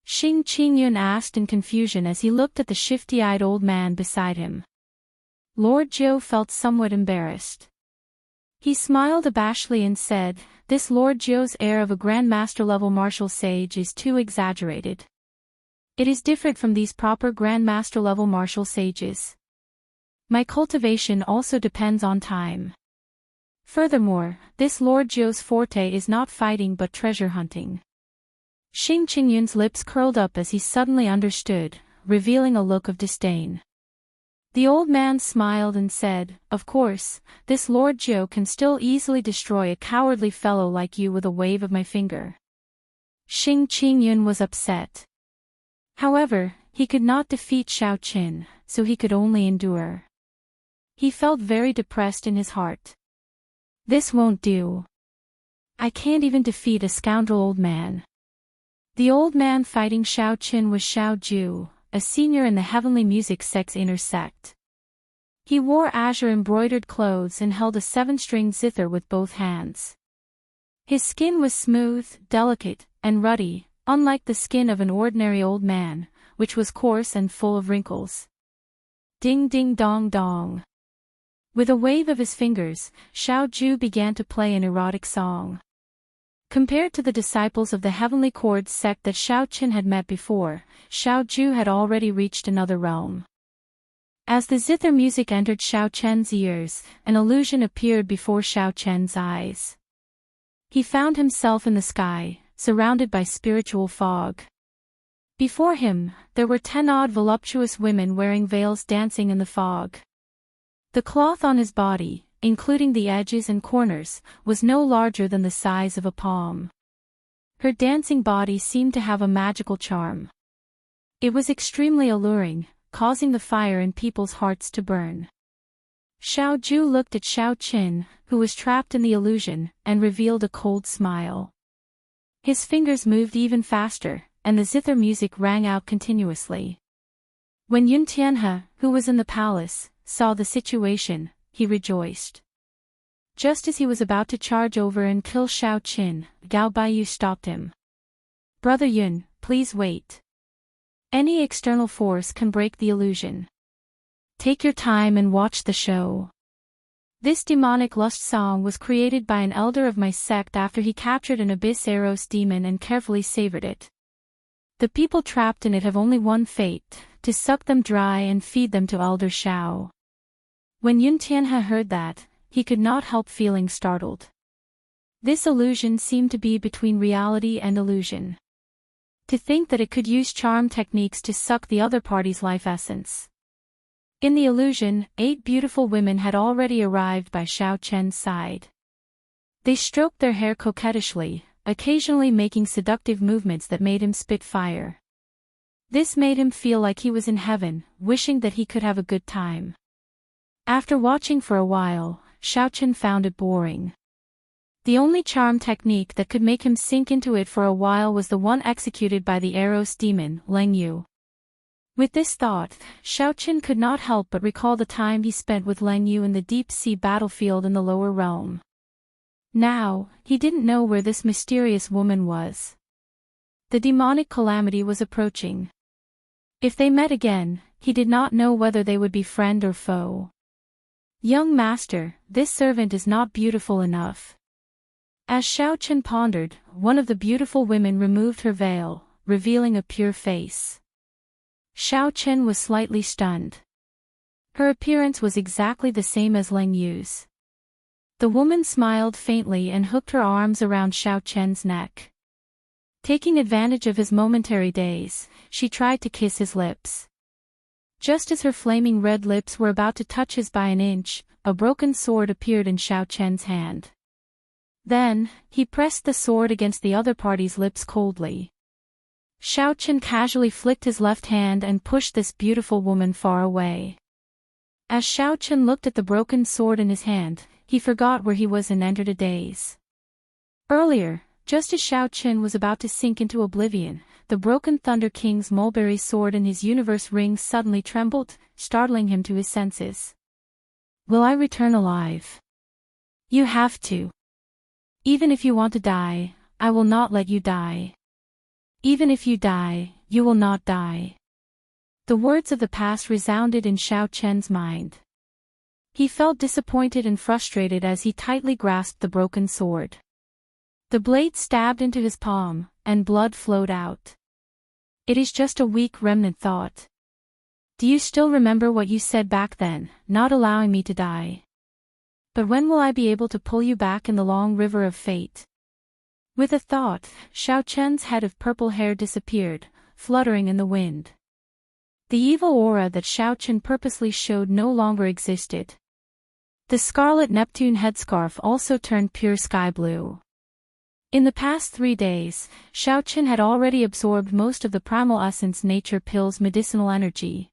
Xing Qingyun asked in confusion as he looked at the shifty-eyed old man beside him. Lord Zhou felt somewhat embarrassed. He smiled abashedly and said, this Lord Zhou's air of a grandmaster-level martial sage is too exaggerated. It is different from these proper grandmaster-level martial sages. My cultivation also depends on time. Furthermore, this Lord Zhou's forte is not fighting but treasure hunting. Xing Qingyun's lips curled up as he suddenly understood, revealing a look of disdain. The old man smiled and said, of course, this Lord Zhou can still easily destroy a cowardly fellow like you with a wave of my finger. Xing Qingyun was upset. However, he could not defeat Xiaochen, so he could only endure. He felt very depressed in his heart. This won't do. I can't even defeat a scoundrel old man. The old man fighting Xiaochen was Xiao Ju, a senior in the heavenly music sect's inner sect. He wore azure-embroidered clothes and held a 7-string zither with both hands. His skin was smooth, delicate, and ruddy, unlike the skin of an ordinary old man, which was coarse and full of wrinkles. Ding ding dong dong. With a wave of his fingers, Xiao Ju began to play an erotic song. Compared to the disciples of the Heavenly Chords sect that Xiaochen had met before, Xiao Ju had already reached another realm. As the zither music entered Xiao Chen's ears, an illusion appeared before Xiao Chen's eyes. He found himself in the sky, surrounded by spiritual fog. Before him, there were 10 odd voluptuous women wearing veils dancing in the fog. The cloth on his body, including the edges and corners, was no larger than the size of a palm. Her dancing body seemed to have a magical charm. It was extremely alluring, causing the fire in people's hearts to burn. Xiao Ju looked at Xiao Qin, who was trapped in the illusion, and revealed a cold smile. His fingers moved even faster, and the zither music rang out continuously. When Yun Tianhe, who was in the palace, saw the situation, he rejoiced. Just as he was about to charge over and kill Xiao Qin, Gao Baiyu stopped him. "Brother Yun, please wait. Any external force can break the illusion. Take your time and watch the show." This demonic lust song was created by an elder of my sect after he captured an abyss Eros demon and carefully savored it. The people trapped in it have only one fate, to suck them dry and feed them to Elder Xiao. When Yun Tianhe heard that, he could not help feeling startled. This illusion seemed to be between reality and illusion. To think that it could use charm techniques to suck the other party's life essence. In the illusion, 8 beautiful women had already arrived by Xiao Chen's side. They stroked their hair coquettishly, occasionally making seductive movements that made him spit fire. This made him feel like he was in heaven, wishing that he could have a good time. After watching for a while, Xiao Chen found it boring. The only charm technique that could make him sink into it for a while was the one executed by the Eros demon, Leng Yu. With this thought, Xiao Chen could not help but recall the time he spent with Leng Yu in the deep-sea battlefield in the lower realm. Now, he didn't know where this mysterious woman was. The demonic calamity was approaching. If they met again, he did not know whether they would be friend or foe. "Young master, this servant is not beautiful enough." As Xiao Chen pondered, one of the beautiful women removed her veil, revealing a pure face. Xiao Chen was slightly stunned. Her appearance was exactly the same as Leng Yu's. The woman smiled faintly and hooked her arms around Xiao Chen's neck. Taking advantage of his momentary daze, she tried to kiss his lips. Just as her flaming red lips were about to touch his by an inch, a broken sword appeared in Xiao Chen's hand. Then, he pressed the sword against the other party's lips coldly. Xiao Chen casually flicked his left hand and pushed this beautiful woman far away. As Xiao Chen looked at the broken sword in his hand, he forgot where he was and entered a daze. Earlier, just as Xiao Chen was about to sink into oblivion, the broken Thunder King's mulberry sword in his universe ring suddenly trembled, startling him to his senses. "Will I return alive?" "You have to. Even if you want to die, I will not let you die. Even if you die, you will not die." The words of the past resounded in Xiao Chen's mind. He felt disappointed and frustrated as he tightly grasped the broken sword. The blade stabbed into his palm, and blood flowed out. It is just a weak remnant thought. Do you still remember what you said back then, not allowing me to die? But when will I be able to pull you back in the long river of fate? With a thought, Xiao Chen's head of purple hair disappeared, fluttering in the wind. The evil aura that Xiao Chen purposely showed no longer existed. The scarlet Neptune headscarf also turned pure sky blue. In the past 3 days, Xiao Chen had already absorbed most of the primal essence nature pill's medicinal energy.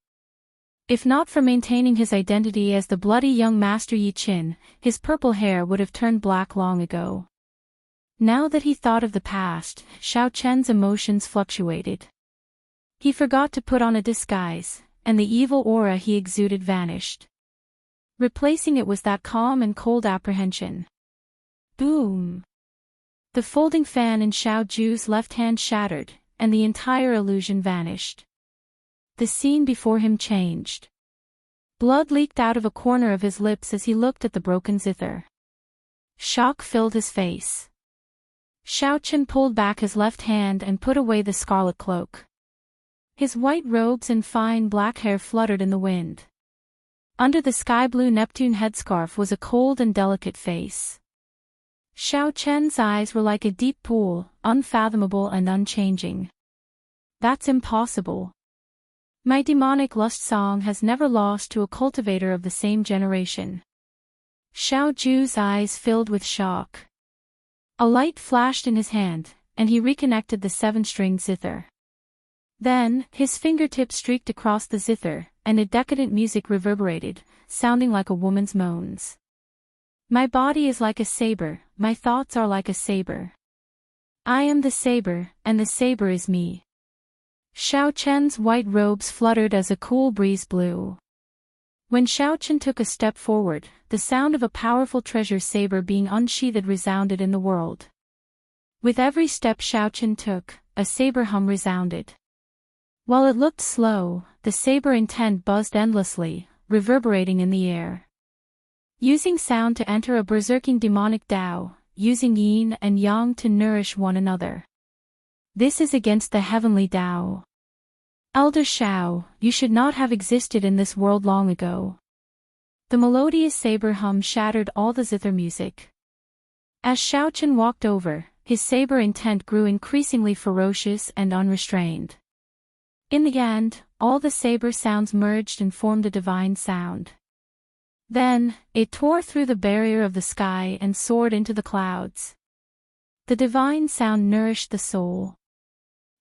If not for maintaining his identity as the bloody young master Yi Qin, his purple hair would have turned black long ago. Now that he thought of the past, Xiao Chen's emotions fluctuated. He forgot to put on a disguise, and the evil aura he exuded vanished. Replacing it was that calm and cold apprehension. Boom! The folding fan in Xiao Ju's left hand shattered, and the entire illusion vanished. The scene before him changed. Blood leaked out of a corner of his lips as he looked at the broken zither. Shock filled his face. Xiao Chen pulled back his left hand and put away the scarlet cloak. His white robes and fine black hair fluttered in the wind. Under the sky-blue Neptune headscarf was a cold and delicate face. Xiao Chen's eyes were like a deep pool, unfathomable and unchanging. That's impossible. My demonic lust song has never lost to a cultivator of the same generation. Xiao Ju's eyes filled with shock. A light flashed in his hand, and he reconnected the 7-string zither. Then, his fingertips streaked across the zither, and a decadent music reverberated, sounding like a woman's moans. My body is like a saber, my thoughts are like a saber. I am the saber, and the saber is me. Xiao Chen's white robes fluttered as a cool breeze blew. When Xiao Chen took a step forward, the sound of a powerful treasure saber being unsheathed resounded in the world. With every step Xiao Chen took, a saber hum resounded. While it looked slow, the saber intent buzzed endlessly, reverberating in the air. Using sound to enter a berserking demonic Tao, using yin and yang to nourish one another. This is against the heavenly Tao. Elder Xiao, you should not have existed in this world long ago. The melodious saber hum shattered all the zither music. As Xiao Chen walked over, his saber intent grew increasingly ferocious and unrestrained. In the end, all the saber sounds merged and formed a divine sound. Then, it tore through the barrier of the sky and soared into the clouds. The divine sound nourished the soul.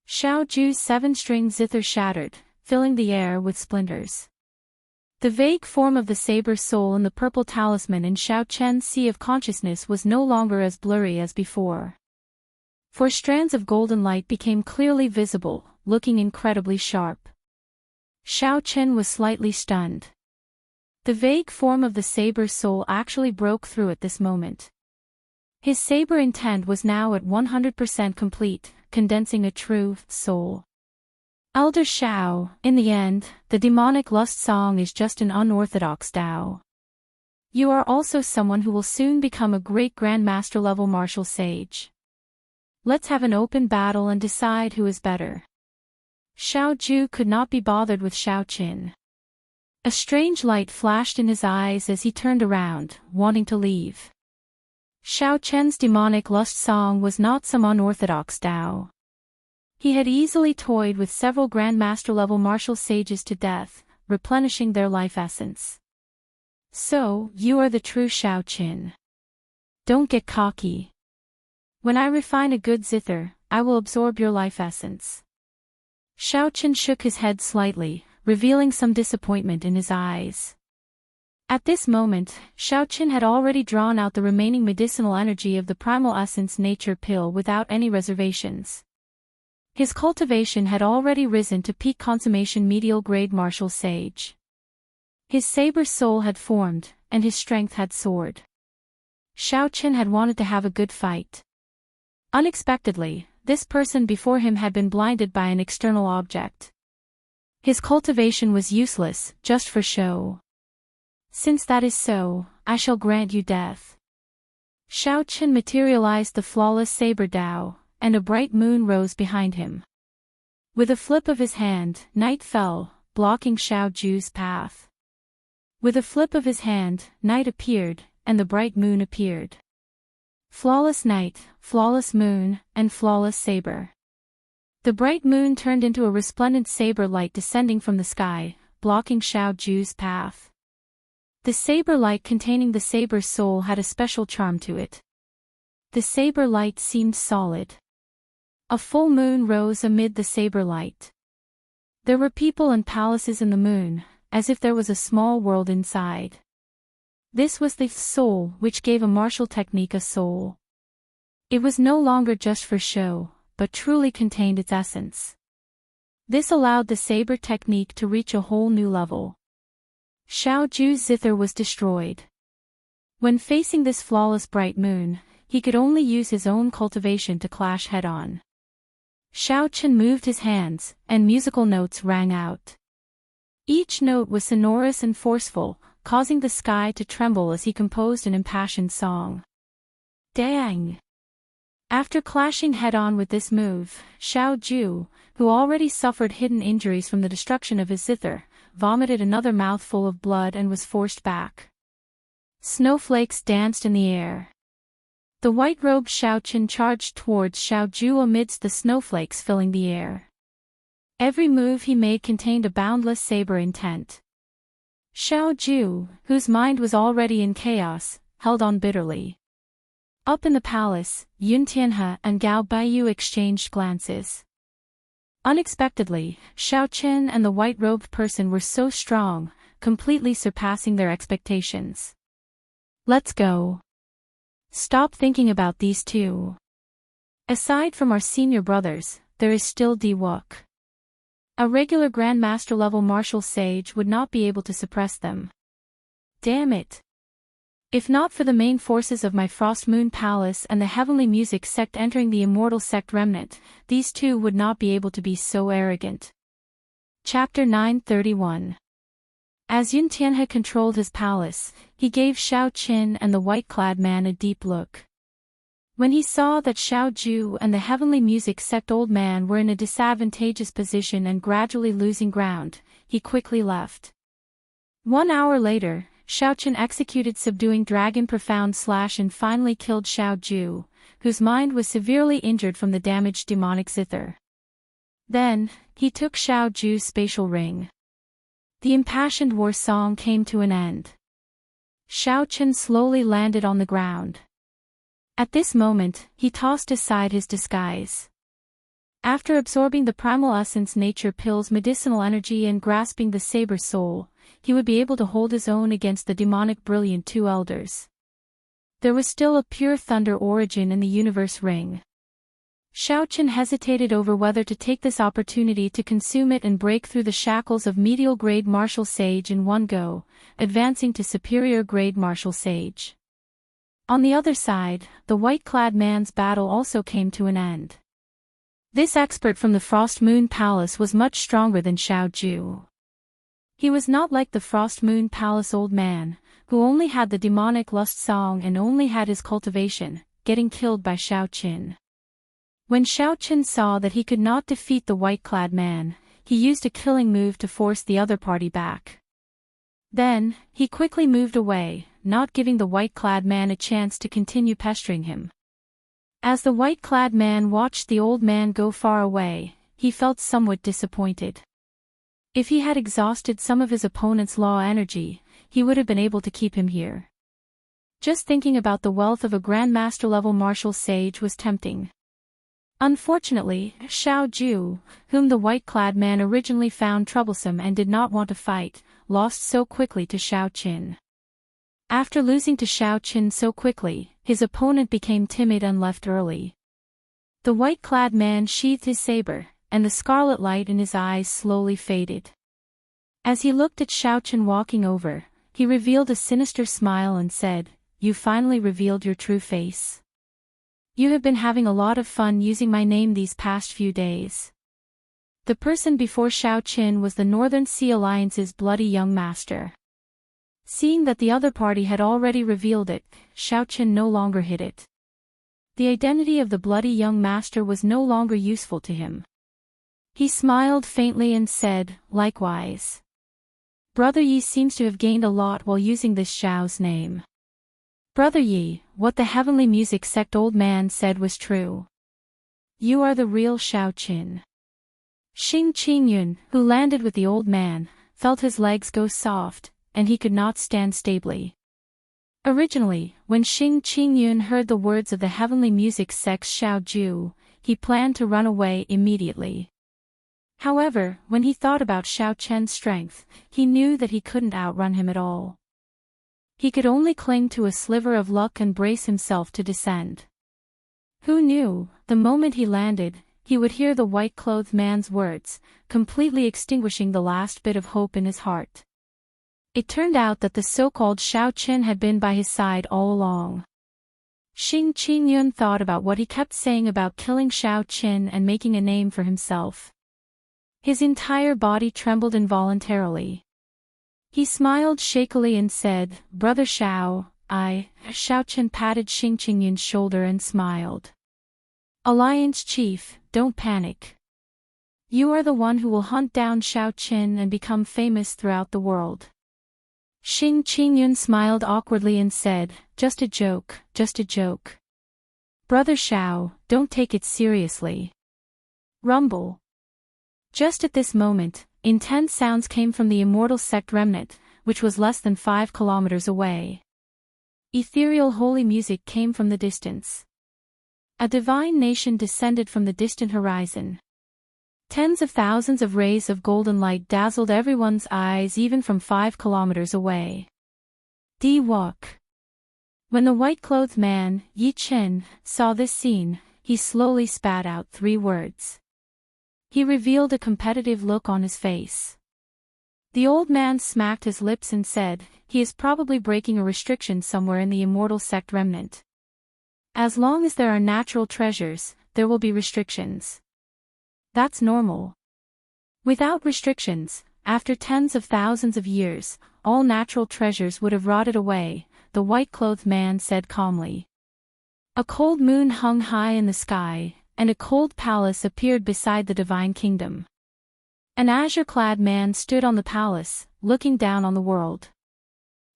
Xiao Ju's 7-string zither shattered, filling the air with splinters. The vague form of the saber soul and the purple talisman in Xiao Chen's sea of consciousness was no longer as blurry as before. 4 strands of golden light became clearly visible, looking incredibly sharp. Xiao Chen was slightly stunned. The vague form of the saber soul actually broke through at this moment. His saber intent was now at 100% complete, condensing a true soul. Elder Xiao, in the end, the demonic lust song is just an unorthodox Tao. You are also someone who will soon become a great grandmaster level martial sage. Let's have an open battle and decide who is better. Xiao Ju could not be bothered with Xiao Qin. A strange light flashed in his eyes as he turned around, wanting to leave. Xiao Chen's demonic lust song was not some unorthodox Tao. He had easily toyed with several grandmaster-level martial sages to death, replenishing their life essence. So, you are the true Xiao Qin. Don't get cocky. When I refine a good zither, I will absorb your life essence. Xiao Qin shook his head slightly, revealing some disappointment in his eyes. At this moment, Xiao Qin had already drawn out the remaining medicinal energy of the primal essence nature pill without any reservations. His cultivation had already risen to peak consummation medial grade martial sage. His saber soul had formed, and his strength had soared. Xiao Qin had wanted to have a good fight. Unexpectedly, this person before him had been blinded by an external object. His cultivation was useless, just for show. Since that is so, I shall grant you death. Xiao Qin materialized the flawless saber Tao, and a bright moon rose behind him. With a flip of his hand, night fell, blocking Xiao Ju's path. With a flip of his hand, night appeared, and the bright moon appeared. Flawless night, flawless moon, and flawless saber. The bright moon turned into a resplendent saber light descending from the sky, blocking Xiao Ju's path. The saber light containing the saber soul had a special charm to it. The saber light seemed solid. A full moon rose amid the saber light. There were people and palaces in the moon, as if there was a small world inside. This was the soul which gave a martial technique a soul. It was no longer just for show, but truly contained its essence. This allowed the saber technique to reach a whole new level. Xiao Ju's zither was destroyed. When facing this flawless bright moon, he could only use his own cultivation to clash head-on. Xiao Qin moved his hands, and musical notes rang out. Each note was sonorous and forceful, causing the sky to tremble as he composed an impassioned song. Dang! After clashing head-on with this move, Xiao Ju, who already suffered hidden injuries from the destruction of his zither, vomited another mouthful of blood and was forced back. Snowflakes danced in the air. The white-robed Xiao Qin charged towards Xiao Ju amidst the snowflakes filling the air. Every move he made contained a boundless saber intent. Xiao Ju, whose mind was already in chaos, held on bitterly. Up in the palace, Yun Tianhe and Gao Baiyu exchanged glances. Unexpectedly, Xiao Qin and the white-robed person were so strong, completely surpassing their expectations. Let's go. Stop thinking about these two. Aside from our senior brothers, there is still Di Wook. A regular Grandmaster-level martial sage would not be able to suppress them. Damn it. If not for the main forces of my Frost Moon Palace and the Heavenly Music sect entering the Immortal sect remnant, these two would not be able to be so arrogant. Chapter 931. As Yun Tianhe controlled his palace, he gave Xiao Qin and the white-clad man a deep look. When he saw that Xiao Ju and the Heavenly Music sect old man were in a disadvantageous position and gradually losing ground, he quickly left. 1 hour later, Xiao Qin executed Subduing Dragon Profound Slash and finally killed Xiao Ju, whose mind was severely injured from the damaged demonic zither. Then, he took Xiao Ju's spatial ring. The impassioned war song came to an end. Xiao Qin slowly landed on the ground. At this moment, he tossed aside his disguise. After absorbing the Primal Essence Nature Pill's medicinal energy and grasping the Saber Soul, he would be able to hold his own against the demonic Brilliant Two Elders. There was still a pure thunder origin in the Universe Ring. Xiao Qin hesitated over whether to take this opportunity to consume it and break through the shackles of medial grade martial sage in one go, advancing to superior grade martial sage. On the other side, the white-clad man's battle also came to an end. This expert from the Frost Moon Palace was much stronger than Xiao Ju. He was not like the Frost Moon Palace old man, who only had the demonic lust song and only had his cultivation, getting killed by Xiao Qin. When Xiao Qin saw that he could not defeat the white-clad man, he used a killing move to force the other party back. Then, he quickly moved away, not giving the white-clad man a chance to continue pestering him. As the white-clad man watched the old man go far away, he felt somewhat disappointed. If he had exhausted some of his opponent's law energy, he would have been able to keep him here. Just thinking about the wealth of a Grandmaster-level martial sage was tempting. Unfortunately, Xiao Ju, whom the white-clad man originally found troublesome and did not want to fight, lost so quickly to Xiao Qin. After losing to Xiao Qin so quickly, his opponent became timid and left early. The white-clad man sheathed his saber, and the scarlet light in his eyes slowly faded. As he looked at Xiao Qin walking over, he revealed a sinister smile and said, "You finally revealed your true face. You have been having a lot of fun using my name these past few days." The person before Xiao Qin was the Northern Sea Alliance's bloody young master. Seeing that the other party had already revealed it, Xiao Qin no longer hid it. The identity of the bloody young master was no longer useful to him. He smiled faintly and said, "Likewise. Brother Yi seems to have gained a lot while using this Xiao's name." "Brother Yi, what the Heavenly Music sect old man said was true. You are the real Xiao Qin." Xing Qingyun, who landed with the old man, felt his legs go soft, and he could not stand stably. Originally, when Xing Qingyun heard the words of the Heavenly Music sect's Xiao Ju, he planned to run away immediately. However, when he thought about Xiao Chen's strength, he knew that he couldn't outrun him at all. He could only cling to a sliver of luck and brace himself to descend. Who knew, the moment he landed, he would hear the white-clothed man's words, completely extinguishing the last bit of hope in his heart. It turned out that the so-called Xiao Qin had been by his side all along. Xing Qingyun thought about what he kept saying about killing Xiao Qin and making a name for himself. His entire body trembled involuntarily. He smiled shakily and said, "Brother Xiao, Xiao Qin patted Xing Qingyun's shoulder and smiled. "Alliance Chief, don't panic. You are the one who will hunt down Xiao Qin and become famous throughout the world. Xing Qingyun smiled awkwardly and said, just a joke, just a joke. Brother Xiao, don't take it seriously. Rumble. Just at this moment, intense sounds came from the Immortal sect remnant, which was less than 5 kilometers away. Ethereal holy music came from the distance. A divine nation descended from the distant horizon. Tens of thousands of rays of golden light dazzled everyone's eyes even from 5 kilometers away. Di-Wuk. When the white-clothed man, Yi Chen, saw this scene, he slowly spat out 3 words. He revealed a competitive look on his face. The old man smacked his lips and said, he is probably breaking a restriction somewhere in the Immortal sect remnant. As long as there are natural treasures, there will be restrictions. That's normal. Without restrictions, after tens of thousands of years, all natural treasures would have rotted away, the white-clothed man said calmly. A cold moon hung high in the sky, and a cold palace appeared beside the divine kingdom. An azure-clad man stood on the palace, looking down on the world.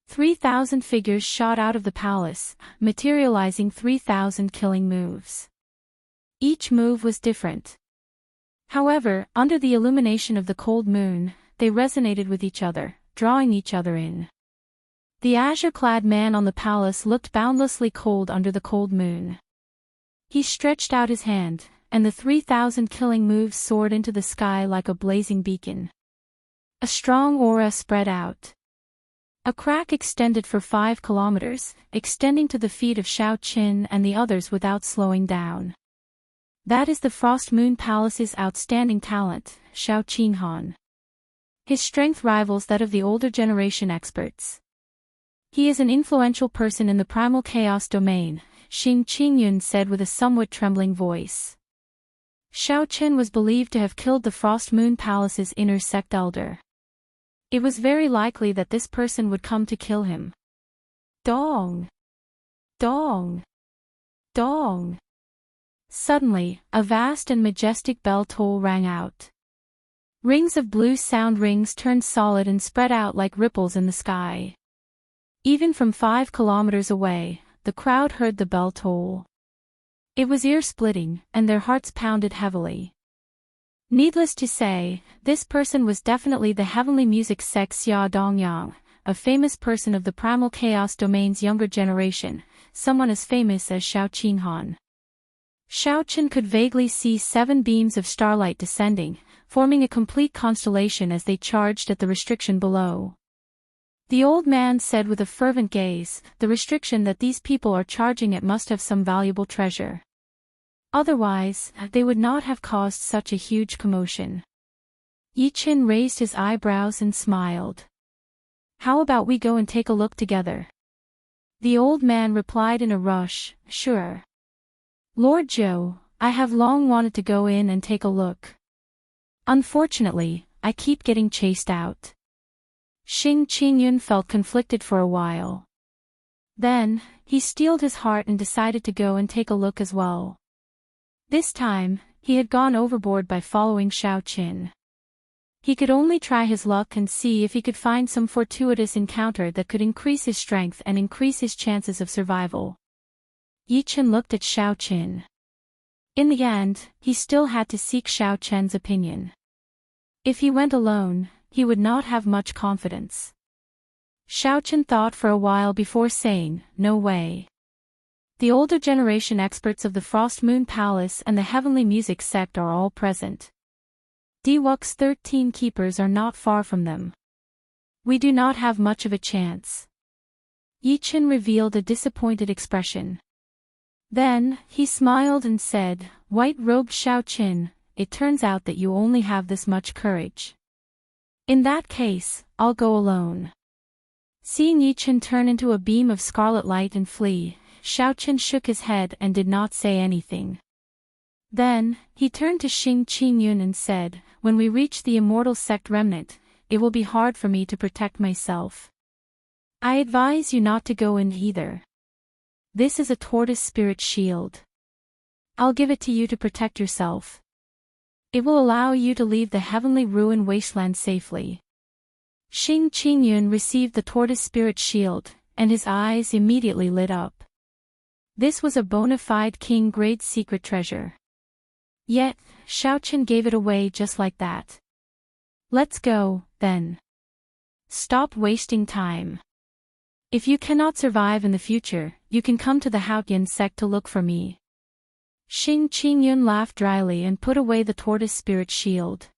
3,000 figures shot out of the palace, materializing 3,000 killing moves. Each move was different. However, under the illumination of the cold moon, they resonated with each other, drawing each other in. The azure-clad man on the palace looked boundlessly cold under the cold moon. He stretched out his hand, and the 3,000 killing moves soared into the sky like a blazing beacon. A strong aura spread out. A crack extended for 5 kilometers, extending to the feet of Xiao Qin and the others without slowing down. That is the Frost Moon Palace's outstanding talent, Xiao Qinhan. His strength rivals that of the older generation experts. He is an influential person in the primal chaos domain, Xing Qingyun said with a somewhat trembling voice. Xiao Qin was believed to have killed the Frost Moon Palace's inner sect elder. It was very likely that this person would come to kill him. Dong! Dong! Dong! Suddenly, a vast and majestic bell toll rang out. Rings of blue sound rings turned solid and spread out like ripples in the sky. Even from 5 kilometers away, the crowd heard the bell toll. It was ear-splitting, and their hearts pounded heavily. Needless to say, this person was definitely the heavenly music sect Xia Dongyang, a famous person of the primal chaos domain's younger generation, someone as famous as Xiao Qinhan. Xiao Qin could vaguely see 7 beams of starlight descending, forming a complete constellation as they charged at the restriction below. The old man said with a fervent gaze, the restriction that these people are charging at must have some valuable treasure. Otherwise, they would not have caused such a huge commotion. Yi Qin raised his eyebrows and smiled. How about we go and take a look together? The old man replied in a rush, sure. Lord Zhou, I have long wanted to go in and take a look. Unfortunately, I keep getting chased out. Xing Qingyun felt conflicted for a while. Then, he steeled his heart and decided to go and take a look as well. This time, he had gone overboard by following Xiao Qin. He could only try his luck and see if he could find some fortuitous encounter that could increase his strength and increase his chances of survival. Yi Chen looked at Xiao Qin. In the end, he still had to seek Xiao Qin's opinion. If he went alone, he would not have much confidence. Xiao Qin thought for a while before saying, no way. The older generation experts of the Frost Moon Palace and the Heavenly Music sect are all present. Di-Wuk's 13 keepers are not far from them. We do not have much of a chance. Yi Chen revealed a disappointed expression. Then, he smiled and said, White-robed Xiao Qin, it turns out that you only have this much courage. In that case, I'll go alone. Seeing Yi Chen turn into a beam of scarlet light and flee, Xiao Qin shook his head and did not say anything. Then, he turned to Xing Qingyun and said, when we reach the Immortal sect remnant, it will be hard for me to protect myself. I advise you not to go in either. This is a tortoise spirit shield. I'll give it to you to protect yourself. It will allow you to leave the heavenly ruin wasteland safely. Xing Qingyun received the tortoise spirit shield, and his eyes immediately lit up. This was a bona fide king-grade secret treasure. Yet, Xiaoqian gave it away just like that. Let's go, then. Stop wasting time. If you cannot survive in the future, you can come to the Haotian sect to look for me. Xing Qingyun laughed dryly and put away the tortoise spirit shield.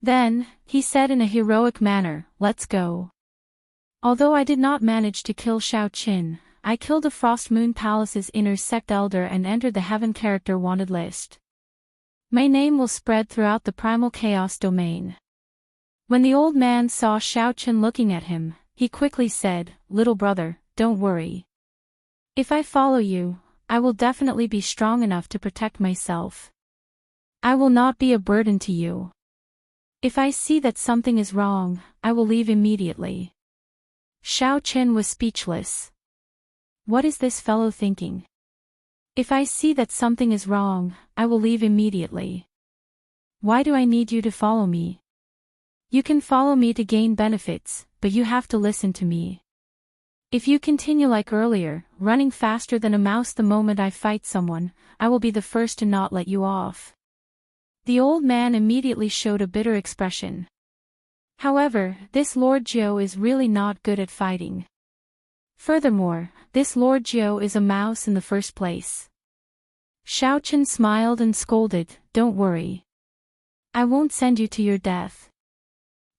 Then, he said in a heroic manner, let's go. Although I did not manage to kill Xiaoqin, I killed the Frost Moon Palace's inner sect elder and entered the Heaven Character Wanted list. My name will spread throughout the primal chaos domain. When the old man saw Xiaoqin looking at him, he quickly said, little brother, don't worry. If I follow you, I will definitely be strong enough to protect myself. I will not be a burden to you. If I see that something is wrong, I will leave immediately. Xiaoqin was speechless. What is this fellow thinking? If I see that something is wrong, I will leave immediately. Why do I need you to follow me? You can follow me to gain benefits, but you have to listen to me. If you continue like earlier, running faster than a mouse the moment I fight someone, I will be the first to not let you off. The old man immediately showed a bitter expression. However, this Lord Jiu is really not good at fighting. Furthermore, this Lord Jiu is a mouse in the first place. Xiaoqin smiled and scolded, don't worry. I won't send you to your death.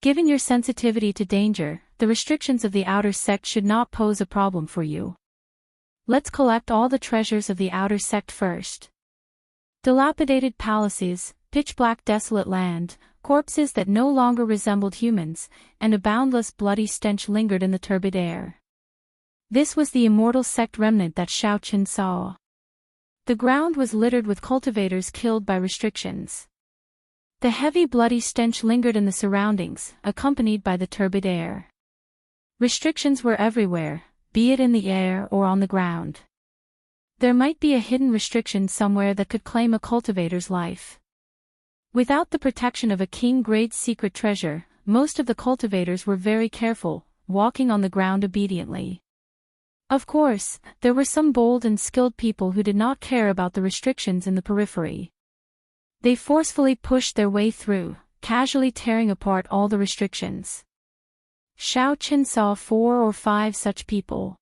Given your sensitivity to danger, the restrictions of the outer sect should not pose a problem for you. Let's collect all the treasures of the outer sect first. Dilapidated palaces, pitch-black desolate land, corpses that no longer resembled humans, and a boundless bloody stench lingered in the turbid air. This was the immortal sect remnant that Xiaoqin saw. The ground was littered with cultivators killed by restrictions. The heavy bloody stench lingered in the surroundings, accompanied by the turbid air. Restrictions were everywhere, be it in the air or on the ground. There might be a hidden restriction somewhere that could claim a cultivator's life. Without the protection of a king-grade secret treasure, most of the cultivators were very careful, walking on the ground obediently. Of course, there were some bold and skilled people who did not care about the restrictions in the periphery. They forcefully pushed their way through, casually tearing apart all the restrictions. Xiaoqin saw 4 or 5 such people.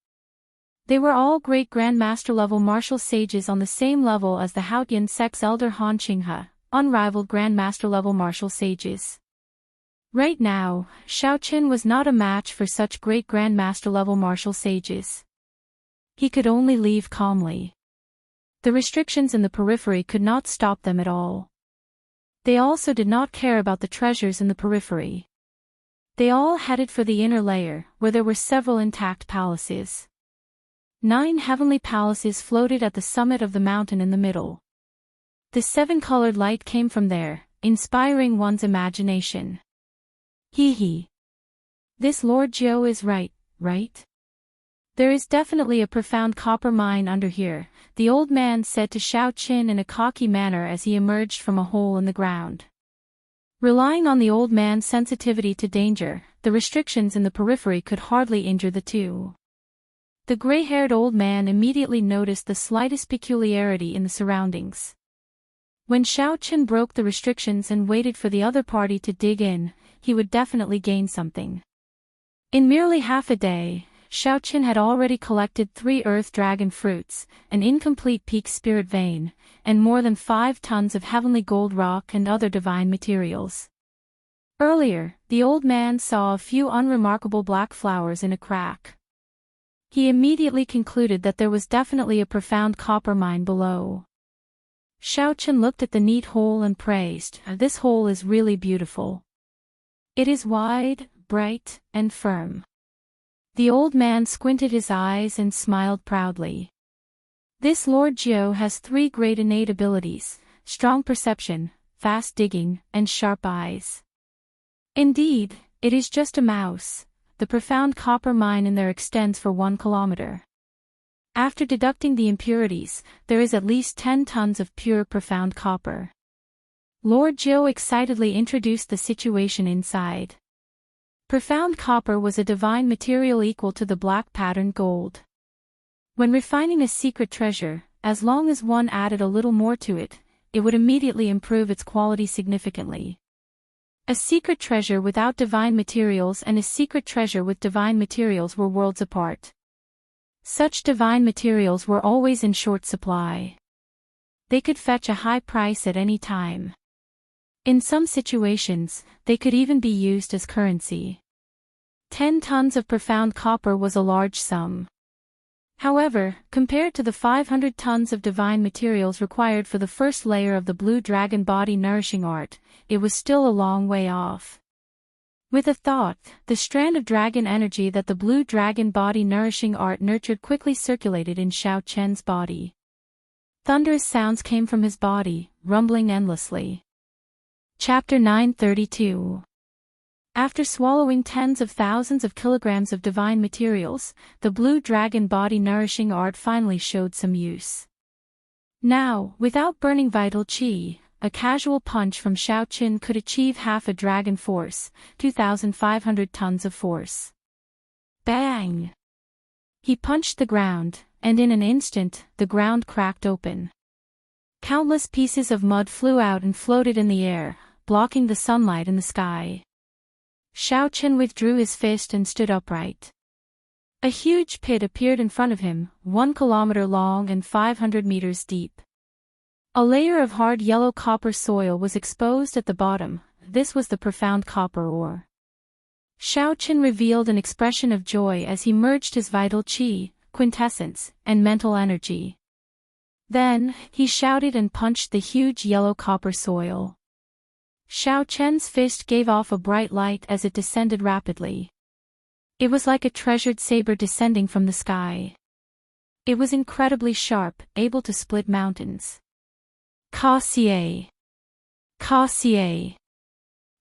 They were all great Grandmaster level martial sages on the same level as the Haotian sect's elder Han Qinghe, unrivaled Grandmaster level martial sages. Right now, Xiaoqin was not a match for such great Grandmaster level martial sages. He could only leave calmly. The restrictions in the periphery could not stop them at all. They also did not care about the treasures in the periphery. They all headed for the inner layer, where there were several intact palaces. 9 heavenly palaces floated at the summit of the mountain in the middle. The 7-colored light came from there, inspiring one's imagination. Hee. This Lord Jiu is right? There is definitely a profound copper mine under here, the old man said to Xiaoqin in a cocky manner as he emerged from a hole in the ground. Relying on the old man's sensitivity to danger, the restrictions in the periphery could hardly injure the two. The gray-haired old man immediately noticed the slightest peculiarity in the surroundings. When Xiaoqin broke the restrictions and waited for the other party to dig in, he would definitely gain something. In merely half a day, Xiaoqin had already collected 3 earth dragon fruits, an incomplete peak spirit vein, and more than 5 tons of heavenly gold rock and other divine materials. Earlier, the old man saw a few unremarkable black flowers in a crack. He immediately concluded that there was definitely a profound copper mine below. Xiaoqin looked at the neat hole and praised, "This hole is really beautiful. It is wide, bright, and firm." The old man squinted his eyes and smiled proudly. This Lord Jiu has 3 great innate abilities: strong perception, fast digging, and sharp eyes. Indeed, it is just a mouse. The profound copper mine in there extends for 1 kilometer. After deducting the impurities, there is at least 10 tons of pure profound copper. Lord Jiu excitedly introduced the situation inside. Profound copper was a divine material equal to the black patterned gold. When refining a secret treasure, as long as one added a little more to it, it would immediately improve its quality significantly. A secret treasure without divine materials and a secret treasure with divine materials were worlds apart. Such divine materials were always in short supply. They could fetch a high price at any time. In some situations, they could even be used as currency. 10 tons of profound copper was a large sum. However, compared to the 500 tons of divine materials required for the first layer of the blue dragon body nourishing art, it was still a long way off. With a thought, the strand of dragon energy that the blue dragon body nourishing art nurtured quickly circulated in Xiao Chen's body. Thunderous sounds came from his body, rumbling endlessly. Chapter 932. After swallowing tens of thousands of kilograms of divine materials, the blue dragon body nourishing art finally showed some use. Now, without burning vital qi, a casual punch from Xiao Qin could achieve half a dragon force, 2,500 tons of force. Bang! He punched the ground, and in an instant, the ground cracked open. Countless pieces of mud flew out and floated in the air, blocking the sunlight in the sky. Xiao Qin withdrew his fist and stood upright. A huge pit appeared in front of him, 1 kilometer long and 500 meters deep. A layer of hard yellow copper soil was exposed at the bottom. This was the profound copper ore. Xiao Qin revealed an expression of joy as he merged his vital qi, quintessence, and mental energy. Then, he shouted and punched the huge yellow copper soil. Xiao Chen's fist gave off a bright light as it descended rapidly. It was like a treasured saber descending from the sky. It was incredibly sharp, able to split mountains. Ka-xie! Ka-xie!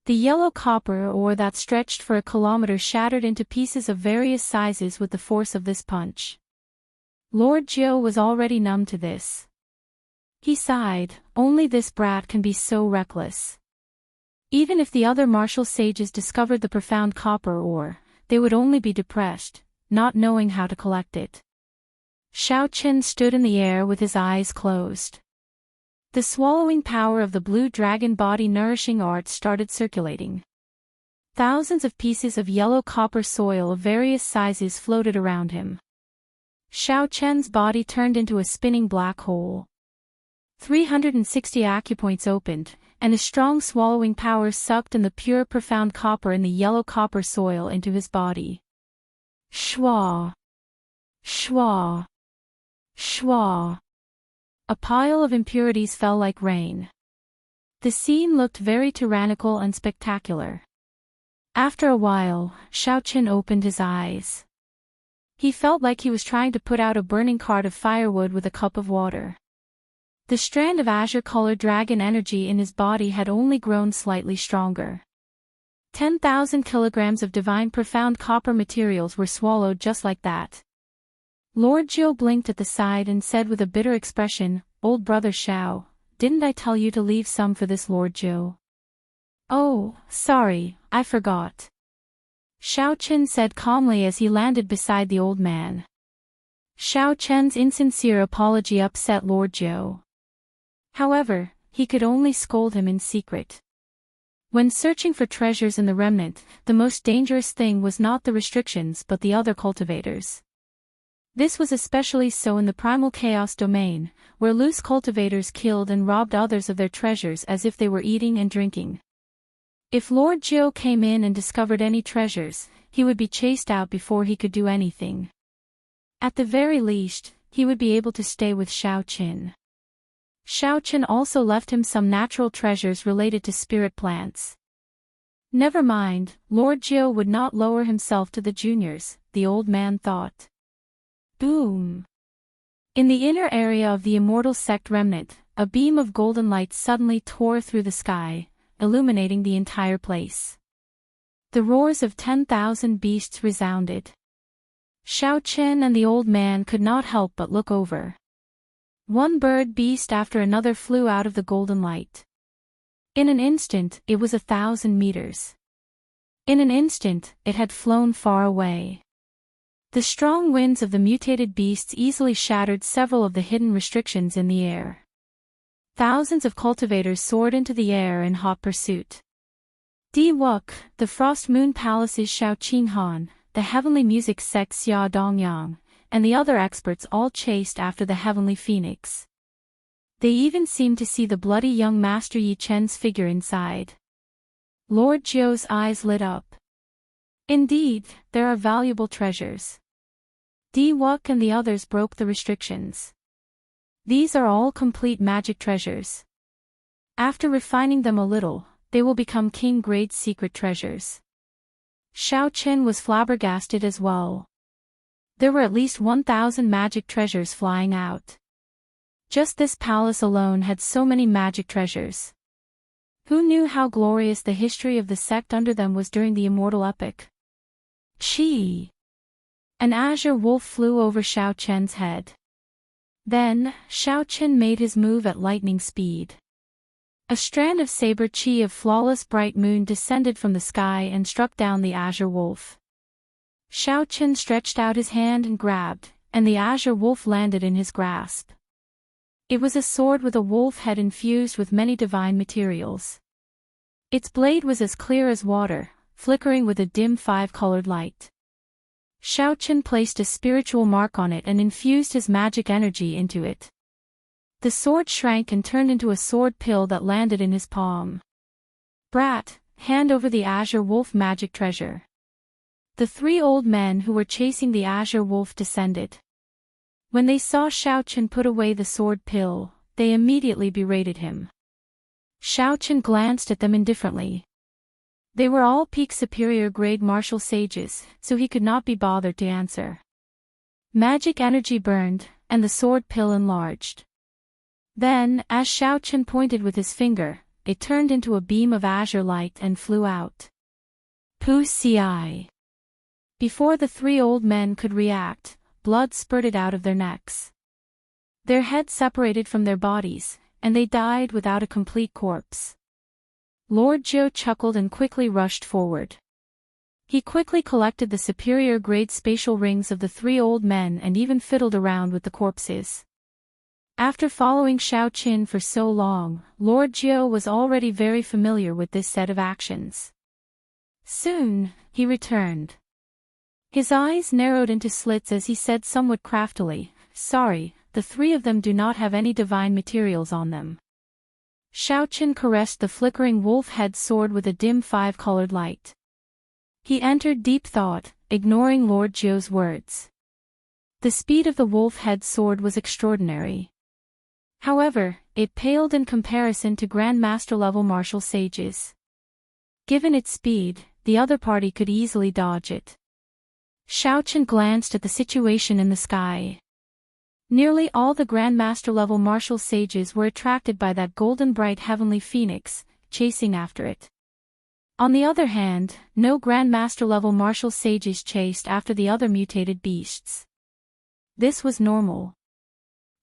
The yellow copper ore that stretched for a kilometer shattered into pieces of various sizes with the force of this punch. Lord Jiu was already numb to this. He sighed, only this brat can be so reckless. Even if the other martial sages discovered the profound copper ore, they would only be depressed, not knowing how to collect it. Xiao Qin stood in the air with his eyes closed. The swallowing power of the blue dragon body nourishing art started circulating. Thousands of pieces of yellow copper soil of various sizes floated around him. Xiao Chen's body turned into a spinning black hole. 360 acupoints opened, and a strong swallowing power sucked in the pure profound copper in the yellow copper soil into his body. Shwa! Shwa! Shwa! A pile of impurities fell like rain. The scene looked very tyrannical and spectacular. After a while, Xiao Qin opened his eyes. He felt like he was trying to put out a burning cart of firewood with a cup of water. The strand of azure-colored dragon energy in his body had only grown slightly stronger. 10,000 kilograms of divine profound copper materials were swallowed just like that. Lord Jiu blinked at the side and said with a bitter expression, "Old brother Xiao, didn't I tell you to leave some for this Lord Jiu?" "Oh, sorry, I forgot," Xiao Qin said calmly as he landed beside the old man. Xiao Chen's insincere apology upset Lord Jiu. However, he could only scold him in secret. When searching for treasures in the remnant, the most dangerous thing was not the restrictions but the other cultivators. This was especially so in the primal chaos domain, where loose cultivators killed and robbed others of their treasures as if they were eating and drinking. If Lord Jiu came in and discovered any treasures, he would be chased out before he could do anything. At the very least, he would be able to stay with Xiao Qin. Xiao Qin also left him some natural treasures related to spirit plants. Never mind, Lord Jiu would not lower himself to the juniors, the old man thought. Boom! In the inner area of the Immortal sect remnant, a beam of golden light suddenly tore through the sky, illuminating the entire place. The roars of 10,000 beasts resounded. Xiao Qin and the old man could not help but look over. One bird beast after another flew out of the golden light. In an instant, it was 1,000 meters. In an instant, it had flown far away. The strong winds of the mutated beasts easily shattered several of the hidden restrictions in the air. Thousands of cultivators soared into the air in hot pursuit. Di Wuk, the Frost Moon Palace's Xiao Qinghan, the heavenly music sect Xia Dongyang, and the other experts all chased after the heavenly phoenix. They even seemed to see the bloody young Master Yi Chen's figure inside. Lord Jiu's eyes lit up. Indeed, there are valuable treasures. Di Wuk and the others broke the restrictions. These are all complete magic treasures. After refining them a little, they will become king-grade secret treasures. Xiao Qin was flabbergasted as well. There were at least 1,000 magic treasures flying out. Just this palace alone had so many magic treasures. Who knew how glorious the history of the sect under them was during the Immortal epoch? Chi! An azure wolf flew over Xiao Chen's head. Then, Xiao Chen made his move at lightning speed. A strand of saber chi of flawless bright moon descended from the sky and struck down the azure wolf. Xiao Chen stretched out his hand and grabbed, and the azure wolf landed in his grasp. It was a sword with a wolf head infused with many divine materials. Its blade was as clear as water, flickering with a dim five-colored light. Xiao Chen placed a spiritual mark on it and infused his magic energy into it. The sword shrank and turned into a sword pill that landed in his palm. Brat, hand over the azure wolf magic treasure. The three old men who were chasing the azure wolf descended. When they saw Xiao Chen put away the sword pill, they immediately berated him. Xiao Chen glanced at them indifferently. They were all peak superior grade martial sages, so he could not be bothered to answer. Magic energy burned, and the sword pill enlarged. Then, as Xiao Chen pointed with his finger, it turned into a beam of azure light and flew out. Pu Ci. Before the three old men could react, blood spurted out of their necks. Their heads separated from their bodies, and they died without a complete corpse. Lord Jiu chuckled and quickly rushed forward. He quickly collected the superior grade spatial rings of the three old men and even fiddled around with the corpses. After following Xiao Qin for so long, Lord Jiu was already very familiar with this set of actions. Soon, he returned. His eyes narrowed into slits as he said somewhat craftily, "Sorry, the three of them do not have any divine materials on them." Xiao Qin caressed the flickering wolf-head sword with a dim five-colored light. He entered deep thought, ignoring Lord Jiu's words. The speed of the wolf-head sword was extraordinary. However, it paled in comparison to Grandmaster-level martial sages. Given its speed, the other party could easily dodge it. Xiao Qin glanced at the situation in the sky. Nearly all the Grandmaster-level martial sages were attracted by that golden bright heavenly phoenix, chasing after it. On the other hand, no Grandmaster-level martial sages chased after the other mutated beasts. This was normal.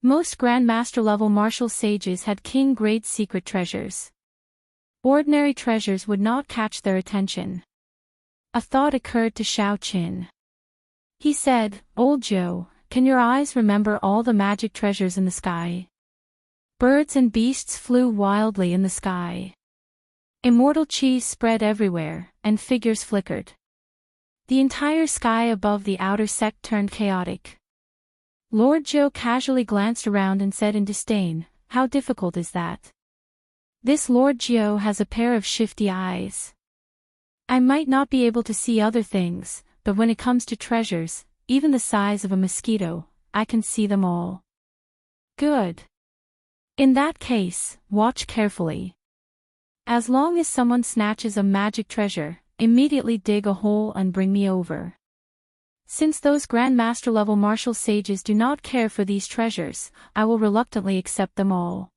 Most Grandmaster-level martial sages had king-grade secret treasures. Ordinary treasures would not catch their attention. A thought occurred to Xiao Qin. He said, "Old Jiu, can your eyes remember all the magic treasures in the sky?" Birds and beasts flew wildly in the sky. Immortal chi spread everywhere, and figures flickered. The entire sky above the outer sect turned chaotic. Lord Jiu casually glanced around and said in disdain, "How difficult is that? This Lord Jiu has a pair of shifty eyes. I might not be able to see other things, but when it comes to treasures, even the size of a mosquito, I can see them all." Good. In that case, watch carefully. As long as someone snatches a magic treasure, immediately dig a hole and bring me over. Since those Grandmaster-level martial sages do not care for these treasures, I will reluctantly accept them all.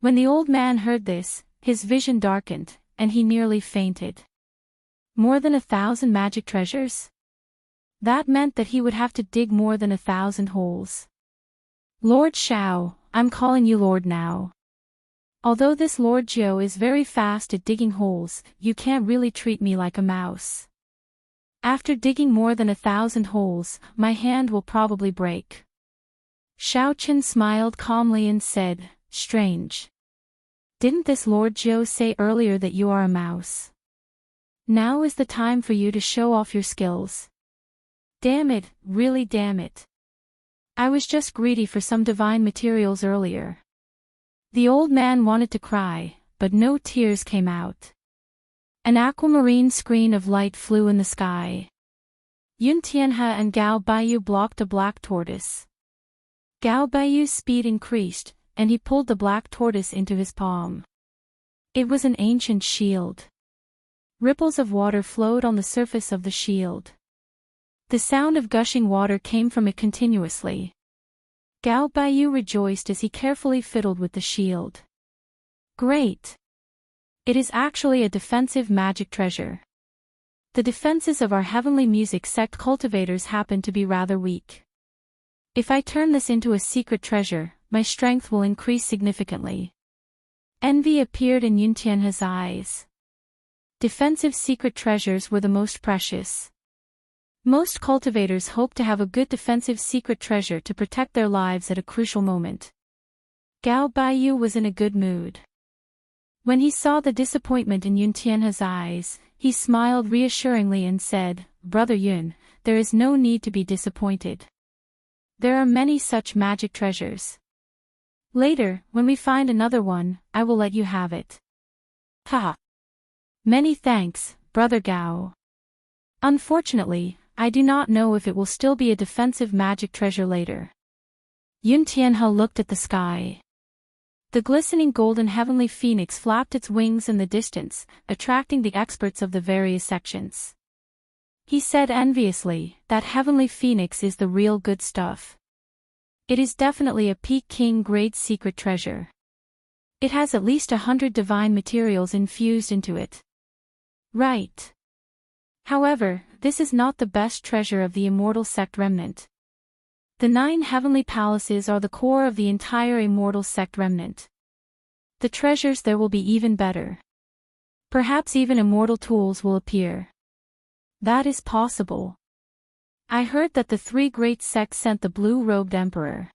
When the old man heard this, his vision darkened, and he nearly fainted. More than 1,000 magic treasures? That meant that he would have to dig more than 1,000 holes. "Lord Xiao, I'm calling you Lord now. Although this Lord Joe is very fast at digging holes, you can't really treat me like a mouse. After digging more than 1,000 holes, my hand will probably break. Xiao Chen smiled calmly and said, strange. Didn't this Lord Joe say earlier that you are a mouse? Now is the time for you to show off your skills. Damn it, really damn it. I was just greedy for some divine materials earlier. The old man wanted to cry, but no tears came out. An aquamarine screen of light flew in the sky. Yun Tianhe and Gao Baiyu blocked a black tortoise. Gao Baiyu's speed increased, and he pulled the black tortoise into his palm. It was an ancient shield. Ripples of water flowed on the surface of the shield. The sound of gushing water came from it continuously. Gao Baiyu rejoiced as he carefully fiddled with the shield. Great! It is actually a defensive magic treasure. The defenses of our heavenly music sect cultivators happen to be rather weak. If I turn this into a secret treasure, my strength will increase significantly. Envy appeared in Yun Tianhe's eyes. Defensive secret treasures were the most precious. Most cultivators hope to have a good defensive secret treasure to protect their lives at a crucial moment. Gao Baiyu was in a good mood. When he saw the disappointment in Yun Tianhe's eyes, he smiled reassuringly and said, Brother Yun, there is no need to be disappointed. There are many such magic treasures. Later, when we find another one, I will let you have it. Ha! Many thanks, Brother Gao. Unfortunately, I do not know if it will still be a defensive magic treasure later. Yun Tianhe looked at the sky. The glistening golden heavenly phoenix flapped its wings in the distance, attracting the experts of the various sections. He said enviously, that heavenly phoenix is the real good stuff. It is definitely a Peking grade secret treasure. It has at least 100 divine materials infused into it. Right. However, this is not the best treasure of the Immortal sect remnant. The 9 heavenly palaces are the core of the entire Immortal sect remnant. The treasures there will be even better. Perhaps even immortal tools will appear. That is possible. I heard that the 3 great sects sent the blue-robed emperor.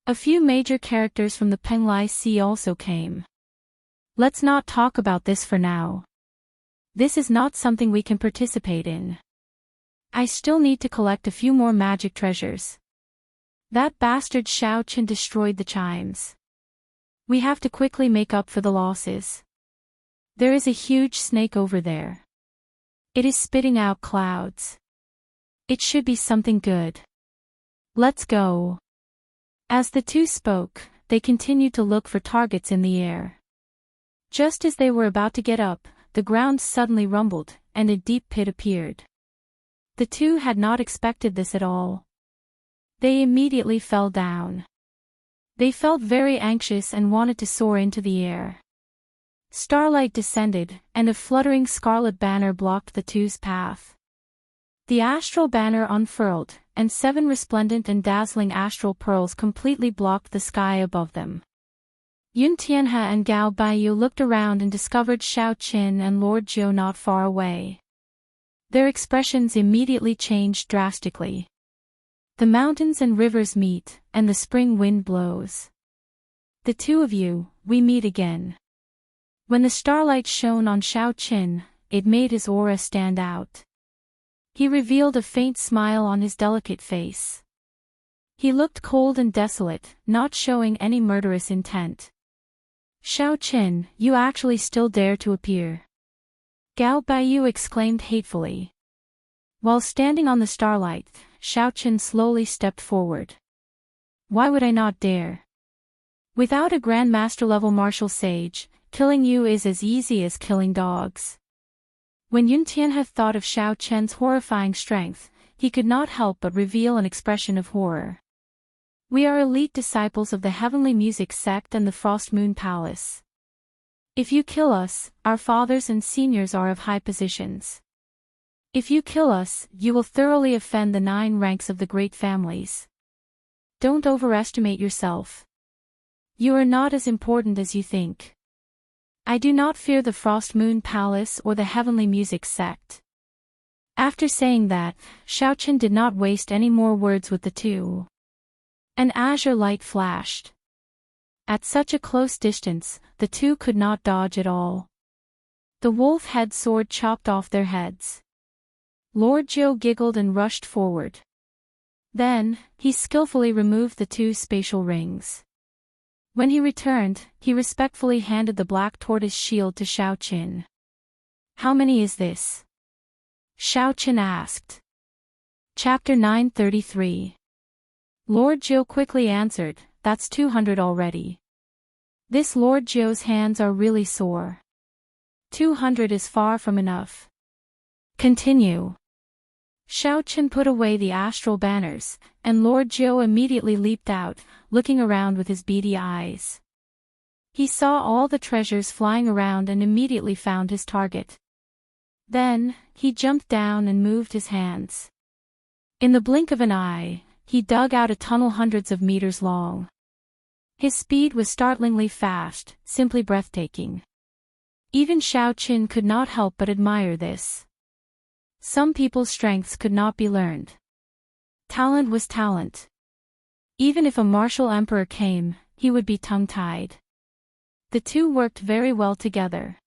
A few major characters from the Penglai Sea also came. Let's not talk about this for now. This is not something we can participate in. I still need to collect a few more magic treasures. That bastard Xiao Chen destroyed the chimes. We have to quickly make up for the losses. There is a huge snake over there. It is spitting out clouds. It should be something good. Let's go. As the two spoke, they continued to look for targets in the air. Just as they were about to get up, the ground suddenly rumbled, and a deep pit appeared. The two had not expected this at all. They immediately fell down. They felt very anxious and wanted to soar into the air. Starlight descended, and a fluttering scarlet banner blocked the two's path. The astral banner unfurled, and 7 resplendent and dazzling astral pearls completely blocked the sky above them. Yun Tianhe and Gao Baiyu looked around and discovered Xiao Qin and Lord Zhou not far away. Their expressions immediately changed drastically. The mountains and rivers meet, and the spring wind blows. The two of you, we meet again. When the starlight shone on Xiao Qin, it made his aura stand out. He revealed a faint smile on his delicate face. He looked cold and desolate, not showing any murderous intent. Xiao Qin, you actually still dare to appear. Gao Baiyu exclaimed hatefully. While standing on the starlight, Xiao Qin slowly stepped forward. Why would I not dare? Without a Grand Master level martial sage, killing you is as easy as killing dogs. When Yun Tianhe thought of Xiao Qin's horrifying strength, he could not help but reveal an expression of horror. We are elite disciples of the Heavenly Music Sect and the Frost Moon Palace. If you kill us, our fathers and seniors are of high positions. If you kill us, you will thoroughly offend the 9 ranks of the great families. Don't overestimate yourself. You are not as important as you think. I do not fear the Frost Moon Palace or the Heavenly Music Sect. After saying that, Xiaoqin did not waste any more words with the two. An azure light flashed. At such a close distance, the two could not dodge at all. The wolf-head sword chopped off their heads. Lord Zhou giggled and rushed forward. Then, he skillfully removed the two spatial rings. When he returned, he respectfully handed the black tortoise shield to Xiaoqin. How many is this? Xiaoqin asked. Chapter 933. Lord Zhou quickly answered, that's 200 already. This Lord Zhou's hands are really sore. 200 is far from enough. Continue. Xiaoqin put away the astral banners, and Lord Zhou immediately leaped out, looking around with his beady eyes. He saw all the treasures flying around and immediately found his target. Then, he jumped down and moved his hands. In the blink of an eye, he dug out a tunnel hundreds of meters long. His speed was startlingly fast, simply breathtaking. Even Xiaoqin could not help but admire this. Some people's strengths could not be learned. Talent was talent. Even if a martial emperor came, he would be tongue-tied. The two worked very well together.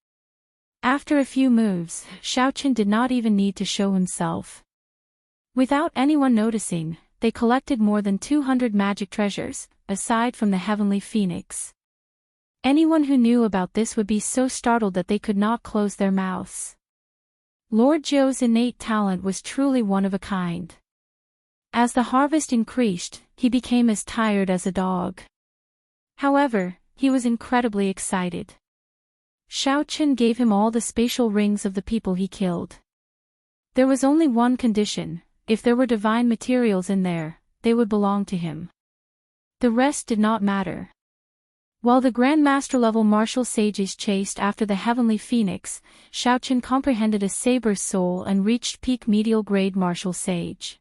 After a few moves, Xiaoqin did not even need to show himself. Without anyone noticing, they collected more than 200 magic treasures, aside from the heavenly phoenix. Anyone who knew about this would be so startled that they could not close their mouths. Lord Zhou's innate talent was truly one of a kind. As the harvest increased, he became as tired as a dog. However, he was incredibly excited. Xiaoqin gave him all the spatial rings of the people he killed. There was only one condition: if there were divine materials in there, they would belong to him. The rest did not matter. While the Grandmaster-level martial sages chased after the heavenly phoenix, Xiaoqin comprehended a saber's soul and reached peak medial-grade martial sage.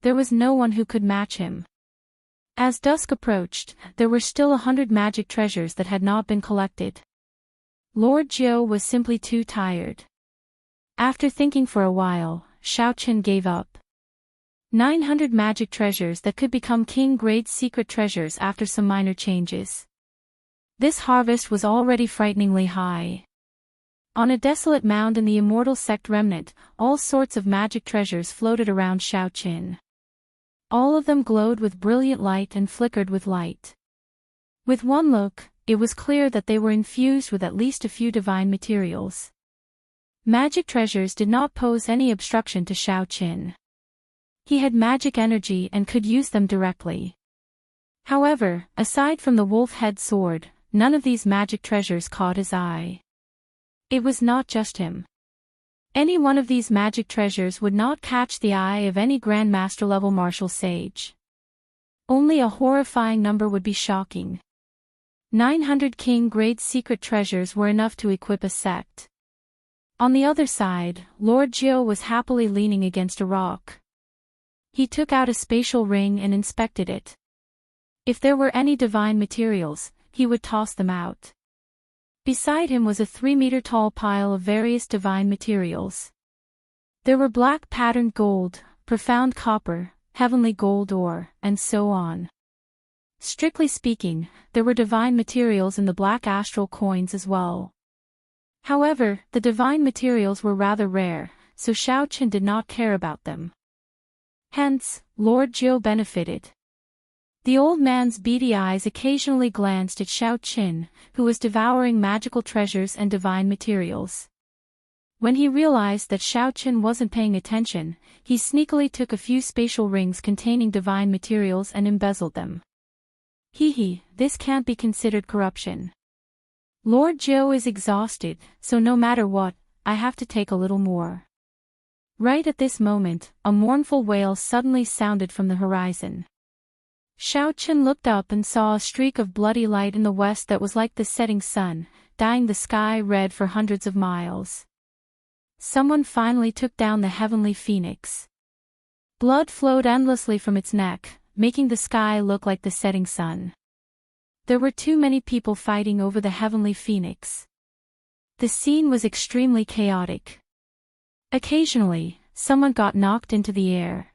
There was no one who could match him. As dusk approached, there were still 100 magic treasures that had not been collected. Lord Zhou was simply too tired. After thinking for a while, Xiaoqin gave up. 900 magic treasures that could become king-grade secret treasures after some minor changes. This harvest was already frighteningly high. On a desolate mound in the Immortal sect remnant, all sorts of magic treasures floated around Xiaoqin. All of them glowed with brilliant light and flickered with light. With one look, it was clear that they were infused with at least a few divine materials. Magic treasures did not pose any obstruction to Xiaoqin. He had magic energy and could use them directly. However, aside from the wolf-head sword, none of these magic treasures caught his eye. It was not just him. Any one of these magic treasures would not catch the eye of any Grandmaster-level martial sage. Only a horrifying number would be shocking. 900 king-grade secret treasures were enough to equip a sect. On the other side, Lord Zhou was happily leaning against a rock. He took out a spatial ring and inspected it. If there were any divine materials, he would toss them out. Beside him was a 3-meter-tall pile of various divine materials. There were black patterned gold, profound copper, heavenly gold ore, and so on. Strictly speaking, there were divine materials in the black astral coins as well. However, the divine materials were rather rare, so Xiaoqin did not care about them. Hence, Lord Zhou benefited. The old man's beady eyes occasionally glanced at Xiaoqin, who was devouring magical treasures and divine materials. When he realized that Xiaoqin wasn't paying attention, he sneakily took a few spatial rings containing divine materials and embezzled them. This can't be considered corruption. Lord Zhou is exhausted, so no matter what, I have to take a little more. Right at this moment, a mournful wail suddenly sounded from the horizon. Xiaoqin looked up and saw a streak of bloody light in the west that was like the setting sun, dyeing the sky red for hundreds of miles. Someone finally took down the heavenly phoenix. Blood flowed endlessly from its neck, making the sky look like the setting sun. There were too many people fighting over the heavenly phoenix. The scene was extremely chaotic. Occasionally, someone got knocked into the air.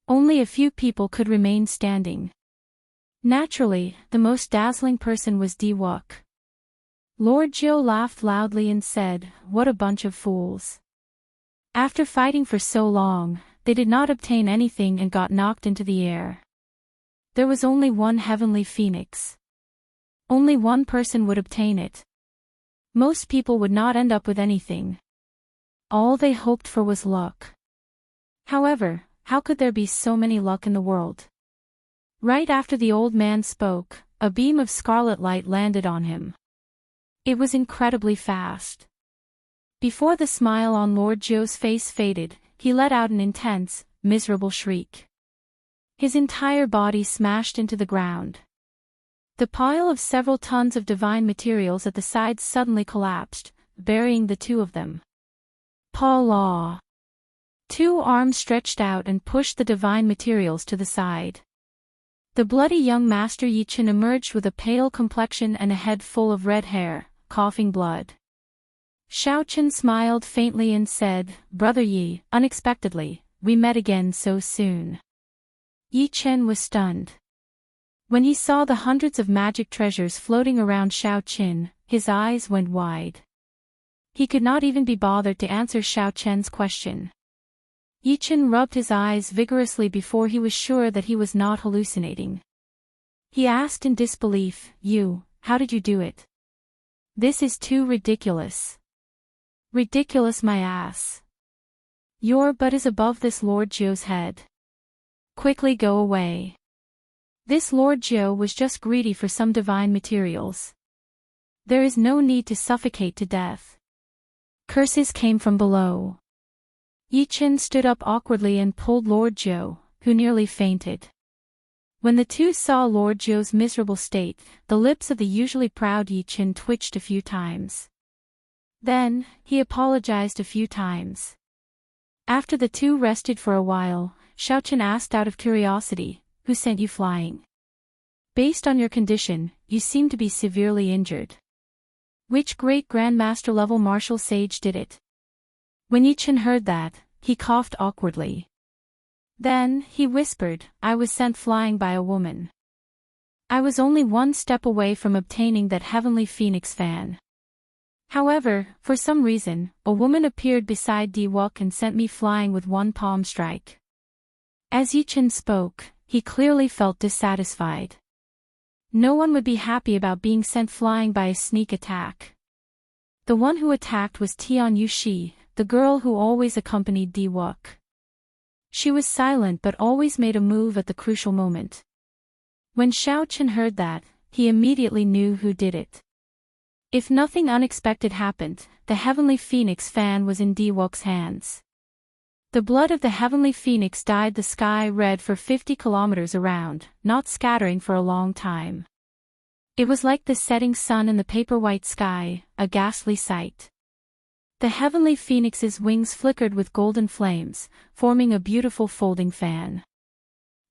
Only a few people could remain standing. Naturally, the most dazzling person was Diwook. Lord Jiao laughed loudly and said, "What a bunch of fools. After fighting for so long, they did not obtain anything and got knocked into the air. There was only one heavenly phoenix. Only one person would obtain it. Most people would not end up with anything. All they hoped for was luck. However, how could there be so many luck in the world?" Right after the old man spoke, a beam of scarlet light landed on him. It was incredibly fast. Before the smile on Lord Jiao's face faded, he let out an intense, miserable shriek. His entire body smashed into the ground. The pile of several tons of divine materials at the sides suddenly collapsed, burying the two of them. Paw. Two arms stretched out and pushed the divine materials to the side. The bloody young master Yichen emerged with a pale complexion and a head full of red hair, coughing blood. Xiaochen smiled faintly and said, "Brother Yi, unexpectedly, we met again so soon." Yichen was stunned. When he saw the hundreds of magic treasures floating around Xiaochen, his eyes went wide. He could not even be bothered to answer Xiaochen's question. Yichen rubbed his eyes vigorously before he was sure that he was not hallucinating. He asked in disbelief, "You, how did you do it? This is too ridiculous." "Ridiculous my ass. Your butt is above this Lord Jiao's head. Quickly go away." This Lord Jiao was just greedy for some divine materials. There is no need to suffocate to death. Curses came from below. Yichen stood up awkwardly and pulled Lord Jiao, who nearly fainted. When the two saw Lord Jiao's miserable state, the lips of the usually proud Yichen twitched a few times. Then, he apologized a few times. After the two rested for a while, Xiaochen asked out of curiosity, "Who sent you flying? Based on your condition, you seem to be severely injured. Which great grandmaster level martial sage did it?" When Yichen heard that, he coughed awkwardly. Then, he whispered, "I was sent flying by a woman. I was only one step away from obtaining that heavenly phoenix fan. However, for some reason, a woman appeared beside Diwook and sent me flying with one palm strike." As Yichen spoke, he clearly felt dissatisfied. No one would be happy about being sent flying by a sneak attack. The one who attacked was Tian Yushi, the girl who always accompanied Diwook. She was silent but always made a move at the crucial moment. When Xiaochen heard that, he immediately knew who did it. If nothing unexpected happened, the heavenly phoenix fan was in Diwook's hands. The blood of the heavenly phoenix dyed the sky red for 50 kilometers around, not scattering for a long time. It was like the setting sun in the paper-white sky, a ghastly sight. The heavenly phoenix's wings flickered with golden flames, forming a beautiful folding fan.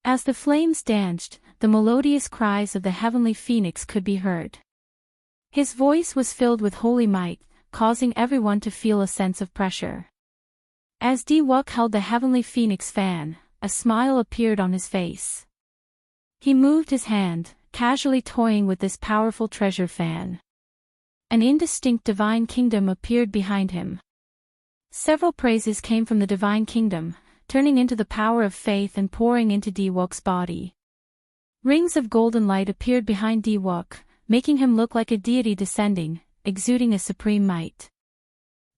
As the flames danced, the melodious cries of the heavenly phoenix could be heard. His voice was filled with holy might, causing everyone to feel a sense of pressure. As Diwook held the heavenly phoenix fan, a smile appeared on his face. He moved his hand, casually toying with this powerful treasure fan. An indistinct divine kingdom appeared behind him. Several praises came from the divine kingdom, turning into the power of faith and pouring into Diwook's body. Rings of golden light appeared behind Diwook, making him look like a deity descending, exuding a supreme might.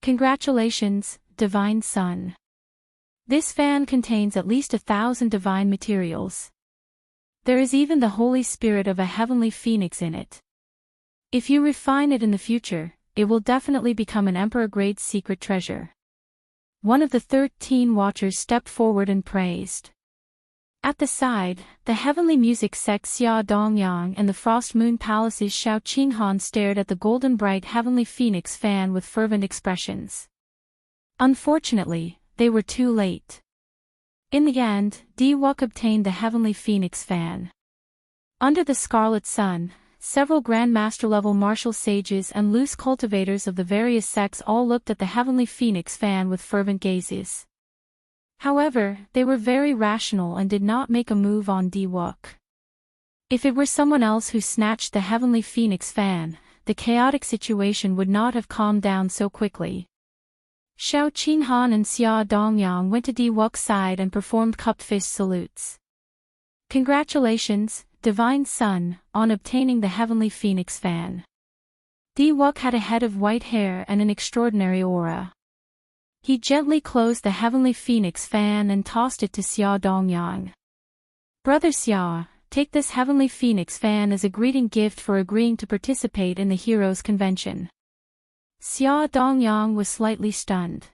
Congratulations, Divine Son. This fan contains at least 1,000 divine materials. There is even the Holy Spirit of a heavenly phoenix in it. If you refine it in the future, it will definitely become an emperor-grade secret treasure. One of the 13 watchers stepped forward and praised. At the side, the heavenly music sect Xia Dongyang and the Frost Moon Palace's Xiao Qinghan stared at the golden bright heavenly phoenix fan with fervent expressions. Unfortunately, they were too late. In the end, Diwook obtained the heavenly phoenix fan. Under the scarlet sun, several Grandmaster-level martial sages and loose cultivators of the various sects all looked at the heavenly phoenix fan with fervent gazes. However, they were very rational and did not make a move on Diwook. If it were someone else who snatched the heavenly phoenix fan, the chaotic situation would not have calmed down so quickly. Xiao Qinghan and Xia Dongyang went to Diwook's side and performed cupped fist salutes. Congratulations, Divine Son, on obtaining the heavenly phoenix fan. Diwook had a head of white hair and an extraordinary aura. He gently closed the heavenly phoenix fan and tossed it to Xia Dongyang. Brother Xia, take this heavenly phoenix fan as a greeting gift for agreeing to participate in the Heroes Convention. Xia Dongyang was slightly stunned.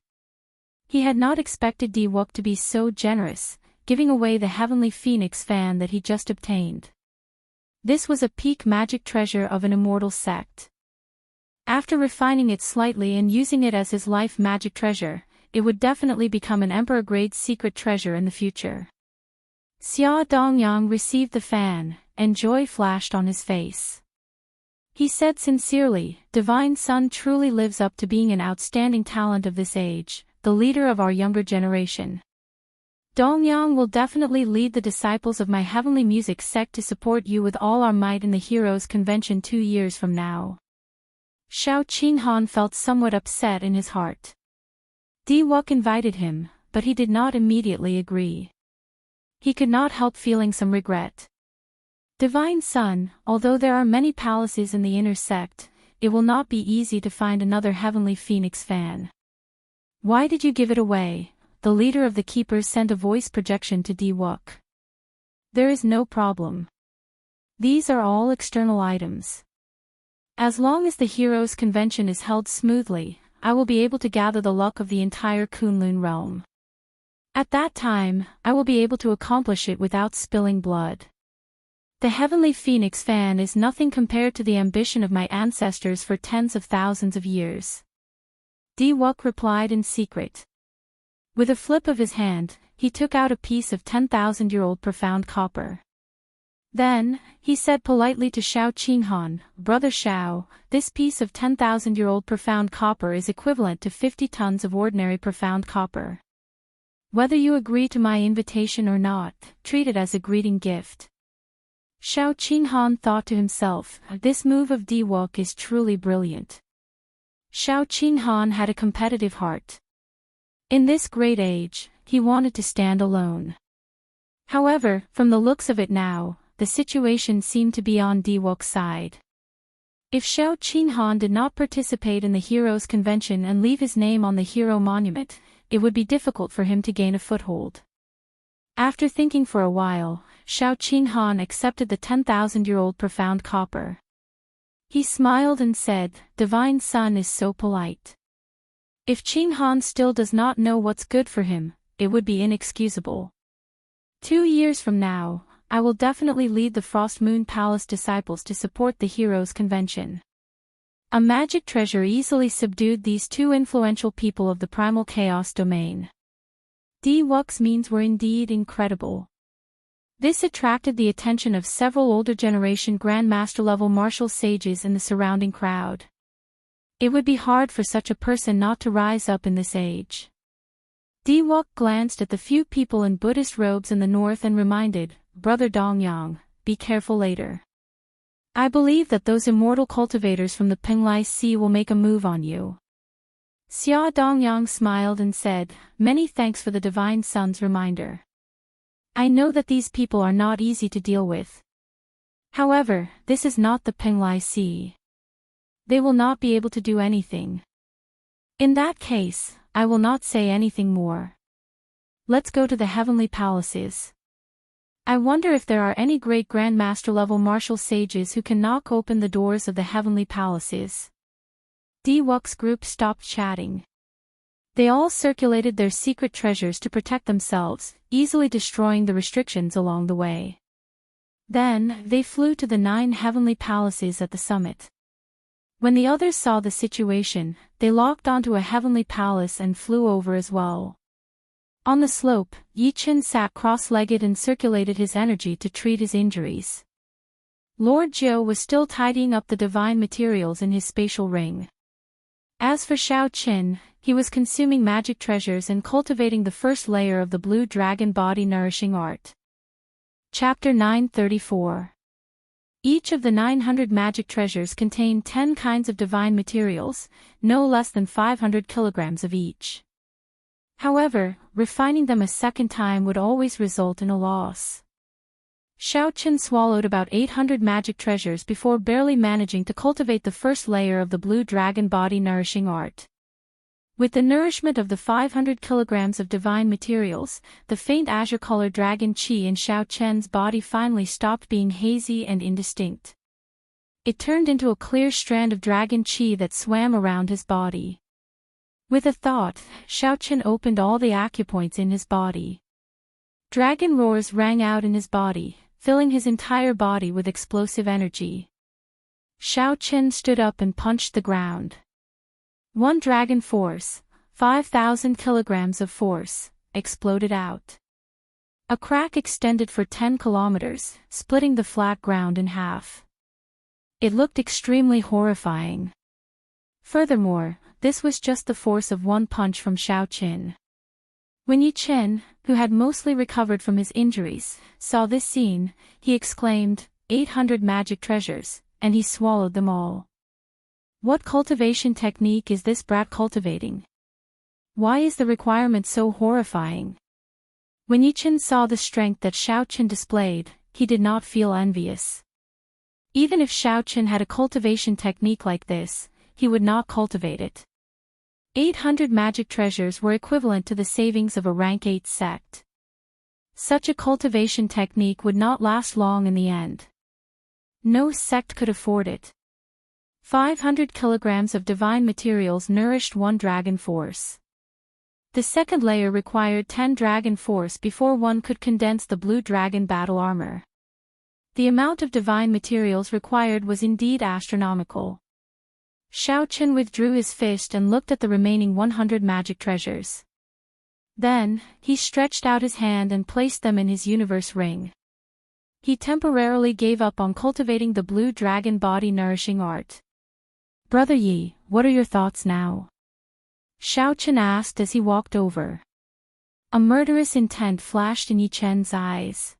He had not expected Diwook to be so generous, giving away the heavenly phoenix fan that he just obtained. This was a peak magic treasure of an immortal sect. After refining it slightly and using it as his life magic treasure, it would definitely become an emperor-grade secret treasure in the future. Xia Dongyang received the fan, and joy flashed on his face. He said sincerely, Divine Son truly lives up to being an outstanding talent of this age, the leader of our younger generation. Dongyang will definitely lead the disciples of my heavenly music sect to support you with all our might in the Heroes Convention 2 years from now. Xiao Qinghan felt somewhat upset in his heart. Diwook invited him, but he did not immediately agree. He could not help feeling some regret. Divine Son, although there are many palaces in the inner sect, it will not be easy to find another heavenly phoenix fan. Why did you give it away? The leader of the keepers sent a voice projection to Diwook. There is no problem. These are all external items. As long as the Heroes Convention is held smoothly, I will be able to gather the luck of the entire Kunlun realm. At that time, I will be able to accomplish it without spilling blood. The heavenly phoenix fan is nothing compared to the ambition of my ancestors for tens of thousands of years. Diwook replied in secret. With a flip of his hand, he took out a piece of 10,000-year-old profound copper. Then, he said politely to Xiao Qinghan, Brother Xiao, this piece of 10,000-year-old profound copper is equivalent to 50 tons of ordinary profound copper. Whether you agree to my invitation or not, treat it as a greeting gift. Xiao Qinghan thought to himself, this move of Diwook is truly brilliant. Xiao Qinghan had a competitive heart. In this great age, he wanted to stand alone. However, from the looks of it now, the situation seemed to be on Diwook's side. If Xiao Qinghan did not participate in the Heroes Convention and leave his name on the Hero Monument, it would be difficult for him to gain a foothold. After thinking for a while, Xiao Qinghan accepted the 10,000-year-old profound copper. He smiled and said, Divine Son is so polite. If Qinghan still does not know what's good for him, it would be inexcusable. 2 years from now, I will definitely lead the Frost Moon Palace disciples to support the Heroes Convention. A magic treasure easily subdued these two influential people of the primal chaos domain. Diwook's means were indeed incredible. This attracted the attention of several older generation Grandmaster-level martial sages in the surrounding crowd. It would be hard for such a person not to rise up in this age. Diwook glanced at the few people in Buddhist robes in the north and reminded, Brother Dongyang, be careful later. I believe that those immortal cultivators from the Penglai Sea will make a move on you. Xia Dongyang smiled and said, Many thanks for the Divine Son's reminder. I know that these people are not easy to deal with. However, this is not the Penglai Sea. They will not be able to do anything. In that case, I will not say anything more. Let's go to the heavenly palaces. I wonder if there are any great Grandmaster-level martial sages who can knock open the doors of the heavenly palaces. Diwook's group stopped chatting. They all circulated their secret treasures to protect themselves, easily destroying the restrictions along the way. Then, they flew to the 9 heavenly palaces at the summit. When the others saw the situation, they locked onto a heavenly palace and flew over as well. On the slope, Yi Chen sat cross-legged and circulated his energy to treat his injuries. Lord Jiu was still tidying up the divine materials in his spatial ring. As for Xiao Qin, he was consuming magic treasures and cultivating the first layer of the blue dragon body nourishing art. Chapter 934. Each of the 900 magic treasures contained 10 kinds of divine materials, no less than 500 kilograms of each. However, refining them a second time would always result in a loss. Xiao Qin swallowed about 800 magic treasures before barely managing to cultivate the first layer of the blue dragon body nourishing art. With the nourishment of the 500 kilograms of divine materials, the faint azure-colored dragon qi in Xiao Qin's body finally stopped being hazy and indistinct. It turned into a clear strand of dragon qi that swam around his body. With a thought, Xiao Qin opened all the acupoints in his body. Dragon roars rang out in his body, filling his entire body with explosive energy. Xiao Qin stood up and punched the ground. One dragon force, 5,000 kilograms of force, exploded out. A crack extended for 10 kilometers, splitting the flat ground in half. It looked extremely horrifying. Furthermore, this was just the force of one punch from Xiao Qin. When Yi Chen, who had mostly recovered from his injuries, saw this scene, he exclaimed, 800 magic treasures, and he swallowed them all. What cultivation technique is this brat cultivating? Why is the requirement so horrifying? When Yi Chen saw the strength that Xiao Qin displayed, he did not feel envious. Even if Xiao Qin had a cultivation technique like this, he would not cultivate it. 800 magic treasures were equivalent to the savings of a rank 8 sect. Such a cultivation technique would not last long in the end. No sect could afford it. 500 kilograms of divine materials nourished one dragon force. The second layer required 10 dragon force before one could condense the blue dragon battle armor. The amount of divine materials required was indeed astronomical. Xiao Qin withdrew his fist and looked at the remaining 100 magic treasures. Then, he stretched out his hand and placed them in his universe ring. He temporarily gave up on cultivating the blue dragon body nourishing art. Brother Yi, what are your thoughts now? Xiao Qin asked as he walked over. A murderous intent flashed in Yi Chen's eyes.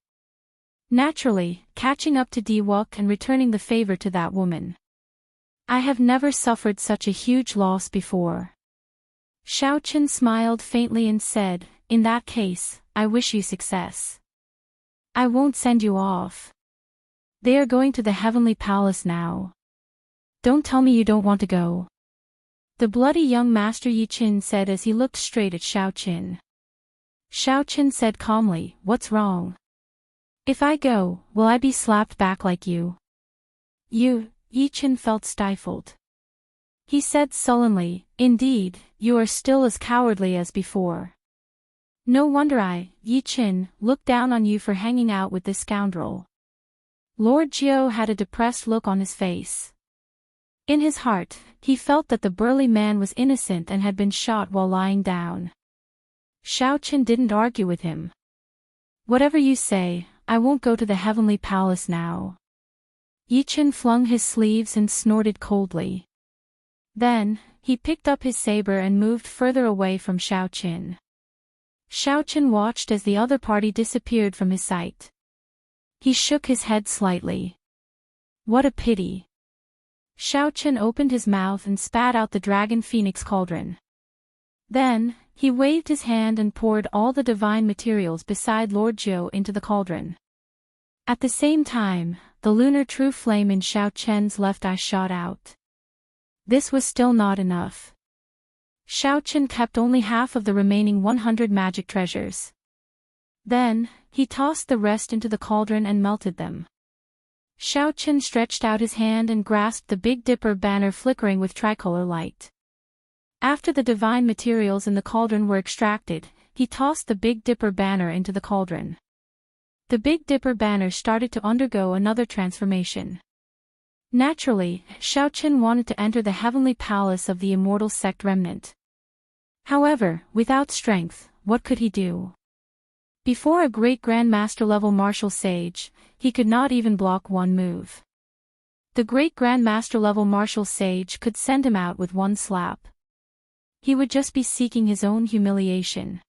Naturally, catching up to Diwuk and returning the favor to that woman. I have never suffered such a huge loss before. Xiao Qin smiled faintly and said, in that case, I wish you success. I won't send you off. They are going to the heavenly palace now. Don't tell me you don't want to go. The bloody young master Yi Qin said as he looked straight at Xiao Qin. Xiao Qin said calmly, what's wrong? If I go, will I be slapped back like you? You, Yi Qin felt stifled. He said sullenly, indeed, you are still as cowardly as before. No wonder I, Yi Qin, look down on you for hanging out with this scoundrel. Lord Jiu had a depressed look on his face. In his heart, he felt that the burly man was innocent and had been shot while lying down. Xiao Qin didn't argue with him. Whatever you say, I won't go to the heavenly palace now. Yi Qin flung his sleeves and snorted coldly. Then, he picked up his saber and moved further away from Xiao Qin. Xiao Qin watched as the other party disappeared from his sight. He shook his head slightly. What a pity. Xiao Qin opened his mouth and spat out the dragon phoenix cauldron. Then, he waved his hand and poured all the divine materials beside Lord Jiu into the cauldron. At the same time, the lunar true flame in Xiao Qin's left eye shot out. This was still not enough. Xiao Qin kept only half of the remaining 100 magic treasures. Then, he tossed the rest into the cauldron and melted them. Xiao Qin stretched out his hand and grasped the Big Dipper banner flickering with tricolor light. After the divine materials in the cauldron were extracted, he tossed the Big Dipper banner into the cauldron. The Big Dipper banner started to undergo another transformation. Naturally, Xiao Qin wanted to enter the heavenly palace of the Immortal sect remnant. However, without strength, what could he do? Before a great Grand Master level martial sage, he could not even block one move. The great Grandmaster level martial sage could send him out with one slap. He would just be seeking his own humiliation.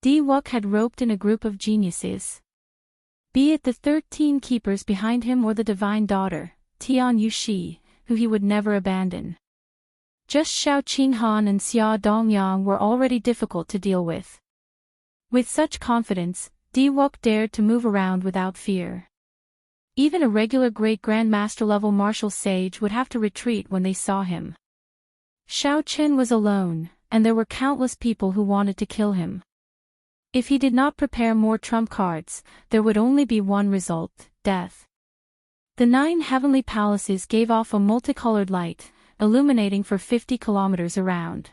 Di-Wook had roped in a group of geniuses. Be it the 13 keepers behind him or the divine daughter, Tian Yushi, who he would never abandon. Just Xiao Qinghan and Xia Dongyang were already difficult to deal with. With such confidence, Di-Wook dared to move around without fear. Even a regular great Grandmaster level martial sage would have to retreat when they saw him. Xiao Qin was alone, and there were countless people who wanted to kill him. If he did not prepare more trump cards, there would only be one result: death. The 9 heavenly palaces gave off a multicolored light, illuminating for 50 kilometers around.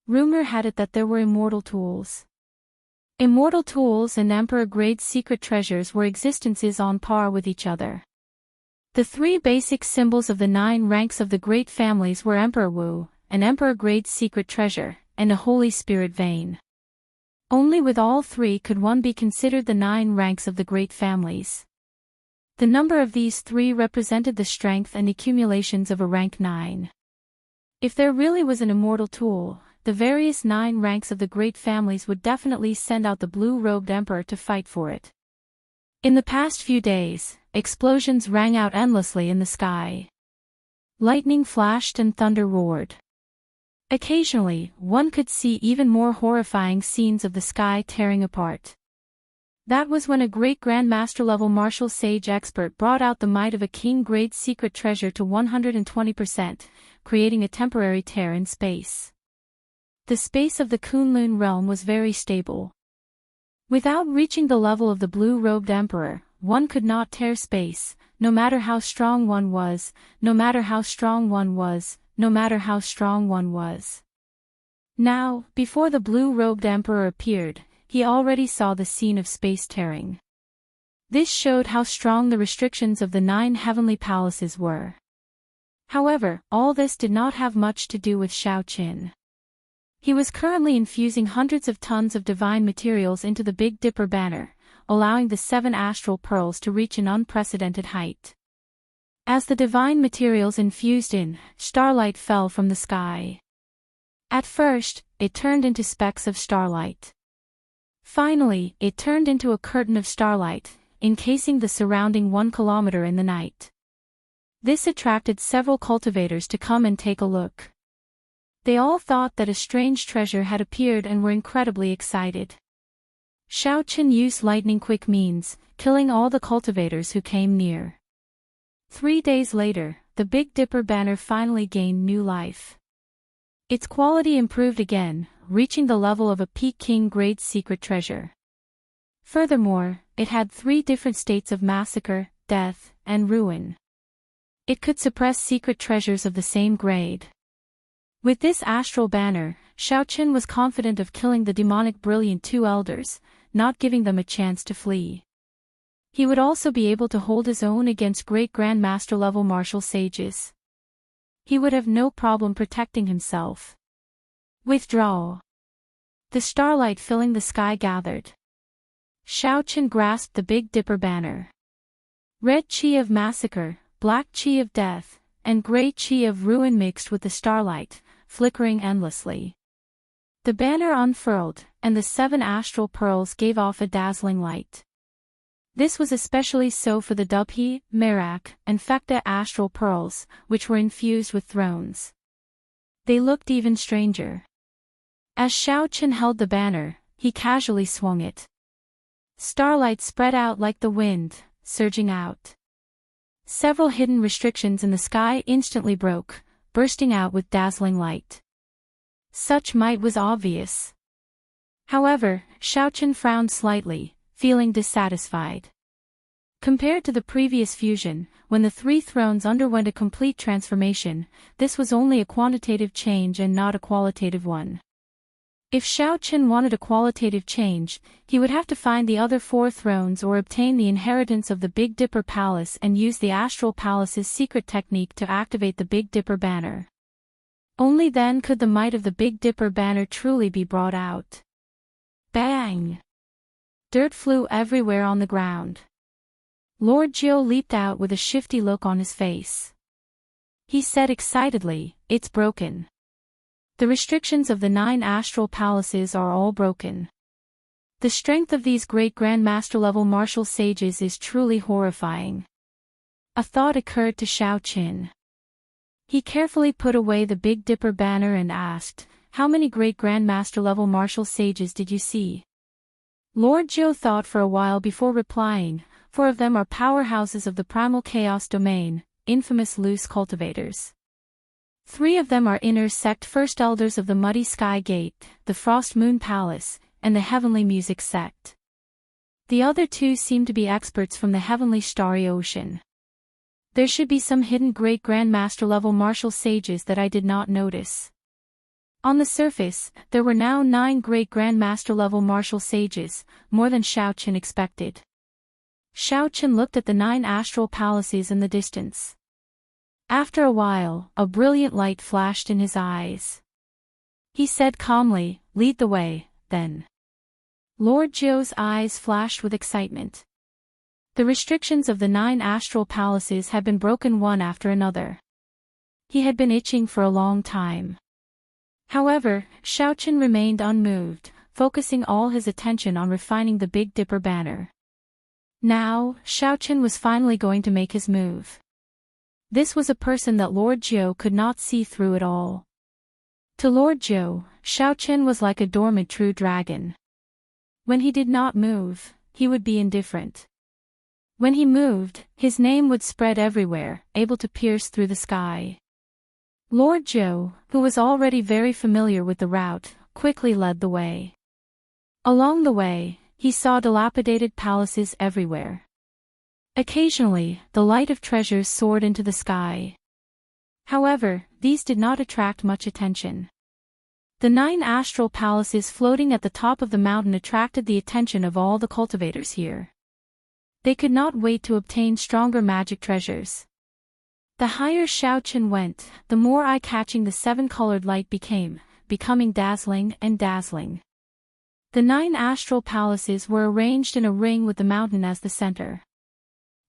Rumor had it that there were immortal tools. Immortal tools and emperor-grade secret treasures were existences on par with each other. The 3 basic symbols of the 9 ranks of the great families were Emperor Wu, an emperor-grade secret treasure, and a Holy Spirit vein. Only with all 3 could one be considered the 9 ranks of the great families. The number of these 3 represented the strength and accumulations of a rank 9. If there really was an immortal tool, the various 9 ranks of the great families would definitely send out the blue-robed emperor to fight for it. In the past few days, explosions rang out endlessly in the sky. Lightning flashed and thunder roared. Occasionally, one could see even more horrifying scenes of the sky tearing apart. That was when a great Grandmaster-level martial sage expert brought out the might of a king-grade secret treasure to 120%, creating a temporary tear in space. The space of the Kunlun realm was very stable. Without reaching the level of the blue-robed emperor, one could not tear space, no matter how strong one was, no matter how strong one was, no matter how strong one was. Now, before the blue-robed emperor appeared, he already saw the scene of space tearing. This showed how strong the restrictions of the 9 heavenly palaces were. However, all this did not have much to do with Xiao Qin. He was currently infusing hundreds of tons of divine materials into the Big Dipper banner, allowing the 7 astral pearls to reach an unprecedented height. As the divine materials infused in, starlight fell from the sky. At first, it turned into specks of starlight. Finally, it turned into a curtain of starlight, encasing the surrounding 1 kilometer in the night. This attracted several cultivators to come and take a look. They all thought that a strange treasure had appeared and were incredibly excited. Xiao Qin used lightning-quick means, killing all the cultivators who came near. 3 days later, the Big Dipper banner finally gained new life. Its quality improved again, reaching the level of a Peking grade secret treasure. Furthermore, it had 3 different states of massacre, death, and ruin. It could suppress secret treasures of the same grade. With this astral banner, Xiao Qin was confident of killing the demonic brilliant 2 elders, not giving them a chance to flee. He would also be able to hold his own against great Grandmaster level martial sages. He would have no problem protecting himself. Withdrawal. The starlight filling the sky gathered. Xiao Qin grasped the Big Dipper banner. Red chi of massacre, black chi of death, and gray chi of ruin mixed with the starlight, flickering endlessly. The banner unfurled, and the 7 astral pearls gave off a dazzling light. This was especially so for the Dubhe, Merak, and Phecta astral pearls, which were infused with thrones. They looked even stranger. As Xiao Qin held the banner, he casually swung it. Starlight spread out like the wind, surging out. Several hidden restrictions in the sky instantly broke, bursting out with dazzling light. Such might was obvious. However, Xiao Qin frowned slightly, feeling dissatisfied. Compared to the previous fusion, when the 3 thrones underwent a complete transformation, this was only a quantitative change and not a qualitative one. If Xiao Qin wanted a qualitative change, he would have to find the other 4 thrones or obtain the inheritance of the Big Dipper Palace and use the Astral Palace's secret technique to activate the Big Dipper banner. Only then could the might of the Big Dipper banner truly be brought out. Bang! Dirt flew everywhere on the ground. Lord Jiu leaped out with a shifty look on his face. He said excitedly, "It's broken. The restrictions of the 9 astral palaces are all broken. The strength of these great Grand Master level martial sages is truly horrifying." A thought occurred to Xiao Qin. He carefully put away the Big Dipper banner and asked, "How many great Grand Master level martial sages did you see?" Lord Jiu thought for a while before replying. 4 of them are powerhouses of the primal chaos domain, infamous loose cultivators. 3 of them are inner sect first elders of the Muddy Sky Gate, the Frost Moon Palace, and the Heavenly Music sect. The other 2 seem to be experts from the Heavenly Starry Ocean. There should be some hidden great Grand Master level martial sages that I did not notice. On the surface, there were now 9 great Grand Master level martial sages, more than Xiao Qin expected. Xiao Qin looked at the 9 astral palaces in the distance. After a while, a brilliant light flashed in his eyes. He said calmly, "Lead the way, then." Lord Jiu's eyes flashed with excitement. The restrictions of the 9 astral palaces had been broken one after another. He had been itching for a long time. However, Xiao Qin remained unmoved, focusing all his attention on refining the Big Dipper banner. Now, Xiao Qin was finally going to make his move. This was a person that Lord Jiu could not see through at all. To Lord Jiu, Xiao Qin was like a dormant true dragon. When he did not move, he would be indifferent. When he moved, his name would spread everywhere, able to pierce through the sky. Lord Jiu, who was already very familiar with the route, quickly led the way. Along the way, he saw dilapidated palaces everywhere. Occasionally, the light of treasures soared into the sky. However, these did not attract much attention. The 9 astral palaces floating at the top of the mountain attracted the attention of all the cultivators here. They could not wait to obtain stronger magic treasures. The higher Xiao Qin went, the more eye-catching the 7-colored light becoming dazzling and dazzling. The 9 astral palaces were arranged in a ring with the mountain as the center.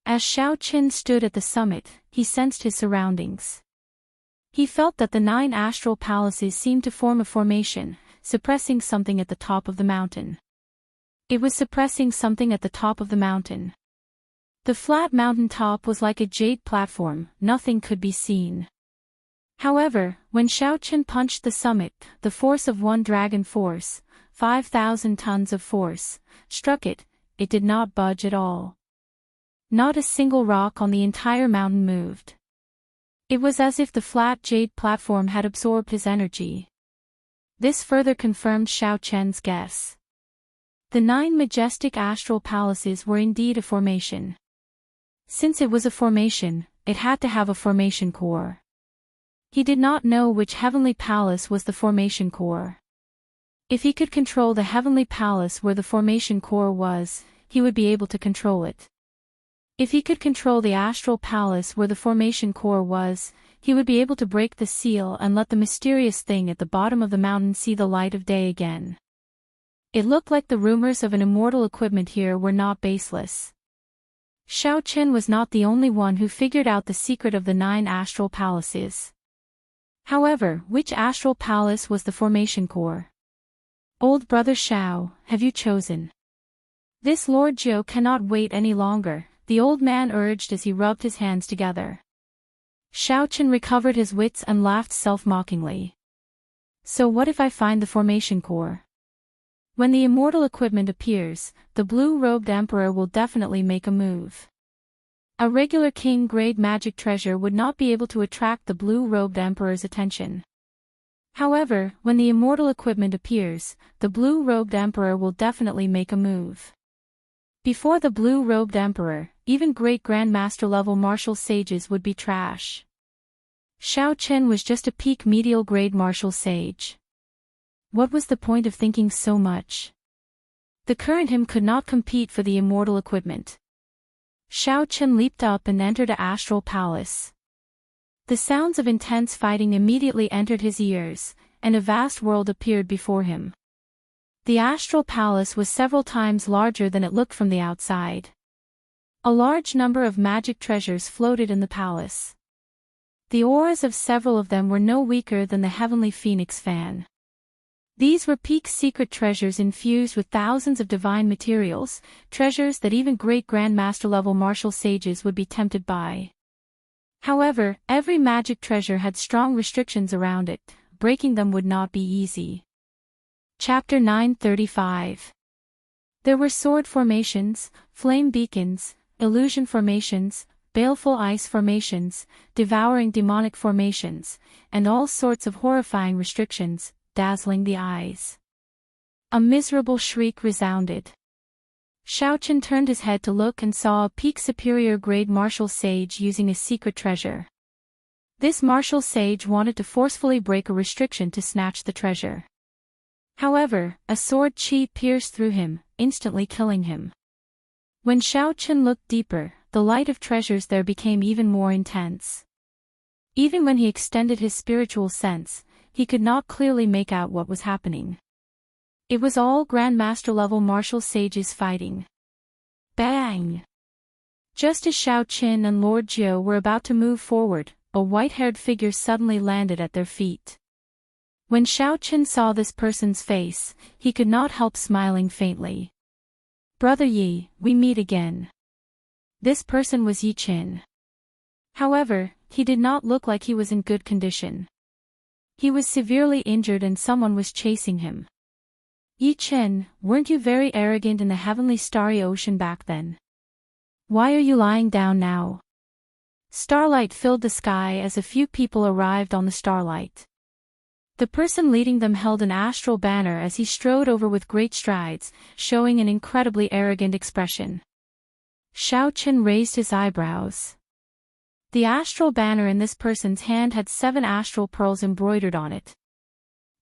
As Xiao Qin stood at the summit, he sensed his surroundings. He felt that the 9 astral palaces seemed to form a formation, suppressing something at the top of the mountain. It was suppressing something at the top of the mountain. The flat mountain top was like a jade platform, nothing could be seen. However, when Xiao Qin punched the summit, the force of 1 dragon force, 5,000 tons of force, struck it. It did not budge at all. Not a single rock on the entire mountain moved. It was as if the flat jade platform had absorbed his energy. This further confirmed Xiao Qin's guess. The 9 majestic astral palaces were indeed a formation. Since it was a formation, it had to have a formation core. He did not know which heavenly palace was the formation core. If he could control the heavenly palace where the formation core was, he would be able to control it. If he could control the astral palace where the formation core was, he would be able to break the seal and let the mysterious thing at the bottom of the mountain see the light of day again. It looked like the rumors of an immortal equipment here were not baseless. Xiao Qin was not the only one who figured out the secret of the 9 astral palaces. However, which astral palace was the formation core? Old brother Xiao, have you chosen? This Lord Jiu cannot wait any longer, the old man urged as he rubbed his hands together. Xiao Qin recovered his wits and laughed self-mockingly. So what if I find the formation core? When the immortal equipment appears, the blue-robed emperor will definitely make a move. A regular king-grade magic treasure would not be able to attract the blue-robed emperor's attention. However, when the immortal equipment appears, the blue-robed emperor will definitely make a move. Before the blue-robed emperor, even great Grand Master level martial sages would be trash. Xiao Qin was just a peak medial grade martial sage. What was the point of thinking so much? The current him could not compete for the immortal equipment. Xiao Qin leaped up and entered an astral palace. The sounds of intense fighting immediately entered his ears, and a vast world appeared before him. The astral palace was several times larger than it looked from the outside. A large number of magic treasures floated in the palace. The auras of several of them were no weaker than the heavenly phoenix fan. These were peak secret treasures infused with thousands of divine materials, treasures that even great Grandmaster level martial sages would be tempted by. However, every magic treasure had strong restrictions around it. Breaking them would not be easy. Chapter 935. There were sword formations, flame beacons, illusion formations, baleful ice formations, devouring demonic formations, and all sorts of horrifying restrictions, dazzling the eyes. A miserable shriek resounded. Xiaochen turned his head to look and saw a peak superior grade martial sage using a secret treasure. This martial sage wanted to forcefully break a restriction to snatch the treasure. However, a sword chi pierced through him, instantly killing him. When Xiaochen looked deeper, the light of treasures there became even more intense. Even when he extended his spiritual sense, he could not clearly make out what was happening. It was all Grandmaster level martial sages fighting. Bang! Just as Xiaochen and Lord Jiu were about to move forward, a white-haired figure suddenly landed at their feet. When Xiaochen saw this person's face, he could not help smiling faintly. "Brother Yi, we meet again." This person was Yi Qin. However, he did not look like he was in good condition. He was severely injured and someone was chasing him. "Yi Qin, weren't you very arrogant in the heavenly starry ocean back then? Why are you lying down now?" Starlight filled the sky as a few people arrived on the starlight. The person leading them held an astral banner as he strode over with great strides, showing an incredibly arrogant expression. Xiaochen raised his eyebrows. The astral banner in this person's hand had 7 astral pearls embroidered on it.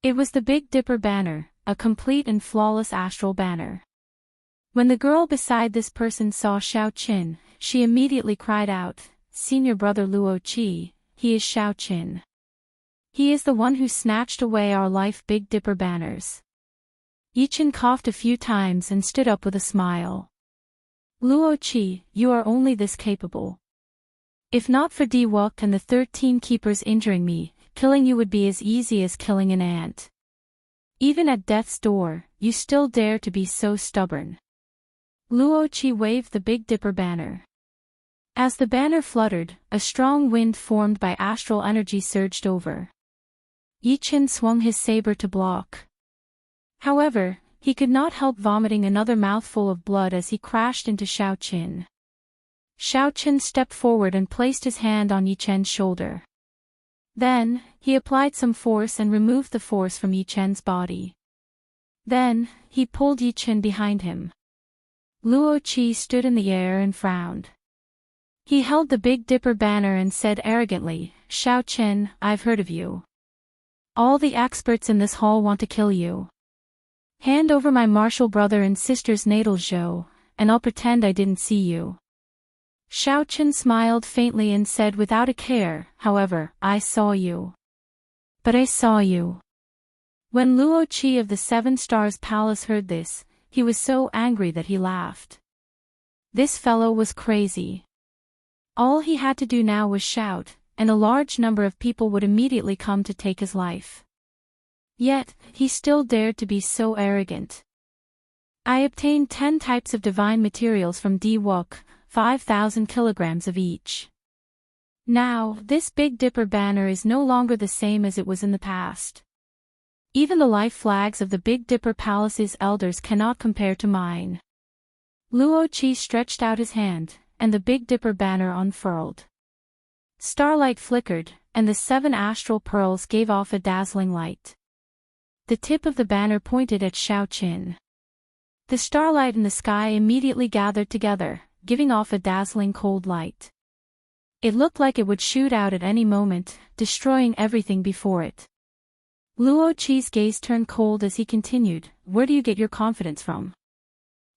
It was the Big Dipper banner, a complete and flawless astral banner. When the girl beside this person saw Xiaochen, she immediately cried out, "Senior brother Luo Qi, he is Xiaochen. He is the one who snatched away our life Big Dipper banners." Yi Qin coughed a few times and stood up with a smile. "Luo Qi, you are only this capable. If not for Di Wuk and the 13 keepers injuring me, killing you would be as easy as killing an ant. Even at death's door, you still dare to be so stubborn." Luo Qi waved the Big Dipper banner. As the banner fluttered, a strong wind formed by astral energy surged over. Yi Qin swung his saber to block. However, he could not help vomiting another mouthful of blood as he crashed into Xiaochen. Xiaochen stepped forward and placed his hand on Yi Qin's shoulder. Then, he applied some force and removed the force from Yi Qin's body. Then, he pulled Yi Qin behind him. Luo Qi stood in the air and frowned. He held the Big Dipper banner and said arrogantly, "Xiaochen, I've heard of you. All the experts in this hall want to kill you. Hand over my martial brother and sister's natal zhou, and I'll pretend I didn't see you." Xiaochen smiled faintly and said without a care, "However, I saw you. But I saw you." When Luo Qi of the 7 Stars Palace heard this, he was so angry that he laughed. This fellow was crazy. All he had to do now was shout, and a large number of people would immediately come to take his life. Yet, he still dared to be so arrogant. "I obtained 10 types of divine materials from Di Wuk, 5,000 kilograms of each. Now, this Big Dipper banner is no longer the same as it was in the past. Even the life flags of the Big Dipper Palace's elders cannot compare to mine." Luo Qi stretched out his hand, and the Big Dipper banner unfurled. Starlight flickered, and the 7 astral pearls gave off a dazzling light. The tip of the banner pointed at Xiaochen. The starlight in the sky immediately gathered together, giving off a dazzling cold light. It looked like it would shoot out at any moment, destroying everything before it. Luo Qi's gaze turned cold as he continued, "Where do you get your confidence from?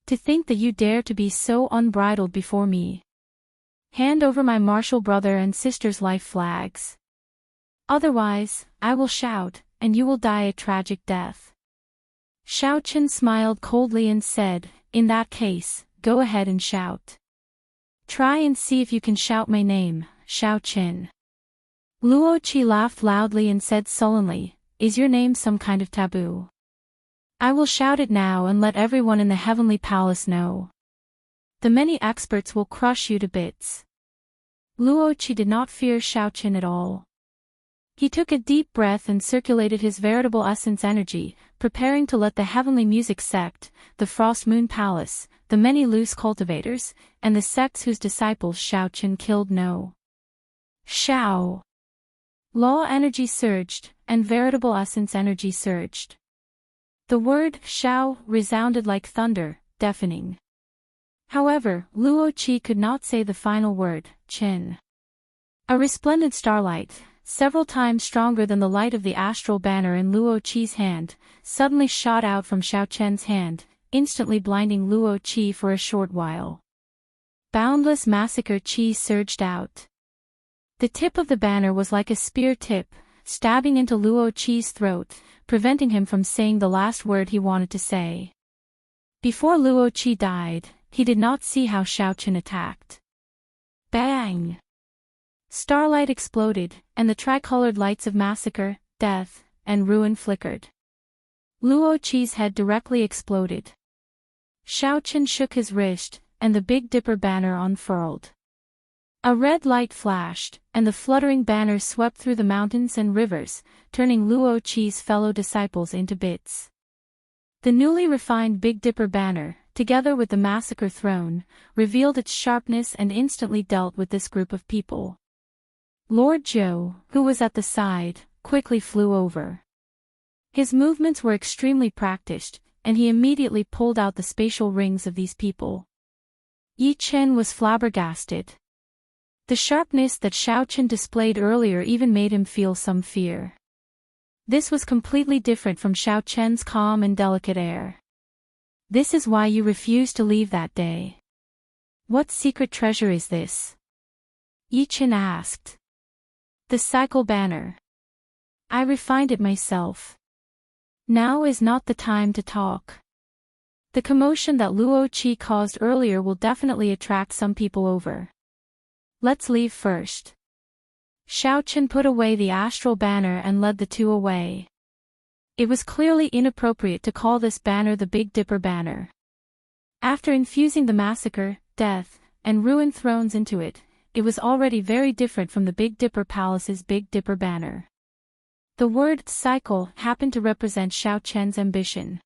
To think that you dare to be so unbridled before me. Hand over my martial brother and sister's life flags. Otherwise, I will shout, and you will die a tragic death." Xiaochen smiled coldly and said, "In that case, go ahead and shout." Try and see if you can shout my name, Xiao Qin. Luo Qi laughed loudly and said sullenly, is your name some kind of taboo? I will shout it now and let everyone in the heavenly palace know. The many experts will crush you to bits. Luo Qi did not fear Xiao Qin at all. He took a deep breath and circulated his veritable essence energy, preparing to let the heavenly music sect, the Frost Moon Palace, the many loose cultivators, and the sects whose disciples Xiao Qin killed know. Xiao! Law energy surged, and veritable essence energy surged. The word Xiao resounded like thunder, deafening. However, Luo Qi could not say the final word, Qin. A resplendent starlight, several times stronger than the light of the astral banner in Luo Qi's hand, suddenly shot out from Xiao Qian's hand, instantly blinding Luo Qi for a short while. Boundless massacre Qi surged out. The tip of the banner was like a spear tip, stabbing into Luo Qi's throat, preventing him from saying the last word he wanted to say. Before Luo Qi died, he did not see how Xiao Qin attacked. Bang! Starlight exploded, and the tricolored lights of massacre, death, and ruin flickered. Luo Qi's head directly exploded. Xiao Qin shook his wrist, and the Big Dipper banner unfurled. A red light flashed, and the fluttering banner swept through the mountains and rivers, turning Luo Qi's fellow disciples into bits. The newly refined Big Dipper banner, together with the massacre throne, revealed its sharpness and instantly dealt with this group of people. Lord Zhou, who was at the side, quickly flew over. His movements were extremely practiced, and he immediately pulled out the spatial rings of these people. Yi Chen was flabbergasted. The sharpness that Xiao Qin displayed earlier even made him feel some fear. This was completely different from Xiao Qian's calm and delicate air. This is why you refused to leave that day. What secret treasure is this? Yi Chen asked. The cycle banner. I refined it myself. Now is not the time to talk. The commotion that Luo Qi caused earlier will definitely attract some people over. Let's leave first. Xiao Qin put away the astral banner and led the two away. It was clearly inappropriate to call this banner the Big Dipper banner. After infusing the massacre, death, and ruin thrones into it, it was already very different from the Big Dipper Palace's Big Dipper banner. The word cycle happened to represent Xiao Qian's ambition.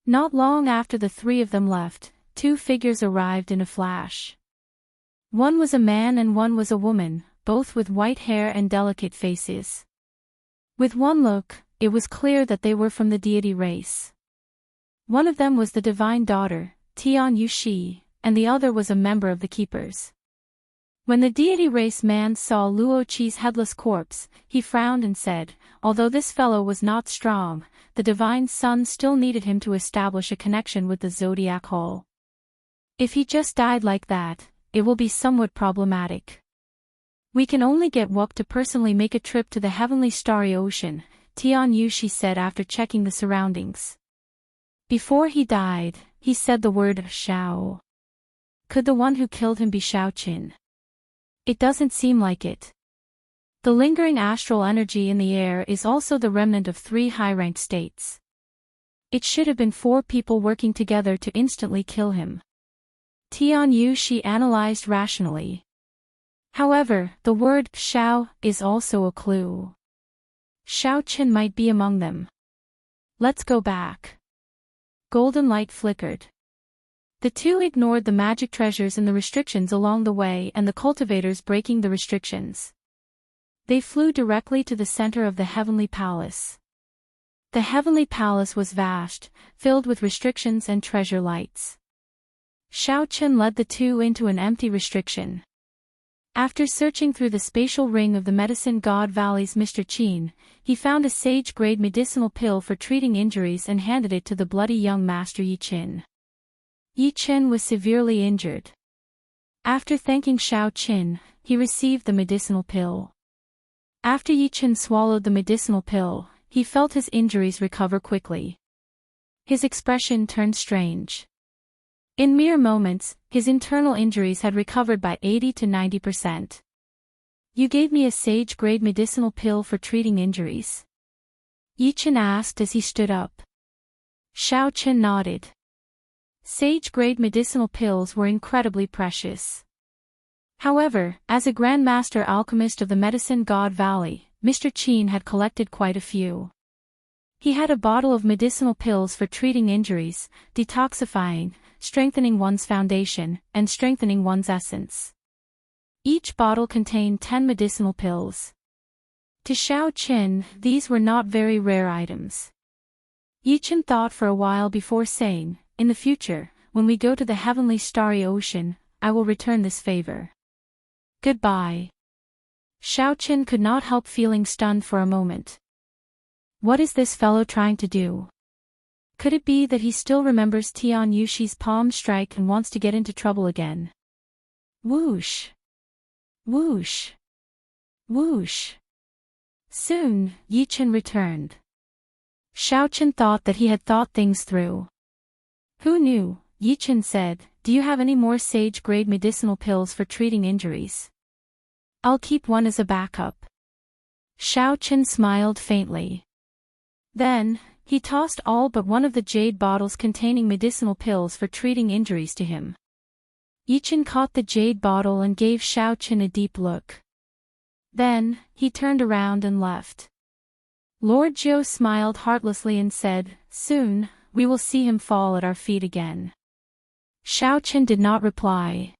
Not long after the three of them left, two figures arrived in a flash. One was a man and one was a woman, both with white hair and delicate faces. With one look, it was clear that they were from the deity race. One of them was the divine daughter, Tian Yuxi, and the other was a member of the Keepers. When the deity race man saw Luo Qi's headless corpse, he frowned and said, although this fellow was not strong, the divine sun still needed him to establish a connection with the zodiac hall. If he just died like that, it will be somewhat problematic. We can only get Wuk to personally make a trip to the heavenly starry ocean, Tian Yuxi said after checking the surroundings. Before he died, he said the word Xiao. Could the one who killed him be Xiao Qin? It doesn't seem like it. The lingering astral energy in the air is also the remnant of 3 high-ranked states. It should have been 4 people working together to instantly kill him. Tian Yuxi analyzed rationally. However, the word Xiao is also a clue. Xiao Qin might be among them. Let's go back. Golden light flickered. The two ignored the magic treasures and the restrictions along the way and the cultivators breaking the restrictions. They flew directly to the center of the heavenly palace. The heavenly palace was vast, filled with restrictions and treasure lights. Xiao Qin led the two into an empty restriction. After searching through the spatial ring of the medicine god Valley's Mr. Qin, he found a sage-grade medicinal pill for treating injuries and handed it to the bloody young master Yi Qin. Yi Qin was severely injured. After thanking Xiao Qin, he received the medicinal pill. After Yi Qin swallowed the medicinal pill, he felt his injuries recover quickly. His expression turned strange. In mere moments, his internal injuries had recovered by 80 to 90%. You gave me a sage-grade medicinal pill for treating injuries? Yi Chen asked as he stood up. Xiao Chen nodded. Sage-grade medicinal pills were incredibly precious. However, as a Grand Master alchemist of the Medicine God Valley, Mr. Qin had collected quite a few. He had a bottle of medicinal pills for treating injuries, detoxifying, strengthening one's foundation, and strengthening one's essence. Each bottle contained 10 medicinal pills. To Xiao Chen, these were not very rare items. Yi Chen thought for a while before saying, "In the future, when we go to the heavenly starry ocean, I will return this favor. Goodbye." Xiao Chen could not help feeling stunned for a moment. What is this fellow trying to do? Could it be that he still remembers Tian Yushi's palm strike and wants to get into trouble again? Whoosh! Whoosh! Whoosh! Soon, Yi Chen returned. Xiao Chen thought that he had thought things through. Who knew? Yi Chen said, "Do you have any more sage-grade medicinal pills for treating injuries? I'll keep one as a backup." Xiao Chen smiled faintly. Then, he tossed all but one of the jade bottles containing medicinal pills for treating injuries to him. Yi Chen caught the jade bottle and gave Xiao Chen a deep look. Then, he turned around and left. Lord Jiu smiled heartlessly and said, "Soon, we will see him fall at our feet again." Xiao Chen did not reply.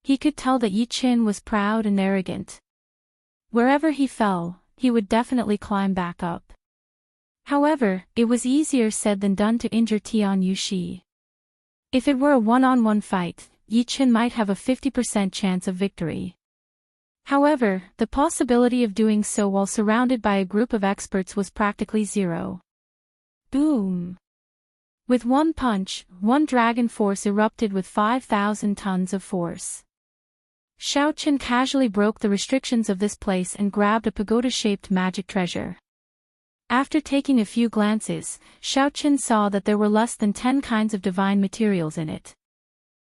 He could tell that Yi Chen was proud and arrogant. Wherever he fell, he would definitely climb back up. However, it was easier said than done to injure Tian Yushi. If it were a one-on-one fight, Yi Chen might have a 50% chance of victory. However, the possibility of doing so while surrounded by a group of experts was practically zero. Boom! With one punch, one dragon force erupted with 5,000 tons of force. Xiao Chen casually broke the restrictions of this place and grabbed a pagoda-shaped magic treasure. After taking a few glances, Xiao Chen saw that there were less than 10 kinds of divine materials in it.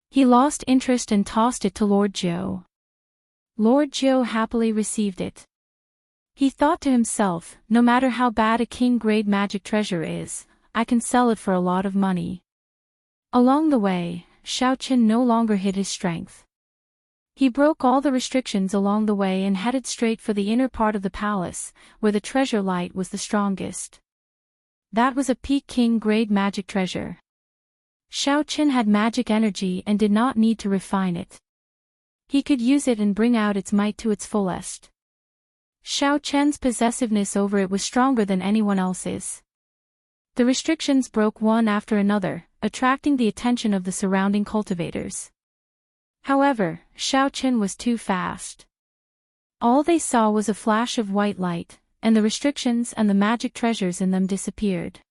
He lost interest and tossed it to Lord Jiu. Lord Jiu happily received it. He thought to himself, no matter how bad a king-grade magic treasure is, I can sell it for a lot of money. Along the way, Xiao Chen no longer hid his strength. He broke all the restrictions along the way and headed straight for the inner part of the palace, where the treasure light was the strongest. That was a peak king-grade magic treasure. Xiao Chen had magic energy and did not need to refine it. He could use it and bring out its might to its fullest. Xiao Chen's possessiveness over it was stronger than anyone else's. The restrictions broke one after another, attracting the attention of the surrounding cultivators. However, Xiao Chen was too fast. All they saw was a flash of white light, and the restrictions and the magic treasures in them disappeared.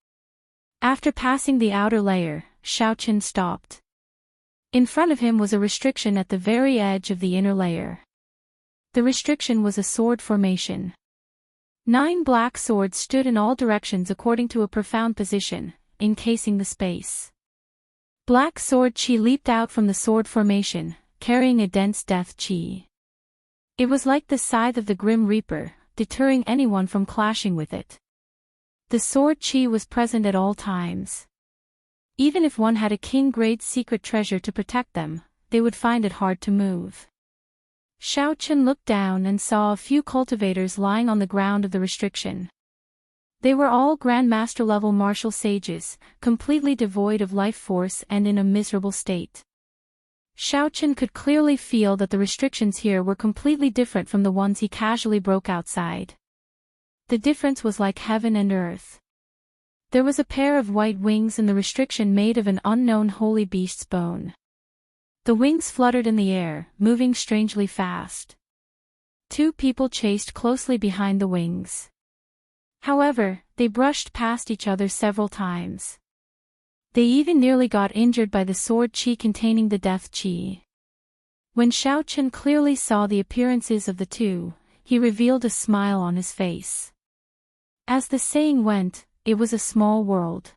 After passing the outer layer, Xiao Chen stopped. In front of him was a restriction at the very edge of the inner layer. The restriction was a sword formation. 9 black swords stood in all directions according to a profound position, encasing the space. Black sword chi leaped out from the sword formation, carrying a dense death chi. It was like the scythe of the Grim Reaper, deterring anyone from clashing with it. The sword chi was present at all times. Even if one had a king-grade secret treasure to protect them, they would find it hard to move. Xiao Chen looked down and saw a few cultivators lying on the ground of the restriction. They were all Grandmaster-level martial sages, completely devoid of life force and in a miserable state. Xiao Chen could clearly feel that the restrictions here were completely different from the ones he casually broke outside. The difference was like heaven and earth. There was a pair of white wings in the restriction made of an unknown holy beast's bone. The wings fluttered in the air, moving strangely fast. 2 people chased closely behind the wings. However, they brushed past each other several times. They even nearly got injured by the sword chi containing the death chi. When Xiao Chen clearly saw the appearances of the two, he revealed a smile on his face. As the saying went, it was a small world.